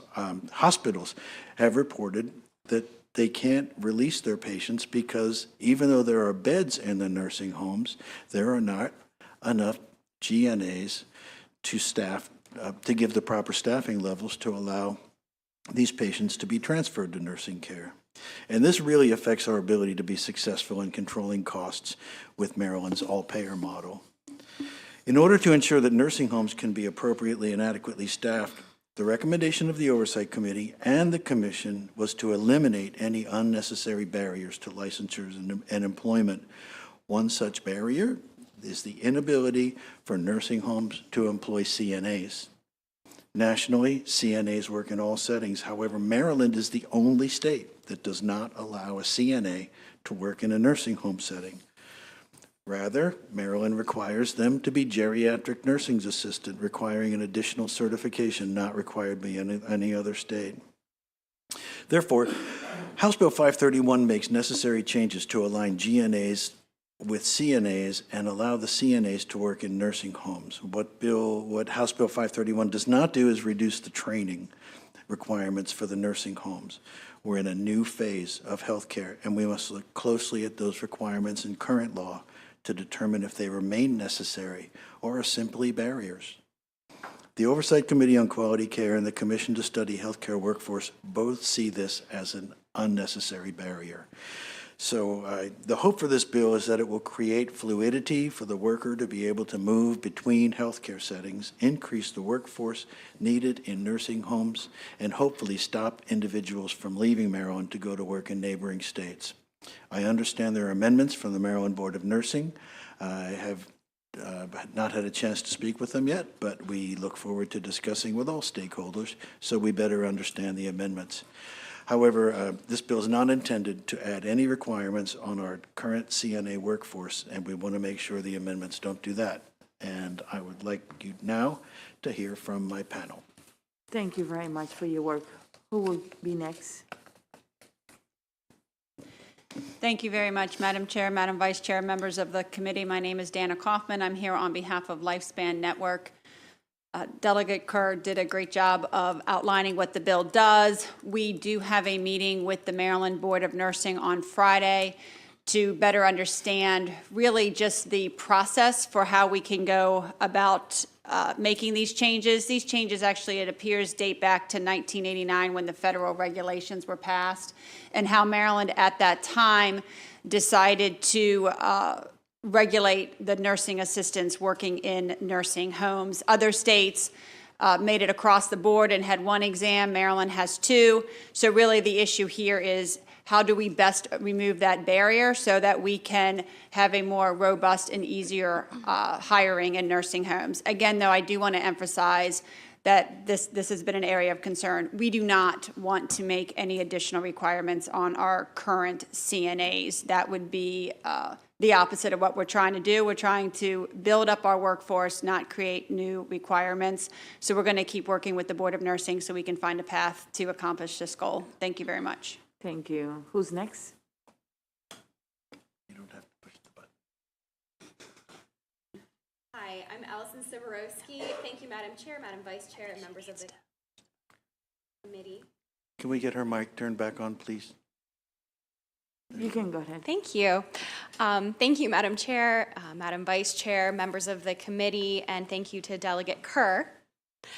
hospitals have reported that they can't release their patients because even though there are beds in the nursing homes, there are not enough GNAs to staff, to give the proper staffing levels to allow these patients to be transferred to nursing care. And this really affects our ability to be successful in controlling costs with Maryland's all-payer model. In order to ensure that nursing homes can be appropriately and adequately staffed, the recommendation of the Oversight Committee and the Commission was to eliminate any unnecessary barriers to licensures and employment. One such barrier is the inability for nursing homes to employ CNAs. Nationally, CNAs work in all settings. However, Maryland is the only state that does not allow a CNA to work in a nursing home setting. Rather, Maryland requires them to be geriatric nursing assistant, requiring an additional certification not required by any other state. Therefore, House Bill 531 makes necessary changes to align GNAs with CNAs and allow the CNAs to work in nursing homes. What House Bill 531 does not do is reduce the training requirements for the nursing homes. We're in a new phase of healthcare, and we must look closely at those requirements in current law to determine if they remain necessary or are simply barriers. The Oversight Committee on Quality Care and the Commission to Study Healthcare Workforce both see this as an unnecessary barrier. So the hope for this bill is that it will create fluidity for the worker to be able to move between healthcare settings, increase the workforce needed in nursing homes, and hopefully stop individuals from leaving Maryland to go to work in neighboring states. I understand there are amendments from the Maryland Board of Nursing. I have not had a chance to speak with them yet, but we look forward to discussing with all stakeholders so we better understand the amendments. However, this bill is not intended to add any requirements on our current CNA workforce, and we want to make sure the amendments don't do that. And I would like you now to hear from my panel. Thank you very much for your work. Who will be next? Thank you very much, Madam Chair, Madam Vice Chair, members of the committee. My name is Dana Kaufman. I'm here on behalf of Lifespan Network. Delegate Kerr did a great job of outlining what the bill does. We do have a meeting with the Maryland Board of Nursing on Friday to better understand really just the process for how we can go about making these changes. These changes actually, it appears, date back to 1989 when the federal regulations were passed, and how Maryland at that time decided to regulate the nursing assistants working in nursing homes. Other states made it across the board and had one exam. Maryland has two. So really the issue here is how do we best remove that barrier so that we can have a more robust and easier hiring in nursing homes. Again, though, I do want to emphasize that this has been an area of concern. We do not want to make any additional requirements on our current CNAs. That would be the opposite of what we're trying to do. We're trying to build up our workforce, not create new requirements. So we're going to keep working with the Board of Nursing so we can find a path to accomplish this goal. Thank you very much. Thank you. Who's next? You don't have to push the button. Hi, I'm Allison Siborowski. Thank you, Madam Chair, Madam Vice Chair, and members of the committee. Can we get her mic turned back on, please? You can go ahead. Thank you. Thank you, Madam Chair, Madam Vice Chair, members of the committee, and thank you to Delegate Kerr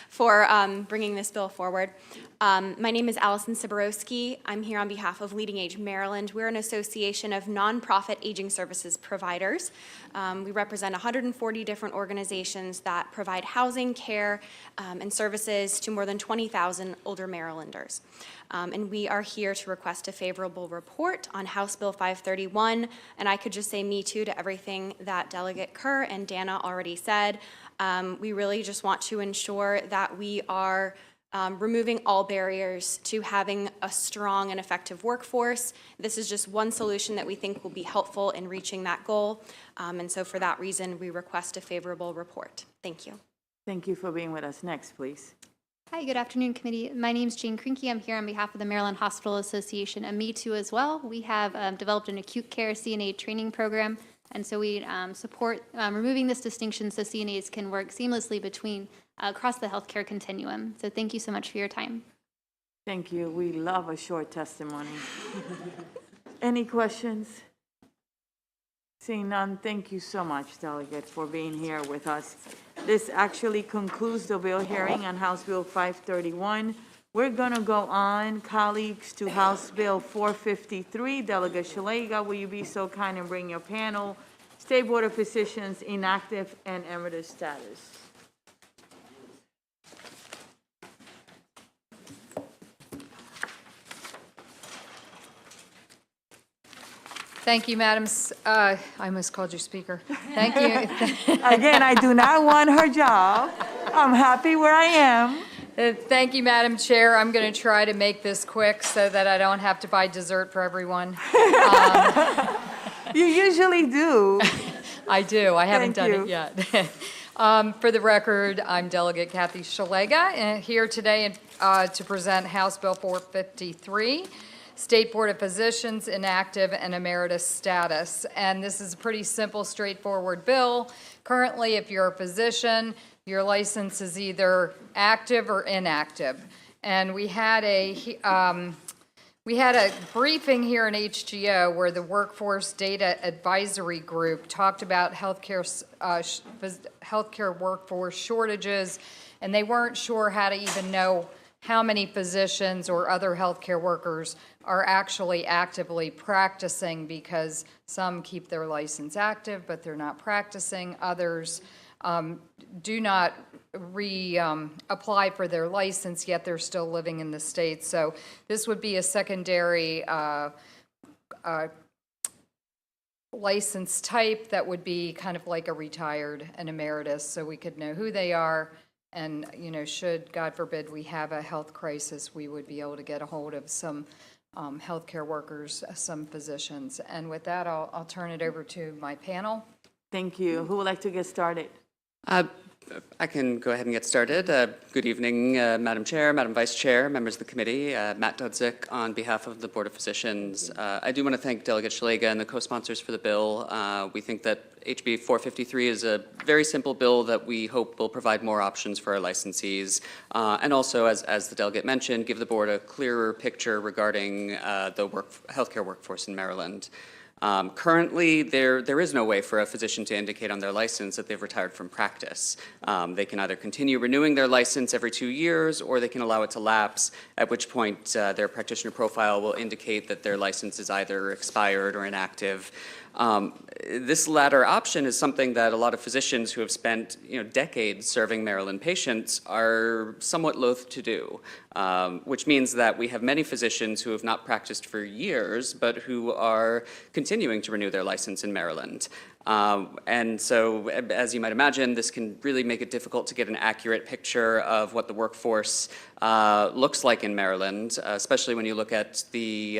for bringing this bill forward. My name is Allison Siborowski. I'm here on behalf of Leading Age Maryland. We're an association of nonprofit aging services providers. We represent 140 different organizations that provide housing, care, and services to more than 20,000 older Marylanders. And we are here to request a favorable report on House Bill 531. And I could just say me too to everything that Delegate Kerr and Dana already said. We really just want to ensure that we are removing all barriers to having a strong and effective workforce. This is just one solution that we think will be helpful in reaching that goal. And so for that reason, we request a favorable report. Thank you. Thank you for being with us. Next, please. Hi, good afternoon, committee. My name is Jane Krinke. I'm here on behalf of the Maryland Hospital Association, and me too as well. We have developed an acute care CNA training program, and so we support removing this distinction so CNAs can work seamlessly between across the healthcare continuum. So thank you so much for your time. Thank you. We love a short testimony. Any questions? Seeing none, thank you so much, Delegate, for being here with us. This actually concludes the bill hearing on House Bill 531. We're going to go on, colleagues, to House Bill 453. Delegate Shalega, will you be so kind and bring your panel? State Board of Physicians, inactive and emeritus status. Thank you, Madam. I almost called you Speaker. Thank you. Again, I do not want her job. I'm happy where I am. Thank you, Madam Chair. I'm going to try to make this quick so that I don't have to buy dessert for everyone. You usually do. I do. I haven't done it yet. For the record, I'm Delegate Kathy Shalega, here today to present House Bill 453. State Board of Physicians, inactive and emeritus status. And this is a pretty simple, straightforward bill. Currently, if you're a physician, your license is either active or inactive. And we had a briefing here in HGO where the Workforce Data Advisory Group talked about healthcare workforce shortages, and they weren't sure how to even know how many physicians or other healthcare workers are actually actively practicing, because some keep their license active, but they're not practicing. Others do not apply for their license, yet they're still living in the state. So this would be a secondary license type that would be kind of like a retired and emeritus, so we could know who they are. And, you know, should, God forbid, we have a health crisis, we would be able to get a hold of some healthcare workers, some physicians. And with that, I'll turn it over to my panel. Thank you. Who would like to get started? I can go ahead and get started. Good evening, Madam Chair, Madam Vice Chair, members of the committee. Matt Dudzik on behalf of the Board of Physicians. I do want to thank Delegate Szeliga and the co-sponsors for the bill. We think that HB 453 is a very simple bill that we hope will provide more options for our licensees, and also, as the delegate mentioned, give the board a clearer picture regarding the healthcare workforce in Maryland. Currently, there is no way for a physician to indicate on their license that they've retired from practice. They can either continue renewing their license every 2 years, or they can allow it to lapse, at which point their practitioner profile will indicate that their license is either expired or inactive. This latter option is something that a lot of physicians who have spent decades serving Maryland patients are somewhat loath to do, which means that we have many physicians who have not practiced for years, but who are continuing to renew their license in Maryland. And so, as you might imagine, this can really make it difficult to get an accurate picture of what the workforce looks like in Maryland, especially when you look at the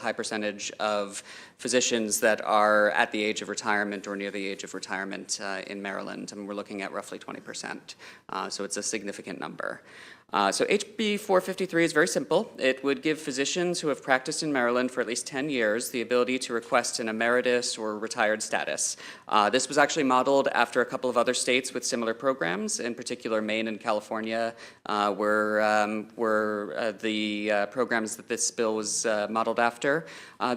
high percentage of physicians that are at the age of retirement or near the age of retirement in Maryland. And we're looking at roughly 20%. So it's a significant number. So HB 453 is very simple. It would give physicians who have practiced in Maryland for at least 10 years the ability to request an emeritus or retired status. This was actually modeled after a couple of other states with similar programs. In particular, Maine and California were the programs that this bill was modeled after.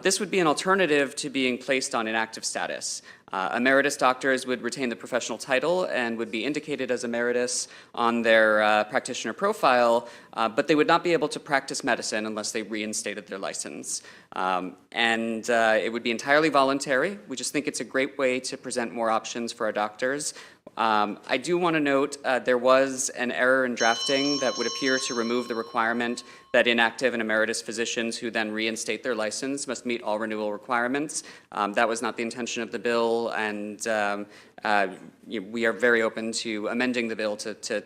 This would be an alternative to being placed on inactive status. Emeritus doctors would retain the professional title and would be indicated as emeritus on their practitioner profile, but they would not be able to practice medicine unless they reinstated their license. And it would be entirely voluntary. We just think it's a great way to present more options for our doctors. I do want to note there was an error in drafting that would appear to remove the requirement that inactive and emeritus physicians who then reinstate their license must meet all renewal requirements. That was not the intention of the bill, and we are very open to amending the bill to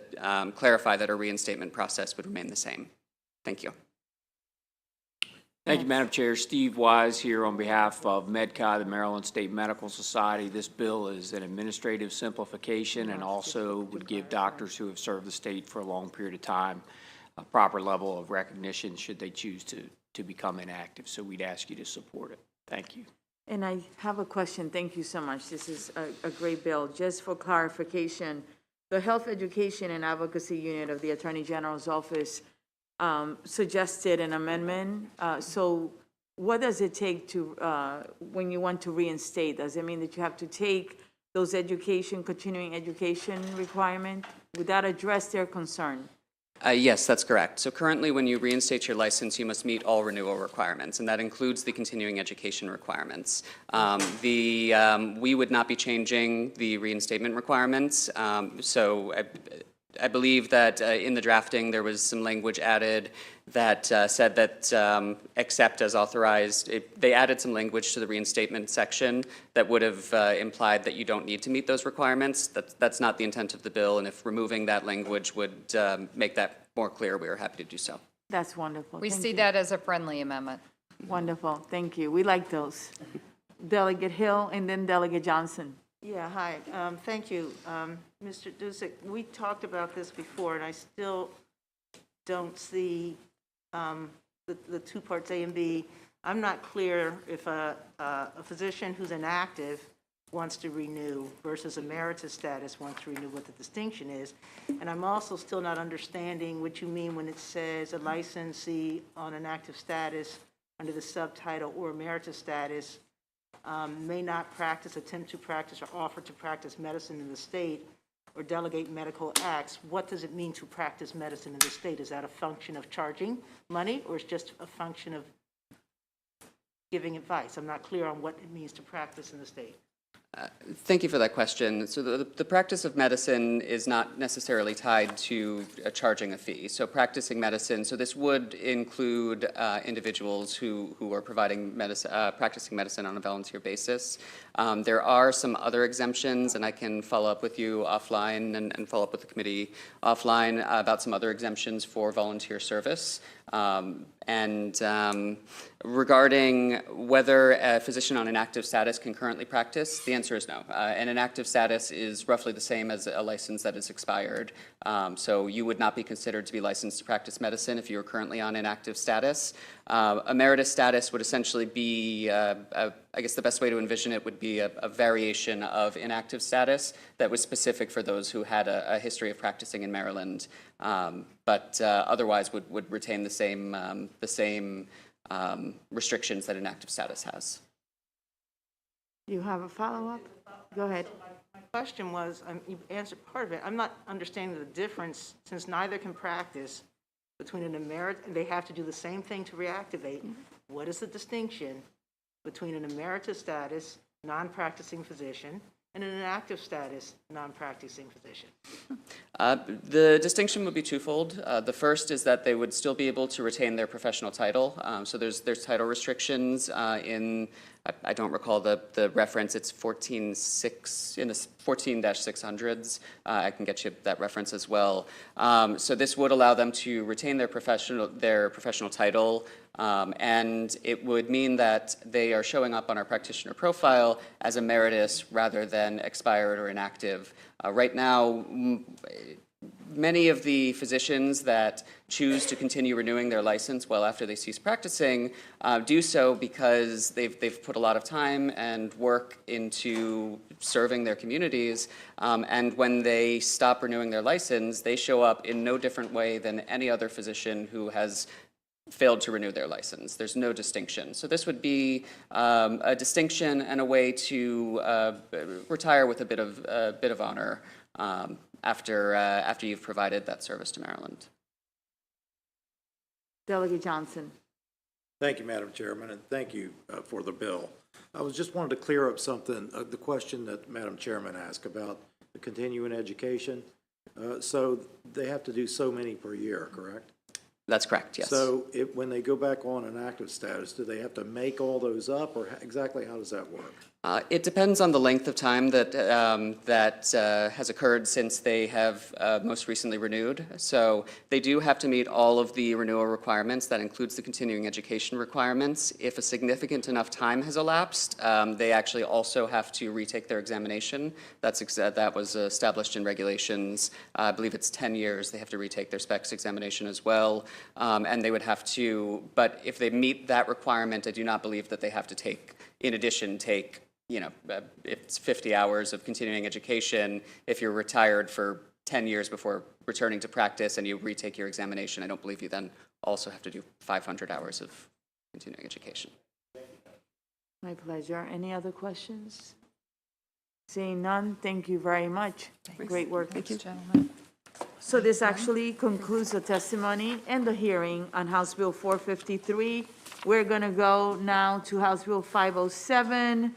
clarify that a reinstatement process would remain the same. Thank you. Thank you, Madam Chair. Steve Wise here on behalf of MedCI, the Maryland State Medical Society. This bill is an administrative simplification and also would give doctors who have served the state for a long period of time a proper level of recognition should they choose to become inactive. So we'd ask you to support it. Thank you. And I have a question. Thank you so much. This is a great bill. Just for clarification, the Health Education and Advocacy Unit of the Attorney General's Office suggested an amendment. So what does it take to, when you want to reinstate? Does it mean that you have to take those continuing education requirements? Would that address their concern? Yes, that's correct. So currently, when you reinstate your license, you must meet all renewal requirements, and that includes the continuing education requirements. We would not be changing the reinstatement requirements. So I believe that in the drafting, there was some language added that said that except as authorized, they added some language to the reinstatement section that would have implied that you don't need to meet those requirements. That's not the intent of the bill, and if removing that language would make that more clear, we are happy to do so. That's wonderful. We Thank see you. that as a friendly amendment. Wonderful. Thank you. We like those. Delegate Hill and then Delegate Johnson. Yeah, hi. Thank you. Mr. Dudzik, we talked about this before, and I still don't see the two parts A and B. I'm not clear if a physician who's inactive wants to renew versus emeritus status wants to renew, what the distinction is. And I'm also still not understanding what you mean when it says a licensee on an active status under the subtitle or emeritus status may not practice, attempt to practice, or offer to practice medicine in the state or delegate medical acts. What does it mean to practice medicine in the state? Is that a function of charging money, or is just a function of giving advice? I'm not clear on what it means to practice in the state. Thank you for that question. So the practice of medicine is not necessarily tied to charging a fee. So practicing medicine, so this would include individuals who are providing medicine, practicing medicine on a volunteer basis. There are some other exemptions, and I can follow up with you offline and follow up with the committee offline about some other exemptions for volunteer service. Regarding whether a physician on an active status can currently practice, the answer is no. And an active status is roughly the same as a license that is expired. So you would not be considered to be licensed to practice medicine if you are currently on an active status. Emeritus status would essentially be, I guess the best way to envision it would be a variation of inactive status that was specific for those who had a history of practicing in Maryland, but otherwise would retain the same restrictions that an active status has. You have a follow-up? Go ahead. My question was, you answered part of it. I'm not understanding the difference, since neither can practice, between an emeritus, and they have to do the same thing to reactivate. What is the distinction between an emeritus status, non-practicing physician, and an active status, non-practicing physician? The distinction would be twofold. The first is that they would still be able to retain their professional title. So there's title restrictions in, I don't recall the reference, it's 14.6, in the 14-600s. I can get you that reference as well. So this would allow them to retain their professional title, and it would mean that they are showing up on our practitioner profile as emeritus rather than expired or inactive. Right now, many of the physicians that choose to continue renewing their license well after they cease practicing do so because they've put a lot of time and work into serving their communities, and when they stop renewing their license, they show up in no different way than any other physician who has failed to renew their license. There's no distinction. So this would be a distinction and a way to retire with a bit of honor after you've provided that service to Maryland. Delegate Johnson. Thank you, Madam Chairman, and thank you for the bill. I was just wanted to clear up something, the question that Madam Chairman asked about the continuing education. So they have to do so many per year, correct? That's correct, yes. So when they go back on an active status, do they have to make all those up, or exactly how does that work? It depends on the length of time that has occurred since they have most recently renewed. So they do have to meet all of the renewal requirements. That includes the continuing education requirements. If a significant enough time has elapsed, they actually also have to retake their examination. That was established in regulations. I believe it's 10 years. They have to retake their specs examination as well. And they would have to, but if they meet that requirement, I do not believe that they have to take, it's 50 hours of continuing education. If you're retired for 10 years before returning to practice and you retake your examination, I don't believe you then also have to do 500 hours of continuing education. My pleasure. Any other questions? Seeing none, thank you very much. Great work. Thank you, gentlemen. So this actually concludes the testimony and the hearing on House Bill 453. We're going to go now to House Bill 507.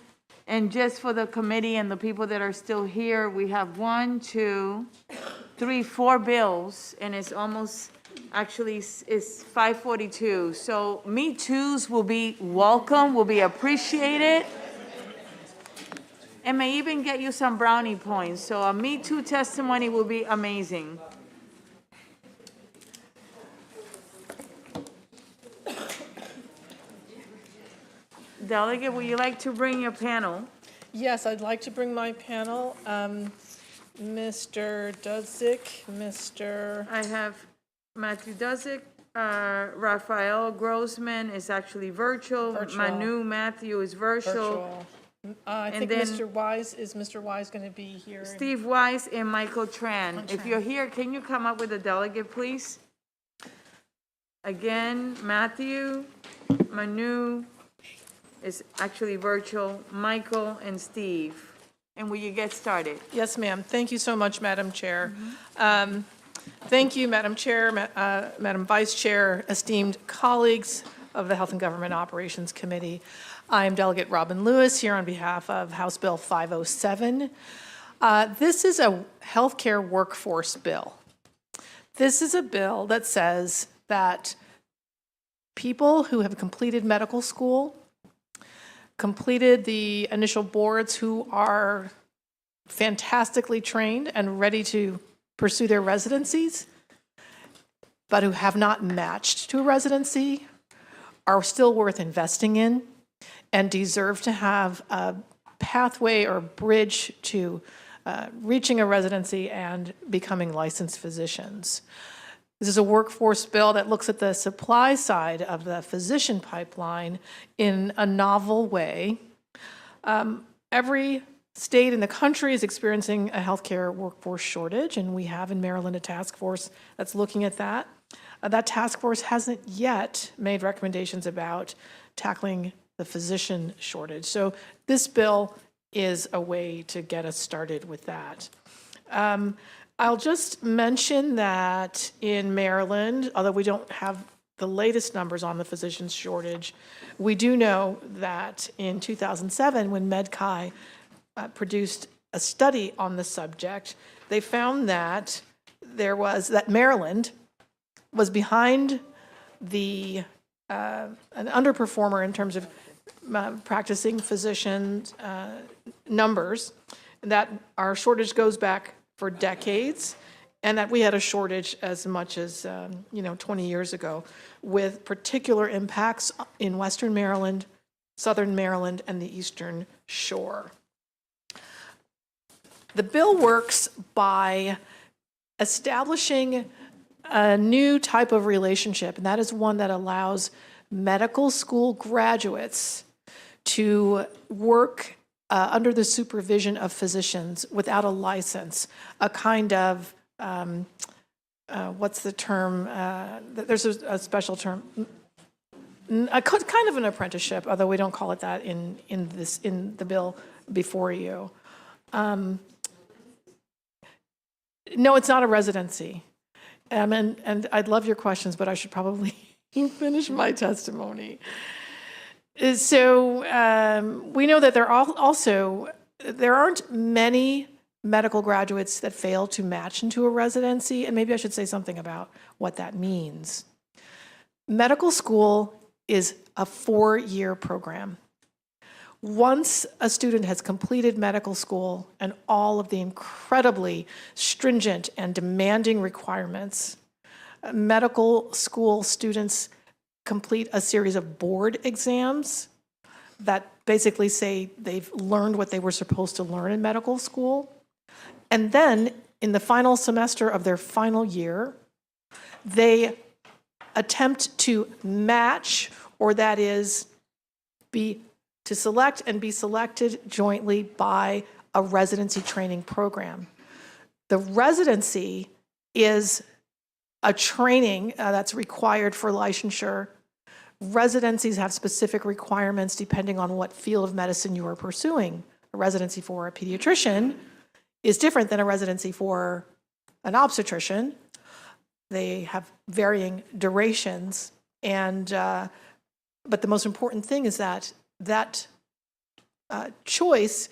And just for the committee and the people that are still here, we have 1, 2, 3, 4 bills, and it's almost, actually, it's 5:42. So Me Too's will be welcome, will be appreciated, and may even get you some brownie points. So a Me Too testimony will be amazing. Delegate, would you like to bring your panel? Yes, I'd like to bring my panel. Mr. Dudzik, I have Matthew Dudzik, Raphael Grossman is actually virtual. Manu Matthew is virtual. I think then- Mr. Wise, is Mr. Wise going to be here? Steve Wise and Michael Tran. If you're here, can you come up with a delegate, please? Again, Matthew, Manu is actually virtual, Michael and Steve. And will you get started? Yes, ma'am. Thank you so much, Madam Chair. Thank you, Madam Chair, Madam Vice Chair, esteemed colleagues of the Health and Government Operations Committee. I am Delegate Robin Lewis here on behalf of House Bill 507. This is a healthcare workforce bill. This is a bill that says that people who have completed medical school, completed the initial boards, who are fantastically trained and ready to pursue their residencies, but who have not matched to a residency, are still worth investing in and deserve to have a pathway or bridge to reaching a residency and becoming licensed physicians. This is a workforce bill that looks at the supply side of the physician pipeline in a novel way. Every state in the country is experiencing a healthcare workforce shortage, and we have in Maryland a task force that's looking at that. That task force hasn't yet made recommendations about tackling the physician shortage. So this bill is a way to get us started with that. I'll just mention that in Maryland, although we don't have the latest numbers on the physician shortage, we do know that in 2007, when MedChi produced a study on the subject, they found that Maryland was behind an underperformer in terms of practicing physicians numbers, that our shortage goes back for decades, and that we had a shortage as much as 20 years ago, with particular impacts in Western Maryland, Southern Maryland, and the Eastern Shore. The bill works by establishing a new type of relationship, and that is one that allows medical school graduates to work under the supervision of physicians without a license, a kind of, what's the term? There's a special term, kind of an apprenticeship, although we don't call it that in the bill before you. No, it's not a residency. And I'd love your questions, but I should probably finish my testimony. So we know that there aren't many medical graduates that fail to match into a residency, and maybe I should say something about what that means. Medical school is a 4-year program. Once a student has completed medical school and all of the incredibly stringent and demanding requirements, medical school students complete a series of board exams that basically say they've learned what they were supposed to learn in medical school. And then in the final semester of their final year, they attempt to match, or that is, to select and be selected jointly by a residency training program. The residency is a training that's required for licensure. Residencies have specific requirements depending on what field of medicine you are pursuing. A residency for a pediatrician is different than a residency for an obstetrician. They have varying durations, but the most important thing is that choice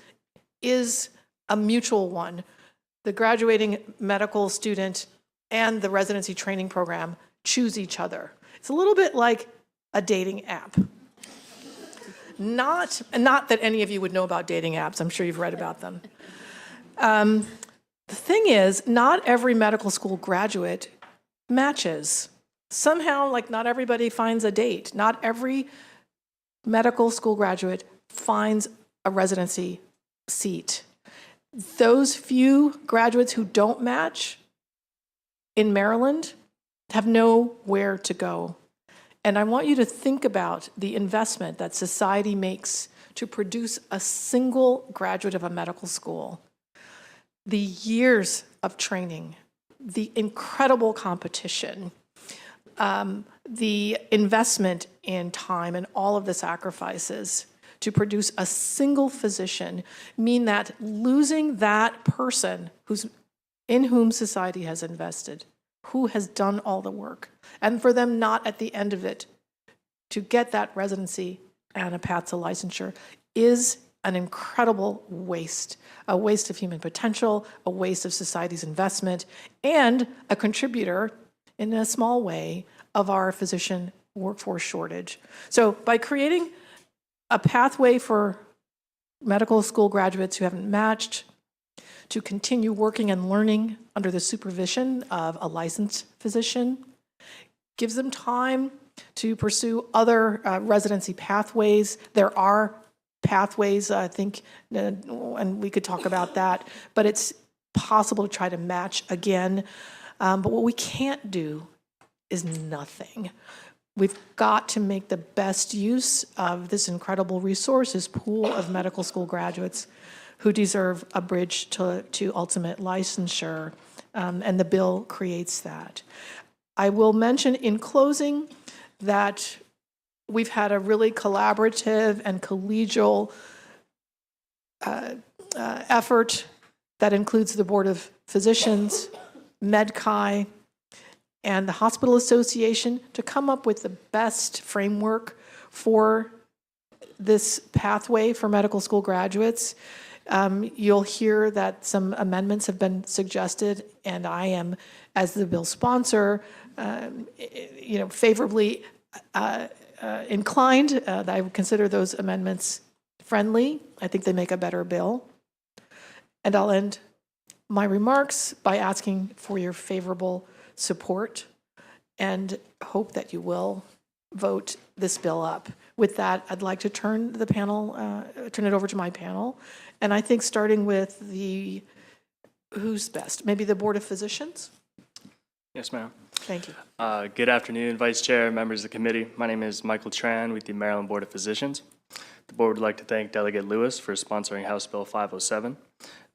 is a mutual one. The graduating medical student and the residency training program choose each other. It's a little bit like a dating app. Not that any of you would know about dating apps. I'm sure you've read about them. The thing is, not every medical school graduate matches. Somehow, not everybody finds a date. Not every medical school graduate finds a residency seat. Those few graduates who don't match in Maryland have nowhere to go. And I want you to think about the investment that society makes to produce a single graduate of a medical school. The years of training, the incredible competition, the investment in time and all of the sacrifices to produce a single physician mean that losing that person in whom society has invested, who has done all the work, and for them not at the end of it to get that residency and a path to licensure is an incredible waste, a waste of human potential, a waste of society's investment, and a contributor in a small way of our physician workforce shortage. So by creating a pathway for medical school graduates who haven't matched to continue working and learning under the supervision of a licensed physician, gives them time to pursue other residency pathways. There are pathways, I think, and we could talk about that, but it's possible to try to match again. But what we can't do is nothing. We've got to make the best use of this incredible resource, this pool of medical school graduates who deserve a bridge to ultimate licensure, and the bill creates that. I will mention in closing that we've had a really collaborative and collegial effort that includes the Board of Physicians, MedChi, and the Hospital Association to come up with the best framework for this pathway for medical school graduates. You'll hear that some amendments have been suggested, and I am, as the bill sponsor, favorably inclined. I would consider those amendments friendly. I think they make a better bill. And I'll end my remarks by asking for your favorable support and hope that you will vote this bill up. With that, I'd like to turn it over to my panel. And I think starting with who's best? Maybe the Board of Physicians? Yes, ma'am. Thank you. Good afternoon, Vice Chair, members of the committee. My name is Michael Tran with the Maryland Board of Physicians. The board would like to thank Delegate Lewis for sponsoring House Bill 507.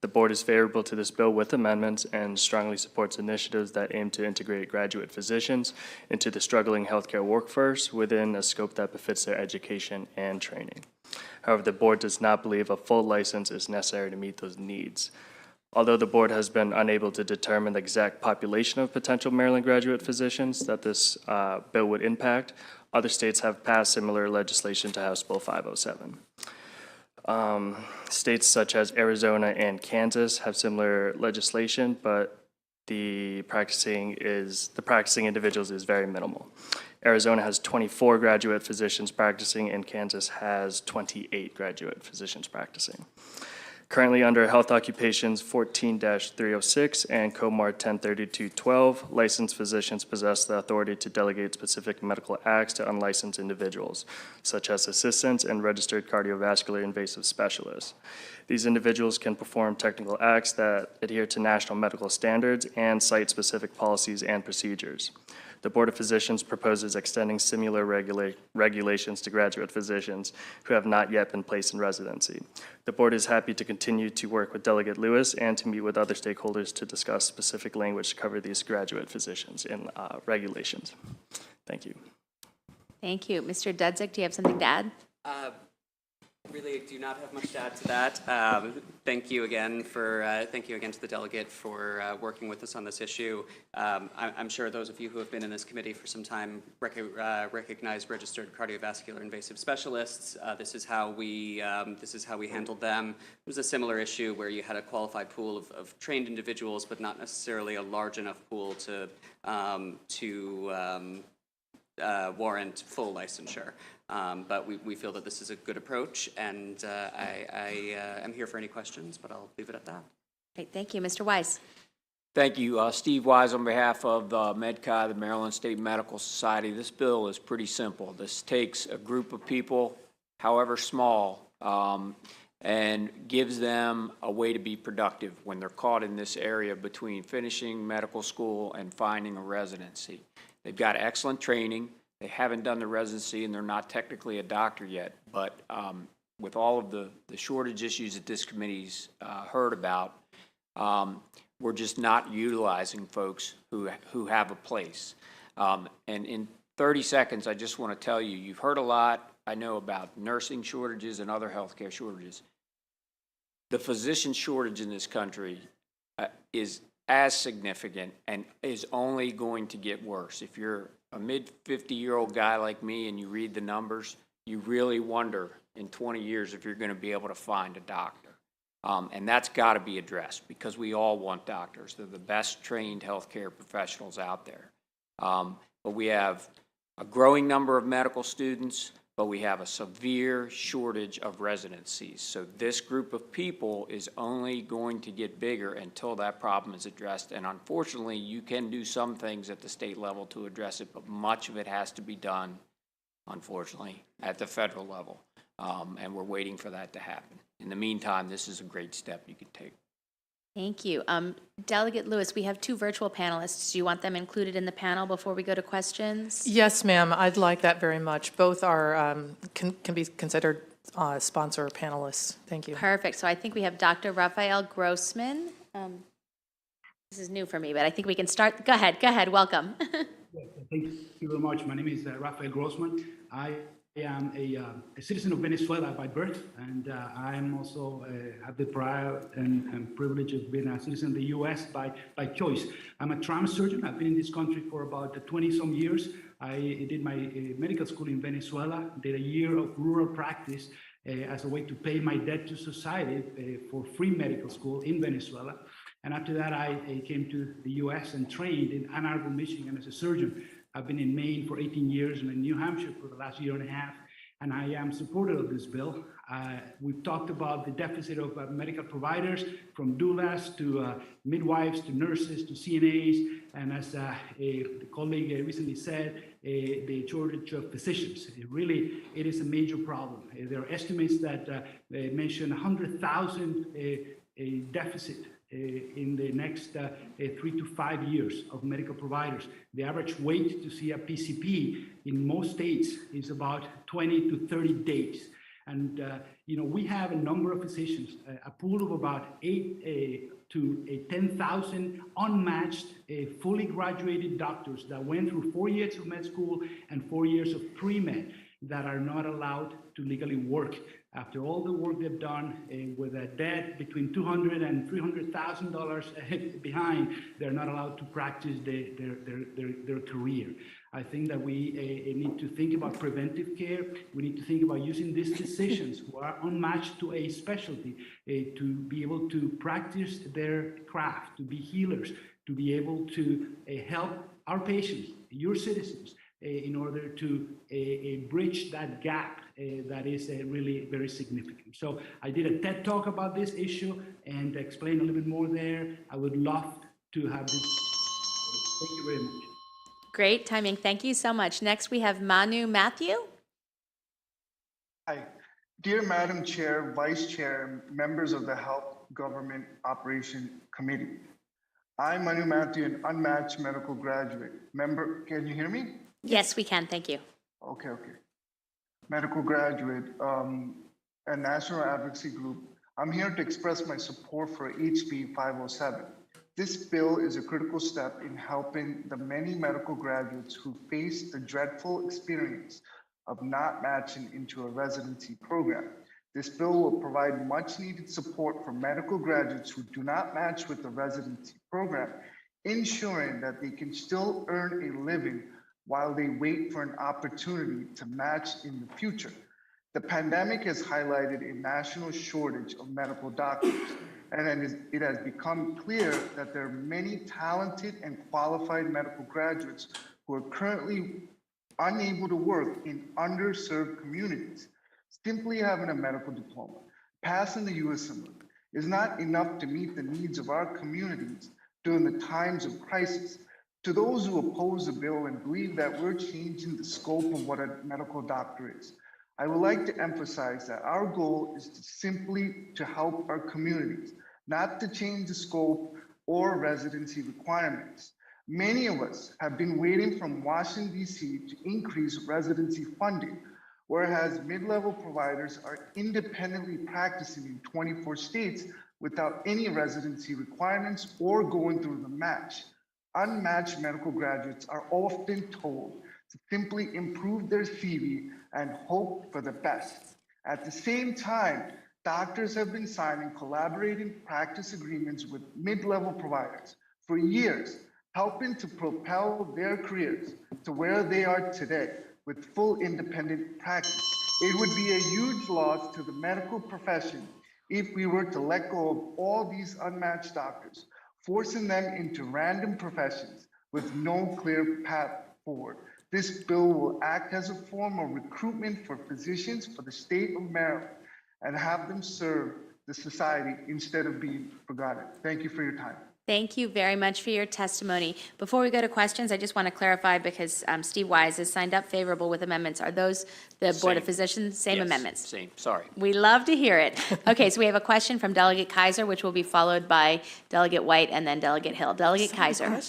The board is favorable to this bill with amendments and strongly supports initiatives that aim to integrate graduate physicians into the struggling healthcare workforce within a scope that befits their education and training. However, the board does not believe a full license is necessary to meet those needs. Although the board has been unable to determine the exact population of potential Maryland graduate physicians that this bill would impact, other states have passed similar legislation to House Bill 507. States such as Arizona and Kansas have similar legislation, but the practicing individuals is very minimal. Arizona has 24 graduate physicians practicing, and Kansas has 28 graduate physicians practicing. Currently under Health Occupations 14-306 and COMAR 1032-12, licensed physicians possess the authority to delegate specific medical acts to unlicensed individuals, such as assistants and registered cardiovascular invasive specialists. These individuals can perform technical acts that adhere to national medical standards and site-specific policies and procedures. The Board of Physicians proposes extending similar regulations to graduate physicians who have not yet been placed in residency. The board is happy to continue to work with Delegate Lewis and to meet with other stakeholders to discuss specific language to cover these graduate physicians in regulations. Thank you. Thank you. Mr. Dudzik, do you have something to add? Really do not have much to add to that. Thank you again to the delegate for working with us on this issue. I'm sure those of you who have been in this committee for some time recognize registered cardiovascular invasive specialists. This is how we handled them. It was a similar issue where you had a qualified pool of trained individuals, but not necessarily a large enough pool to warrant full licensure. But we feel that this is a good approach, and I am here for any questions, but I'll leave it at that. Great, thank you. Mr. Wise. Thank you. Steve Wise on behalf of MedChi, the Maryland State Medical Society. This bill is pretty simple. This takes a group of people, however small, and gives them a way to be productive when they're caught in this area between finishing medical school and finding a residency. They've got excellent training. They haven't done the residency, and they're not technically a doctor yet, but with all of the shortage issues that this committee's heard about, we're just not utilizing folks who have a place. And in 30 seconds, I just want to tell you, you've heard a lot, I know, about nursing shortages and other healthcare shortages. The physician shortage in this country is as significant and is only going to get worse. If you're a mid-50-year-old guy like me and you read the numbers, you really wonder in 20 years if you're going to be able to find a doctor. And that's got to be addressed because we all want doctors. They're the best trained healthcare professionals out there. But we have a growing number of medical students, but we have a severe shortage of residencies. So this group of people is only going to get bigger until that problem is addressed. And unfortunately, you can do some things at the state level to address it, but much of it has to be done, unfortunately, at the federal level. And we're waiting for that to happen. In the meantime, this is a great step you can take. Thank you. Delegate Lewis, we have 2 virtual panelists. Do you want them included in the panel before we go to questions? Yes, ma'am, I'd like that very much. Both are, can be considered sponsor panelists. Thank you. Perfect. So I think we have Dr. Raphael Grossman. This is new for me, but I think we can start. Go ahead, welcome. Yes, thank you very much. My name is Raphael Grossman. I am a citizen of Venezuela by birth, and I am also have the pride and privilege of being a citizen of the U.S. by choice. I'm a trauma surgeon. I've been in this country for about 20-some years. I did my medical school in Venezuela, did a year of rural practice as a way to pay my debt to society for free medical school in Venezuela. And after that, I came to the U.S. and trained in Ann Arbor, Michigan as a surgeon. I've been in Maine for 18 years and in New Hampshire for the last year and a half, and I am supportive of this bill. We've talked about the deficit of medical providers, from doulas to midwives to nurses to CNAs, and as the colleague recently said, the shortage of physicians. It is a major problem. There are estimates that mention 100,000 deficit in the next 3 to 5 years of medical providers. The average wait to see a PCP in most states is about 20 to 30 days. And we have a number of physicians, a pool of about 8 to 10,000 unmatched, fully graduated doctors that went through 4 years of med school and 4 years of pre-med that are not allowed to legally work. After all the work they've done with a debt between $200,000 and $300,000 behind, they're not allowed to practice their career. I think that we need to think about preventive care. We need to think about using these physicians who are unmatched to a specialty to be able to practice their craft, to be healers, to be able to help our patients, your citizens, in order to bridge that gap that is really very significant. So I did a TED Talk about this issue and explain a little bit more there. I would love to have this. Thank you very much. Great timing. Thank you so much. Next, we have Manu Matthew. Hi. Dear Madam Chair, Vice Chair, members of the Health Government Operation Committee. I'm Manu Matthew, an unmatched medical graduate. Member, can you hear me? Yes, we can. Thank you. Okay. Medical graduate, a national advocacy group. I'm here to express my support for HB 507. This bill is a critical step in helping the many medical graduates who face the dreadful experience of not matching into a residency program. This bill will provide much needed support for medical graduates who do not match with the residency program, ensuring that they can still earn a living while they wait for an opportunity to match in the future. The pandemic has highlighted a national shortage of medical doctors, and it has become clear that there are many talented and qualified medical graduates who are currently unable to work in underserved communities. Simply having a medical diploma, passing the USMLE, is not enough to meet the needs of our communities during the times of crisis. To those who oppose the bill and believe that we're changing the scope of what a medical doctor is, I would like to emphasize that our goal is to simply to help our communities, not to change the scope or residency requirements. Many of us have been waiting from Washington, D.C. to increase residency funding. whereas mid-level providers are independently practicing in 24 states without any residency requirements or going through the match. Unmatched medical graduates are often told to simply improve their CV and hope for the best. At the same time, doctors have been signing collaborating practice agreements with mid-level providers for years, helping to propel their careers to where they are today with full independent practice. It would be a huge loss to the medical profession if we were to let go of all these unmatched doctors, forcing them into random professions with no clear path forward. This bill will act as a form of recruitment for physicians for the state of Maryland and have them serve the society instead of being forgotten. Thank you for your time. Thank you very much for your testimony. Before we go to questions, I just want to clarify, because Steve Wise has signed up favorable with amendments. Are those the Board of Same. Physicians, same Yes, amendments? Same, sorry. We love to hear it. Okay, so we have a question from Delegate Kaiser, which will be followed by Delegate White and then Delegate Hill. Delegate Kaiser.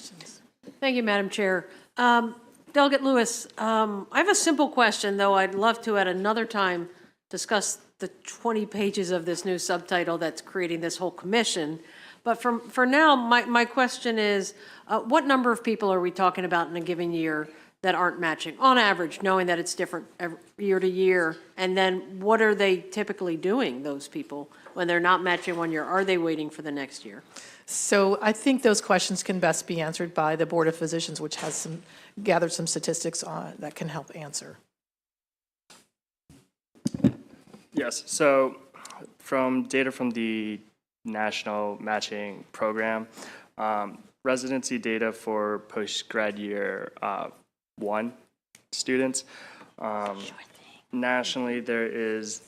Thank you, Madam Chair. Delegate Lewis, I have a simple question, though I'd love to at another time discuss the 20 pages of this new subtitle that's creating this whole commission. But for now, my question is, what number of people are we talking about in a given year that aren't matching, on average, knowing that it's different year to year? And then what are they typically doing, those people, when they're not matching one year? Are they waiting for the next year? So I think those questions can best be answered by the Board of Physicians, which has gathered some statistics that can help answer. Yes, so from data from the National Matching Program, residency data for post-grad year 1 students, nationally there is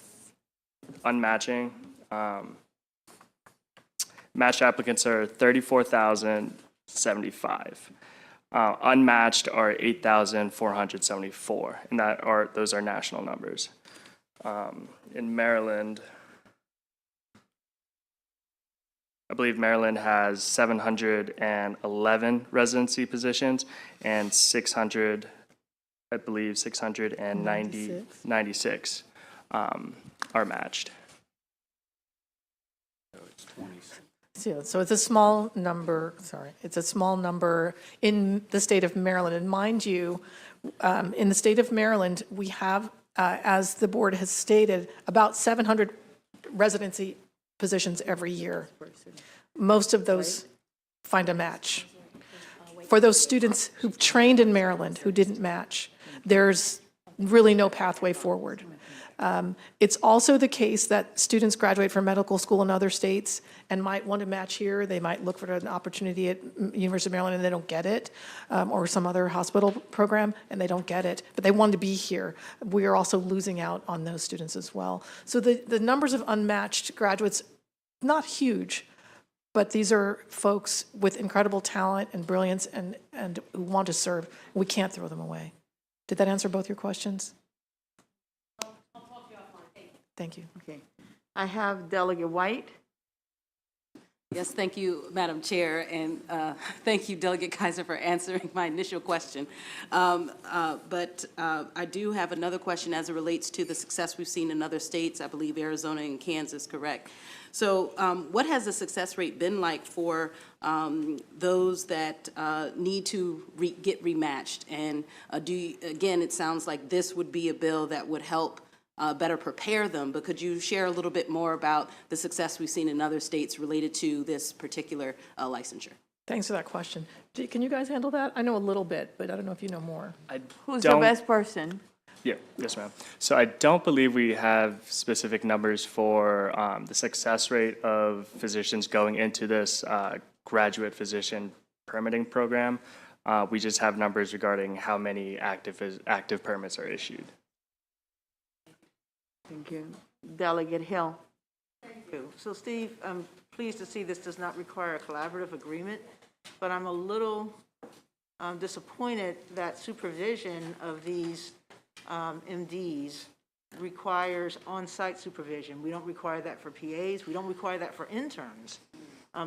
unmatching. Matched applicants are 34,075. Unmatched are 8,474, and those are national numbers. In Maryland, I believe Maryland has 711 residency positions and 696 are matched. So it's a small number, it's a small number in the state of Maryland. And mind you, in the state of Maryland, we have, as the board has stated, about 700 residency positions every year. Most of those find a match. For those students who've trained in Maryland who didn't match, there's really no pathway forward. It's also the case that students graduate from medical school in other states and might want to match here. They might look for an opportunity at University of Maryland and they don't get it, or some other hospital program and they don't get it, but they want to be here. We are also losing out on those students as well. So the numbers of unmatched graduates, not huge, but these are folks with incredible talent and brilliance and who want to serve. We can't throw them away. Did that answer both your questions? Thank you. Okay. I have Delegate White. Yes, thank you, Madam Chair, and thank you, Delegate Kaiser, for answering my initial question. But I do have another question as it relates to the success we've seen in other states, I believe Arizona and Kansas, correct? So what has the success rate been like for those that need to get rematched? And again, it sounds like this would be a bill that would help better prepare them, but could you share a little bit more about the success we've seen in other states related to this particular licensure? Thanks for that question. Can you guys handle that? I know a little bit, but I don't know if you know more. Who's the best person? Yeah, yes, ma'am. So I don't believe we have specific numbers for the success rate of physicians going into this graduate physician permitting program. We just have numbers regarding how many active permits are issued. Thank you. Delegate Hill. Thank you. So Steve, I'm pleased to see this does not require a collaborative agreement, but I'm a little disappointed that supervision of these MDs requires on-site supervision. We don't require that for PAs. We don't require that for interns.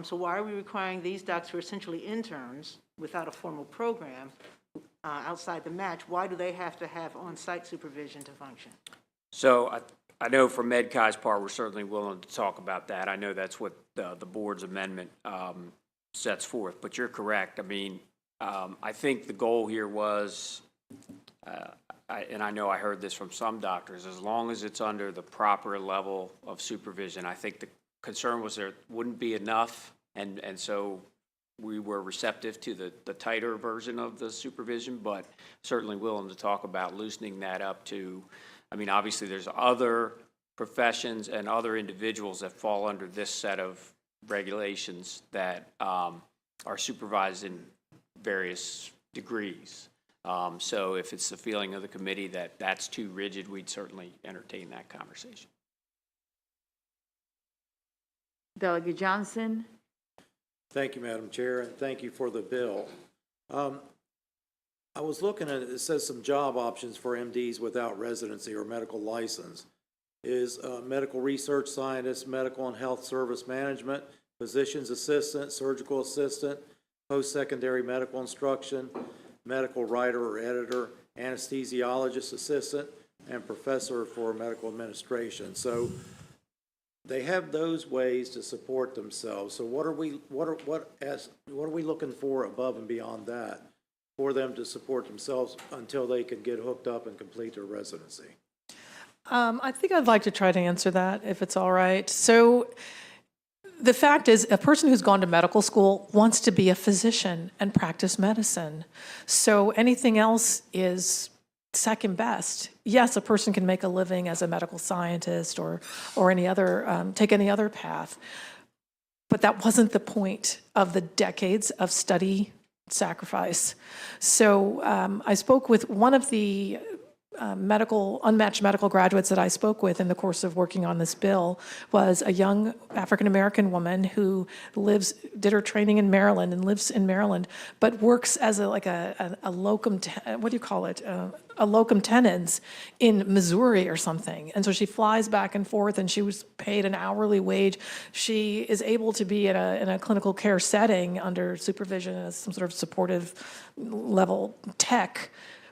So why are we requiring these docs who are essentially interns without a formal program outside the match? Why do they have to have on-site supervision to function? So I know for MedCi's part, we're certainly willing to talk about that. I know that's what the board's amendment sets forth, but you're correct. I mean, I think the goal here was, and I know I heard this from some doctors, as long as it's under the proper level of supervision. I think the concern was there wouldn't be enough, and so we were receptive to the tighter version of the supervision, but certainly willing to talk about loosening that up to, I mean, obviously there's other professions and other individuals that fall under this set of regulations that are supervised in various degrees. So if it's the feeling of the committee that that's too rigid, we'd certainly entertain that conversation. Delegate Johnson? Thank you, Madam Chair, and thank you for the bill. I was looking at it, it says some job options for MDs without residency or medical license. Is medical research scientist, medical and health service management, physician's assistant, surgical assistant, post-secondary medical instruction, medical writer or editor, anesthesiologist assistant, and professor for medical administration. So they have those ways to support themselves. So what are we looking for above and beyond that for them to support themselves until they can get hooked up and complete their residency? I think I'd like to try to answer that, if it's all right. So the fact is, a person who's gone to medical school wants to be a physician and practice medicine. So anything else is second best. Yes, a person can make a living as a medical scientist or any other, take any other path. But that wasn't the point of the decades of study sacrifice. So I spoke with one of the unmatched medical graduates that I spoke with in the course of working on this bill was a young African-American woman who did her training in Maryland and lives in Maryland, but works as a locum, what do you call it? A locum tenens in Missouri or something. And so she flies back and forth and she was paid an hourly wage. She is able to be in a clinical care setting under supervision as some sort of supportive level tech.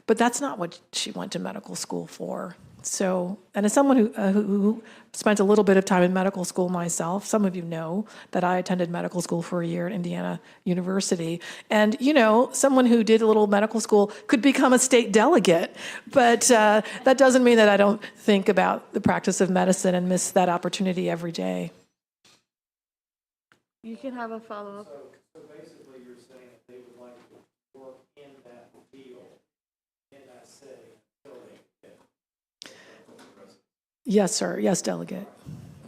But that's not what she went to medical school for. So, and as someone who spent a little bit of time in medical school myself, some of you know that I attended medical school for a year at Indiana University. And, you know, someone who did a little medical school could become a state delegate. But that doesn't mean that I don't think about the practice of medicine and miss that opportunity every day. You can have a follow-up. So basically you're saying that they would like to work in that field, in that setting, until they get. Yes, sir. Yes, Delegate.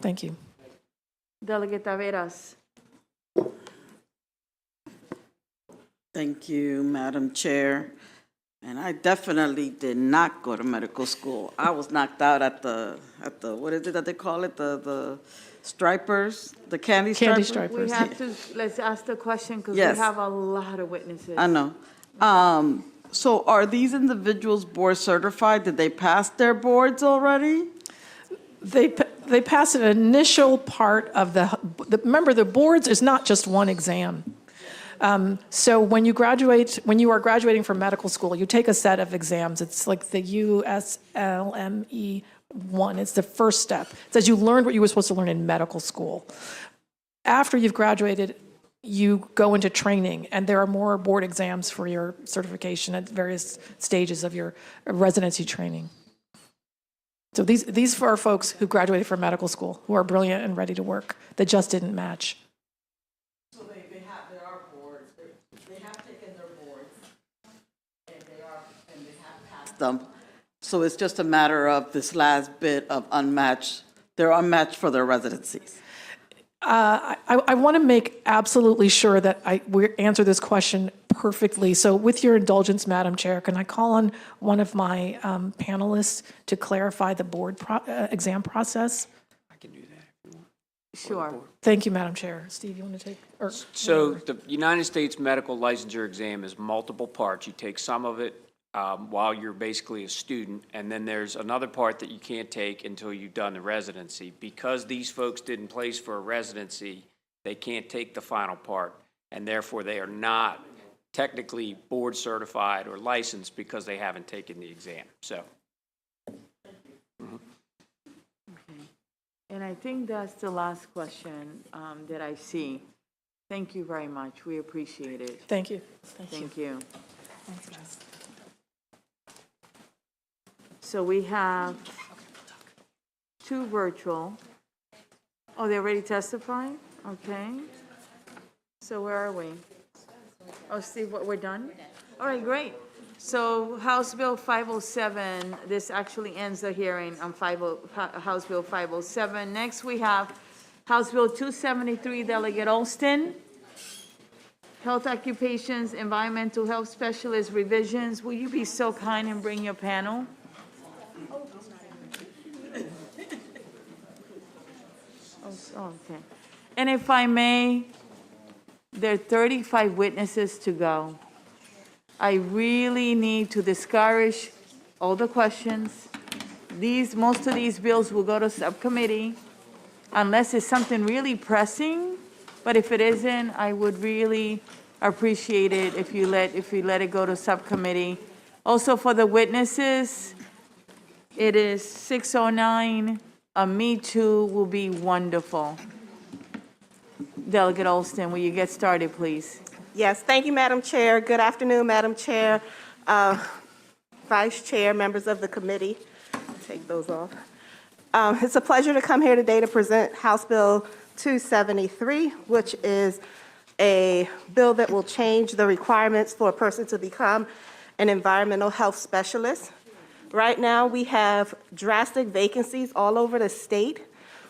Thank you. Delegate Taveras? Thank you, Madam Chair. And I definitely did not go to medical school. I was knocked out at the what is it that they call it? The stripers, the candy stripers. We have to, let's ask the question because Yes. we have a lot of witnesses. I know. So are these individuals board certified? Did they pass their boards already? They pass an initial part of remember, the boards is not just one exam. So when you are graduating from medical school, you take a set of exams. It's like the USLME 1. It's the first step. It says you learned what you were supposed to learn in medical school. After you've graduated, you go into training, and there are more board exams for your certification at various stages of your residency training. So these are folks who graduated from medical school, who are brilliant and ready to work, that just didn't match. So there are boards, they have taken their boards, and they have passed them. So it's just a matter of this last bit of unmatched, they're unmatched for their residencies. I want to make absolutely sure that we answer this question perfectly. So with your indulgence, Madam Chair, can I call on one of my panelists to clarify the board exam process? I can do that if you want. Sure. Thank you, Madam Chair. Steve, you want to take? So the United States medical licensure exam is multiple parts. You take some of it while you're basically a student, and then there's another part that you can't take until you've done the residency. Because these folks didn't place for a residency, they can't take the final part, and therefore they are not technically board certified or licensed because they haven't taken the exam. So. And I think that's the last question that I see. Thank you very much. We appreciate it. Thank you. Thank you. So we have two virtual. Oh, they already testified? Okay. So where are we? Oh, Steve, we're done? All right, great. So House Bill 507, this actually ends the hearing on House Bill 507. Next, we have House Bill 273, Delegate Alston. Health occupations, environmental health specialist revisions. Will you be so kind and bring your panel? Oh, okay. And if I may, there are 35 witnesses to go. I really need to discourage all the questions. Most of these bills will go to subcommittee unless it's something really pressing. But if it isn't, I would really appreciate it if you let it go to subcommittee. Also for the witnesses, it is 6:09. A Me Too will be wonderful. Delegate Alston, will you get started, please? Yes, thank you, Madam Chair. Good afternoon, Madam Chair, Vice Chair, members of the committee. Take those off. It's a pleasure to come here today to present House Bill 273, which is a bill that will change the requirements for a person to become an environmental health specialist. Right now, we have drastic vacancies all over the state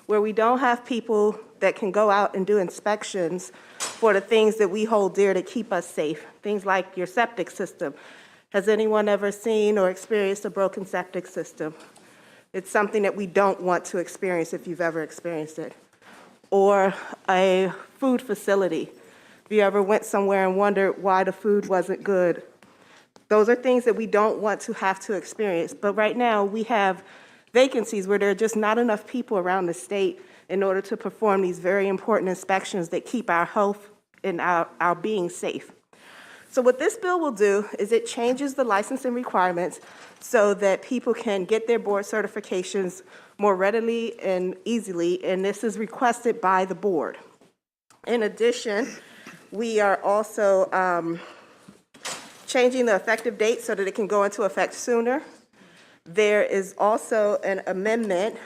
where we don't have people that can go out and do inspections for the things that we hold dear to keep us safe, things like your septic system. Has anyone ever seen or experienced a broken septic system? It's something that we don't want to experience if you've ever experienced it. Or a food facility. Have you ever went somewhere and wondered why the food wasn't good? Those are things that we don't want to have to experience. But right now, we have vacancies where there are just not enough people around the state in order to perform these very important inspections that keep our health and our being safe. So what this bill will do is it changes the licensing requirements so that people can get their board certifications more readily and easily, and this is requested by the board. In addition, we are also changing the effective date so that it can go into effect sooner. There is also an amendment,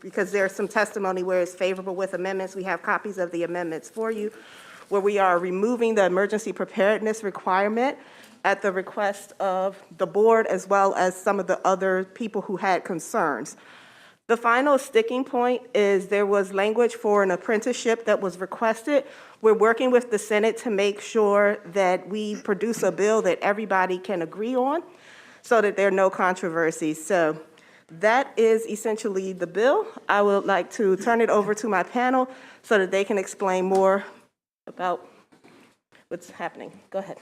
because there's some testimony where it's favorable with amendments. We have copies of the amendments for you, where we are removing the emergency preparedness requirement at the request of the board as well as some of the other people who had concerns. The final sticking point is there was language for an apprenticeship that was requested. We're working with the Senate to make sure that we produce a bill that everybody can agree on so that there are no controversies. So that is essentially the bill. I would like to turn it over to my panel so that they can explain more about what's happening. Go ahead.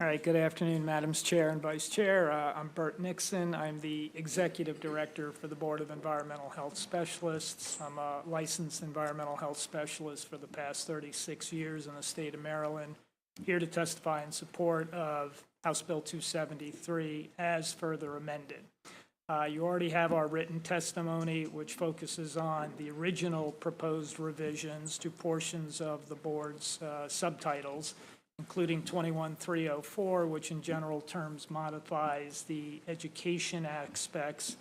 All right, good afternoon, Madam Chair and Vice Chair. I'm Bert Nixon. I'm the Executive Director for the Board of Environmental Health Specialists. I'm a licensed environmental health specialist for the past 36 years in the state of Maryland, here to testify in support of House Bill 273 as further amended. You already have our written testimony, which focuses on the original proposed revisions to portions of the board's subtitles, including 21304, which in general terms modifies the education aspects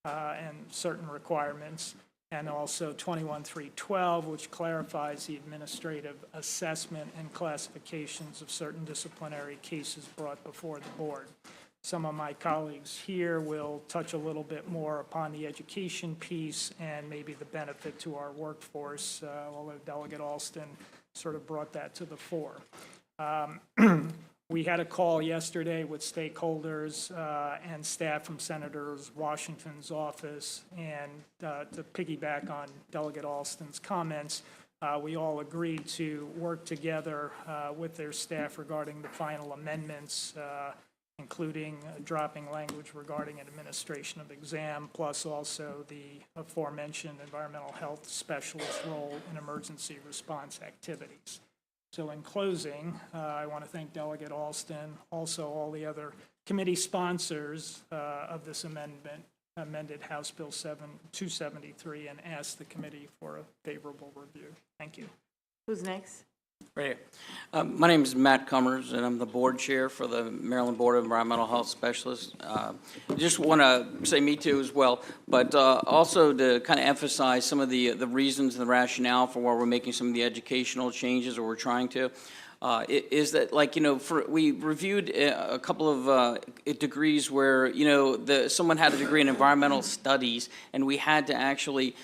and certain requirements, and also 21312, which clarifies the administrative assessment and classifications of certain disciplinary cases brought before the board. Some of my colleagues here will touch a little bit more upon the education piece and maybe the benefit to our workforce, although Delegate Alston sort of brought that to the fore. We had a call yesterday with stakeholders and staff from Senator Washington's office, and to piggyback on Delegate Alston's comments, we all agreed to work together with their staff regarding the final amendments, including dropping language regarding an administration of exam, plus also the aforementioned environmental health specialist role in emergency response activities. So in closing, I want to thank Delegate Alston, also all the other committee sponsors of this amendment, amended House Bill 273 and ask the committee for a favorable review. Thank you. Who's next? Right here. My name is Matt Cummers, and I'm the board chair for the Maryland Board of Environmental Health Specialists. I just want to say me too as well, but also to kind of emphasize some of the reasons and the rationale for why we're making some of the educational changes, or we're trying to. Is that, like, you know, we reviewed a couple of degrees where, you know, someone had a degree in environmental studies, and we had to actually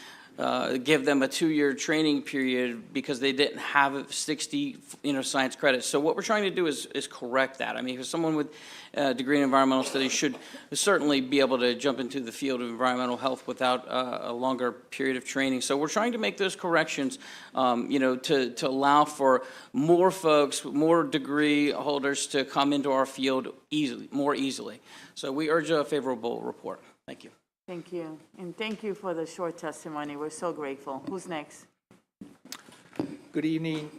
give them a 2-year training period because they didn't have 60, you know, science credits. So what we're trying to do is correct that. I mean, if someone with a degree in environmental studies should certainly be able to jump into the field of environmental health without a longer period of training. So we're trying to make those corrections, you know, to allow for more folks, more degree holders to come into our field more easily. So we urge a favorable report. Thank you. Thank you. And thank you for the short testimony. We're so grateful. Who's next? Good evening,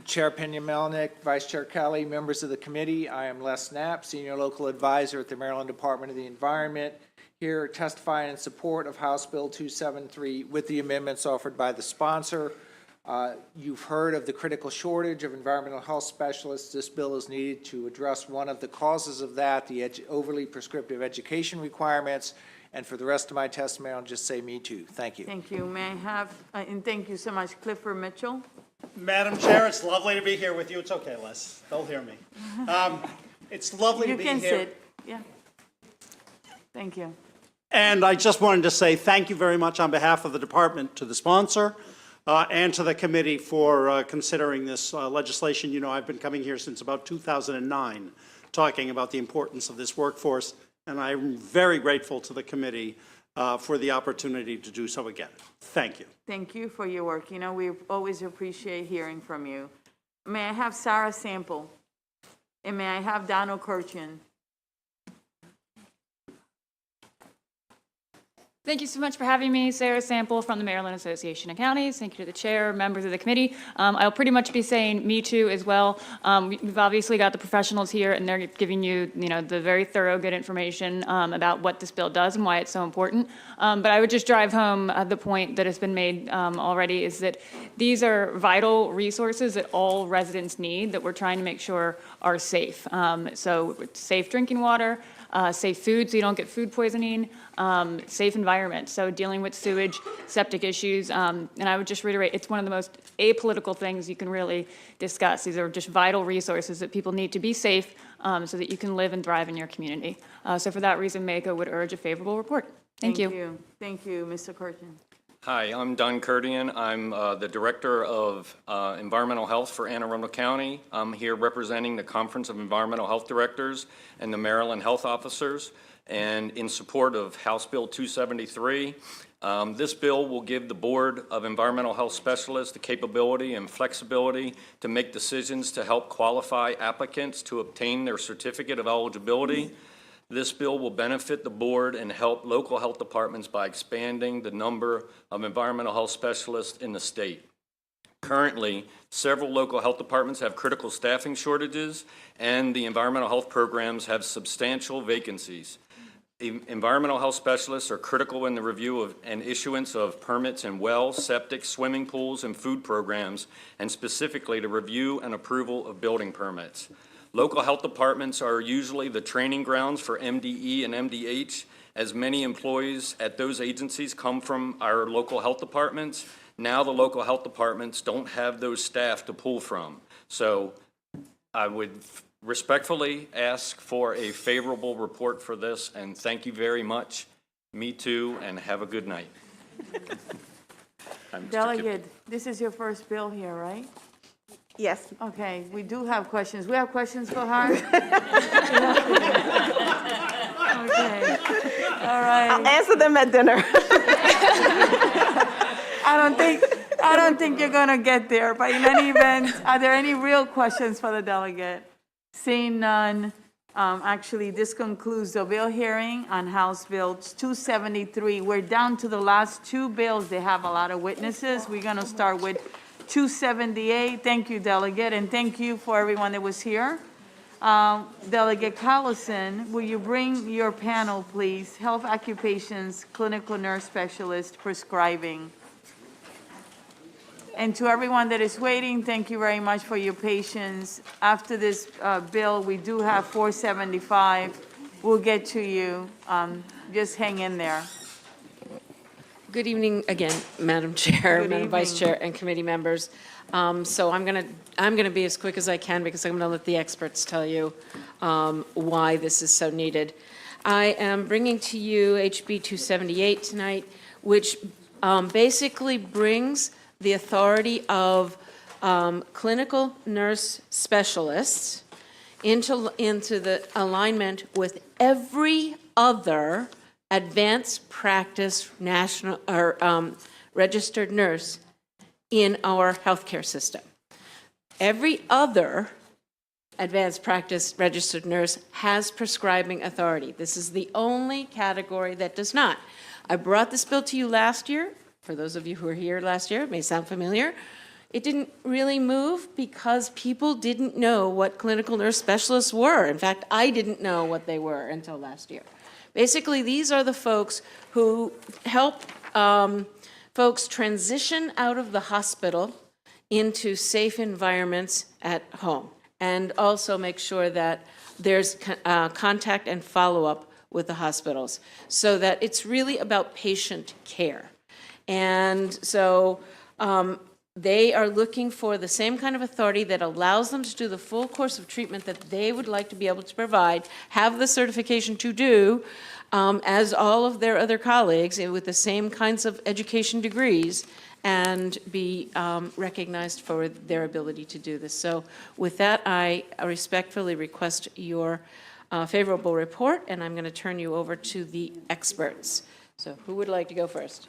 Chair Pena-Melnick, Vice Chair Kelly, members of the committee. I am Les Knapp, Senior Local Advisor at the Maryland Department of the Environment, here testifying in support of House Bill 273 with the amendments offered by the sponsor. You've heard of the critical shortage of environmental health specialists. This bill is needed to address one of the causes of that, the overly prescriptive education requirements. And for the rest of my testimony, I'll just say me too. Thank you. Thank you. May I have, and thank you so much, Clifford Mitchell. Madam Chair, it's lovely to be here with you. It's okay, Les. They'll hear me. It's lovely to be here. You can sit. Yeah. Thank you. And I just wanted to say thank you very much on behalf of the department to the sponsor and to the committee for considering this legislation. You know, I've been coming here since about 2009 talking about the importance of this workforce. And I'm very grateful to the committee for the opportunity to do so again. Thank you. Thank you for your work. You know, we always appreciate hearing from you. May I have Sarah Sample? And may I have Donald Kirchin? Thank you so much for having me. Sarah Sample from the Maryland Association of Counties. Thank you to the chair, members of the committee. I'll pretty much be saying me too as well. We've obviously got the professionals here, and they're giving you, you know, the very thorough, good information about what this bill does and why it's so important. But I would just drive home the point that has been made already, is that these are vital resources that all residents need, that we're trying to make sure are safe. So safe drinking water, safe food so you don't get food poisoning, safe environment, so dealing with sewage, septic issues, and I would just reiterate, it's one of the most apolitical things you can really discuss. These are just vital resources that people need to be safe so that you can live and thrive in your community. So for that reason, MACO would urge a favorable report. Thank you. Thank you, Mr. Curtin. Hi, I'm Don Curtian. I'm the Director of Environmental Health for Anne Arundel County. I'm here representing the Conference of Environmental Health Directors and the Maryland Health Officers, and in support of House Bill 273. This bill will give the Board of Environmental Health Specialists the capability and flexibility to make decisions to help qualify applicants to obtain their certificate of eligibility. This bill will benefit the board and help local health departments by expanding the number of environmental health specialists in the state. Currently, several local health departments have critical staffing shortages, and the environmental health programs have substantial vacancies. Environmental health specialists are critical in the review of and issuance of permits in wells, septic, swimming pools, and food programs, and specifically to review and approval of building permits. Local health departments are usually the training grounds for MDE and MDH, as many employees at those agencies come from our local health departments. Now the local health departments don't have those staff to pull from. So I would respectfully ask for a favorable report for this, and thank you very much. Me too, and have a good night. Delegate, this is your first bill here, right? Yes. Okay, we do have questions. We have questions for her? Okay, all right. I'll answer them at dinner. I don't think you're gonna get there, but in any event, are there any real questions for the delegate? Seeing none, actually, this concludes the bill hearing on House Bill 273. We're down to the last two bills. They have a lot of witnesses. We're gonna start with 278. Thank you, delegate, and thank you for everyone that was here. Delegate Collison, will you bring your panel, please? Health occupations, clinical nurse specialist, prescribing. And to everyone that is waiting, thank you very much for your patience. After this bill, we do have 475. We'll get to you. Just hang in there. Good evening again, Madam Chair, Good Madam Vice evening. Chair, and committee members. So I'm gonna be as quick as I can because I'm gonna let the experts tell you why this is so needed. I am bringing to you HB 278 tonight, which basically brings the authority of clinical nurse specialists into the alignment with every other advanced practice national or registered nurse in our healthcare system. Every other advanced practice registered nurse has prescribing authority. This is the only category that does not. I brought this bill to you last year. For those of you who were here last year, it may sound familiar. It didn't really move because people didn't know what clinical nurse specialists were. In fact, I didn't know what they were until last year. Basically, these are the folks who help folks transition out of the hospital into safe environments at home, and also make sure that there's contact and follow-up with the hospitals, so that it's really about patient care. And so they are looking for the same kind of authority that allows them to do the full course of treatment that they would like to be able to provide, have the certification to do, as all of their other colleagues with the same kinds of education degrees, and be recognized for their ability to do this. So with that, I respectfully request your favorable report, and I'm going to turn you over to the experts. So who would like to go first?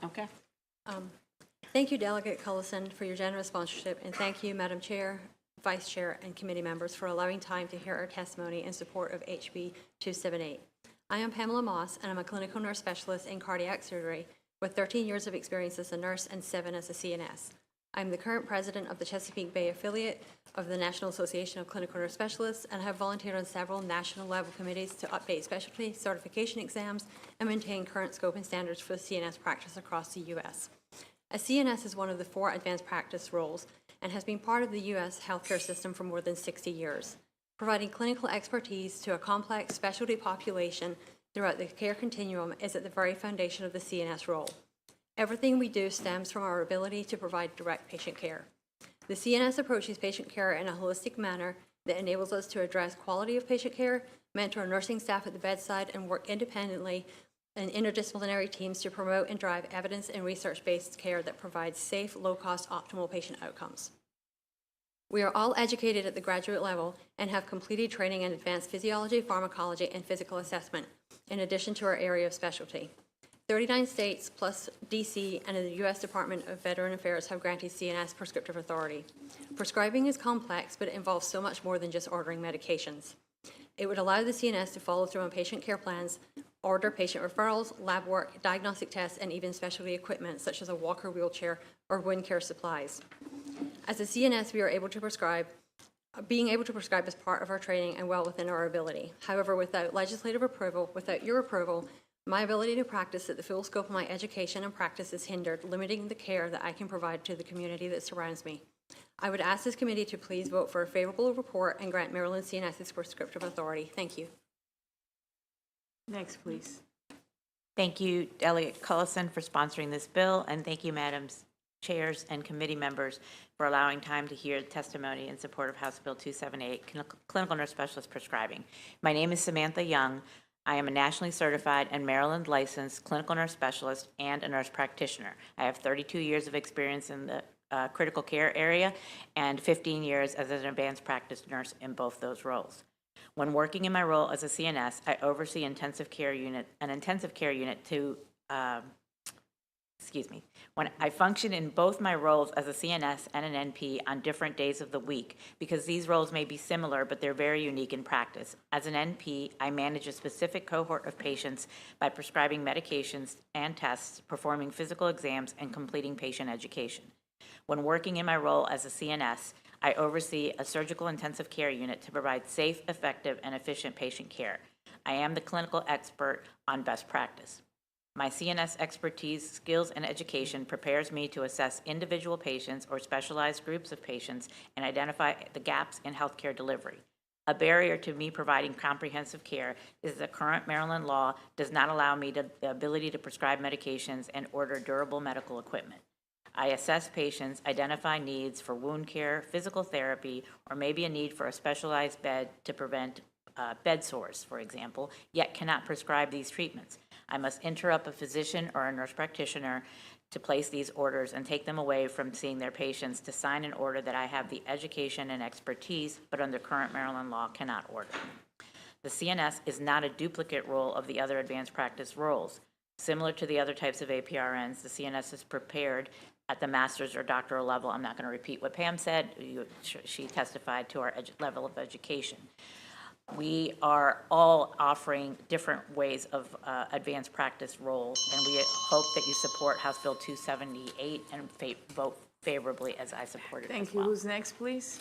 Okay. Thank you, Delegate Cullison, for your generous sponsorship, and thank you, Madam Chair, Vice Chair, and committee members for allowing time to hear our testimony in support of HB 278. I am Pamela Moss, and I'm a clinical nurse specialist in cardiac surgery with 13 years of experience as a nurse and 7 as a CNS. I'm the current president of the Chesapeake Bay affiliate of the National Association of Clinical Nurse Specialists, and have volunteered on several national level committees to update specialty certification exams and maintain current scope and standards for the CNS practice across the U.S. A CNS is one of the 4 advanced practice roles and has been part of the U.S. healthcare system for more than 60 years. Providing clinical expertise to a complex specialty population throughout the care continuum is at the very foundation of the CNS role. Everything we do stems from our ability to provide direct patient care. The CNS approaches patient care in a holistic manner that enables us to address quality of patient care, mentor nursing staff at the bedside, and work independently in interdisciplinary teams to promote and drive evidence and research-based care that provides safe, low-cost, optimal patient outcomes. We are all educated at the graduate level and have completed training in advanced physiology, pharmacology, and physical assessment, in addition to our area of specialty. 39 states plus DC and the U.S. Department of Veteran Affairs have granted CNS prescriptive authority. Prescribing is complex, but it involves so much more than just ordering medications. It would allow the CNS to follow through on patient care plans, order patient referrals, lab work, diagnostic tests, and even specialty equipment such as a walker wheelchair or wound care supplies. As a CNS, we are able to prescribe. Being able to prescribe is part of our training and well within our ability. However, without legislative approval, without your approval, my ability to practice at the full scope of my education and practice is hindered, limiting the care that I can provide to the community that surrounds me. I would ask this committee to please vote for a favorable report and grant Maryland CNS's prescriptive authority. Thank you. Next, please. Thank you, Delegate Cullison, for sponsoring this bill, and thank you, Madams Chairs and committee members, for allowing time to hear testimony in support of House Bill 278, Clinical Nurse Specialist Prescribing. My name is Samantha Young. I am a nationally certified and Maryland licensed clinical nurse specialist and a nurse practitioner. I have 32 years of experience in the critical care area and 15 years as an advanced practice nurse in both those roles. When working in my role as a CNS, I oversee an intensive care unit to, when I function in both my roles as a CNS and an NP on different days of the week, because these roles may be similar, but they're very unique in practice. As an NP, I manage a specific cohort of patients by prescribing medications and tests, performing physical exams, and completing patient education. When working in my role as a CNS, I oversee a surgical intensive care unit to provide safe, effective, and efficient patient care. I am the clinical expert on best practice. My CNS expertise, skills, and education prepares me to assess individual patients or specialized groups of patients and identify the gaps in healthcare delivery. A barrier to me providing comprehensive care is the current Maryland law does not allow me the ability to prescribe medications and order durable medical equipment. I assess patients, identify needs for wound care, physical therapy, or maybe a need for a specialized bed to prevent bed sores, for example, yet cannot prescribe these treatments. I must interrupt a physician or a nurse practitioner to place these orders and take them away from seeing their patients to sign an order that I have the education and expertise, but under current Maryland law cannot order. The CNS is not a duplicate role of the other advanced practice roles. Similar to the other types of APRNs, the CNS is prepared at the master's or doctoral level. I'm not going to repeat what Pam said. She testified to our level of education. We are all offering different ways of advanced practice roles, and we hope that you support House Bill 278 and vote favorably as I support it as well. Thank you. Who's next, please?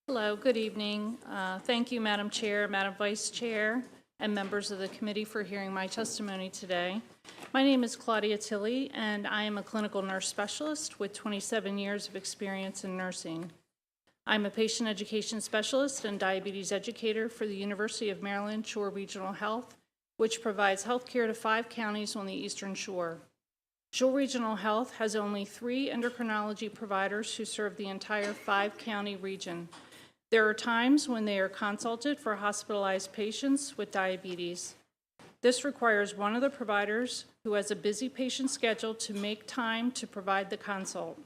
Hello, good evening. Thank you, Madam Chair, Madam Vice Chair, and members of the committee for hearing my testimony today. My name is Claudia Tilley, and I am a clinical nurse specialist with 27 years of experience in nursing. I'm a patient education specialist and diabetes educator for the University of Maryland Shore Regional Health, which provides health care to 5 counties on the Eastern Shore. Shore Regional Health has only 3 endocrinology providers who serve the entire 5-county region. There are times when they are consulted for hospitalized patients with diabetes. This requires one of the providers who has a busy patient schedule to make time to provide the consult.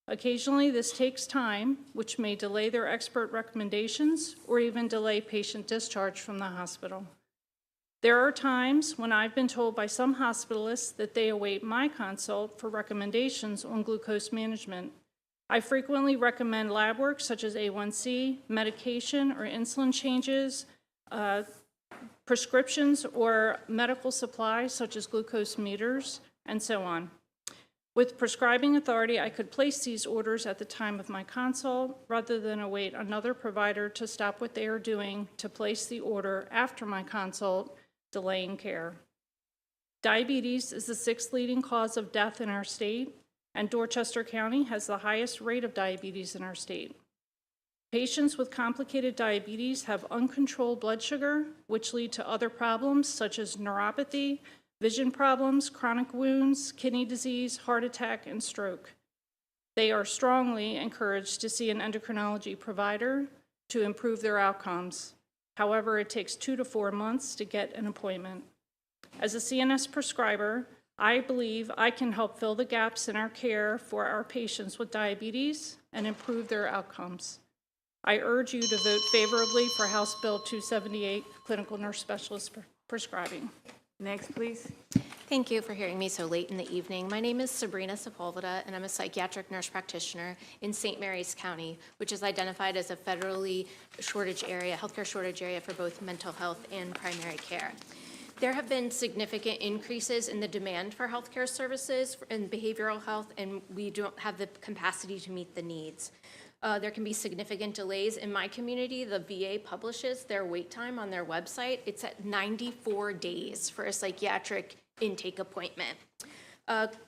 Occasionally, this takes time, which may delay their expert recommendations or even delay patient discharge from the hospital. There are times when I've been told by some hospitalists that they await my consult for recommendations on glucose management. I frequently recommend lab work such as A1C, medication or insulin changes, prescriptions or medical supplies such as glucose meters, and so on. With prescribing authority, I could place these orders at the time of my consult rather than await another provider to stop what they are doing to place the order after my consult, delaying care. Diabetes is the 6th leading cause of death in our state, and Dorchester County has the highest rate of diabetes in our state. Patients with complicated diabetes have uncontrolled blood sugar, which lead to other problems such as neuropathy, vision problems, chronic wounds, kidney disease, heart attack, and stroke. They are strongly encouraged to see an endocrinology provider to improve their outcomes. However, it takes 2 to 4 months to get an appointment. As a CNS prescriber, I believe I can help fill the gaps in our care for our patients with diabetes and improve their outcomes. I urge you to vote favorably for House Bill 278, Clinical Nurse Specialist Prescribing. Next, please. Thank you for hearing me so late in the evening. My name is Sabrina Sepulveda, and I'm a psychiatric nurse practitioner in St. Mary's County, which is identified as a federally shortage area, healthcare shortage area for both mental health and primary care. There have been significant increases in the demand for healthcare services and behavioral health, and we don't have the capacity to meet the needs. There can be significant delays. In my community, the VA publishes their wait time on their website. It's at 94 days for a psychiatric intake appointment.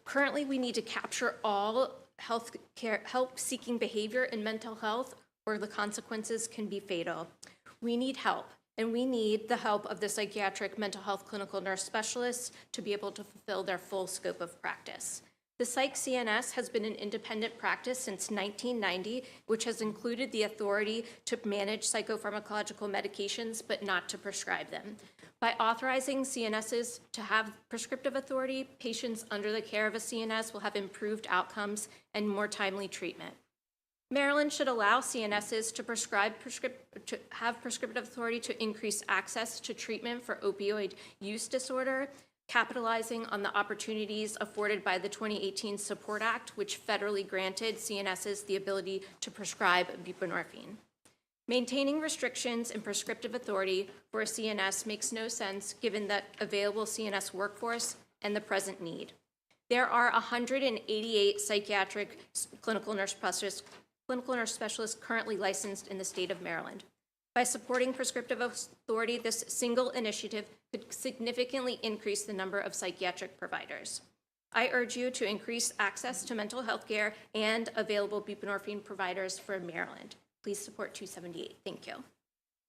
Currently, we need to capture all help-seeking behavior in mental health, or the consequences can be fatal. We need help, and we need the help of the psychiatric mental health clinical nurse specialists to be able to fulfill their full scope of practice. The Psych CNS has been an independent practice since 1990, which has included the authority to manage psychopharmacological medications, but not to prescribe them. By authorizing CNSs to have prescriptive authority, patients under the care of a CNS will have improved outcomes and more timely treatment. Maryland should allow CNSs to have prescriptive authority to increase access to treatment for opioid use disorder, capitalizing on the opportunities afforded by the 2018 Support Act, which federally granted CNSs the ability to prescribe buprenorphine. Maintaining restrictions in prescriptive authority for a CNS makes no sense given that available CNS workforce and the present need. There are 188 psychiatric clinical nurse specialists currently licensed in the state of Maryland. By supporting prescriptive authority, this single initiative could significantly increase the number of psychiatric providers. I urge you to increase access to mental health care and available buprenorphine providers for Maryland. Please support 278. Thank you.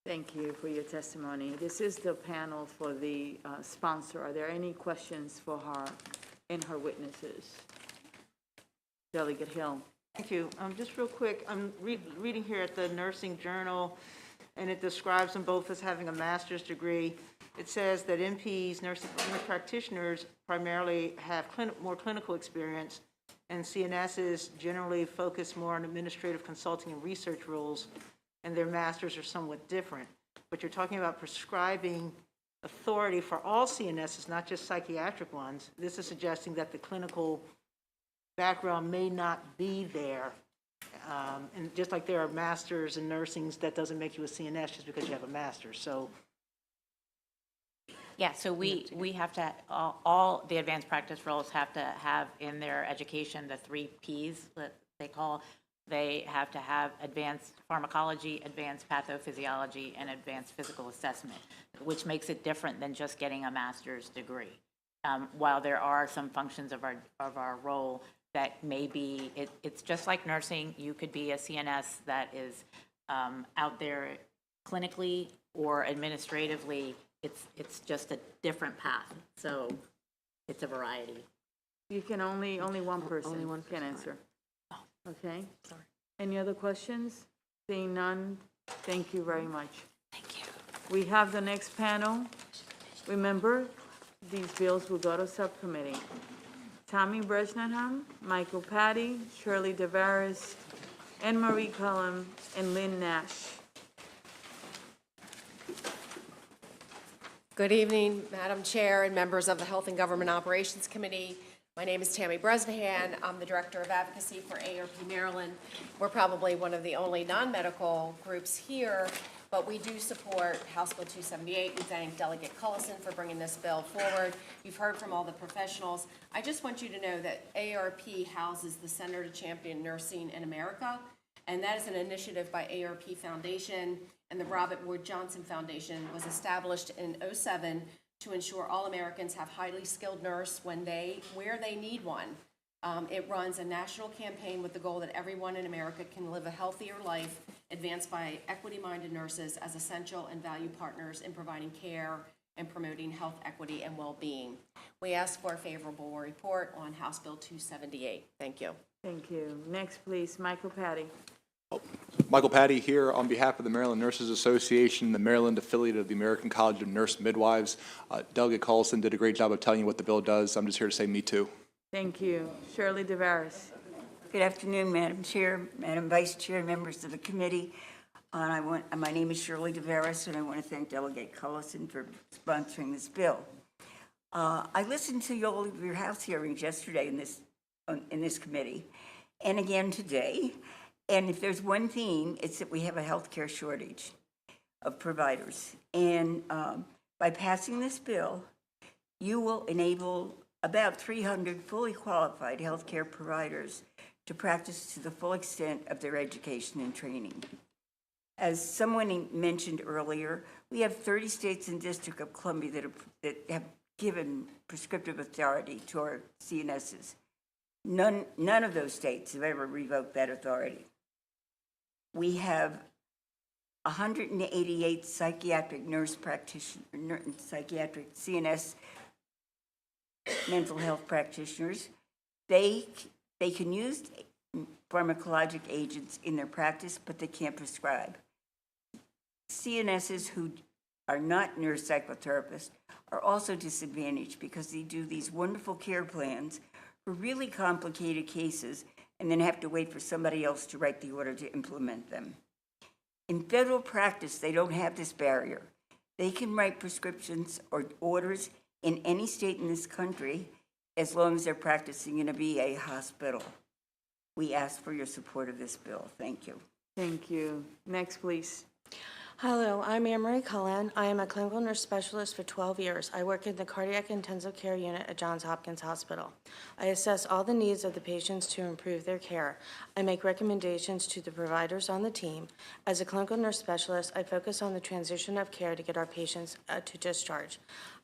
Thank you for your testimony. This is the panel for the sponsor. Are there any questions for her and her witnesses? Delegate Hill. Thank you. Just real quick, I'm reading here at the Nursing Journal, and it describes them both as having a master's degree. It says that NPs, nurse practitioners, primarily have more clinical experience, and CNSs generally focus more on administrative consulting and research roles, and their masters are somewhat different. But you're talking about prescribing authority for all CNSs, not just psychiatric ones. This is suggesting that the clinical background may not be there. And just like there are masters in nursing, that doesn't make you a CNS just because you have a master's. So Yeah, so we have to, all the advanced practice roles have to have in their education the 3 Ps that they call. They have to have advanced pharmacology, advanced pathophysiology, and advanced physical assessment, which makes it different than just getting a master's degree. While there are some functions of our role that may be, it's just like nursing. You could be a CNS that is out there clinically or administratively. It's just a different path. So it's a variety. You can only one person can answer. Okay. Sorry. Any other questions? Seeing none, thank you very much. Thank you. We have the next panel. Remember, these bills will go to subcommittee. Tammy Bresnahan, Michael Patty, Shirley DeVaris, Anne Marie Cullum, and Lynn Nash. Good evening, Madam Chair and members of the Health and Government Operations Committee. My name is Tammy Bresnahan. I'm the Director of Advocacy for ARP Maryland. We're probably one of the only non-medical groups here, but we do support House Bill 278. We thank Delegate Cullison for bringing this bill forward. You've heard from all the professionals. I just want you to know that ARP houses the Center to Champion Nursing in America, and that is an initiative by ARP Foundation, and the Robert Wood Johnson Foundation was established in '07 to ensure all Americans have highly skilled nurse where they need one. It runs a national campaign with the goal that everyone in America can live a healthier life, advanced by equity-minded nurses as essential and valued partners in providing care and promoting health equity and well-being. We ask for a favorable report on House Bill 278. Thank you. Thank you. Next, please, Michael Patty. Michael Patty here on behalf of the Maryland Nurses Association, the Maryland affiliate of the American College of Nurse Midwives. Delegate Cullison did a great job of telling you what the bill does. I'm just here to say me too. Thank you. Shirley DeVaris. Good afternoon, Madam Chair, Madam Vice Chair, members of the committee. My name is Shirley DeVaris, and I want to thank Delegate Cullison for sponsoring this bill. I listened to all of your House hearings yesterday in this committee, and again today. And if there's one theme, it's that we have a healthcare shortage of providers. And by passing this bill, you will enable about 300 fully qualified healthcare providers to practice to the full extent of their education and training. As someone mentioned earlier, we have 30 states and District of Columbia that have given prescriptive authority to our CNSs. None of those states have ever revoked that authority. We have 188 psychiatric nurse practitioners, psychiatric CNS mental health practitioners. They can use pharmacologic agents in their practice, but they can't prescribe. CNSs who are not nurse psychotherapists are also disadvantaged because they do these wonderful care plans for really complicated cases and then have to wait for somebody else to write the order to implement them. In federal practice, they don't have this barrier. They can write prescriptions or orders in any state in this country as long as they're practicing in a VA hospital. We ask for your support of this bill. Thank you. Thank you. Next, please. Hello, I'm Anne Marie Cullen. I am a clinical nurse specialist for 12 years. I work in the cardiac intensive care unit at Johns Hopkins Hospital. I assess all the needs of the patients to improve their care. I make recommendations to the providers on the team. As a clinical nurse specialist, I focus on the transition of care to get our patients to discharge.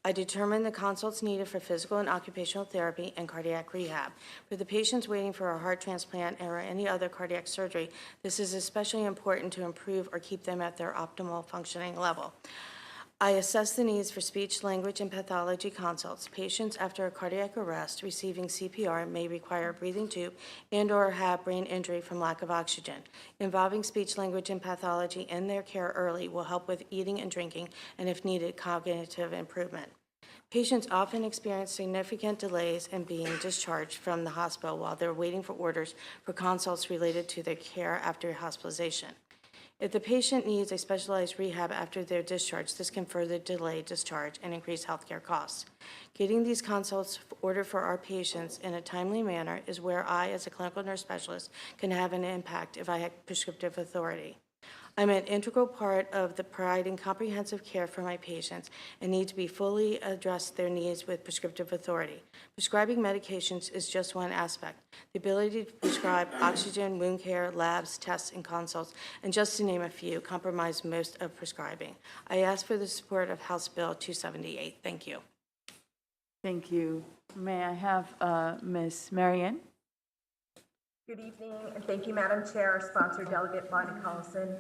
I determine the consults needed for physical and occupational therapy and cardiac rehab. For the patients waiting for a heart transplant or any other cardiac surgery, this is especially important to improve or keep them at their optimal functioning level. I assess the needs for speech, language, and pathology consults. Patients after a cardiac arrest receiving CPR may require a breathing tube and/or have brain injury from lack of oxygen. Involving speech, language, and pathology in their care early will help with eating and drinking, and if needed, cognitive improvement. Patients often experience significant delays in being discharged from the hospital while they're waiting for orders for consults related to their care after hospitalization. If the patient needs a specialized rehab after their discharge, this can further delay discharge and increase healthcare costs. Getting these consults ordered for our patients in a timely manner is where I, as a clinical nurse specialist, can have an impact if I have prescriptive authority. I'm an integral part of the providing comprehensive care for my patients and need to be fully address their needs with prescriptive authority. Prescribing medications is just one aspect. The ability to prescribe oxygen, wound care, labs, tests, and consults, and just to name a few, comprise most of prescribing. I ask for the support of House Bill 278. Thank you. Thank you. May I have Ms. Marianne? Good evening, and thank you, Madam Chair, sponsor Delegate Bonnie Collison,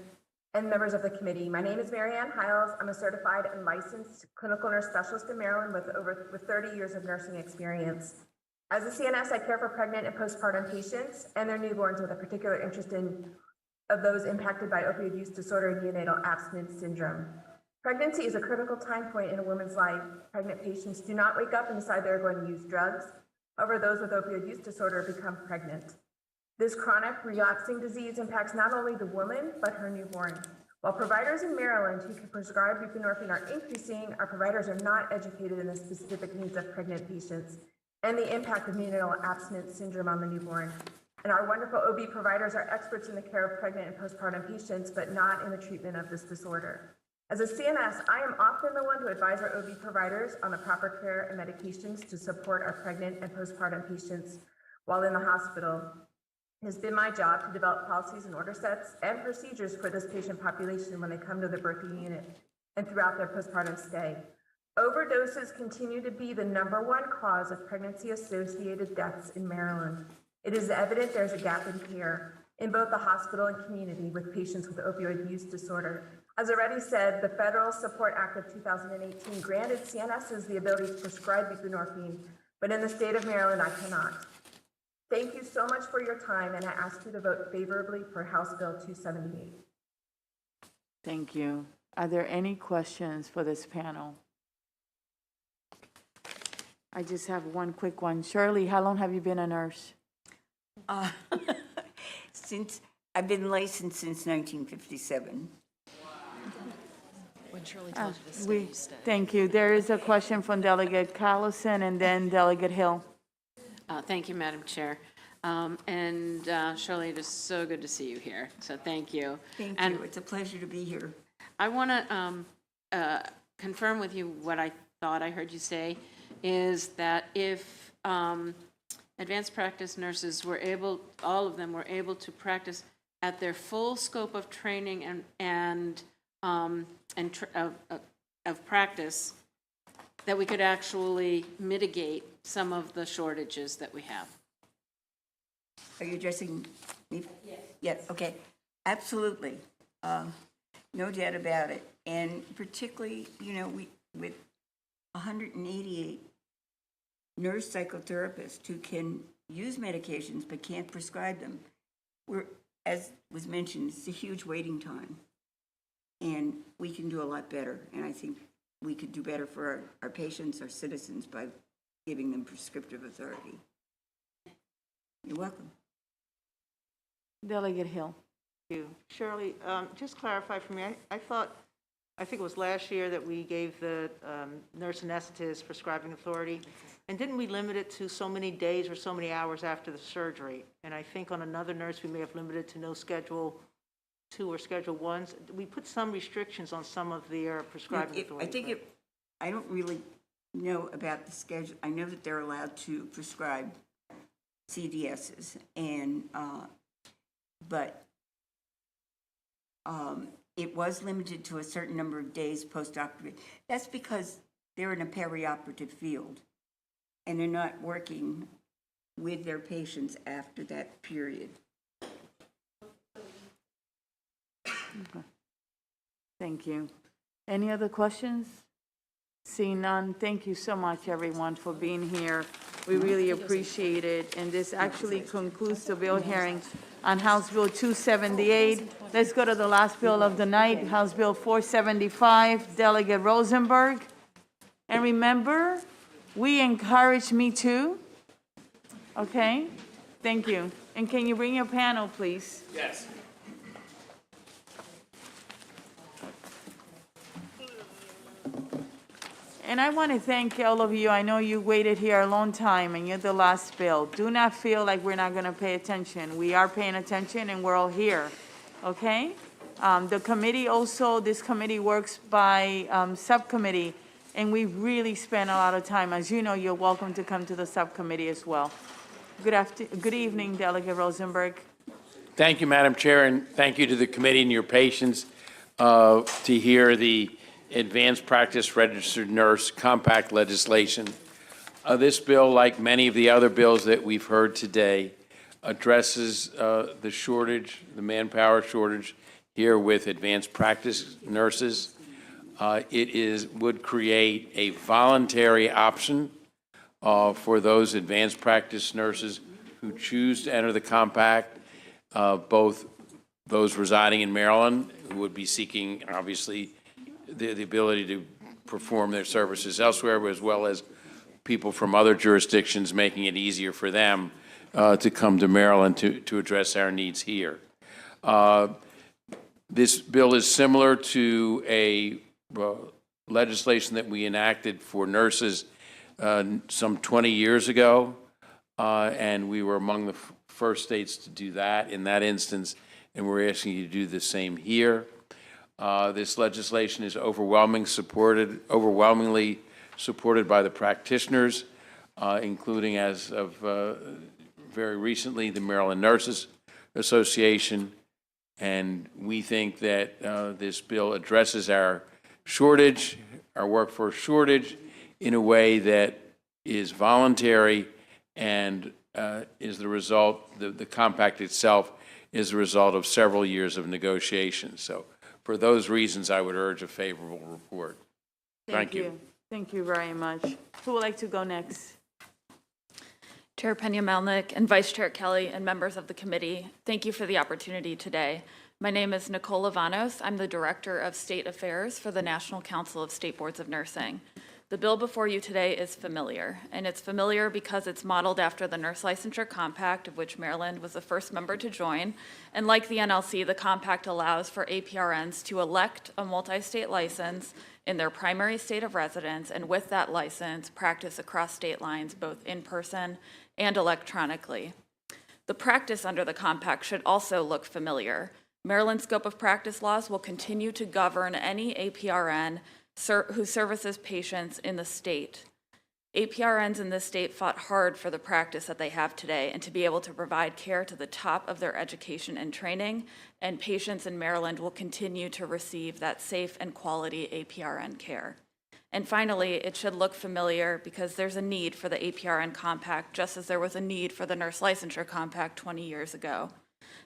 and members of the committee. My name is Marianne Hiles. I'm a certified and licensed clinical nurse specialist in Maryland with 30 years of nursing experience. As a CNS, I care for pregnant and postpartum patients and their newborns with a particular interest of those impacted by opioid use disorder and neonatal abstinence syndrome. Pregnancy is a critical time point in a woman's life. Pregnant patients do not wake up and decide they're going to use drugs. However, those with opioid use disorder become pregnant. This chronic relapsing disease impacts not only the woman, but her newborn. While providers in Maryland who can prescribe buprenorphine are increasing, our providers are not educated in the specific needs of pregnant patients and the impact of neonatal abstinence syndrome on the newborn. And our wonderful OB providers are experts in the care of pregnant and postpartum patients, but not in the treatment of this disorder. As a CNS, I am often the one to advise our OB providers on the proper care and medications to support our pregnant and postpartum patients while in the hospital. It has been my job to develop policies and order sets and procedures for this patient population when they come to the birthing unit and throughout their postpartum stay. Overdoses continue to be the #1 cause of pregnancy-associated deaths in Maryland. It is evident there's a gap in care in both the hospital and community with patients with opioid use disorder. As already said, the Federal Support Act of 2018 granted CNSs the ability to prescribe buprenorphine, but in the state of Maryland, I cannot. Thank you so much for your time, and I ask you to vote favorably for House Bill 278. Thank you. Are there any questions for this panel? I just have one quick one. Shirley, how long have you been a nurse? Since I've been licensed since 1957. When Shirley told you to stay, you stayed. Thank you. There is a question from Delegate Collison and then Delegate Hill. Thank you, Madam Chair. Shirley, it is so good to see you here, so thank you. Thank you. It's a pleasure to be here. I want to confirm with you what I thought I heard you say, is that if advanced practice nurses were able, all of them were able to practice at their full scope of training of practice, that we could actually mitigate some of the shortages that we have. Are you addressing me? Yes. Yes, okay. Absolutely. No doubt about it. And particularly, with 188 nurse psychotherapists who can use medications but can't prescribe them, as was mentioned, it's a huge waiting time. And we can do a lot better. And I think we could do better for our patients, our citizens, by giving them prescriptive authority. You're welcome. Delegate Hill. Thank you. Shirley, just clarify for me, I think it was last year that we gave the nurse anesthetist prescribing authority, and didn't we limit it to so many days or so many hours after the surgery? And I think on another nurse, we may have limited to no schedule II or Schedule Is. We put some restrictions on some of their prescribing authority. I don't really know about the schedule. I know that they're allowed to prescribe CDSs, and, but it was limited to a certain number of days post-operative. That's because they're in a perioperative field, and they're not working with their patients after that period. Thank you. Any other questions? Seeing none, thank you so much, everyone, for being here. We really appreciate it, and this actually concludes the bill hearing on House Bill 278. Let's go to the last bill of the night, House Bill 475, Delegate Rosenberg. And remember, we encourage Me Too, okay? Thank you. And can you bring your panel, please? Yes. And I want to thank all of you. I know you waited here a long time and you're the last bill. Do not feel like we're not going to pay attention. We are paying attention and we're all here, okay? The committee also, this committee works by subcommittee, and we really spend a lot of time. As you know, you're welcome to come to the subcommittee as well. Good evening, Delegate Rosenberg. Thank you, Madam Chair, and thank you to the committee and your patience to hear the Advanced Practice Registered Nurse Compact legislation. This bill, like many of the other bills that we've heard today, addresses the shortage, the manpower shortage here with advanced practice nurses. Would create a voluntary option for those advanced practice nurses who choose to enter the compact, both those residing in Maryland who would be seeking, obviously, the ability to perform their services elsewhere, as well as people from other jurisdictions, making it easier for them to come to Maryland to address our needs here. This bill is similar to a legislation that we enacted for nurses some 20 years ago, and we were among the first states to do that in that instance, and we're asking you to do the same here. This legislation is overwhelmingly supported by the practitioners, including, as of very recently, the Maryland Nurses Association. And we think that this bill addresses our shortage, our workforce shortage, in a way that is voluntary and is the result, the compact itself is the result of several years of negotiations. So for those reasons, I would urge a favorable report. Thank you. Thank you very much. Who would like to go next? Chair Pena-Melnick and Vice Chair Kelly and members of the committee, thank you for the opportunity today. My name is Nicole Avanos. I'm the Director of State Affairs for the National Council of State Boards of Nursing. The bill before you today is familiar, and it's familiar because it's modeled after the Nurse Licensure Compact, of which Maryland was the first member to join. And like the NLC, the compact allows for APRNs to elect a multi-state license in their primary state of residence, and with that license, practice across state lines, both in person and electronically. The practice under the compact should also look familiar. Maryland's scope of practice laws will continue to govern any APRN who services patients in the state. APRNs in this state fought hard for the practice that they have today and to be able to provide care to the top of their education and training, and patients in Maryland will continue to receive that safe and quality APRN care. And finally, it should look familiar because there's a need for the APRN compact, just as there was a need for the Nurse Licensure Compact 20 years ago.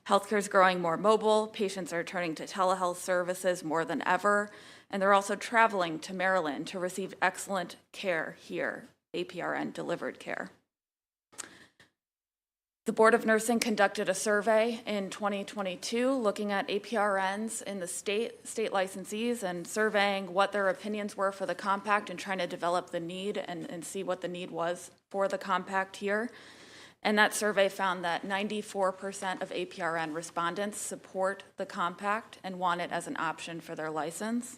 Healthcare is growing more mobile, patients are turning to telehealth services more than ever, and they're also traveling to Maryland to receive excellent care here, APRN delivered care. The Board of Nursing conducted a survey in 2022 looking at APRNs in the state licensees and surveying what their opinions were for the compact and trying to develop the need and see what the need was for the compact here. And that survey found that 94% of APRN respondents support the compact and want it as an option for their license.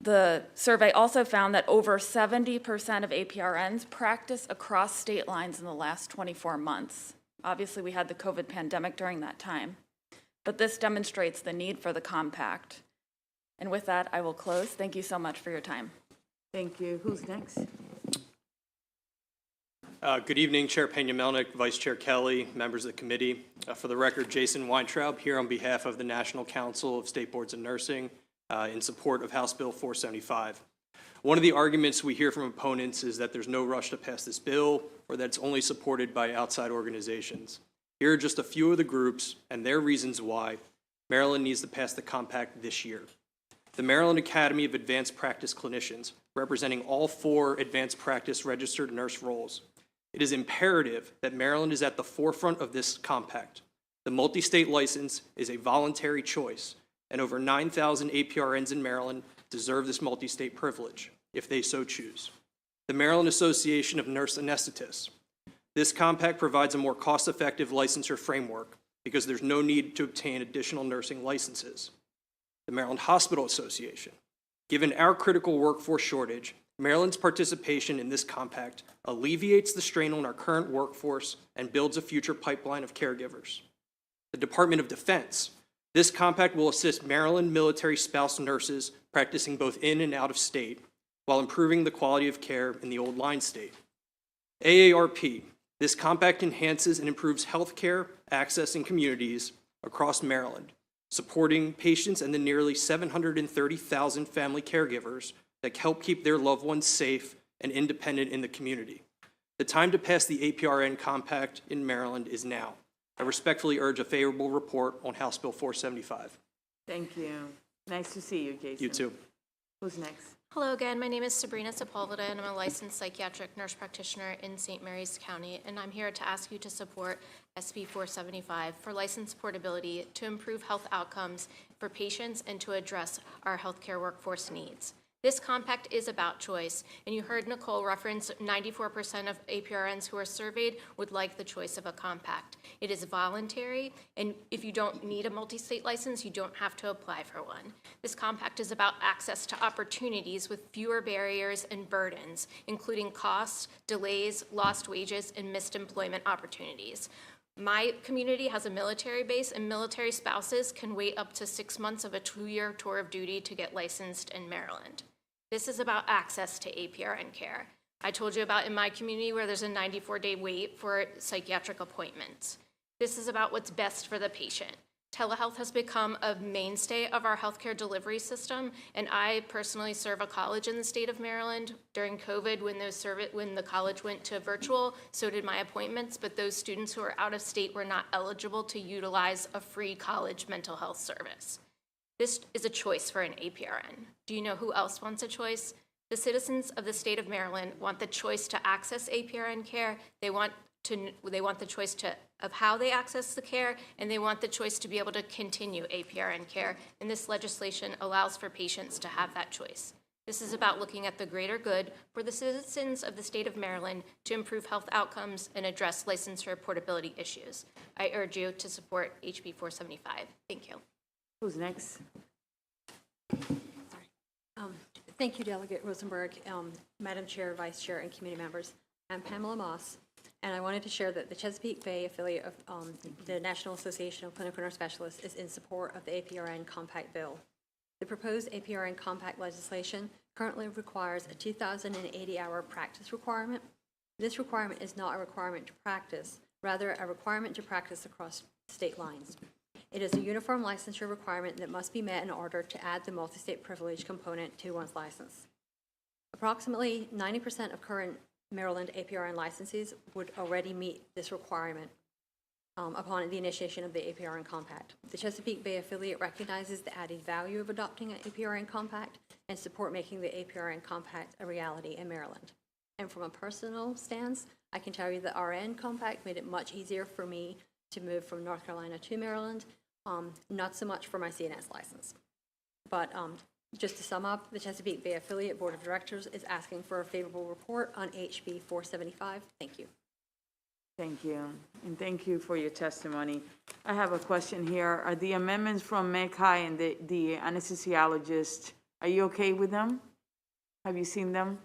The survey also found that over 70% of APRNs practice across state lines in the last 24 months. Obviously, we had the COVID pandemic during that time. but this demonstrates the need for the compact. And with that, I will close. Thank you so much for your time. Thank you. Who's next? Good evening, Chair Pena-Melnick, Vice Chair Kelly, members of the committee. For the record, Jason Weintraub here on behalf of the National Council of State Boards of Nursing in support of House Bill 475. One of the arguments we hear from opponents is that there's no rush to pass this bill or that it's only supported by outside organizations. Here are just a few of the groups and their reasons why Maryland needs to pass the compact this year. The Maryland Academy of Advanced Practice Clinicians, representing all 4 advanced practice registered nurse roles. It is imperative that Maryland is at the forefront of this compact. The multi-state license is a voluntary choice, and over 9,000 APRNs in Maryland deserve this multi-state privilege, if they so choose. The Maryland Association of Nurse Anesthetists. This compact provides a more cost-effective licensure framework because there's no need to obtain additional nursing licenses. The Maryland Hospital Association. Given our critical workforce shortage, Maryland's participation in this compact alleviates the strain on our current workforce and builds a future pipeline of caregivers. The Department of Defense. This compact will assist Maryland military spouse nurses practicing both in and out of state while improving the quality of care in the old line state. AARP. This compact enhances and improves health care access in communities across Maryland, supporting patients and the nearly 730,000 family caregivers that help keep their loved ones safe and independent in the community. The time to pass the APRN compact in Maryland is now. I respectfully urge a favorable report on House Bill 475. Thank you. Nice to see you, Jason. You too. Who's next? Hello again, my name is Sabrina Sepulveda, and I'm a licensed psychiatric nurse practitioner in St. Mary's County, and I'm here to ask you to support SB 475 for license portability to improve health outcomes for patients and to address our healthcare workforce needs. This compact is about choice, and you heard Nicole reference 94% of APRNs who are surveyed would like the choice of a compact. It is voluntary, and if you don't need a multi-state license, you don't have to apply for one. This compact is about access to opportunities with fewer barriers and burdens, including costs, delays, lost wages, and missed employment opportunities. My community has a military base, and military spouses can wait up to 6 months of a 2-year tour of duty to get licensed in Maryland. This is about access to APRN care. I told you about in my community where there's a 94-day wait for psychiatric appointments. This is about what's best for the patient. Telehealth has become a mainstay of our healthcare delivery system, and I personally serve a college in the state of Maryland. During COVID, when the college went to virtual, so did my appointments, but those students who are out of state were not eligible to utilize a free college mental health service. This is a choice for an APRN. Do you know who else wants a choice? The citizens of the state of Maryland want the choice to access APRN care. They want the choice of how they access the care, and they want the choice to be able to continue APRN care. And this legislation allows for patients to have that choice. This is about looking at the greater good for the citizens of the state of Maryland to improve health outcomes and address licensure portability issues. I urge you to support HB 475. Thank you. Who's next? Thank you, Delegate Rosenberg, Madam Chair, Vice Chair, and committee members. I'm Pamela Moss, and I wanted to share that the Chesapeake Bay affiliate of the National Association of Clinical Nurse Specialists is in support of the APRN Compact Bill. The proposed APRN Compact legislation currently requires a 2,080-hour practice requirement. This requirement is not a requirement to practice, rather a requirement to practice across state lines. It is a uniform licensure requirement that must be met in order to add the multi-state privilege component to one's license. Approximately 90% of current Maryland APRN licensees would already meet this requirement upon the initiation of the APRN Compact. The Chesapeake Bay affiliate recognizes the added value of adopting an APRN Compact and support making the APRN Compact a reality in Maryland. And from a personal stance, I can tell you the RN Compact made it much easier for me to move from North Carolina to Maryland, not so much for my CNS license. But just to sum up, the Chesapeake Bay Affiliate Board of Directors is asking for a favorable report on HB 475. Thank you. Thank you, and thank you for your testimony. I have a question here. Are the amendments from MECI and the anesthesiologist, are you okay with them? Have you seen them?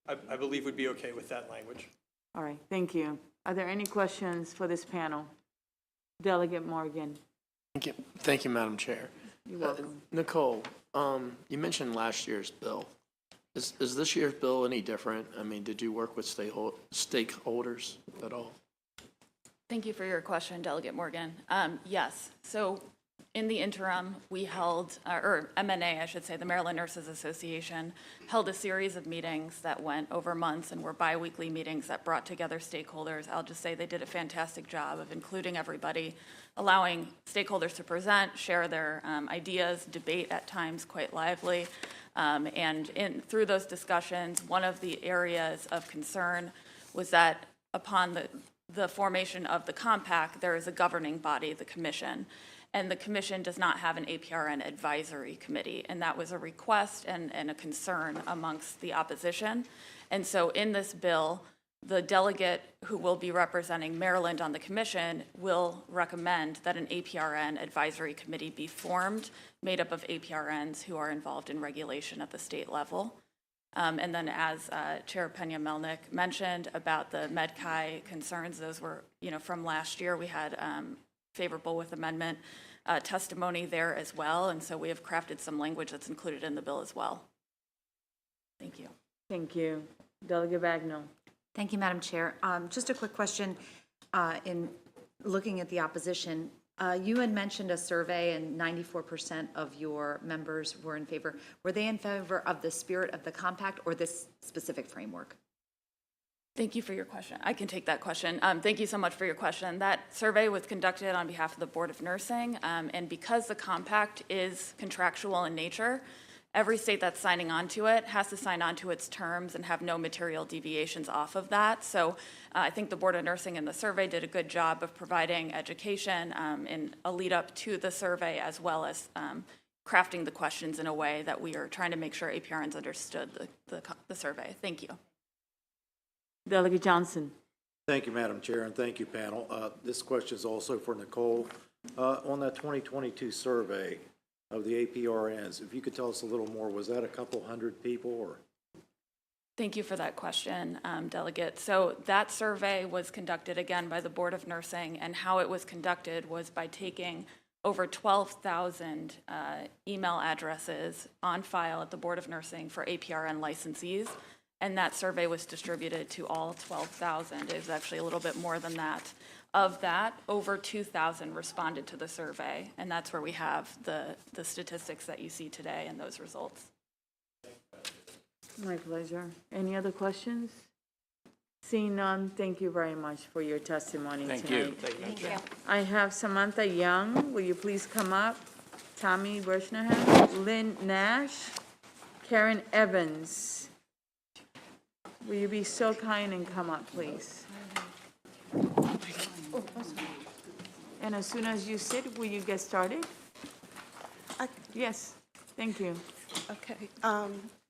I believe we'd be okay with that language. All right, thank you. Are there any questions for this panel? Delegate Morgan. Thank you, Madam Chair. You're welcome. Nicole, you mentioned last year's bill. Is this year's bill any different? I mean, did you work with stakeholders at all? Thank you for your question, Delegate Morgan. Yes, so in the interim, we held, or MNA, I should say, the Maryland Nurses Association, held a series of meetings that went over months and were biweekly meetings that brought together stakeholders. I'll just say they did a fantastic job of including everybody, allowing stakeholders to present, share their ideas, debate at times quite lively. Through those discussions, one of the areas of concern was that upon the formation of the compact, there is a governing body, the commission, and the commission does not have an APRN advisory committee, and that was a request and a concern amongst the opposition. And so in this bill, the delegate who will be representing Maryland on the commission will recommend that an APRN advisory committee be formed, made up of APRNs who are involved in regulation at the state level. And then as Chair Pena-Melnick mentioned about the MedChi concerns, those were, from last year, we had favorable with amendment testimony there as well. And so we have crafted some language that's included in the bill as well. Thank you. Thank you. Delegate Bagnall. Thank you, Madam Chair. Just a quick question. In looking at the opposition, you had mentioned a survey and 94% of your members were in favor. Were they in favor of the spirit of the compact or this specific framework? Thank you for your question. I can take that question. Thank you so much for your question. That survey was conducted on behalf of the Board of Nursing, and because the compact is contractual in nature, every state that's signing on to it has to sign on to its terms and have no material deviations off of that. So I think the Board of Nursing in the survey did a good job of providing education in a lead up to the survey, as well as crafting the questions in a way that we are trying to make sure APRNs understood the survey. Thank you. Delegate Johnson. Thank you, Madam Chair, and thank you, panel. This question is also for Nicole. On that 2022 survey of the APRNs, if you could tell us a little more, was that a couple hundred people or? Thank you for that question, Delegate. So that survey was conducted again by the Board of Nursing, and how it was conducted was by taking over 12,000 email addresses on file at the Board of Nursing for APRN licensees, and that survey was distributed to all 12,000. It was actually a little bit more than that. Of that, over 2,000 responded to the survey, and that's where we have the statistics that you see today and those results. My pleasure. Any other questions? Seeing none, thank you very much for your testimony tonight. Thank you. I have Samantha Young. Will you please come up? Tommy Bershnahan, Lynn Nash, Karen Evans. Will you be so kind and come up, please? And as soon as you sit, will you get started? Yes, thank you. Okay.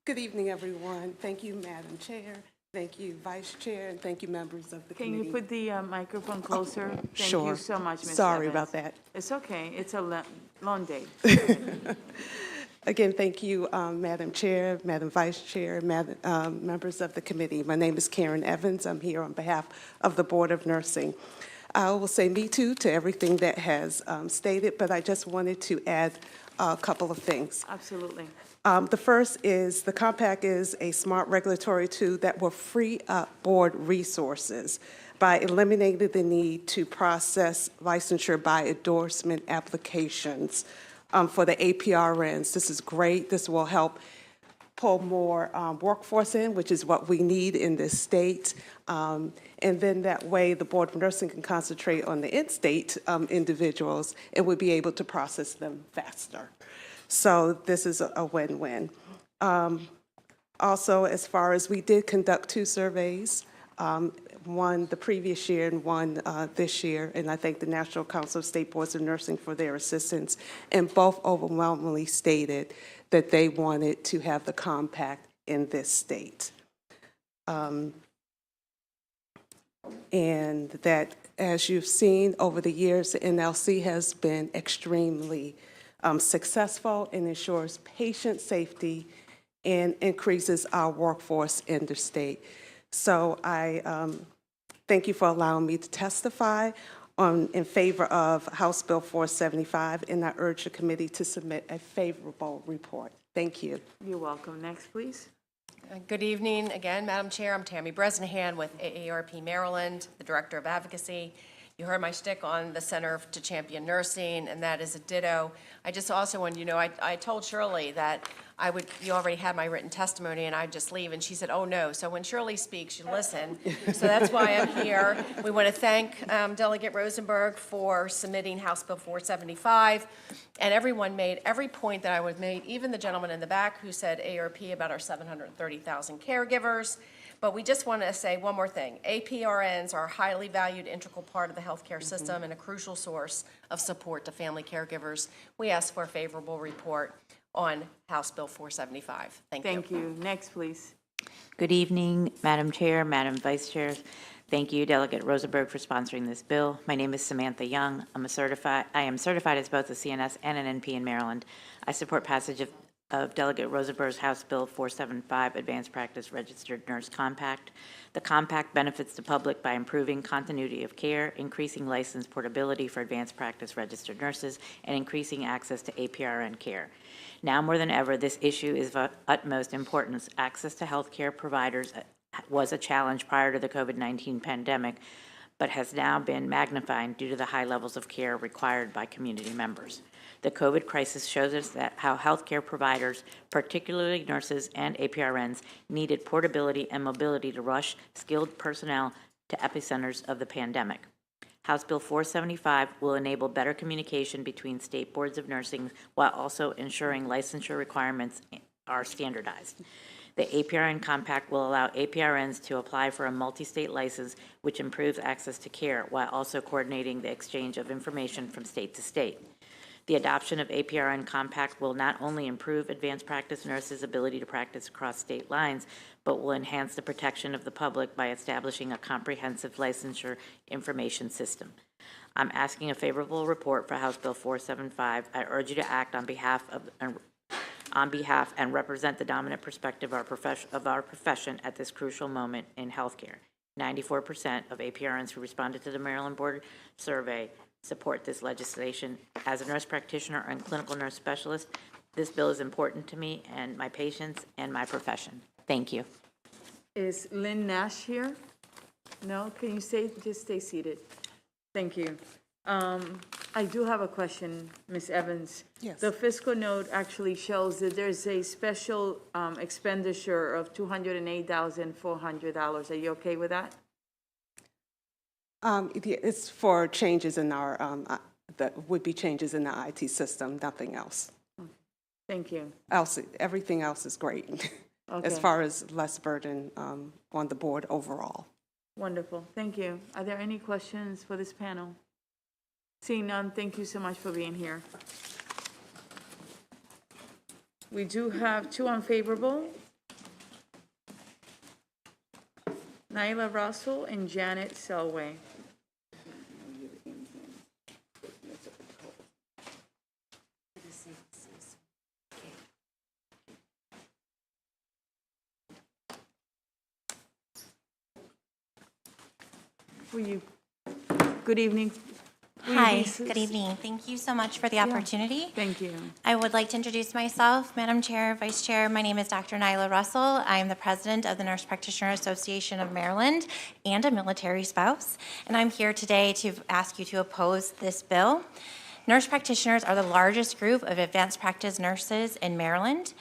Good evening, everyone. Thank you, Madam Chair. Thank you, Vice Chair, and thank you, members of the committee. Can you put the microphone closer? Thank Sure. you so much, Ms. Sorry Evans. about that. It's okay. It's a long day. Again, thank you, Madam Chair, Madam Vice Chair, members of the committee. My name is Karen Evans. I'm here on behalf of the Board of Nursing. I will say me too to everything that has stated, but I just wanted to add a couple of things. Absolutely. The first is the compact is a smart regulatory tool that will free up board resources by eliminating the need to process licensure by endorsement applications for the APRNs. This is great. This will help pull more workforce in, which is what we need in this state. And then that way the Board of Nursing can concentrate on the in-state individuals and would be able to process them faster. So this is a win-win. Also, as far as we did conduct 2 surveys, one the previous year and one this year, and I thank the National Council of State Boards of Nursing for their assistance, and both overwhelmingly stated that they wanted to have the compact in this state. And that, as you've seen over the years, the NLC has been extremely successful and ensures patient safety and increases our workforce in the state. So I thank you for allowing me to testify in favor of House Bill 475, and I urge the committee to submit a favorable report. Thank you. You're welcome. Next, please. Good evening again, Madam Chair. I'm Tammy Bresnahan with AARP Maryland, the Director of Advocacy. You heard my shtick on the Center to Champion Nursing, and that is a ditto. I just also wanted you to know, I told Shirley that you already had my written testimony and I'd just leave, and she said, oh no. So when Shirley speaks, you listen. So that's why I'm here. We want to thank Delegate Rosenberg for submitting House Bill 475, and everyone made every point that I would make, even the gentleman in the back who said ARP about our 730,000 caregivers. But we just want to say one more thing. APRNs are a highly valued integral part of the healthcare system and a crucial source of support to family caregivers. We ask for a favorable report on House Bill 475. Thank you. Thank you. Next, please. Good evening, Madam Chair, Madam Vice Chair. Thank you, Delegate Rosenberg, for sponsoring this bill. My name is Samantha Young. I am certified as both a CNS and an NP in Maryland. I support passage of Delegate Rosenberg's House Bill 475, Advanced Practice Registered Nurse Compact. The compact benefits the public by improving continuity of care, increasing license portability for advanced practice registered nurses, and increasing access to APRN care. Now more than ever, this issue is of utmost importance. Access to health care providers was a challenge prior to the COVID-19 pandemic, but has now been magnified due to the high levels of care required by community members. The COVID crisis shows us how healthcare providers, particularly nurses and APRNs, needed portability and mobility to rush skilled personnel to epicenters of the pandemic. House Bill 475 will enable better communication between state boards of nursing while also ensuring licensure requirements are standardized. The APRN compact will allow APRNs to apply for a multi-state license, which improves access to care while also coordinating the exchange of information from state to state. The adoption of APRN compact will not only improve advanced practice nurses' ability to practice across state lines, but will enhance the protection of the public by establishing a comprehensive licensure information system. I'm asking a favorable report for House Bill 475. I urge you to act on behalf and represent the dominant perspective of our profession at this crucial moment in healthcare. 94% of APRNs who responded to the Maryland Board survey support this legislation. As a nurse practitioner and clinical nurse specialist, this bill is important to me and my patients and my profession. Thank you. Is Lynn Nash here? No? Can you just stay seated? Thank you. I do have a question, Ms. Evans. Yes. The fiscal note actually shows that there's a special expenditure of $208,400. Are you okay with that? It's for changes in our, that would be changes in the IT system, nothing else. Thank you. Everything else is great, Okay. as far as less burden on the board overall. Wonderful. Thank you. Are there any questions for this panel? Seeing none, thank you so much for being here. We do have two unfavorable. Nyla Russell and Janet Selway. Good evening. Hi, good evening. Thank you so much for the opportunity. Thank you. I would like to introduce myself, Madam Chair, Vice Chair. My name is Dr. Nyla Russell. I am the president of the Nurse Practitioner Association of Maryland and a military spouse. And I'm here today to ask you to oppose this bill. Nurse practitioners are the largest group of advanced practice nurses in Maryland,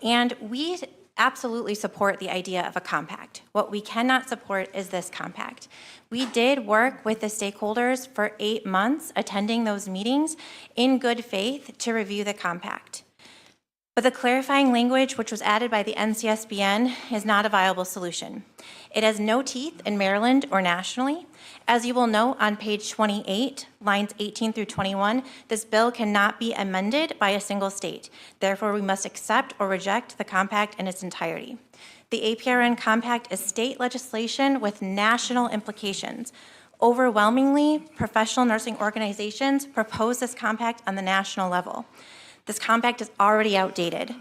and we absolutely support the idea of a compact. What we cannot support is this compact. We did work with the stakeholders for 8 months, attending those meetings in good faith to review the compact. But the clarifying language, which was added by the NCSBN, is not a viable solution. It has no teeth in Maryland or nationally. As you will note on page 28, lines 18 through 21, this bill cannot be amended by a single state. Therefore, we must accept or reject the compact in its entirety. The APRN compact is state legislation with national implications. Overwhelmingly, professional nursing organizations propose this compact on the national level. This compact is already outdated.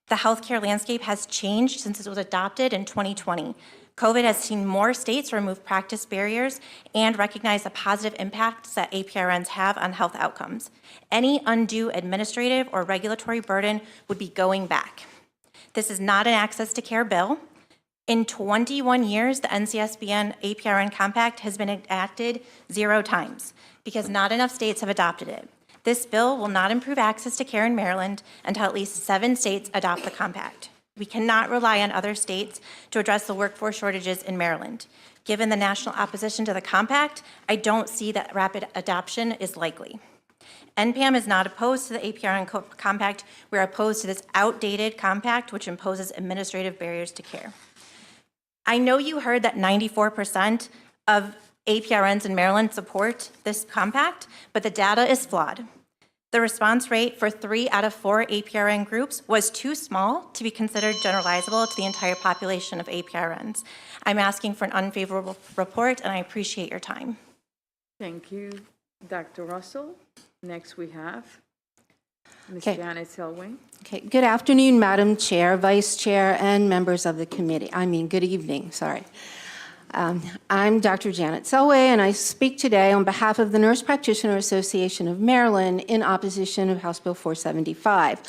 The healthcare landscape has changed since it was adopted in 2020. COVID has seen more states remove practice barriers and recognize the positive impacts that APRNs have on health outcomes. Any undue administrative or regulatory burden would be going back. This is not an access to care bill. In 21 years, the NCSBN APRN Compact has been enacted 0 times because not enough states have adopted it. This bill will not improve access to care in Maryland until at least 7 states adopt the compact. We cannot rely on other states to address the workforce shortages in Maryland. Given the national opposition to the compact, I don't see that rapid adoption is likely. NPAM is not opposed to the APRN compact. We're opposed to this outdated compact, which imposes administrative barriers to care. I know you heard that 94% of APRNs in Maryland support this compact, but the data is flawed. The response rate for 3 out of 4 APRN groups was too small to be considered generalizable to the entire population of APRNs. I'm asking for an unfavorable report, and I appreciate your time. Thank you, Dr. Russell. Next we have Ms. Okay. Janet Selwyn. Okay, good afternoon, Madam Chair, Vice Chair, and members of the committee. Good evening, sorry. I'm Dr. Janet Selway, and I speak today on behalf of the Nurse Practitioner Association of Maryland in opposition of House Bill 475.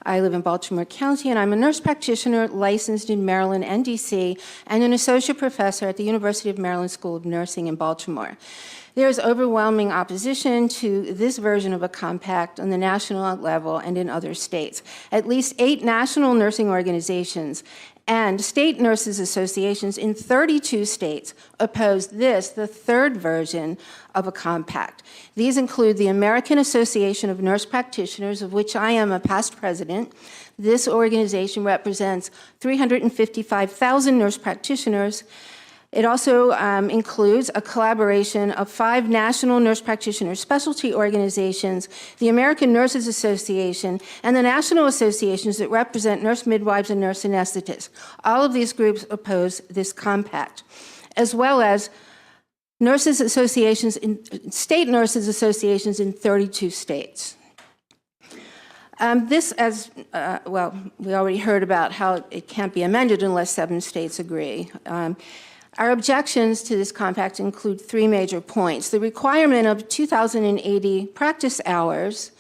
I live in Baltimore County, and I'm a nurse practitioner licensed in Maryland and DC, and an associate professor at the University of Maryland School of Nursing in Baltimore. There is overwhelming opposition to this version of a compact on the national level and in other states. At least 8 national nursing organizations and state nurses associations in 32 states oppose this, the third version of a compact. These include the American Association of Nurse Practitioners, of which I am a past president. This organization represents 355,000 nurse practitioners. It also includes a collaboration of 5 national nurse practitioner specialty organizations, the American Nurses Association, and the national associations that represent nurse midwives and nurse anesthetists. All of these groups oppose this compact, as well as nurses associations state nurses associations in 32 states. We already heard about how it can't be amended unless 7 states agree. Our objections to this compact include 3 major points. The requirement of 2,080 practice hours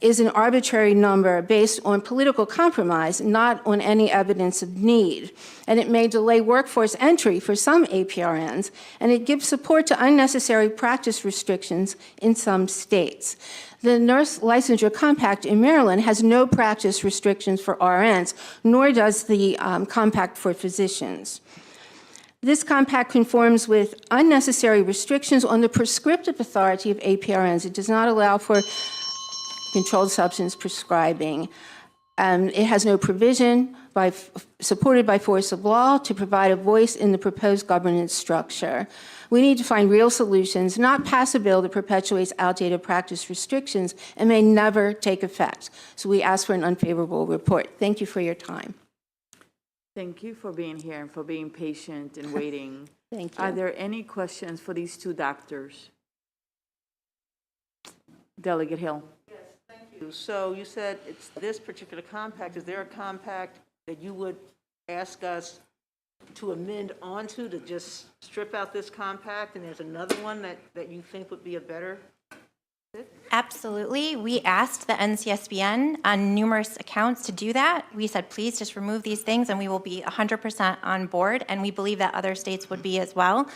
is an arbitrary number based on political compromise, not on any evidence of need. And it may delay workforce entry for some APRNs, and it gives support to unnecessary practice restrictions in some states. The Nurse Licensure Compact in Maryland has no practice restrictions for RNs, nor does the compact for physicians. This compact conforms with unnecessary restrictions on the prescriptive authority of APRNs. It does not allow for controlled substance prescribing. It has no provision supported by force of law to provide a voice in the proposed governance structure. We need to find real solutions, not pass a bill that perpetuates outdated practice restrictions and may never take effect. So we ask for an unfavorable report. Thank you for your time. Thank you for being here and for being patient and waiting. Thank you. Are there any questions for these 2 doctors? Delegate Hill. Yes, thank you. So you said it's this particular compact. Is there a compact that you would ask us to amend onto to just strip out this compact, and there's another one that you think would be a better fit? Absolutely. We asked the NCSBN on numerous accounts to do that. We said, please just remove these things and we will be 100% on board, and we believe that other states would be as well.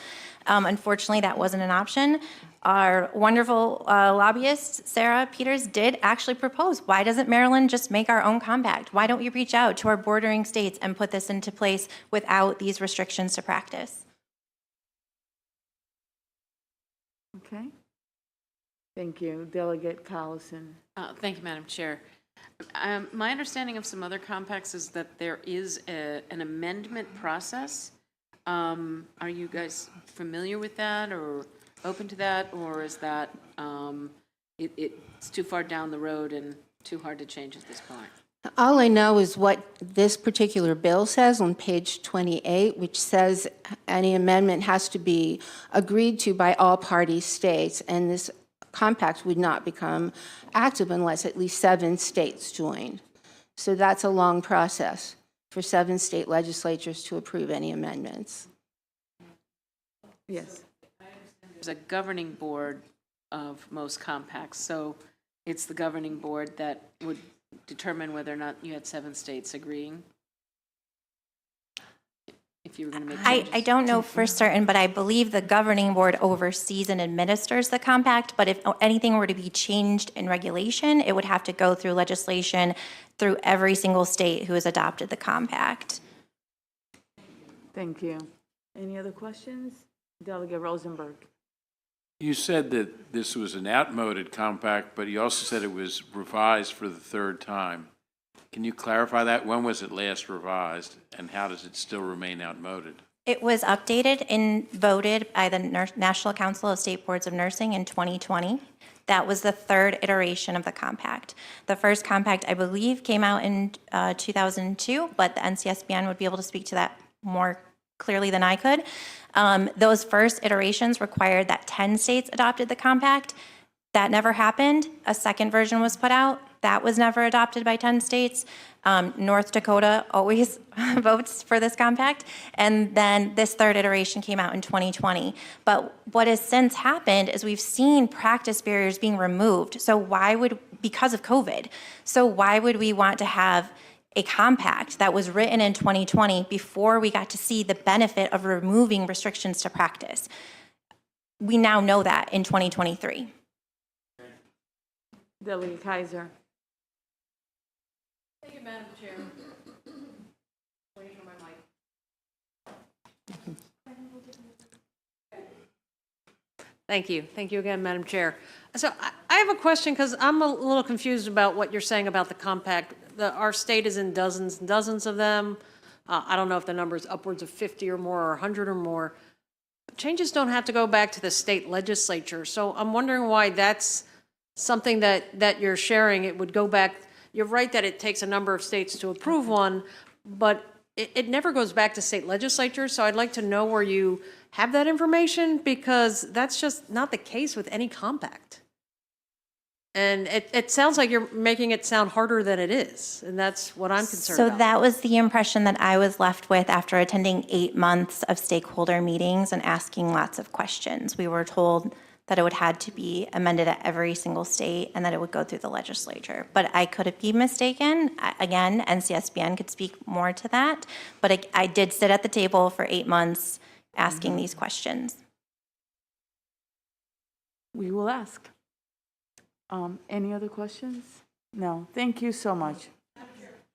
Unfortunately, that wasn't an option. Our wonderful lobbyist, Sarah Peters, did actually propose, why doesn't Maryland just make our own compact? Why don't we reach out to our bordering states and put this into place without these restrictions to practice? Okay. Thank you. Delegate Collison. Thank you, Madam Chair. My understanding of some other compacts is that there is an amendment process. Are you guys familiar with that or open to that, or is that it's too far down the road and too hard to change at this point? All I know is what this particular bill says on page 28, which says any amendment has to be agreed to by all party states, and this compact would not become active unless at least 7 states joined. So that's a long process for 7 state legislatures to approve any amendments. Yes. There's a governing board of most compacts, so it's the governing board that would determine whether or not you had 7 states agreeing? If you were going to make changes? I don't know for certain, but I believe the governing board oversees and administers the compact, but if anything were to be changed in regulation, it would have to go through legislation through every single state who has adopted the compact. Thank you. Any other questions? Delegate Rosenberg. You said that this was an outmoded compact, but you also said it was revised for the 3rd time. Can you clarify that? When was it last revised, and how does it still remain outmoded? It was updated and voted by the National Council of State Boards of Nursing in 2020. That was the 3rd iteration of the compact. The first compact, I believe, came out in 2002, but the NCSBN would be able to speak to that more clearly than I could. Those first iterations required that 10 states adopted the compact. That never happened. A second version was put out. That was never adopted by 10 states. North Dakota always votes for this compact. And then this 3rd iteration came out in 2020. But what has since happened is we've seen practice barriers being removed. So because of COVID, so why would we want to have a compact that was written in 2020 before we got to see the benefit of removing restrictions to practice? We now know that in 2023. Delegate Kaiser. Thank you, Madam Chair. Waiting for my mic. Thank you. Thank you again, Madam Chair. So I have a question because I'm a little confused about what you're saying about the compact. Our state is in dozens and dozens of them. I don't know if the number is upwards of 50 or more or 100 or more. Changes don't have to go back to the state legislature. So I'm wondering why that's something that you're sharing. It would go back. You're right that it takes a number of states to approve one, but it never goes back to state legislatures. So I'd like to know where you have that information, because that's just not the case with any compact. And it sounds like you're making it sound harder than it is, and that's what I'm concerned about. So that was the impression that I was left with after attending 8 months of stakeholder meetings and asking lots of questions. We were told that it would had to be amended at every single state and that it would go through the legislature. But I could be mistaken. Again, NCSBN could speak more to that. But I did sit at the table for 8 months asking these questions. We will ask. Any other questions? No. Thank you so much.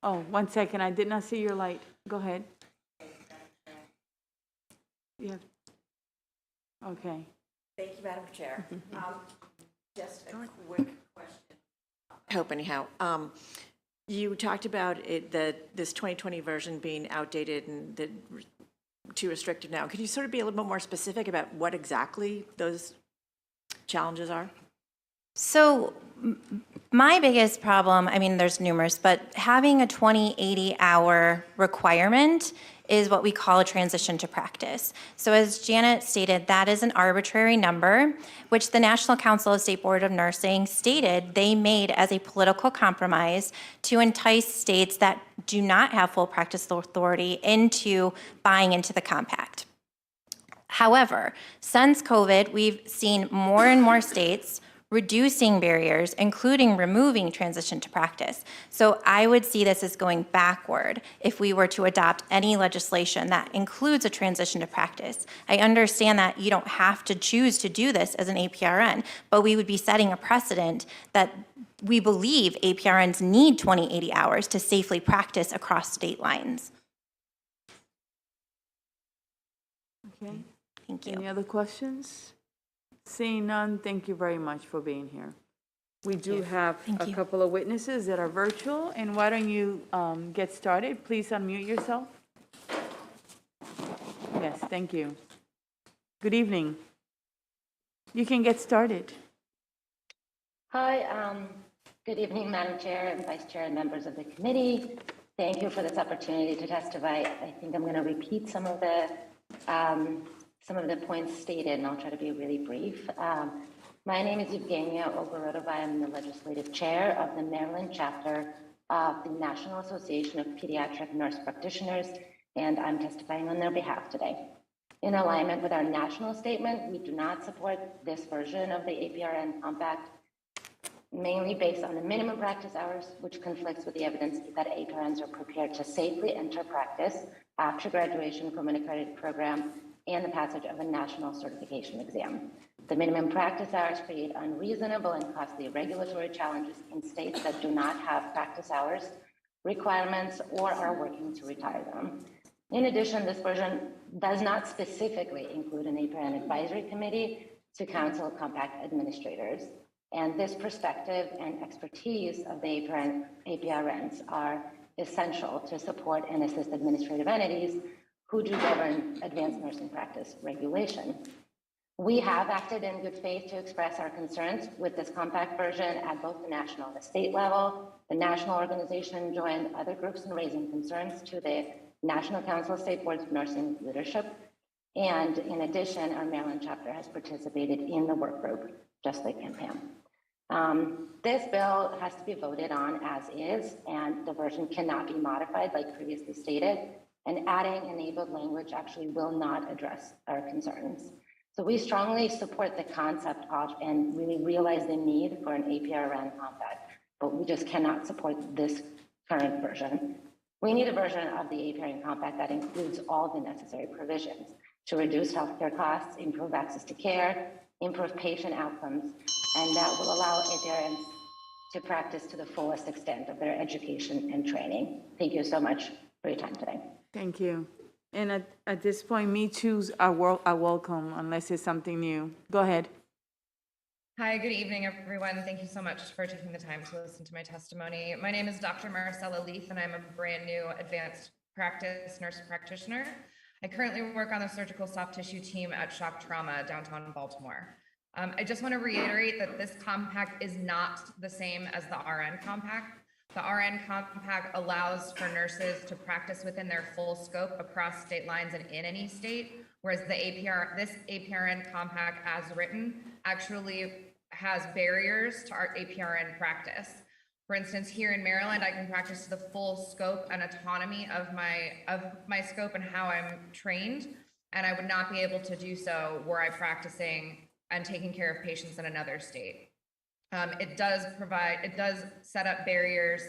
Oh, 1 second. I did not see your light. Go ahead. Yeah. Okay. Thank you, Madam Chair. Just a quick question. I hope anyhow. You talked about this 2020 version being outdated and too restrictive now. Could you sort of be a little bit more specific about what exactly those challenges are? So my biggest problem, I mean, there's numerous, but having a 80-hour requirement is what we call a transition to practice. So as Janet stated, that is an arbitrary number, which the National Council of State Board of Nursing stated they made as a political compromise to entice states that do not have full practice authority into buying into the compact. However, since COVID, we've seen more and more states reducing barriers, including removing transition to practice. So I would see this as going backward if we were to adopt any legislation that includes a transition to practice. I understand that you don't have to choose to do this as an APRN, but we would be setting a precedent that we believe APRNs need 80 hours to safely practice across state lines. Okay. Thank you. Any other questions? Seeing none, thank you very much for being here. We do have a couple of witnesses that are virtual, and why don't you get started? Please unmute yourself. Yes, thank you. Good evening. You can get started. Hi, good evening, Madam Chair and Vice Chair and members of the committee. Thank you for this opportunity to testify. I think I'm going to repeat some of the points stated, and I'll try to be really brief. My name is Evgenia Ogorodova. I'm the legislative chair of the Maryland chapter of the National Association of Pediatric Nurse Practitioners, and I'm testifying on their behalf today. In alignment with our national statement, we do not support this version of the APRN compact, mainly based on the minimum practice hours, which conflicts with the evidence that APRNs are prepared to safely enter practice after graduation from an accredited program and the passage of a national certification exam. The minimum practice hours create unreasonable and costly regulatory challenges in states that do not have practice hours requirements or are working to retire them. In addition, this version does not specifically include an APRN advisory committee to counsel compact administrators. And this perspective and expertise of the APRNs are essential to support and assist administrative entities who do govern advanced nursing practice regulation. We have acted in good faith to express our concerns with this compact version at both the national and the state level. The national organization joined other groups in raising concerns to the National Council of State Boards of Nursing leadership. And in addition, our Maryland chapter has participated in the work group, just like Pam. This bill has to be voted on as is, and the version cannot be modified like previously stated, and adding enabled language actually will not address our concerns. So we strongly support the concept of and really realize the need for an APRN compact, but we just cannot support this current version. We need a version of the APRN compact that includes all the necessary provisions to reduce healthcare costs, improve access to care, improve patient outcomes, and that will allow APRNs to practice to the fullest extent of their education and training. Thank you so much for your time today. Thank you. And at this point, Me Too's are welcome, unless it's something new. Go ahead. Hi, good evening, everyone. Thank you so much for taking the time to listen to my testimony. My name is Dr. Maricela Leaf, and I'm a brand new advanced practice nurse practitioner. I currently work on the surgical soft tissue team at Shock Trauma, downtown Baltimore. I just want to reiterate that this compact is not the same as the RN compact. The RN compact allows for nurses to practice within their full scope across state lines and in any state, whereas this APRN compact as written actually has barriers to our APRN practice. For instance, here in Maryland, I can practice to the full scope and autonomy of my scope and how I'm trained, and I would not be able to do so were I practicing and taking care of patients in another state. It does set up barriers.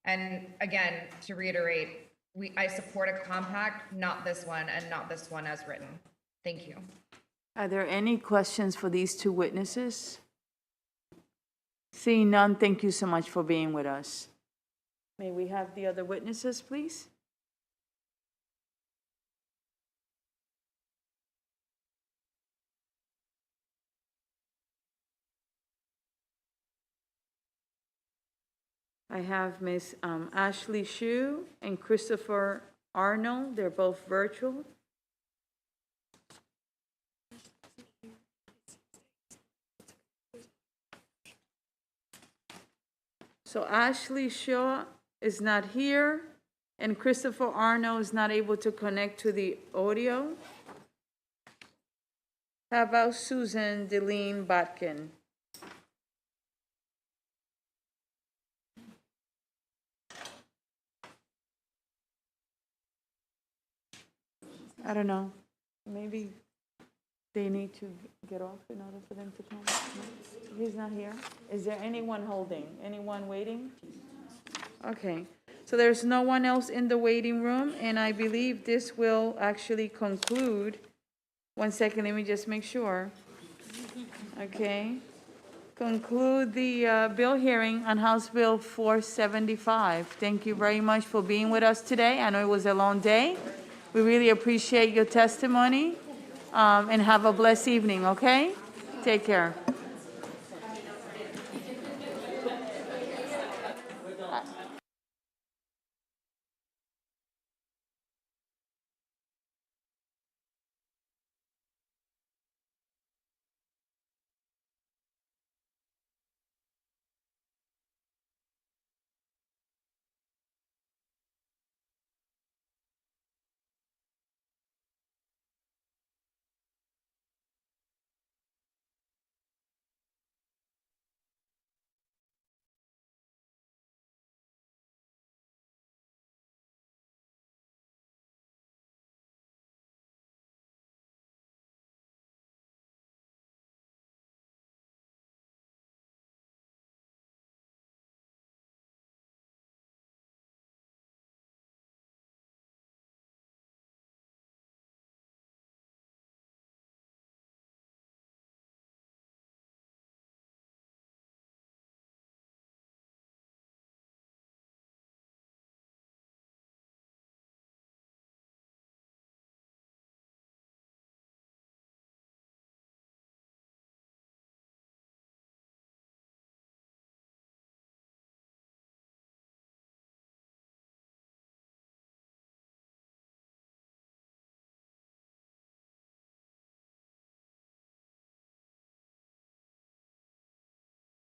And again, to reiterate, I support a compact, not this one, and not this one as written. Thank you. Are there any questions for these two witnesses? Seeing none, thank you so much for being with us. May we have the other witnesses, please? I have Ms. Ashley Hsu and Christopher Arnold. They're both virtual. So Ashley Shaw is not here, and Christopher Arnold is not able to connect to the audio. How about Susan Deline Botkin? I don't know. Maybe they need to get off in order for them to come. No? He's not here. Is there anyone holding? Anyone waiting? Okay. So there's no one else in the waiting room, and I believe this will actually conclude. 1 second, let me just make sure. Okay. Conclude the bill hearing on House Bill 475. Thank you very much for being with us today. I know it was a long day. We really appreciate your testimony, and have a blessed evening, okay? Take care.